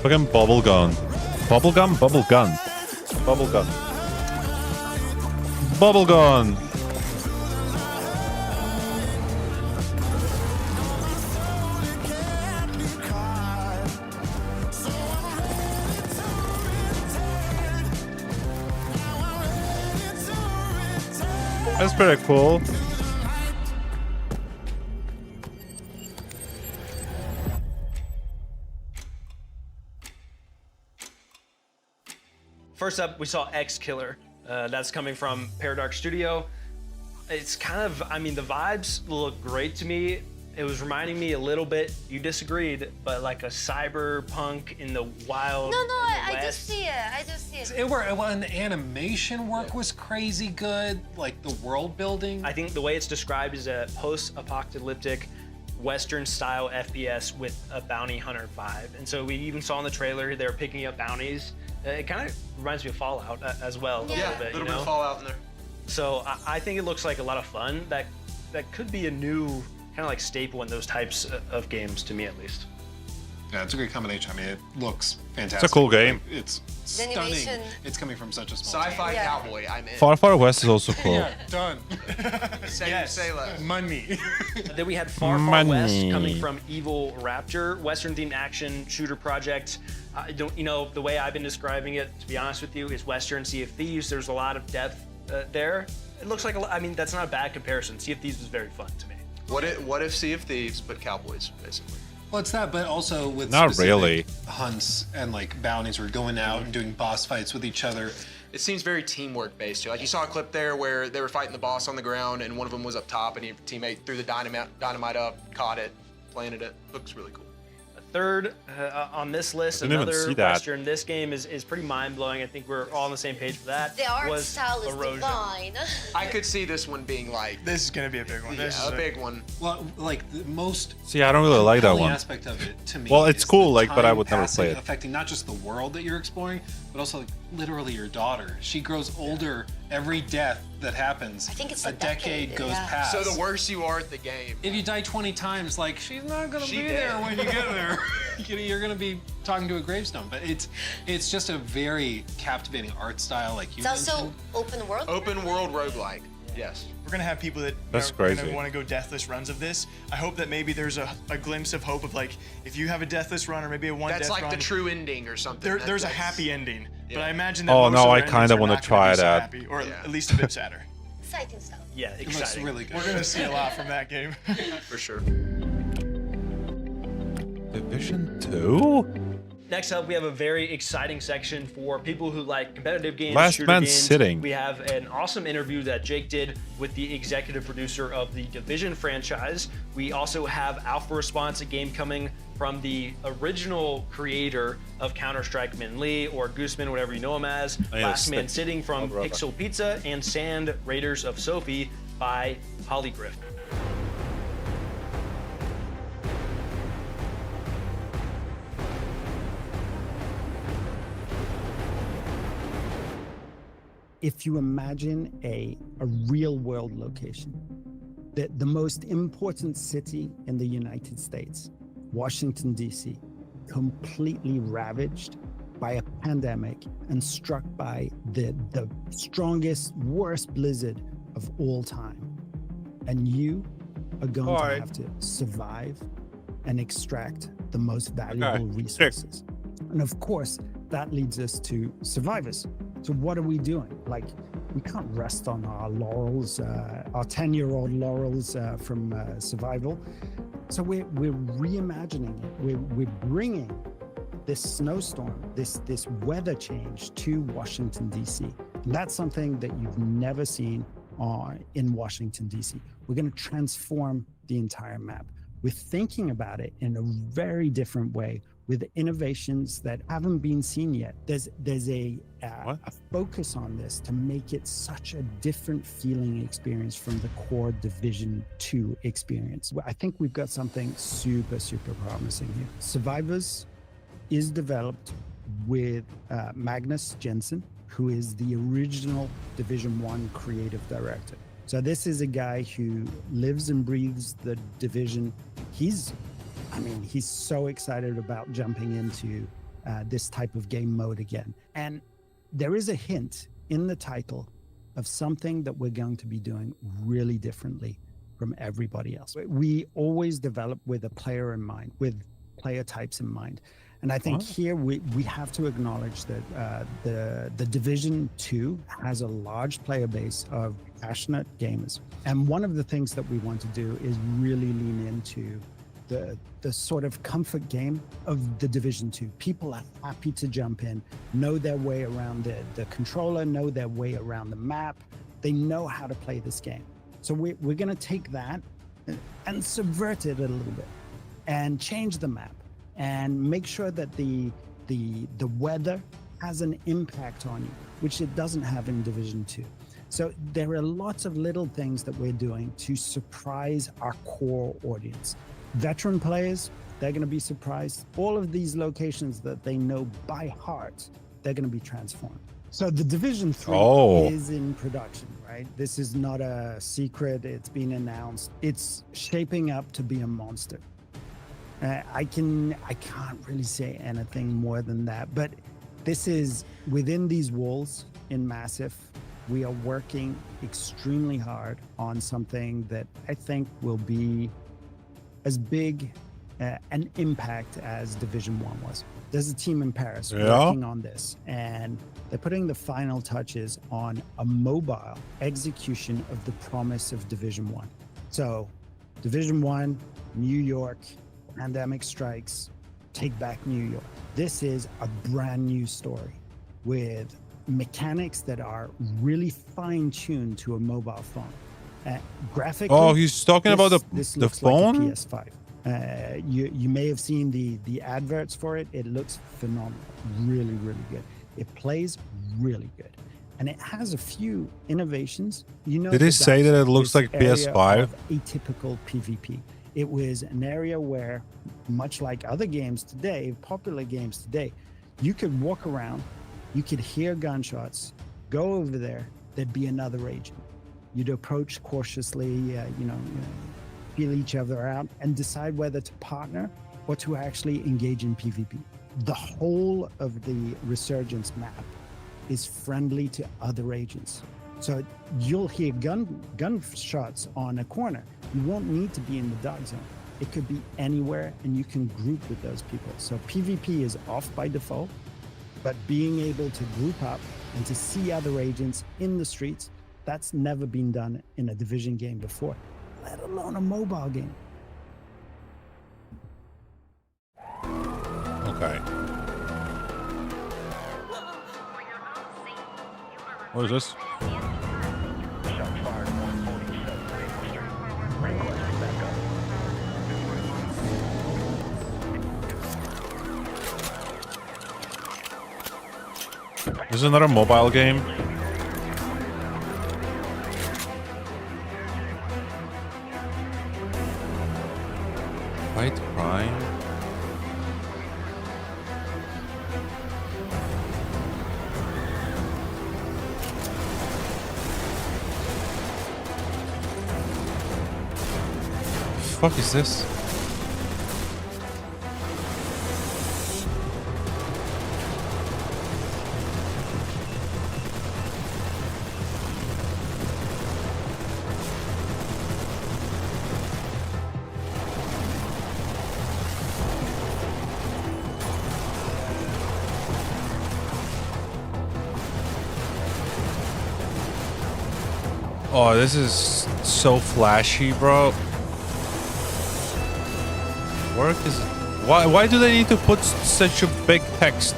Speaker 1: Fucking bubble gun. Bubble gun? Bubble gun. Bubble gun. Bubble gun! That's pretty cool.
Speaker 2: First up, we saw X Killer. That's coming from Paradox Studio. It's kind of, I mean, the vibes look great to me. It was reminding me a little bit, you disagreed, but like a cyberpunk in the wild.
Speaker 15: No, I
Speaker 2: West.
Speaker 15: just see it. I just see it.
Speaker 19: And the animation work was crazy good, like the world building.
Speaker 2: I think the way it's described is a post-apocalyptic Western-style FPS with a bounty hunter vibe. And so we even saw in the trailer they were picking up bounties. It kind of reminds me of Fallout as well, a little bit.
Speaker 18: A little bit of Fallout in there.
Speaker 2: So I think it looks like a lot of fun. That could be a new kind of like staple in those types of games, to me at least.
Speaker 19: Yeah, it's a great combination. I mean, it looks fantastic.
Speaker 1: It's a cool game.
Speaker 19: Like, it's
Speaker 15: The
Speaker 19: stunning.
Speaker 15: animation.
Speaker 19: It's coming from such a small
Speaker 18: Sci-fi
Speaker 19: team.
Speaker 18: cowboy, I'm in.
Speaker 1: Far Far West is also cool.
Speaker 19: Yeah, done.
Speaker 18: Say less.
Speaker 19: Money.
Speaker 2: Then we had Far Far West
Speaker 1: Money.
Speaker 2: coming from Evil Raptor, Western-themed action shooter project. The way I've been describing it, to be honest with you, is Western Sea of Thieves. There's a lot of depth there. It looks like I mean, that's not a bad comparison. Sea of Thieves was very fun to me.
Speaker 18: What if Sea of Thieves but cowboys, basically?
Speaker 19: Well, it's that, but also with
Speaker 1: Not
Speaker 19: specific
Speaker 1: really.
Speaker 19: hunts and like bounties. We're going out and doing boss fights with each other.
Speaker 18: It seems very teamwork based too. Like you saw a clip there where they were fighting the boss on the ground and one of them was up top and your teammate threw the dynamite up, caught it, planted it. Looks really cool.
Speaker 2: Third on this list,
Speaker 1: Didn't even
Speaker 2: another
Speaker 1: see that.
Speaker 2: Western. This game is pretty mind-blowing. I think we're all on the same page for that.
Speaker 15: The art
Speaker 2: was
Speaker 15: style is
Speaker 2: Erosion.
Speaker 15: divine.
Speaker 18: I could see this one being like
Speaker 16: This is gonna be a big one. This is
Speaker 18: a big one.
Speaker 19: Well, like the most
Speaker 1: See, I don't really like that
Speaker 19: compelling
Speaker 1: one.
Speaker 19: aspect of it to me.
Speaker 1: Well, it's
Speaker 19: is
Speaker 1: cool,
Speaker 19: the
Speaker 1: like, but I
Speaker 19: time
Speaker 1: would never
Speaker 19: passing
Speaker 1: play it.
Speaker 19: Affecting not just the world that you're exploring, but also like literally your daughter. She grows older every death that happens.
Speaker 15: I think it's
Speaker 19: a
Speaker 15: a
Speaker 19: decade goes
Speaker 15: yeah.
Speaker 19: past.
Speaker 18: So the worse you are at the game.
Speaker 19: If you die 20 times, like she's not gonna
Speaker 18: She
Speaker 19: be
Speaker 18: dead.
Speaker 19: there when you get there. You're gonna be talking to a gravestone. But it's just a very captivating art style, like you
Speaker 15: It's also
Speaker 19: mentioned.
Speaker 15: open world.
Speaker 18: Open world roguelike. Yes.
Speaker 16: We're gonna have people that
Speaker 1: That's
Speaker 16: are
Speaker 1: crazy.
Speaker 16: gonna want to go deathless runs of this. I hope that maybe there's a glimpse of hope of like if you have a deathless run or maybe a one
Speaker 18: That's
Speaker 16: death
Speaker 18: like
Speaker 16: run.
Speaker 18: the true ending or something.
Speaker 16: There's a
Speaker 18: That's-
Speaker 16: happy ending, but
Speaker 18: Yeah.
Speaker 16: I imagine that.
Speaker 1: Oh,
Speaker 16: most
Speaker 1: no,
Speaker 16: of their
Speaker 1: I
Speaker 16: endings
Speaker 1: kinda
Speaker 16: are
Speaker 1: wanna
Speaker 16: not gonna
Speaker 1: try
Speaker 16: be so
Speaker 1: that.
Speaker 16: happy, or
Speaker 18: Yeah.
Speaker 16: at least a bit sadder.
Speaker 15: Exciting stuff.
Speaker 2: Yeah,
Speaker 19: It looks
Speaker 2: exciting.
Speaker 19: really good.
Speaker 16: We're gonna see a lot from that game.
Speaker 18: For sure.
Speaker 1: Division 2?
Speaker 2: Next up, we have a very exciting section for people who like competitive games,
Speaker 1: Last
Speaker 2: shooter
Speaker 1: Man
Speaker 2: games.
Speaker 1: Sitting.
Speaker 2: We have an awesome interview that Jake did with the executive producer of the Division franchise. We also have Alpha Response, a game coming from the original creator of Counter-Strike, Min Lee, or Gooseman, whatever you know him as.
Speaker 1: yeah,
Speaker 2: Last Man
Speaker 1: stick.
Speaker 2: Sitting from
Speaker 1: Oh, brother.
Speaker 2: Pixel Pizza, and Sand Raiders of Sophie by Holygriff.
Speaker 3: If you imagine a real world location, the most important city in the United States, Washington, D.C., completely ravaged by a pandemic and struck by the strongest, worst blizzard of all time. And you are going to have to survive and extract the most valuable resources. And of course, that leads us to survivors. So what are we doing? Like, we can't rest on our laurels, our 10-year-old laurels from survival. So we're reimagining it. We're bringing this snowstorm, this weather change to Washington, D.C. And that's something that you've never seen in Washington, D.C. We're going to transform the entire map. We're thinking about it in a very different way, with innovations that haven't been seen yet. There's a focus on this to make it such a different feeling experience from the core Division 2 experience. I think we've got something super, super promising here. Survivors is developed with Magnus Jensen, who is the original Division 1 creative director. So this is a guy who lives and breathes the Division. He's so excited about jumping into this type of game mode again. And there is a hint in the title of something that we're going to be doing really differently from everybody else. We always develop with a player in mind, with player types in mind. And I think here we have to acknowledge that the Division 2 has a large player base of passionate gamers. And one of the things that we want to do is really lean into the sort of comfort game of the Division 2. People are happy to jump in, know their way around the controller, know their way around the map. They know how to play this game. So we're going to take that and subvert it a little bit and change the map and make sure that the weather has an impact on you, which it doesn't have in Division 2. So there are lots of little things that we're doing to surprise our core audience. Veteran players, they're going to be surprised. All of these locations that they know by heart, they're going to be transformed. So the Division 3 is in production, right? This is not a secret. It's been announced. It's shaping up to be a monster. I can't really say anything more than that, but this is within these walls in Massive. We are working extremely hard on something that I think will be as big an impact as Division 1 was. There's a team in Paris working on this, and they're putting the final touches on a mobile execution of the promise of Division 1. So Division 1, New York, pandemic strikes, take back New York. This is a brand new story with mechanics that are really fine-tuned to a mobile phone. Graphically,
Speaker 1: he's talking about the phone?
Speaker 3: Like a PS5. You may have seen the adverts for it. It looks phenomenal. Really, really good. It plays really good. And it has a few innovations.
Speaker 1: Did he say that it looks like PS5?
Speaker 3: Atypical PvP. It was an area where, much like other games today, popular games today, you could walk around, you could hear gunshots, go over there, there'd be another agent. You'd approach cautiously, feel each other out, and decide whether to partner or to actually engage in PvP. The whole of the Resurgence map is friendly to other agents. So you'll hear gunshots on a corner. You won't need to be in the dark zone. It could be anywhere, and you can group with those people. So PvP is off by default, but being able to group up and to see other agents in the streets, that's never been done in a Division game before, let alone a mobile game.
Speaker 1: Okay. What is this? This is another mobile game. Fight crime. Fuck is this? Oh, this is so flashy, bro. Work is... Why do they need to put such a big text?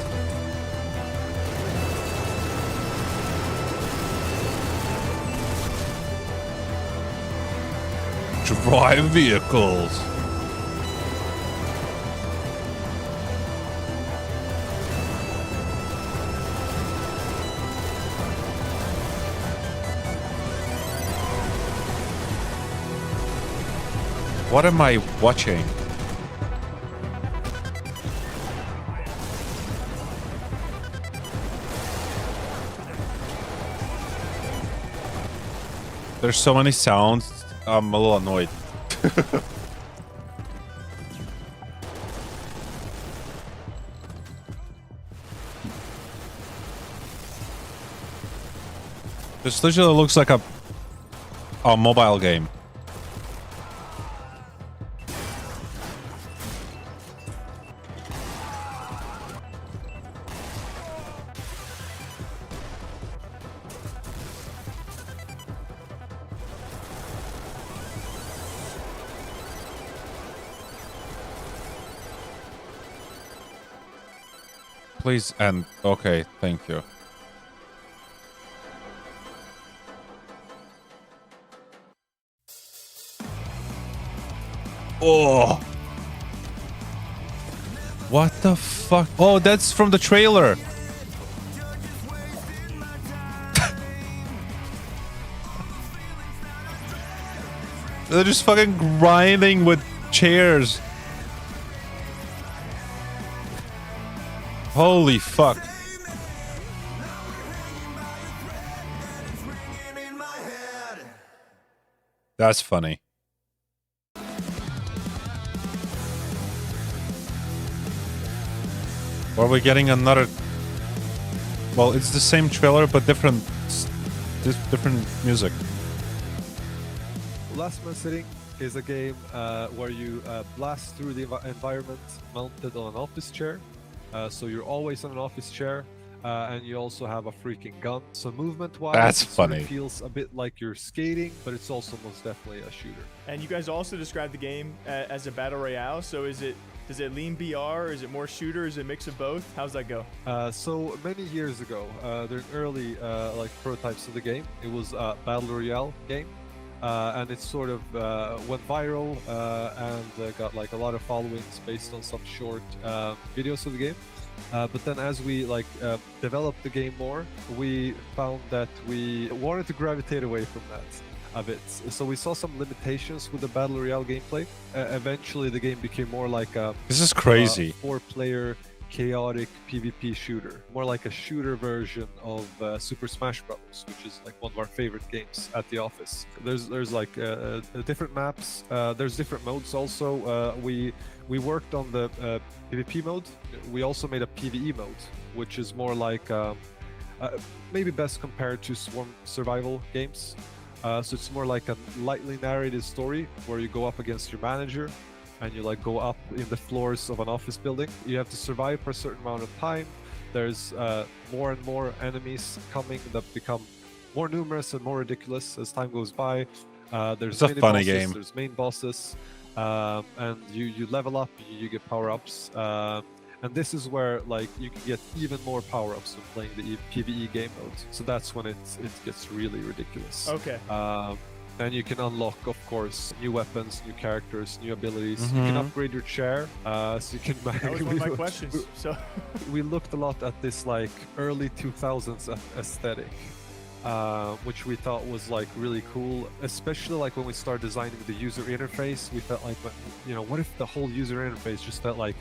Speaker 1: Drive vehicles. What am I watching? There's so many sounds. I'm a little annoyed. This literally looks like a mobile game. Please end. Okay, thank you. Oh. What the fuck? Oh, that's from the trailer. They're just fucking grinding with chairs. Holy fuck. That's funny. Are we getting another... Well, it's the same trailer, but different music.
Speaker 11: Last Man Sitting is a game where you blast through the environment mounted on an office chair. So you're always on an office chair, and you also have a freaking gun. So movement-wise,
Speaker 1: that's
Speaker 11: it
Speaker 1: funny.
Speaker 11: Sort of feels a bit like you're skating, but it's also most definitely a shooter.
Speaker 16: And you guys also described the game as a battle royale. So does it lean BR? Is it more shooter? Is it a mix of both? How's that go?
Speaker 11: So many years ago, during early like prototypes of the game, it was a battle royale game. And it sort of went viral and got like a lot of followings based on some short videos of the game. But then as we like developed the game more, we found that we wanted to gravitate away from that a bit. So we saw some limitations with the battle royale gameplay. Eventually the game became more like a
Speaker 1: This is crazy.
Speaker 11: 4-player chaotic PvP shooter, more like a shooter version of Super Smash Bros., which is like one of our favorite games at the office. There's like different maps. There's different modes also. We worked on the PvP mode. We also made a PvE mode, which is more like maybe best compared to Swarm survival games. So it's more like a lightly narrated story where you go up against your manager and you like go up in the floors of an office building. You have to survive for a certain amount of time. There's more and more enemies coming that become more numerous and more ridiculous as time goes by. There's
Speaker 1: it's a funny
Speaker 11: bosses,
Speaker 1: game.
Speaker 11: There's main bosses, and you level up, you get power-ups. And this is where like you can get even more power-ups when playing the PvE game mode. So that's when it gets really ridiculous.
Speaker 16: Okay.
Speaker 11: And you can unlock, of course, new weapons, new characters, new abilities. You can upgrade your chair, so you can.
Speaker 16: That was one of my questions. So
Speaker 11: we looked a lot at this like early 2000s aesthetic, which we thought was like really cool. Especially like when we started designing the user interface, we felt like, you know, what if the whole user interface just felt like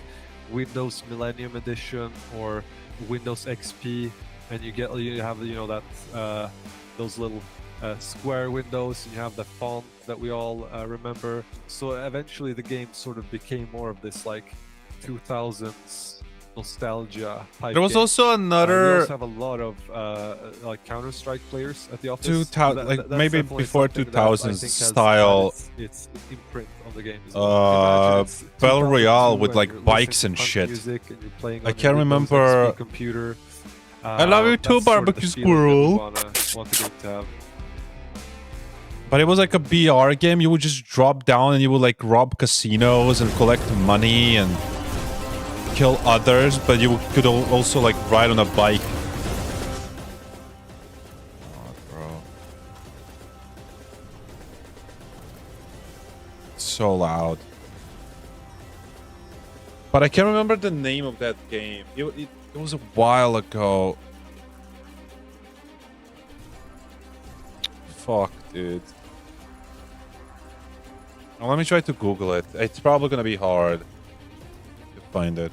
Speaker 11: Windows Millennium Edition or Windows XP, and you have that those little square windows, and you have the font that we all remember. So eventually the game sort of became more of this like 2000s nostalgia type
Speaker 1: There was
Speaker 11: game.
Speaker 1: also another...
Speaker 11: we also have a lot of like Counter-Strike players at the office.
Speaker 1: 2000, like
Speaker 11: that's
Speaker 1: maybe
Speaker 11: definitely
Speaker 1: before
Speaker 11: something that I
Speaker 1: 2000s
Speaker 11: think has
Speaker 1: style.
Speaker 11: had its imprint on the game as well. Imagine it's
Speaker 1: Battle
Speaker 11: 2002
Speaker 1: Royale with
Speaker 11: and
Speaker 1: like
Speaker 11: you're
Speaker 1: bikes
Speaker 11: listening
Speaker 1: and
Speaker 11: to punk
Speaker 1: shit.
Speaker 11: music and you're playing
Speaker 1: I
Speaker 11: on
Speaker 1: can't
Speaker 11: your Windows
Speaker 1: remember.
Speaker 11: XP computer.
Speaker 1: I love you too,
Speaker 11: That's sort of the
Speaker 1: barbecue
Speaker 11: feeling that we
Speaker 1: squirrel.
Speaker 11: want the game to have.
Speaker 1: But it was like a BR game. You would just drop down and you would like rob casinos and collect money and kill others, but you could also like ride on a bike. Oh, bro. It's so loud. But I can't remember the name of that game. It was a while ago. Fuck, dude. Well, let me try to Google it. It's probably gonna be hard to find it.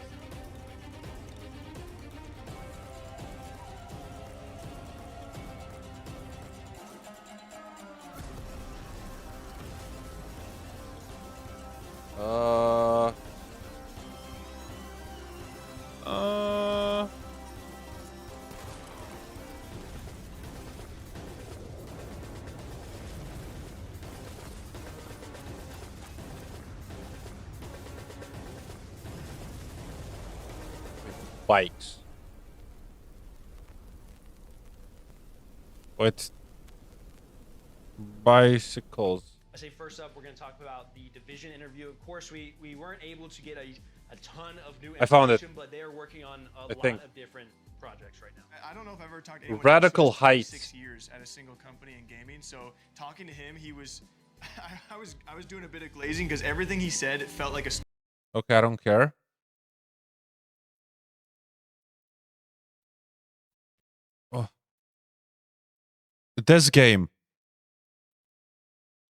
Speaker 1: bikes. What? Bicycles.
Speaker 2: I say first up, we're going to talk about the Division interview. Of course, we weren't able to get a ton of new information,
Speaker 1: I found it.
Speaker 2: but they are working on a lot
Speaker 1: think.
Speaker 2: of different projects right now.
Speaker 16: I don't know if I've ever talked to anyone
Speaker 1: Radical
Speaker 16: who spent
Speaker 1: Heights.
Speaker 16: 6 years at a single company in gaming. So talking to him, he was, I was doing a bit of glazing because everything he said felt like a.
Speaker 1: Okay, I don't care. Oh. This game.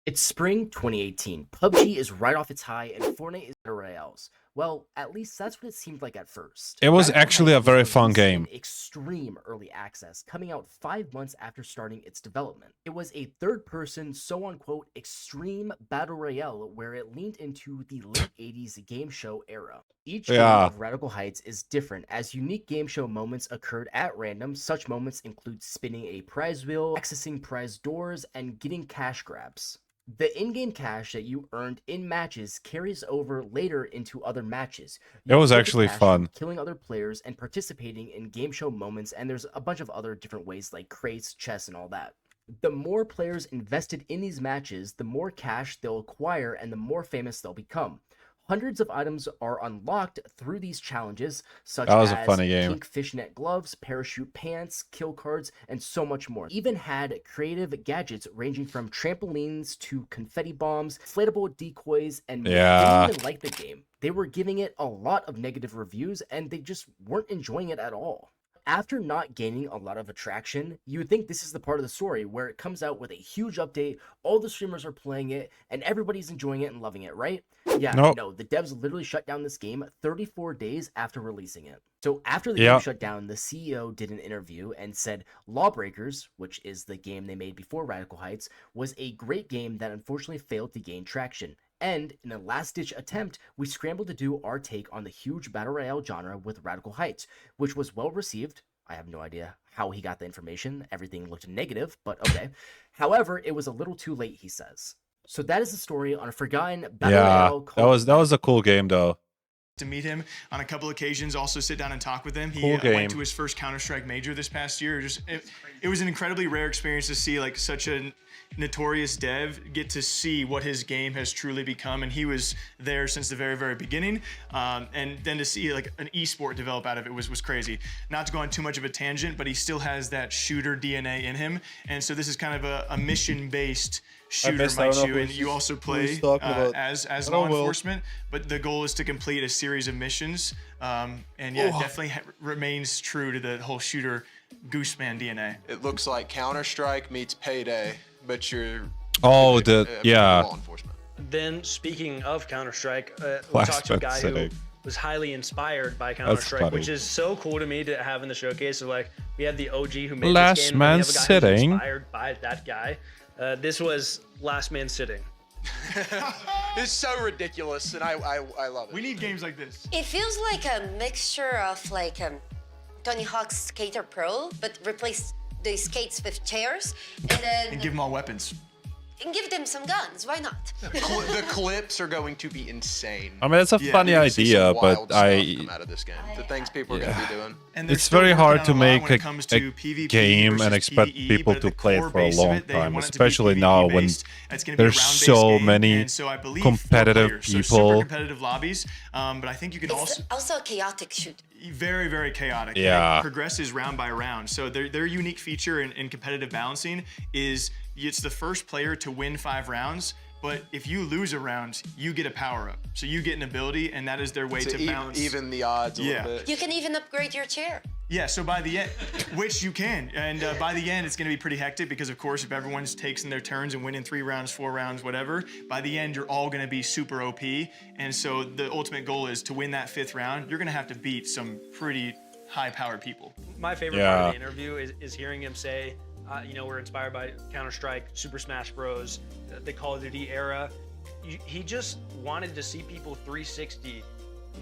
Speaker 12: It's spring 2018. PUBG is right off its high, and Fortnite is battle royales. Well, at least that's what it seemed like at first.
Speaker 1: It was
Speaker 12: Radical
Speaker 1: actually a
Speaker 12: Heights
Speaker 1: very
Speaker 12: was
Speaker 1: fun
Speaker 12: released
Speaker 1: game.
Speaker 12: in extreme early access, coming out 5 months after starting its development. It was a third-person, so-on-quote, extreme battle royale where it leaned into the late 80s game show era. Each game of Radical Heights is different, as unique game show moments occurred at random. Such moments include spinning a prize wheel, accessing prize doors, and getting cash grabs. The in-game cash that you earned in matches carries over later into other matches.
Speaker 1: It was
Speaker 12: get the
Speaker 1: actually
Speaker 12: cash
Speaker 1: fun.
Speaker 12: from killing other players and participating in game show moments, and there's a bunch of other different ways like crates, chests, and all that. The more players invested in these matches, the more cash they'll acquire and the more famous they'll become. Hundreds of items are unlocked through these challenges, such
Speaker 1: That was a
Speaker 12: as
Speaker 1: funny game.
Speaker 12: pink fishnet gloves, parachute pants, kill cards, and so much more. Even had creative gadgets ranging from trampolines to confetti bombs, inflatable decoys, and more.
Speaker 1: Yeah.
Speaker 12: They didn't even like the game. They were giving it a lot of negative reviews, and they just weren't enjoying it at all. After not gaining a lot of attraction, you would think this is the part of the story where it comes out with a huge update, all the streamers are playing it, and everybody's enjoying it and loving it, right? Yeah,
Speaker 1: Nope.
Speaker 12: no, the devs literally shut down this game 34 days after releasing it. So after the game shut down, the CEO did an interview and said Lawbreakers, which is the game they made before Radical Heights, was a great game that unfortunately failed to gain traction. And in a last-ditch attempt, we scrambled to do our take on the huge battle royale genre with Radical Heights, which was well received. I have no idea how he got the information. Everything looked negative, but okay. However, it was a little too late, he says. So that is the story on a forgotten battle royale called
Speaker 1: that was a cool game though.
Speaker 16: To meet him on a couple occasions, also sit down and talk with him. He
Speaker 1: Cool game.
Speaker 16: went to his first Counter-Strike major this past year. It was an incredibly rare experience to see like such a notorious dev get to see what his game has truly become, and he was there since the very, very beginning. And then to see like an esport develop out of it was crazy. Not to go on too much of a tangent, but he still has that shooter DNA in him, and so this is kind of a mission-based shooter, Maichu, and you also play as law enforcement, but the goal is to complete a series of missions, and yeah, it definitely remains true to the whole shooter Gooseman DNA.
Speaker 18: It looks like Counter-Strike meets Payday, but you're
Speaker 1: Oh,
Speaker 18: law enforcement.
Speaker 2: Then, speaking of Counter-Strike, we talked to a guy who was highly inspired by Counter-Strike, which is so cool to me to have in the showcase. So, like, we have the OG who made this game, and we have a guy who's inspired by that guy. This was Last Man Sitting.
Speaker 18: It's so ridiculous, and I love it.
Speaker 16: We need games like this.
Speaker 15: It feels like a mixture of like Tony Hawk's Skater Pro, but replace the skates with chairs, and
Speaker 16: give them all weapons.
Speaker 15: And give them some guns. Why not?
Speaker 18: The clips are going to be insane.
Speaker 1: I mean, it's a funny idea, but
Speaker 18: come out of this game. The things people are going to be doing.
Speaker 16: And
Speaker 1: it's very hard to make a game and expect people to play it for a long time, especially now when there's so many competitive people.
Speaker 16: Super competitive lobbies, but I think you can
Speaker 15: also a chaotic shoot.
Speaker 16: Very, very chaotic.
Speaker 1: Yeah.
Speaker 16: It progresses round by round. So their unique feature in competitive balancing is it's the first player to win 5 rounds, but if you lose a round, you get a power-up. So you get an ability, and that is their way to balance.
Speaker 18: Even the odds a little bit.
Speaker 15: You can even upgrade your chair.
Speaker 16: Yeah, so by the end, which you can, and by the end, it's going to be pretty hectic because, of course, if everyone's taking their turns and winning 3 rounds, 4 rounds, whatever, by the end, you're all going to be super OP. And so the ultimate goal is to win that 5th round. You're going to have to beat some pretty high-powered people.
Speaker 2: My favorite part of the interview is hearing him say, you know, we're inspired by Counter-Strike, Super Smash Bros, the Call of Duty era. He just wanted to see people 360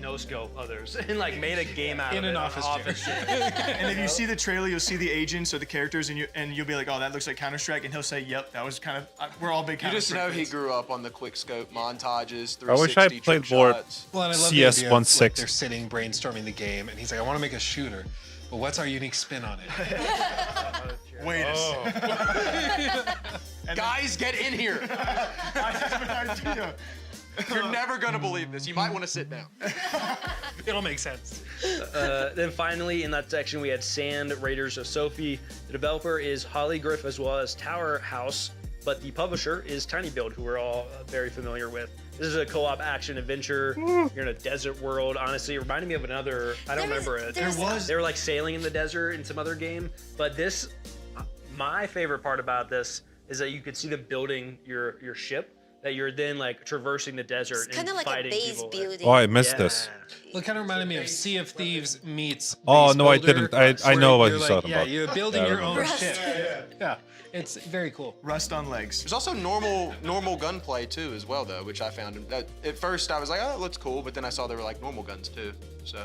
Speaker 2: no scope others and like made a game out
Speaker 19: In
Speaker 2: of
Speaker 19: an
Speaker 2: it.
Speaker 19: office chair.
Speaker 16: And if you see the trailer, you'll see the agents or the characters, and you'll be like, oh, that looks like Counter-Strike, and he'll say, yep, that was kind of. We're all big
Speaker 18: You just
Speaker 16: Counter-Strike
Speaker 18: know he
Speaker 16: fans.
Speaker 18: grew up on the quick scope montages, 360
Speaker 1: I wish I played
Speaker 18: trick
Speaker 1: more
Speaker 18: shots.
Speaker 19: Well, and I love
Speaker 1: CS
Speaker 19: the idea of,
Speaker 1: 1.6.
Speaker 19: like, they're sitting brainstorming the game, and he's like, I want to make a shooter. But what's our unique spin on it?
Speaker 16: Wait a second.
Speaker 18: Guys, get in here. You're never gonna believe this. You might want to sit down.
Speaker 19: It'll make sense.
Speaker 2: Then finally, in that section, we had Sand Raiders of Sophie. The developer is Holly Griff as well as Tower House, but the publisher is Tiny Build, who we're all very familiar with. This is a co-op action adventure. You're in a desert world. Honestly, it reminded me of another. I don't remember it. They were like sailing in the desert in some other game, but this. My favorite part about this is that you could see them building your ship. That you're then like traversing the desert
Speaker 15: It's
Speaker 2: and
Speaker 15: kind of like a
Speaker 2: fighting
Speaker 15: base
Speaker 2: people.
Speaker 15: building.
Speaker 1: Oh, I missed this.
Speaker 19: Well, it kind of reminded me of Sea of Thieves meets.
Speaker 1: Oh,
Speaker 19: Base
Speaker 1: no, I
Speaker 19: Builder,
Speaker 1: didn't. I know
Speaker 19: where
Speaker 1: what
Speaker 19: you're
Speaker 1: he's
Speaker 19: like,
Speaker 1: talking
Speaker 19: yeah,
Speaker 1: about.
Speaker 19: you're building
Speaker 1: Yeah, I
Speaker 19: your own
Speaker 1: remember.
Speaker 19: ship. Yeah, it's very cool.
Speaker 16: Rust on legs.
Speaker 18: There's also normal gunplay too as well though, which I found. At first I was like, oh, that looks cool, but then I saw there were like normal guns too. So.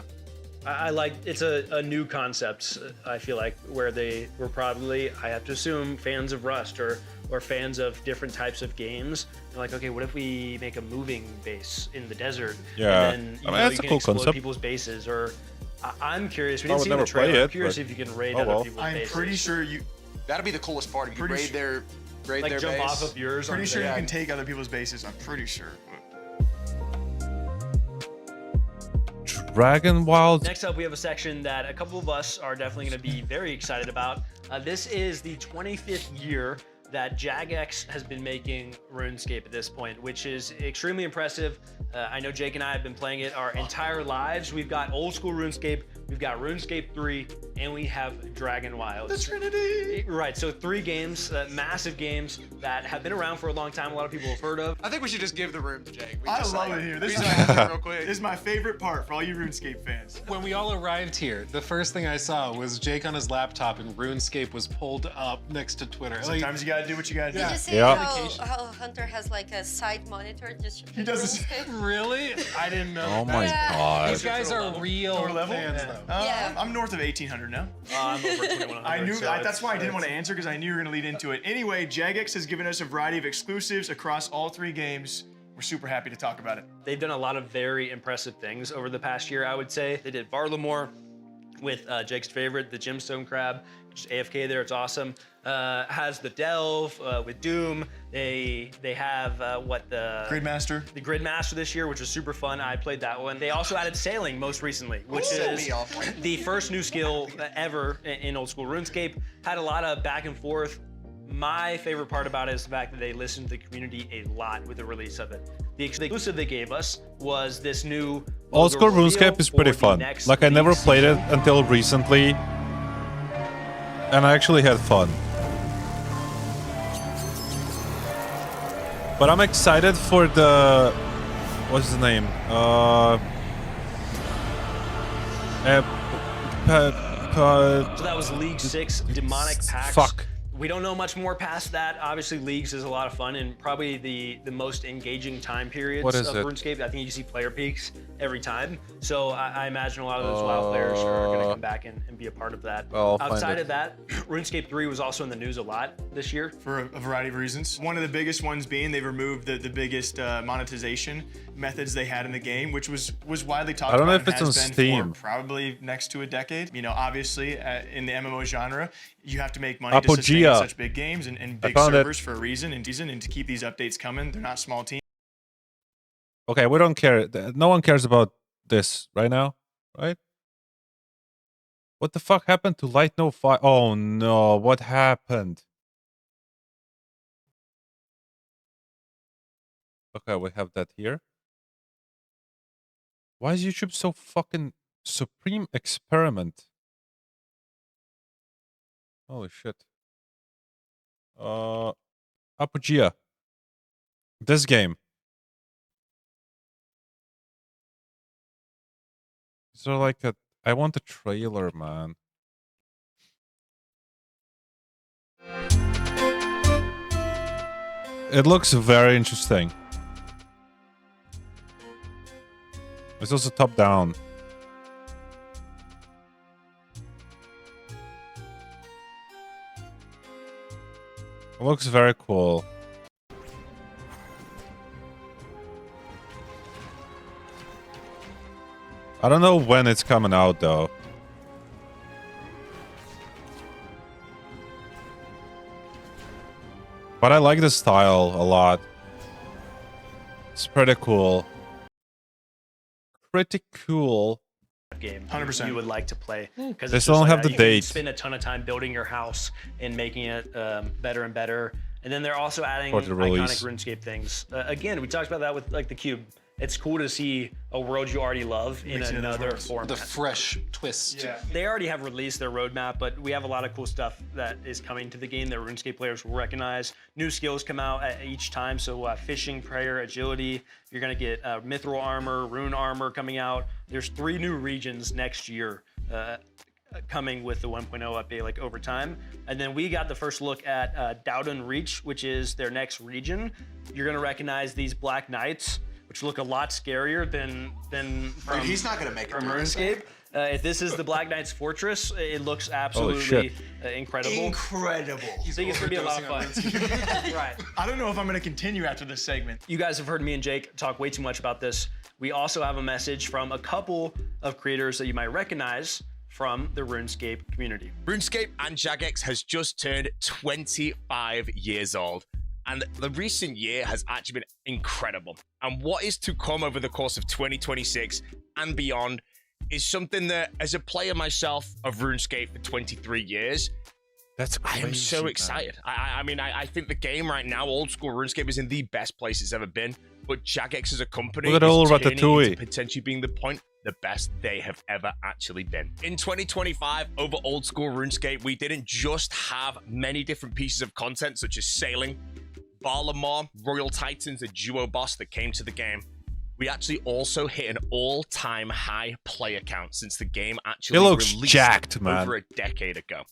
Speaker 2: I like it's a new concept. I feel like where they were probably, I have to assume, fans of Rust or fans of different types of games. They're like, okay, what if we make a moving base in the desert?
Speaker 1: Yeah.
Speaker 2: And then
Speaker 1: I mean, that's
Speaker 2: you
Speaker 1: a
Speaker 2: can
Speaker 1: cool
Speaker 2: explode
Speaker 1: concept.
Speaker 2: people's bases. Or I'm curious. We
Speaker 1: I
Speaker 2: didn't
Speaker 1: would
Speaker 2: see the
Speaker 1: never play
Speaker 2: trailer. I'm
Speaker 1: it,
Speaker 2: curious
Speaker 1: but-
Speaker 2: if you can raid
Speaker 1: oh
Speaker 2: other
Speaker 1: well.
Speaker 2: people's
Speaker 16: I'm
Speaker 2: bases.
Speaker 16: pretty sure you.
Speaker 18: That'd be the coolest part. You
Speaker 16: Pretty
Speaker 18: raid
Speaker 16: sure-
Speaker 2: like
Speaker 18: their
Speaker 2: jump
Speaker 18: base.
Speaker 2: off of yours.
Speaker 16: Pretty
Speaker 2: onto
Speaker 16: sure you
Speaker 2: theirs.
Speaker 16: can take other people's bases. I'm pretty sure.
Speaker 1: Dragon Wild.
Speaker 2: Next up, we have a section that a couple of us are definitely going to be very excited about. This is the 25th year that Jagex has been making RuneScape at this point, which is extremely impressive. I know Jake and I have been playing it our entire lives. We've got old school RuneScape, we've got RuneScape 3, and we have Dragon Wilds.
Speaker 16: The Trinity!
Speaker 2: Right, so 3 games, massive games that have been around for a long time, a lot of people have heard of.
Speaker 18: I think we should just give the room to Jake.
Speaker 16: I love it here. This is
Speaker 18: real quick.
Speaker 16: This is my favorite part for all you RuneScape fans.
Speaker 19: When we all arrived here, the first thing I saw was Jake on his laptop and RuneScape was pulled up next to Twitter.
Speaker 16: Sometimes you gotta do what you gotta do.
Speaker 15: Did you see
Speaker 1: Yeah.
Speaker 15: how Hunter has like a side monitor just
Speaker 16: He does this.
Speaker 19: Really? I didn't know.
Speaker 1: Oh my god.
Speaker 19: These guys are real
Speaker 16: Lower level?
Speaker 19: fans, though.
Speaker 15: Yeah.
Speaker 16: I'm north of 1800 now.
Speaker 2: I'm over 2100.
Speaker 16: I knew
Speaker 2: so
Speaker 16: that's why I didn't want to answer because I knew you were gonna lead into it. Anyway, Jagex has given us a variety of exclusives across all 3 games. We're super happy to talk about it.
Speaker 2: They've done a lot of very impressive things over the past year, I would say. They did Varlamore with Jake's favorite, the Gemstone Crab, just AFK there, it's awesome. Has the Delve with Doom. They have the
Speaker 16: Gridmaster.
Speaker 2: The Gridmaster this year, which was super fun. I played that one. They also added Sailing most recently, which is the first new skill ever in old school RuneScape. Had a lot of back and forth. My favorite part about it is the fact that they listened to the community a lot with the release of it. The exclusive they gave us was this new
Speaker 1: Old school
Speaker 2: logo reveal
Speaker 1: RuneScape is pretty
Speaker 2: for the
Speaker 1: fun.
Speaker 2: next
Speaker 1: Like I never
Speaker 2: league
Speaker 1: played it
Speaker 2: season.
Speaker 1: until recently, and I actually had fun. But I'm excited for the what's his name?
Speaker 2: So that was League 6 Demonic Packs.
Speaker 1: Fuck.
Speaker 2: We don't know much more past that. Obviously, Leagues is a lot of fun and probably the most engaging time periods
Speaker 1: What is
Speaker 2: of
Speaker 1: it?
Speaker 2: RuneScape. I think you see player peaks every time. So I imagine a lot of those WoW players are going to come back and be a part of that.
Speaker 1: Well, I'll find
Speaker 2: Outside
Speaker 1: it.
Speaker 2: of that, RuneScape 3 was also in the news a lot this year.
Speaker 16: For a variety of reasons. One of the biggest ones being they've removed the biggest monetization methods they had in the game, which was widely talked
Speaker 1: I don't
Speaker 16: about
Speaker 1: know if
Speaker 16: and
Speaker 1: it's
Speaker 16: has
Speaker 1: on
Speaker 16: been
Speaker 1: Steam.
Speaker 16: for probably next to a decade. You know, obviously in the MMO genre, you have to make money to sustain
Speaker 1: Apogea.
Speaker 16: such big games and big
Speaker 1: found it.
Speaker 16: servers for a reason and to keep these updates coming. They're not small teams.
Speaker 1: Okay, we don't care. No one cares about this right now, right? What the fuck happened to Light No Fire? Oh no, what happened? Okay, we have that here. Why is YouTube so fucking Supreme Experiment? Holy shit. Apogea. This game. So like I want a trailer, man. It looks very interesting. It's also top down. It looks very cool. I don't know when it's coming out though. But I like the style a lot. It's pretty cool. Pretty cool.
Speaker 2: Game
Speaker 16: 100%
Speaker 2: you would like to play, because
Speaker 1: They still don't have the
Speaker 2: you can
Speaker 1: date.
Speaker 2: spend a ton of time building your house and making it better and better. And then they're also adding
Speaker 1: For the
Speaker 2: iconic
Speaker 1: release.
Speaker 2: RuneScape things. Again, we talked about that with like the cube. It's cool to see a world you already love in another format.
Speaker 19: The fresh twist.
Speaker 2: Yeah. They already have released their roadmap, but we have a lot of cool stuff that is coming to the game that RuneScape players will recognize. New skills come out at each time, so fishing, prayer, agility. You're gonna get mithril armor, rune armor coming out. There's 3 new regions next year coming with the 1.0 update, like over time. And then we got the first look at Dowden Reach, which is their next region. You're gonna recognize these Black Knights, which look a lot scarier than from,
Speaker 21: he's not gonna make it
Speaker 2: from
Speaker 21: to this.
Speaker 2: RuneScape. If this is the Black Knight's fortress, it looks absolutely incredible.
Speaker 21: Incredible.
Speaker 2: I think it's gonna be a lot of fun. Right.
Speaker 16: I don't know if I'm gonna continue after this segment.
Speaker 2: You guys have heard me and Jake talk way too much about this. We also have a message from a couple of creators that you might recognize from the RuneScape community.
Speaker 13: RuneScape and Jagex has just turned 25 years old. And the recent year has actually been incredible. And what is to come over the course of 2026 and beyond is something that, as a player myself of RuneScape for 23 years,
Speaker 1: that's crazy,
Speaker 13: I am so excited. I mean, I think the game right now, old school RuneScape, is in the best place it's ever been. But Jagex as a company
Speaker 1: Look at all
Speaker 13: is turning
Speaker 1: Ratatouille.
Speaker 13: into potentially being the point, the best they have ever actually been. In 2025, over old school RuneScape, we didn't just have many different pieces of content, such as sailing, Balamar, Royal Titans, a duo boss that came to the game. We actually also hit an all-time high player count since the game actually
Speaker 1: looks
Speaker 13: released
Speaker 1: jacked, man.
Speaker 13: over a decade ago.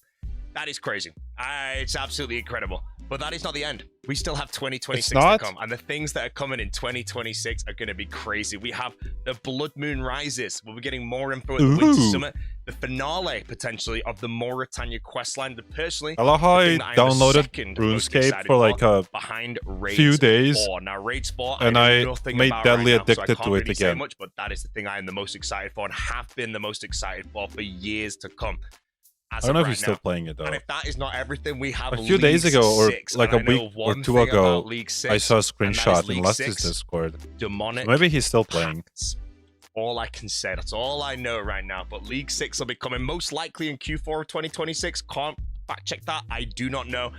Speaker 13: That is crazy. It's absolutely incredible. But that is not the end. We still have 2026 to come, and the things that are coming in 2026 are going to be crazy. We have the Blood Moon Rises. We'll be getting more info at the Winter Summit. The finale, potentially, of the Mauritania questline. But personally,
Speaker 1: I love how I
Speaker 13: the thing that am the
Speaker 1: downloaded
Speaker 13: second most
Speaker 1: RuneScape
Speaker 13: excited
Speaker 1: for like a
Speaker 13: behind Raids
Speaker 1: few days,
Speaker 13: 4. Now, Raids 4,
Speaker 1: and
Speaker 13: know
Speaker 1: I
Speaker 13: nothing
Speaker 1: made
Speaker 13: about
Speaker 1: deadly
Speaker 13: right now, so I
Speaker 1: addicted
Speaker 13: can't
Speaker 1: to it
Speaker 13: really say
Speaker 1: again.
Speaker 13: much, but that is the thing I am the most excited for and have been the most excited for years to come.
Speaker 1: I don't know if you're still playing it though.
Speaker 13: And if that is not everything, we have
Speaker 1: A few days
Speaker 13: League
Speaker 1: ago, or
Speaker 13: 6,
Speaker 1: like a
Speaker 13: and I know
Speaker 1: week or
Speaker 13: one
Speaker 1: two
Speaker 13: thing
Speaker 1: ago,
Speaker 13: about League 6,
Speaker 1: I saw a
Speaker 13: and that is
Speaker 1: screenshot in
Speaker 13: League
Speaker 1: Lester's
Speaker 13: 6,
Speaker 1: Discord.
Speaker 13: Demonic.
Speaker 1: So maybe he's still playing.
Speaker 13: That's all I can say. That's all I know right now. But League 6 will be coming most likely in Q4 of 2026. Can't fact check that. I do not know.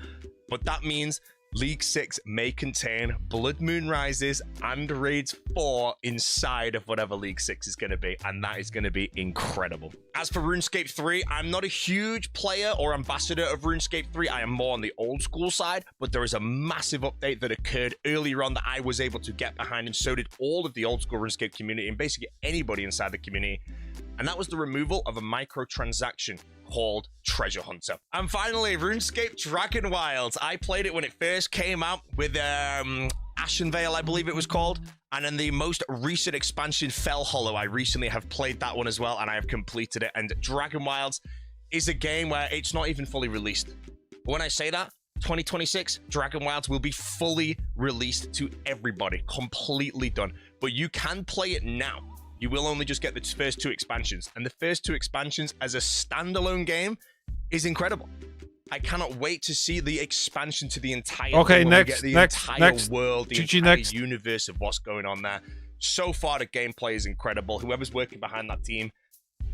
Speaker 13: But that means League 6 may contain Blood Moon Rises and Raids 4 inside of whatever League 6 is going to be, and that is going to be incredible. As for RuneScape 3, I'm not a huge player or ambassador of RuneScape 3. I am more on the old school side, but there is a massive update that occurred earlier on that I was able to get behind, and so did all of the old school RuneScape community and basically anybody inside the community. And that was the removal of a microtransaction called Treasure Hunter. And finally, RuneScape Dragon Wilds. I played it when it first came out with Ashenvale, I believe it was called. And in the most recent expansion, Fell Hollow, I recently have played that one as well, and I have completed it. And Dragon Wilds is a game where it's not even fully released. When I say that, 2026, Dragon Wilds will be fully released to everybody, completely done. But you can play it now. You will only just get the first 2 expansions. And the first 2 expansions as a standalone game is incredible. I cannot wait to see the expansion to the entire
Speaker 1: Okay,
Speaker 13: world.
Speaker 1: next,
Speaker 13: The
Speaker 1: next,
Speaker 13: entire
Speaker 1: next.
Speaker 13: world, the
Speaker 1: GG
Speaker 13: entire
Speaker 1: next.
Speaker 13: universe of what's going on there. So far, the gameplay is incredible. Whoever's working behind that team,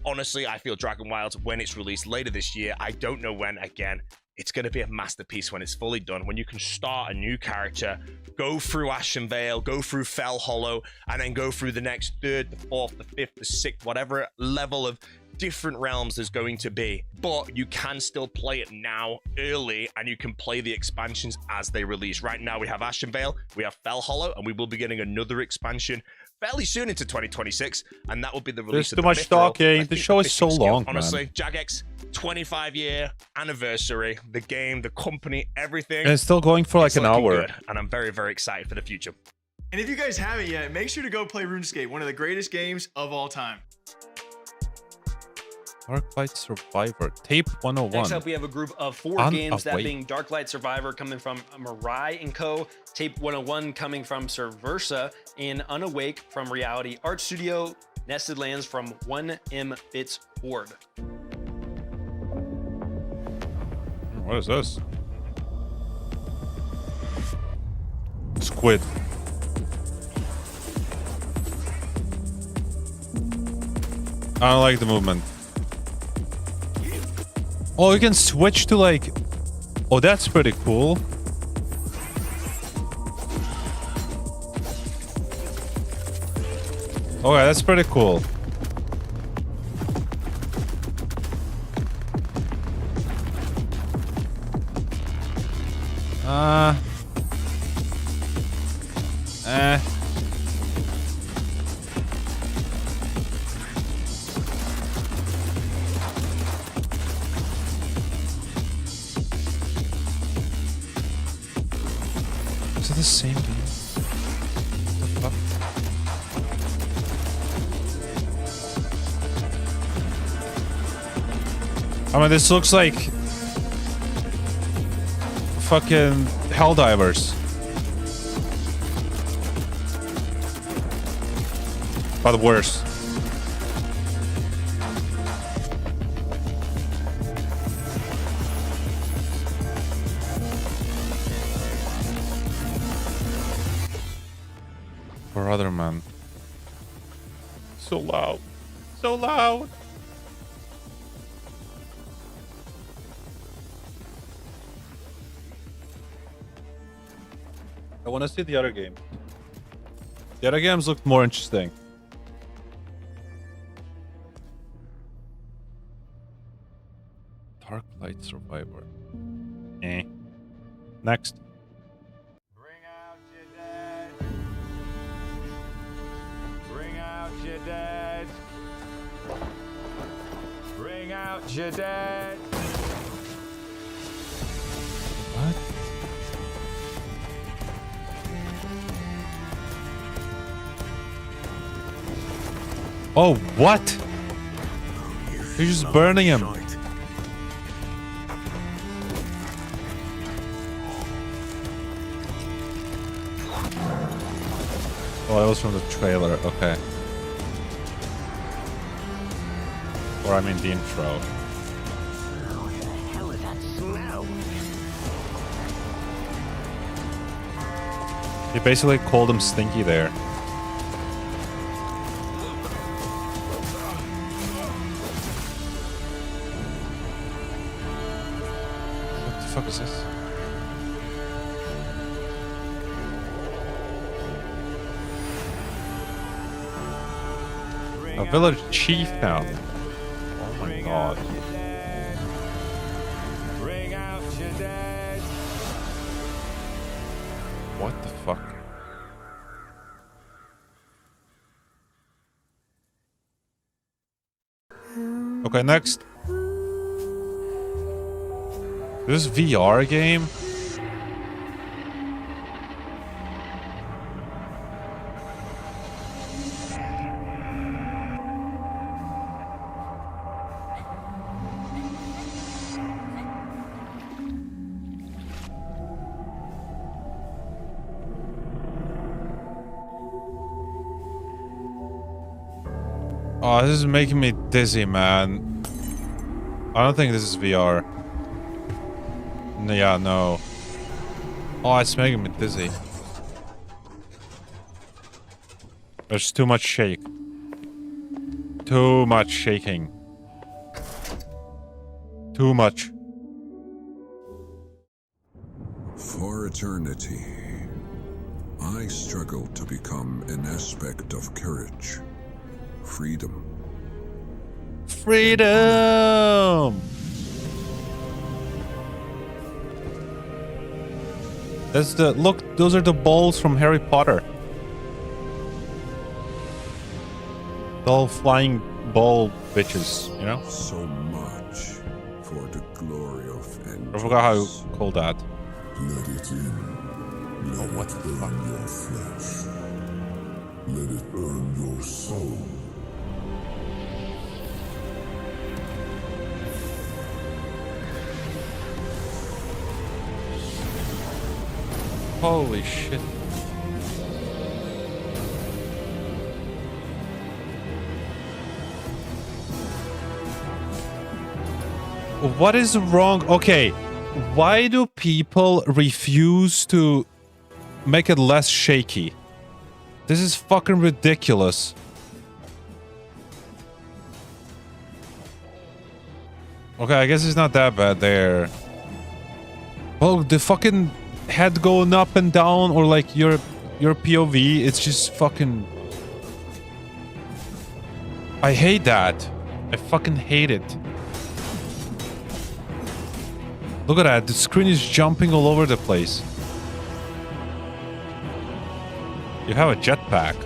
Speaker 13: honestly, I feel Dragon Wilds, when it's released later this year, I don't know when, again, it's going to be a masterpiece when it's fully done, when you can start a new character, go through Ashenvale, go through Fell Hollow, and then go through the next 3rd, the 4th, the 5th, the 6th, whatever level of different realms there's going to be. But you can still play it now, early, and you can play the expansions as they release. Right now, we have Ashenvale, we have Fell Hollow, and we will be getting another expansion fairly soon into 2026, and that will be the release
Speaker 1: There's
Speaker 13: of
Speaker 1: too
Speaker 13: the
Speaker 1: much
Speaker 13: Mithril.
Speaker 1: talking.
Speaker 13: I
Speaker 1: The
Speaker 13: think
Speaker 1: show is
Speaker 13: fishing
Speaker 1: so
Speaker 13: skill.
Speaker 1: long,
Speaker 13: Honestly,
Speaker 1: man.
Speaker 13: Jagex 25-year anniversary, the game, the company, everything.
Speaker 1: And it's still going for like
Speaker 13: It's
Speaker 1: an
Speaker 13: looking
Speaker 1: hour.
Speaker 13: good, and I'm very, very excited for the future.
Speaker 16: And if you guys haven't yet, make sure to go play RuneScape, one of the greatest games of all time.
Speaker 1: Darklight Survivor, Tape 101.
Speaker 2: Next up, we have a group of 4 games, that being Darklight Survivor coming from Mirai & Co., Tape 101 coming from Serversa, and Unawake from Reality Art Studio, Nested Lands from 1M Bits Board.
Speaker 1: What is this? Squid. I don't like the movement. Oh, you can switch to like... Oh, that's pretty cool. Okay, that's pretty cool. Is it the same game? What the fuck? I mean, this looks like fucking Helldivers. But worse. Brother, man. So loud. So loud. I want to see the other game. The other games looked more interesting. Darklight Survivor. Eh. Next.
Speaker 21: Bring out your dead. Bring out your dead.
Speaker 1: What? Oh, what? You're just burning him. Oh, that was from the trailer. Okay. Or I mean the intro.
Speaker 21: What the hell is that smell?
Speaker 1: He basically called him Stinky there. What the fuck is this? A village chief now. Oh my god.
Speaker 21: Bring out your dead.
Speaker 1: What the fuck? Okay, next. This VR game? Oh, this is making me dizzy, man. I don't think this is VR. Yeah, no. Oh, it's making me dizzy. There's too much shake. Too much shaking. Too much.
Speaker 9: For eternity, I struggled to become an aspect of courage. Freedom.
Speaker 1: Freedom! That's the... Look, those are the balls from Harry Potter. The all flying ball bitches, you know?
Speaker 9: So much for the glory of endless.
Speaker 1: I forgot how you call that.
Speaker 9: Let it in. Let
Speaker 1: what the fuck?
Speaker 9: Your flesh.
Speaker 22: Let it earn your soul.
Speaker 1: Holy shit. What is wrong? Okay, why do people refuse to make it less shaky? This is fucking ridiculous. Okay, I guess it's not that bad there. Oh, the fucking head going up and down, or like your POV, it's just fucking... I hate that. I fucking hate it. Look at that, the screen is jumping all over the place. You have a jetpack.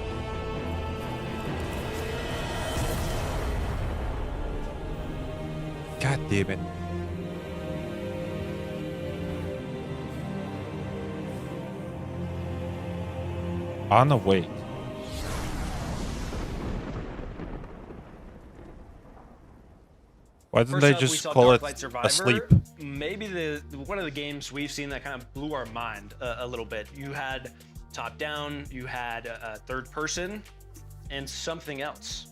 Speaker 1: God damn it. On the way. Why didn't they just call it Asleep?
Speaker 2: Maybe one of the games we've seen that kind of blew our mind a little bit. You had top down, you had third person, and something else.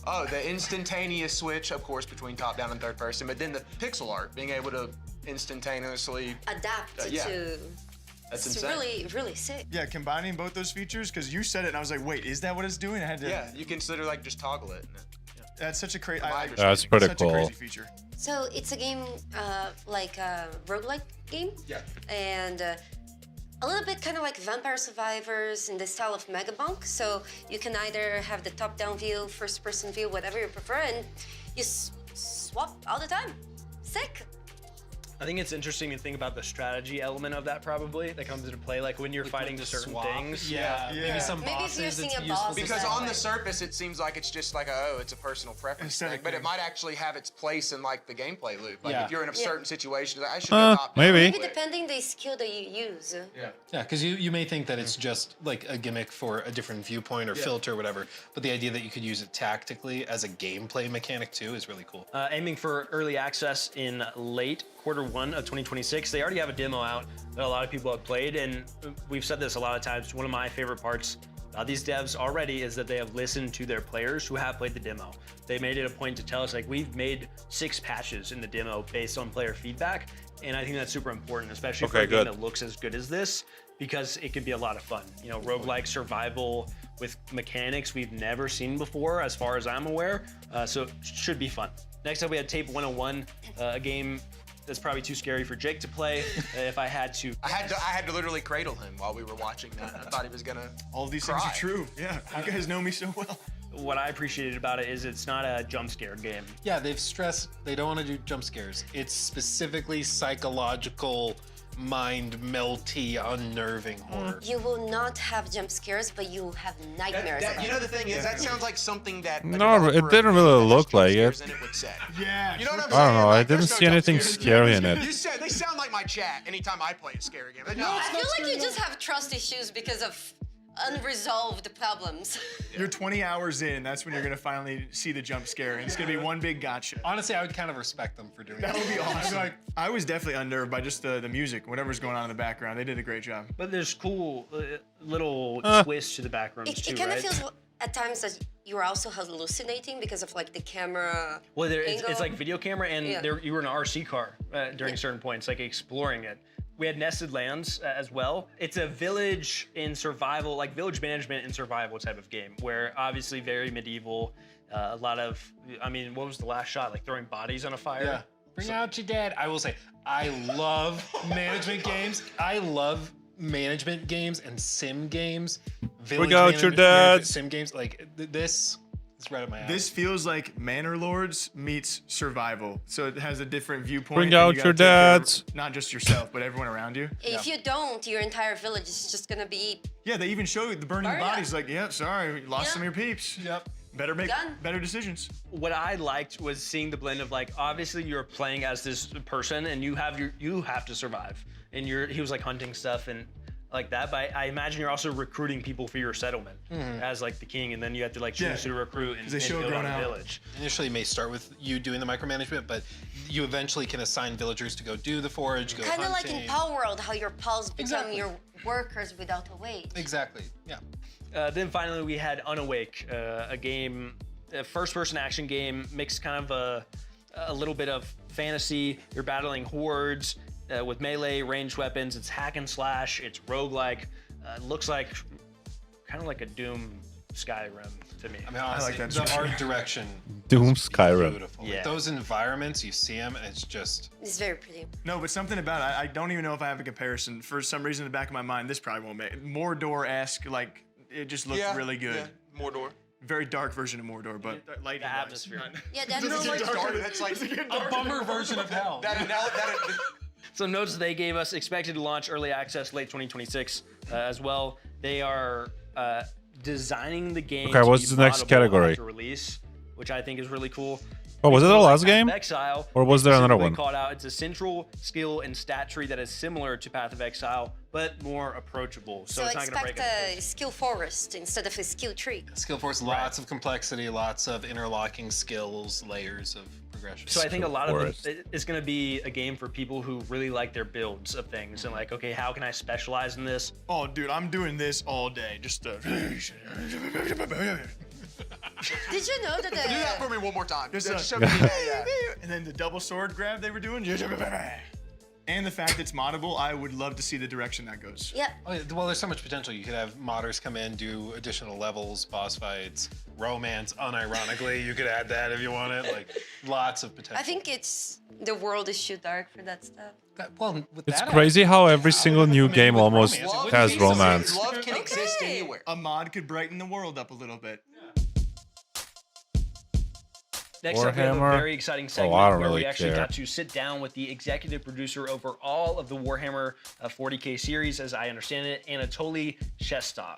Speaker 18: Oh, the instantaneous switch, of course, between top down and third person, but then the pixel art, being able to instantaneously
Speaker 15: adapt
Speaker 18: to. That's
Speaker 15: it's
Speaker 18: insane.
Speaker 15: really sick.
Speaker 16: Yeah, combining both those features, because you said it and I was like, wait, is that what it's doing? I had to.
Speaker 18: Yeah, you can sort of like just toggle it.
Speaker 16: That's such a crazy.
Speaker 1: That's pretty
Speaker 16: such
Speaker 1: cool.
Speaker 16: a crazy feature.
Speaker 15: So it's a game like a roguelike game.
Speaker 18: Yeah.
Speaker 15: And a little bit kind of like Vampire Survivors in the style of Megabunk. So you can either have the top-down view, first-person view, whatever you prefer, and you swap all the time. Sick.
Speaker 2: I think it's interesting to think about the strategy element of that probably that comes into play, like when you're fighting certain things.
Speaker 19: Yeah, maybe some bosses it's useful.
Speaker 18: Because on the surface it seems like it's just like it's a personal preference thing, but it might actually have its place in like the gameplay loop. Like if you're in a certain situation, I should go top down.
Speaker 15: Maybe depending the skill that you use.
Speaker 19: Yeah, because you may think that it's just like a gimmick for a different viewpoint or filter or whatever, but the idea that you could use it tactically as a gameplay mechanic too is really cool.
Speaker 2: Aiming for early access in late Q1 of 2026. They already have a demo out that a lot of people have played, and we've said this a lot of times. One of my favorite parts about these devs already is that they have listened to their players who have played the demo. They made it a point to tell us, like, we've made 6 patches in the demo based on player feedback, and I think that's super important, especially for a game that looks as good as this, because it can be a lot of fun. You know, roguelike survival with mechanics we've never seen before, as far as I'm aware, so it should be fun. Next up, we had Tape 101, a game that's probably too scary for Jake to play. If I had to.
Speaker 18: I had to literally cradle him while we were watching that. I thought he was gonna
Speaker 16: All of these
Speaker 18: cry.
Speaker 16: things are true. Yeah, you guys know me so well.
Speaker 2: What I appreciated about it is it's not a jump scare game.
Speaker 19: Yeah, they've stressed they don't want to do jump scares. It's specifically psychological, mind melty, unnerving horror.
Speaker 15: You will not have jump scares, but you will have nightmares.
Speaker 18: You know the thing is, that sounds like something that.
Speaker 1: No, it didn't really look like it.
Speaker 16: Yeah.
Speaker 18: You know what I'm saying?
Speaker 1: I don't know, I
Speaker 18: Like,
Speaker 1: didn't
Speaker 18: there's no
Speaker 1: see
Speaker 18: jump
Speaker 1: anything
Speaker 18: scares.
Speaker 1: scary in it.
Speaker 18: You said they sound like my chat anytime I play a scary game. No,
Speaker 15: I feel like you just have trust issues because of unresolved problems.
Speaker 16: You're 20 hours in, that's when you're gonna finally see the jump scare, and it's gonna be one big gotcha.
Speaker 19: Honestly, I would kind of respect them for doing that.
Speaker 16: That would be awesome. I was definitely unnerved by just the music, whatever's going on in the background. They did a great job.
Speaker 2: But there's cool little twists to the backgrounds too,
Speaker 15: It kind
Speaker 2: right?
Speaker 15: of feels at times that you're also hallucinating because of like the camera.
Speaker 2: Well,
Speaker 15: angle.
Speaker 2: it's like video camera, and you were in an RC car during certain points, like exploring it. We had nested lands as well. It's a village in survival, like village management in survival type of game, where obviously very medieval, a lot of, I mean, what was the last shot? Like throwing bodies on a fire?
Speaker 19: Yeah. Bring out your dad. I will say, I love management games. I love management games and sim games.
Speaker 1: Bring out your dads.
Speaker 19: Sim games. Like this is right up my alley.
Speaker 16: This feels like Manor Lords meets survival. So it has a different viewpoint.
Speaker 1: Bring
Speaker 16: and
Speaker 1: out
Speaker 16: you
Speaker 1: your
Speaker 16: gotta take care
Speaker 1: dads.
Speaker 16: of not just yourself, but everyone around you.
Speaker 15: If you don't, your entire village is just gonna be.
Speaker 16: Yeah, they even show you the burning
Speaker 15: Burn
Speaker 16: bodies. Like, yeah, sorry, you lost
Speaker 15: Yeah.
Speaker 16: some of your peeps.
Speaker 19: Yep.
Speaker 16: Better make
Speaker 15: Done.
Speaker 16: better decisions.
Speaker 2: What I liked was seeing the blend of, like, obviously you're playing as this person and you have to survive, and he was like hunting stuff, and like that, but I imagine you're also recruiting people for your settlement as like the king, and then you have to like choose who to recruit and build out a village.
Speaker 19: Initially, it may start with you doing the micromanagement, but you eventually can assign villagers to go do the forage, go
Speaker 15: Kind of
Speaker 19: hunting.
Speaker 15: like in Power World, how your pals become your workers without a wage.
Speaker 19: Exactly. Yeah.
Speaker 2: Then finally, we had Unawake, a game, a first-person action game, mixed kind of a little bit of fantasy. You're battling hordes with melee, ranged weapons. It's hack and slash. It's roguelike. Looks like kind of like a Doom Skyrim to me.
Speaker 19: I mean, honestly,
Speaker 2: I like that
Speaker 19: the art direction.
Speaker 1: Doom Skyrim.
Speaker 19: Beautiful. Like those environments, you see them, and it's just.
Speaker 15: It's very pretty.
Speaker 16: No, but something about it, I don't even know if I have a comparison. For some reason in the back of my mind, this probably won't make it. Mordor-esque, like, it just looked really good.
Speaker 18: Yeah, Mordor.
Speaker 16: Very dark version of Mordor, but lighting
Speaker 2: the atmosphere.
Speaker 15: Yeah, that's
Speaker 18: That's like
Speaker 19: a bummer version of hell.
Speaker 2: Some notes they gave us: expected to launch early access late 2026 as well. They are designing the game.
Speaker 1: Okay, what's the next category?
Speaker 2: After release, which I think is really cool.
Speaker 1: Oh, was it the last
Speaker 2: Path
Speaker 1: game?
Speaker 2: of Exile,
Speaker 1: Or was there another
Speaker 2: specifically
Speaker 1: one?
Speaker 2: Called out. It's a central skill and stat tree that is similar to Path of Exile, but more approachable. So it's not going to break
Speaker 15: expect a skill forest instead of a skill tree.
Speaker 19: Skill force, lots of complexity, lots of interlocking skills, layers of progression.
Speaker 2: So I think a lot of it's going to be a game for people who really like their builds of things and like, okay, how can I specialize in this?
Speaker 16: Oh, dude, I'm doing this all day. Just
Speaker 15: Did you know that
Speaker 18: Do that for me one more time.
Speaker 16: Just
Speaker 18: Just
Speaker 16: show
Speaker 18: show
Speaker 16: me.
Speaker 18: me.
Speaker 16: And then the double sword grab they were doing. And the fact it's moddable, I would love to see the direction that goes.
Speaker 15: Yeah.
Speaker 19: Oh, yeah, well, there's so much potential. You could have modders come in, do additional levels, boss fights, romance. Unironically, you could add that if you want it. Like, lots of potential.
Speaker 15: I think the world is too dark for that stuff.
Speaker 1: It's crazy how every single new game almost has romance.
Speaker 16: Love can exist anywhere. A mod could brighten the world up a little bit.
Speaker 2: Next up, we have a
Speaker 1: Warhammer?
Speaker 2: very exciting segment
Speaker 1: I don't
Speaker 2: where
Speaker 1: really
Speaker 2: we actually
Speaker 1: care.
Speaker 2: got to sit down with the executive producer over all of the Warhammer 40K series, as I understand it, Anatoly Shestov.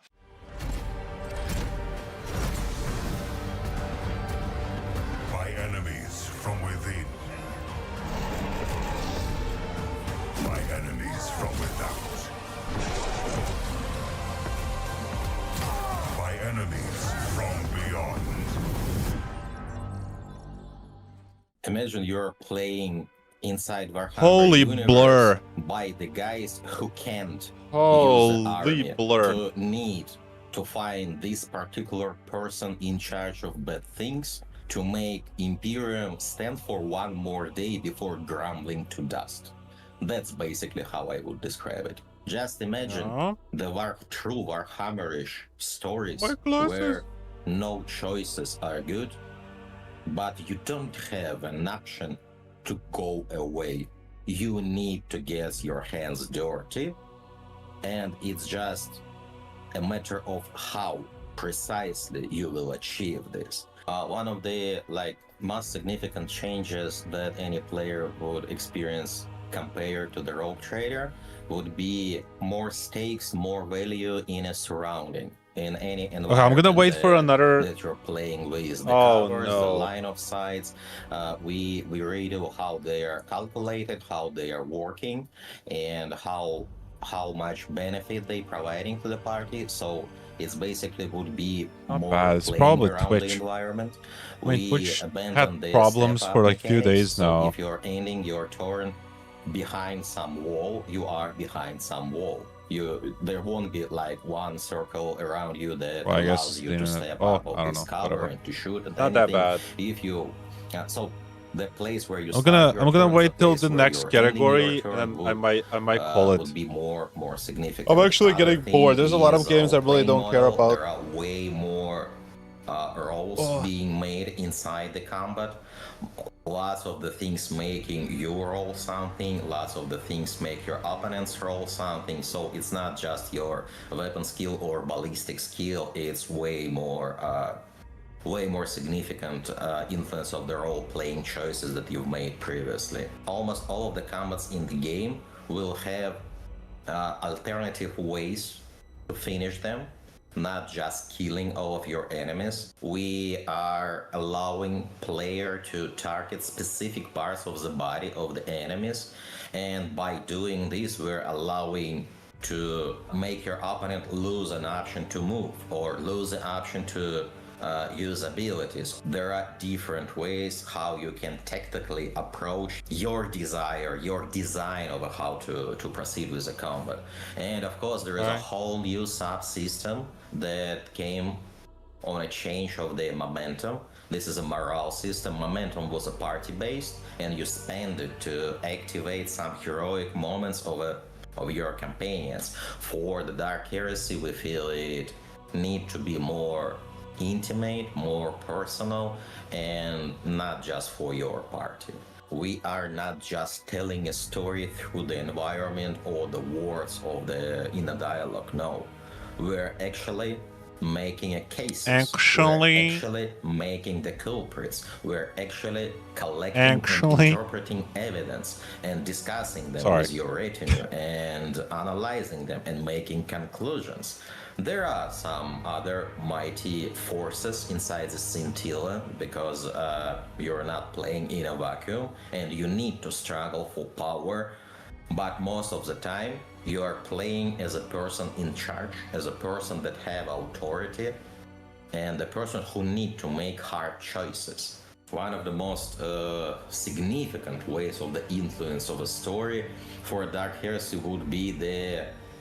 Speaker 22: By enemies from within. By enemies from without. By enemies from beyond.
Speaker 8: Imagine you're playing inside Warhammer
Speaker 1: Holy
Speaker 8: universe
Speaker 1: blur.
Speaker 8: by the guys who can't
Speaker 1: Holy
Speaker 8: use the army
Speaker 1: blur.
Speaker 8: to need to find this particular person in charge of bad things to make Imperium stand for one more day before grumbling to dust. That's basically how I would describe it. Just imagine the true Warhammerish stories where no choices are good, but you don't have an option to go away. You need to get your hands dirty, and it's just a matter of how precisely you will achieve this. One of the most significant changes that any player would experience compared to the rogue trader would be more stakes, more value in a surrounding. In any environment
Speaker 1: Okay, I'm gonna wait for another.
Speaker 8: that you're playing with, the
Speaker 1: Oh,
Speaker 8: covers,
Speaker 1: no.
Speaker 8: the line of sights, we read how they are calculated, how they are working, and how much benefit they providing to the party. So it's basically would be
Speaker 1: Not
Speaker 8: more
Speaker 1: bad. It's
Speaker 8: playing
Speaker 1: probably
Speaker 8: around
Speaker 1: Twitch.
Speaker 8: the environment.
Speaker 1: I mean,
Speaker 8: We
Speaker 1: Twitch
Speaker 8: abandon
Speaker 1: had
Speaker 8: the
Speaker 1: problems
Speaker 8: step-up
Speaker 1: for like few
Speaker 8: mechanics,
Speaker 1: days
Speaker 8: so
Speaker 1: now.
Speaker 8: if you're ending your turn behind some wall, you are behind some wall. There won't be like one circle around you that
Speaker 1: Well, I guess
Speaker 8: allows you
Speaker 1: the
Speaker 8: to
Speaker 1: internet-
Speaker 8: step
Speaker 1: oh,
Speaker 8: up of
Speaker 1: I don't
Speaker 8: this
Speaker 1: know,
Speaker 8: cover
Speaker 1: whatever.
Speaker 8: and to shoot at
Speaker 1: Not that
Speaker 8: anything.
Speaker 1: bad.
Speaker 8: If you so the place where you
Speaker 1: I'm
Speaker 8: start
Speaker 1: gonna
Speaker 8: your
Speaker 1: I'm gonna
Speaker 8: turn,
Speaker 1: wait till
Speaker 8: place
Speaker 1: the
Speaker 8: where
Speaker 1: next
Speaker 8: you're ending your
Speaker 1: category,
Speaker 8: turn
Speaker 1: and
Speaker 8: would,
Speaker 1: I might pull it.
Speaker 8: would be more significant.
Speaker 1: I'm actually
Speaker 8: Other
Speaker 1: getting
Speaker 8: thing
Speaker 1: bored. There's a lot of
Speaker 8: is
Speaker 1: games I really
Speaker 8: playing
Speaker 1: don't care
Speaker 8: model.
Speaker 1: about.
Speaker 8: There are way more roles being made inside the combat. Lots of the things making you roll something, lots of the things make your opponents roll something. So it's not just your weapon skill or ballistic skill, it's way more significant influence of the role-playing choices that you've made previously. Almost all of the combats in the game will have alternative ways to finish them, not just killing all of your enemies. We are allowing player to target specific parts of the body of the enemies, and by doing this we're allowing to make your opponent lose an option to move or lose an option to use abilities. There are different ways how you can tactically approach your desire, your design of how to proceed with the combat. And of course, there is a whole new subsystem that came on a change of the momentum. This is a morale system. Momentum was a party-based, and you spend it to activate some heroic moments of your companions. For the Dark Heresy, we feel it need to be more intimate, more personal, and not just for your party. We are not just telling a story through the environment or the words of in a dialogue. No, we're actually making a case. We're actually making the culprits. We're actually collecting and interpreting evidence and discussing them with your retinue and analyzing them and making conclusions. There are some other mighty forces inside the scintilla because you're not playing in a vacuum and you need to struggle for power. But most of the time, you are playing as a person in charge, as a person that have authority, and the person who need to make hard choices. One of the most significant ways of the influence of a story for Dark Heresy would be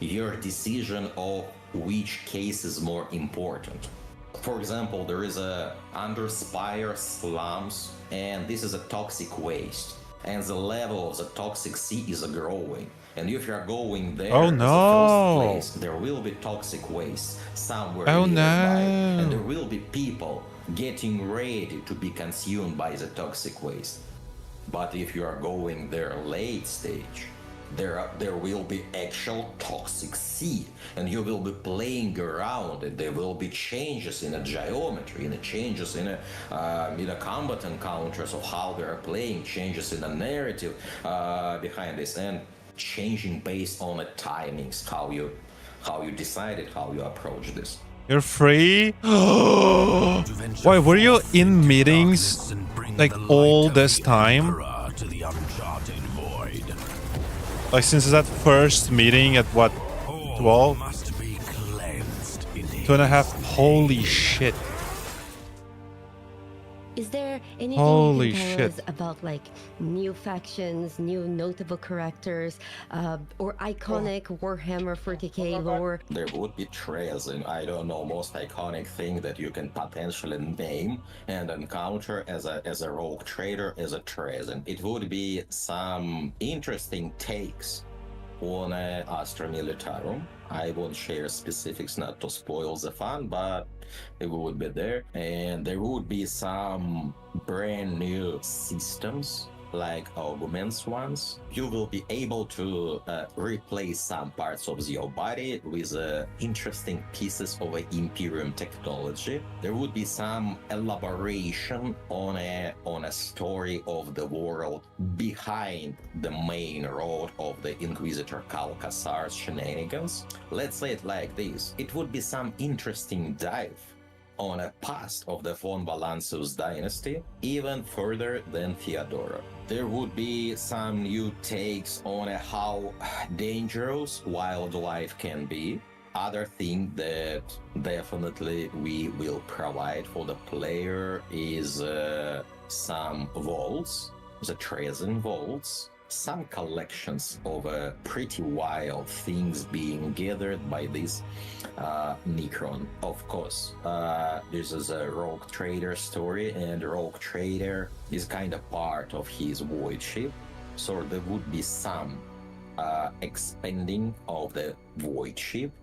Speaker 8: your decision of which case is more important. For example, there is under Spire slums, and this is a toxic waste. And the level of the toxic sea is growing. And if you're going there as a first place, there will be toxic waste somewhere nearby. And there will be people getting ready to be consumed by the toxic waste. But if you are going there late stage, there will be actual toxic sea, and you will be playing around it. There will be changes in the geometry, in the changes in the combat encounters of how they are playing, changes in the narrative behind this, and changing based on the timings, how you decided how you approach this.
Speaker 1: You're free? Why were you in meetings like all this time? Like since that first meeting at what, 12? 2.5, holy shit.
Speaker 10: Is there anything
Speaker 1: Holy
Speaker 10: you can tell
Speaker 1: shit.
Speaker 10: us about like new factions, new notable characters, or iconic Warhammer 40k lore?
Speaker 8: There would be Treason, I don't know, most iconic thing that you can potentially name and encounter as a rogue trader, as a Treason. It would be some interesting takes on Astra Militarum. I won't share specifics not to spoil the fun, but it would be there. And there would be some brand new systems like augments ones. You will be able to replace some parts of your body with interesting pieces of Imperium technology. There would be some elaboration on a story of the world behind the main road of the Inquisitor Calcasar's shenanigans. Let's say it like this. It would be some interesting dive on a past of the von Valancius dynasty, even further than Theodora. There would be some new takes on how dangerous wildlife can be. Other thing that definitely we will provide for the player is some vaults, the Treason vaults, some collections of pretty wild things being gathered by this Necron. Of course, this is a Rogue Trader story, and Rogue Trader is kind of part of his void ship, so there would be some expanding of the void ship,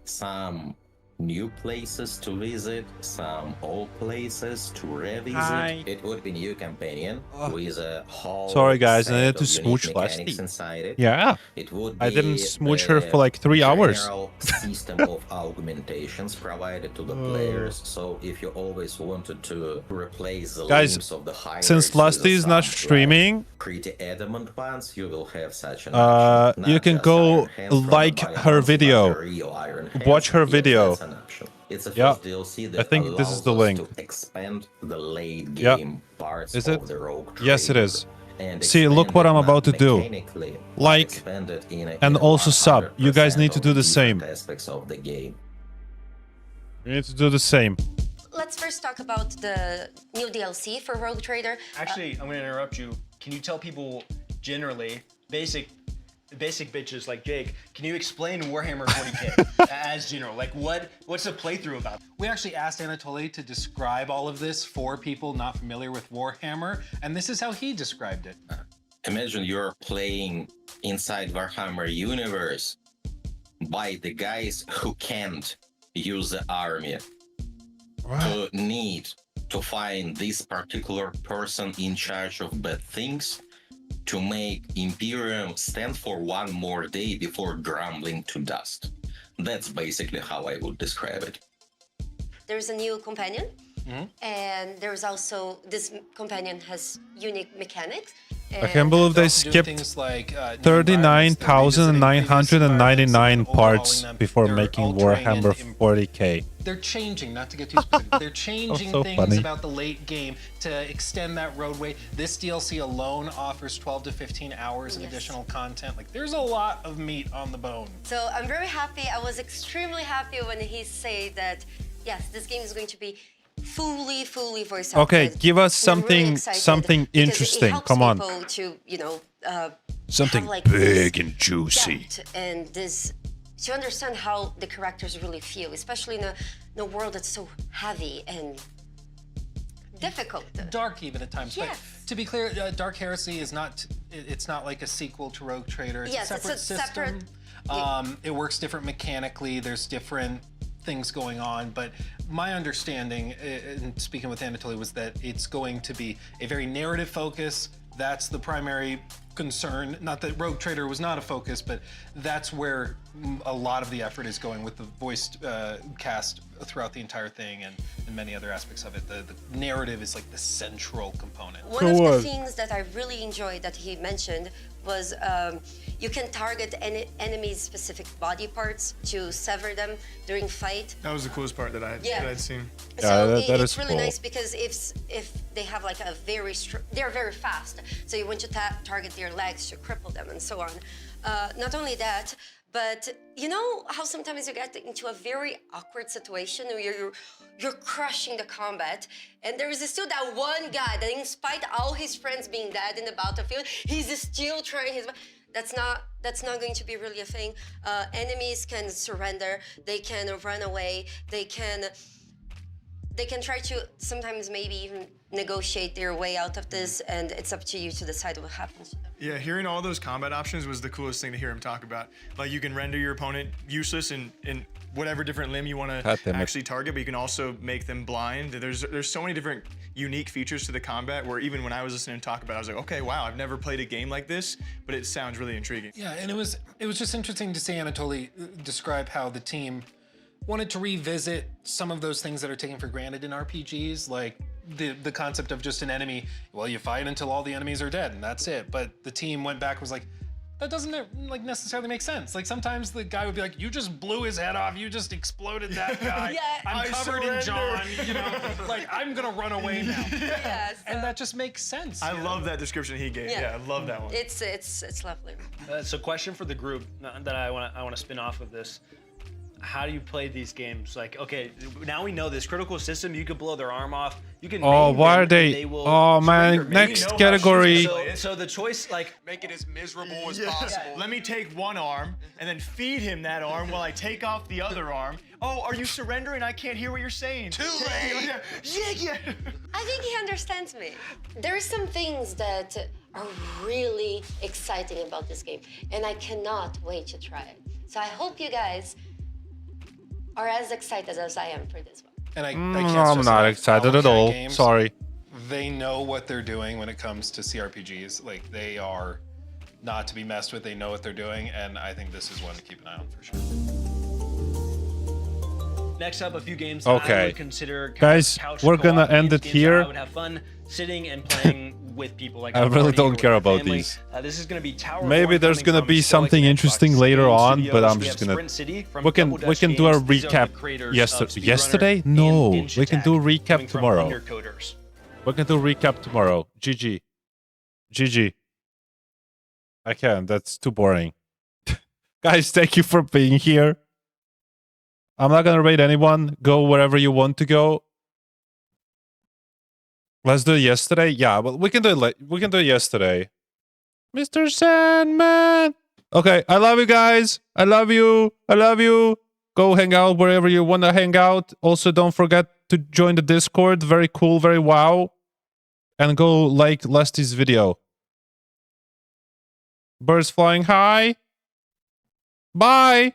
Speaker 8: some new places to visit, some old places to revisit.
Speaker 1: Hi.
Speaker 8: It would be new companion with a whole
Speaker 1: Sorry guys, I
Speaker 8: set
Speaker 1: needed to
Speaker 8: of unique
Speaker 1: smooch
Speaker 8: mechanics
Speaker 1: Leslie.
Speaker 8: inside it.
Speaker 1: Yeah.
Speaker 8: It would
Speaker 1: I
Speaker 8: be
Speaker 1: didn't smooch
Speaker 8: the
Speaker 1: her for like 3 hours.
Speaker 8: general system of augmentations provided to the players. So if you always wanted to replace the
Speaker 1: Guys,
Speaker 8: limbs of the hierarchs
Speaker 1: since Leslie is not streaming,
Speaker 8: pretty adamant ones, you will have such an option.
Speaker 1: you
Speaker 8: Not
Speaker 1: can
Speaker 8: just
Speaker 1: go
Speaker 8: Iron Hands from
Speaker 1: like
Speaker 8: the
Speaker 1: her
Speaker 8: Biomancer,
Speaker 1: video.
Speaker 8: but the real Iron Hands.
Speaker 1: Watch her
Speaker 8: Yes,
Speaker 1: video.
Speaker 8: that's an option. It's a
Speaker 1: Yeah,
Speaker 8: first DLC that
Speaker 1: I think this is
Speaker 8: allows
Speaker 1: the
Speaker 8: us
Speaker 1: link.
Speaker 8: to expand the late
Speaker 1: Yeah.
Speaker 8: game parts
Speaker 1: Is
Speaker 8: of
Speaker 1: it?
Speaker 8: the Rogue
Speaker 1: Yes, it
Speaker 8: Trader.
Speaker 1: is.
Speaker 8: and
Speaker 1: See, look what I'm about to do.
Speaker 8: mechanically,
Speaker 1: Like,
Speaker 8: expanded in
Speaker 1: and also sub. You guys
Speaker 8: 100%
Speaker 1: need to do the
Speaker 8: of
Speaker 1: same.
Speaker 8: different aspects of the game.
Speaker 1: You need to do the same.
Speaker 15: Let's first talk about the new DLC for Rogue Trader.
Speaker 2: Actually, I'm gonna interrupt you. Can you tell people generally, basic bitches like Jake, can you explain Warhammer 40k as general? Like what's the playthrough about?
Speaker 19: We actually asked Anatoly to describe all of this for people not familiar with Warhammer, and this is how he described it.
Speaker 8: Imagine you're playing inside Warhammer universe by the guys who can't use the army. To need to find this particular person in charge of bad things to make Imperium stand for one more day before grumbling to dust. That's basically how I would describe it.
Speaker 15: There's a new companion, and there's also, this companion has unique mechanics.
Speaker 1: I can't believe they skipped
Speaker 19: things like
Speaker 1: 39,999 parts before making Warhammer 40k.
Speaker 19: They're changing, not to get too specific, they're changing
Speaker 1: so
Speaker 19: things
Speaker 1: funny.
Speaker 19: about the late game to extend that roadway. This DLC alone offers 12 to 15 hours of additional content. Like, there's a lot of meat on the bone.
Speaker 15: So I'm very happy. I was extremely happy when he said that, yes, this game is going to be fully voice acted.
Speaker 1: Okay, give us
Speaker 15: I'm really
Speaker 1: something
Speaker 15: excited because
Speaker 1: interesting.
Speaker 15: it helps
Speaker 1: Come on.
Speaker 15: people to, you know,
Speaker 1: Something
Speaker 15: have, like,
Speaker 1: big
Speaker 15: this
Speaker 1: and juicy.
Speaker 15: depth and this, to understand how the characters really feel, especially in a world that's so heavy and difficult.
Speaker 19: Dark even at times.
Speaker 15: Yes.
Speaker 19: But to be clear, Dark Heresy is not, it's not like a sequel to Rogue Trader. It's
Speaker 15: Yes,
Speaker 19: a separate
Speaker 15: it's a
Speaker 19: system.
Speaker 15: separate-
Speaker 19: It works different mechanically. There's different things going on, but my understanding, and speaking with Anatoly, was that it's going to be a very narrative focus. That's the primary concern. Not that Rogue Trader was not a focus, but that's where a lot of the effort is going with the voiced cast throughout the entire thing and many other aspects of it. The narrative is like the central component.
Speaker 15: One of the things that I really enjoyed that he mentioned was you can target enemies' specific body parts to sever them during fight.
Speaker 16: That was the coolest part that I'd seen.
Speaker 15: So
Speaker 1: that
Speaker 15: it's
Speaker 1: is
Speaker 15: really
Speaker 1: cool.
Speaker 15: nice because if they have like a they're very fast, so you want to target their legs to cripple them and so on. Not only that, but you know how sometimes you get into a very awkward situation where you're crushing the combat, and there is still that one guy that, in spite of all his friends being dead in the battlefield, he's still trying his best. That's not going to be really a thing. Enemies can surrender. They can run away. They can try to sometimes maybe even negotiate their way out of this, and it's up to you to decide what happens to them.
Speaker 16: Yeah, hearing all those combat options was the coolest thing to hear him talk about. Like, you can render your opponent useless in whatever different limb you want to actually target, but you can also make them blind. There's so many different unique features to the combat where even when I was listening to talk about it, I was like, okay, wow, I've never played a game like this, but it sounds really intriguing.
Speaker 19: Yeah, and it was just interesting to see Anatoly describe how the team wanted to revisit some of those things that are taken for granted in RPGs, like the concept of just an enemy. Well, you fight until all the enemies are dead, and that's it. But the team went back and was like, that doesn't like necessarily make sense. Like sometimes the guy would be like, you just blew his head off, you just exploded that guy.
Speaker 15: Yeah.
Speaker 19: I'm covered in John, you know, like I'm gonna run away now.
Speaker 15: Yes.
Speaker 19: And that just makes sense.
Speaker 16: I love that description he gave. Yeah, I love that one.
Speaker 15: It's lovely.
Speaker 2: So, question for the group that I want to spin off of this. How do you play these games? Like, okay, now we know this critical system. You could blow their arm off. You can.
Speaker 1: Oh, why are they? Oh man, next category.
Speaker 2: So the choice, like,
Speaker 18: make it as miserable as possible.
Speaker 16: Let me take one arm and then feed him that arm while I take off the other arm. Oh, are you surrendering? I can't hear what you're saying.
Speaker 18: Too late.
Speaker 16: Yeah.
Speaker 15: I think he understands me. There are some things that are really exciting about this game, and I cannot wait to try it. So I hope you guys are as excited as I am for this one.
Speaker 19: And I
Speaker 1: I'm not excited at all.
Speaker 19: Games,
Speaker 1: Sorry.
Speaker 19: They know what they're doing when it comes to CRPGs. Like, they are not to be messed with. They know what they're doing, and I think this is one to keep an eye on for sure.
Speaker 2: Next up, a few games that I would consider
Speaker 1: guys, we're gonna end it here.
Speaker 2: I would have fun sitting and playing with people. Like,
Speaker 1: I really don't care about these.
Speaker 2: This is going to be Tower.
Speaker 1: Maybe there's gonna be something interesting later on, but I'm just gonna. We can do a recap yesterday. No, we can do a recap tomorrow. We can do a recap tomorrow. GG. GG. I can't. That's too boring. Guys, thank you for being here. I'm not gonna rate anyone. Go wherever you want to go. Let's do it yesterday. Yeah, well, we can do it. We can do it yesterday. Mr. Sandman. Okay, I love you guys. I love you. I love you. Go hang out wherever you want to hang out. Also, don't forget to join the Discord. Very cool. Very wow. And go like Lesty's video. Birds flying high. Bye.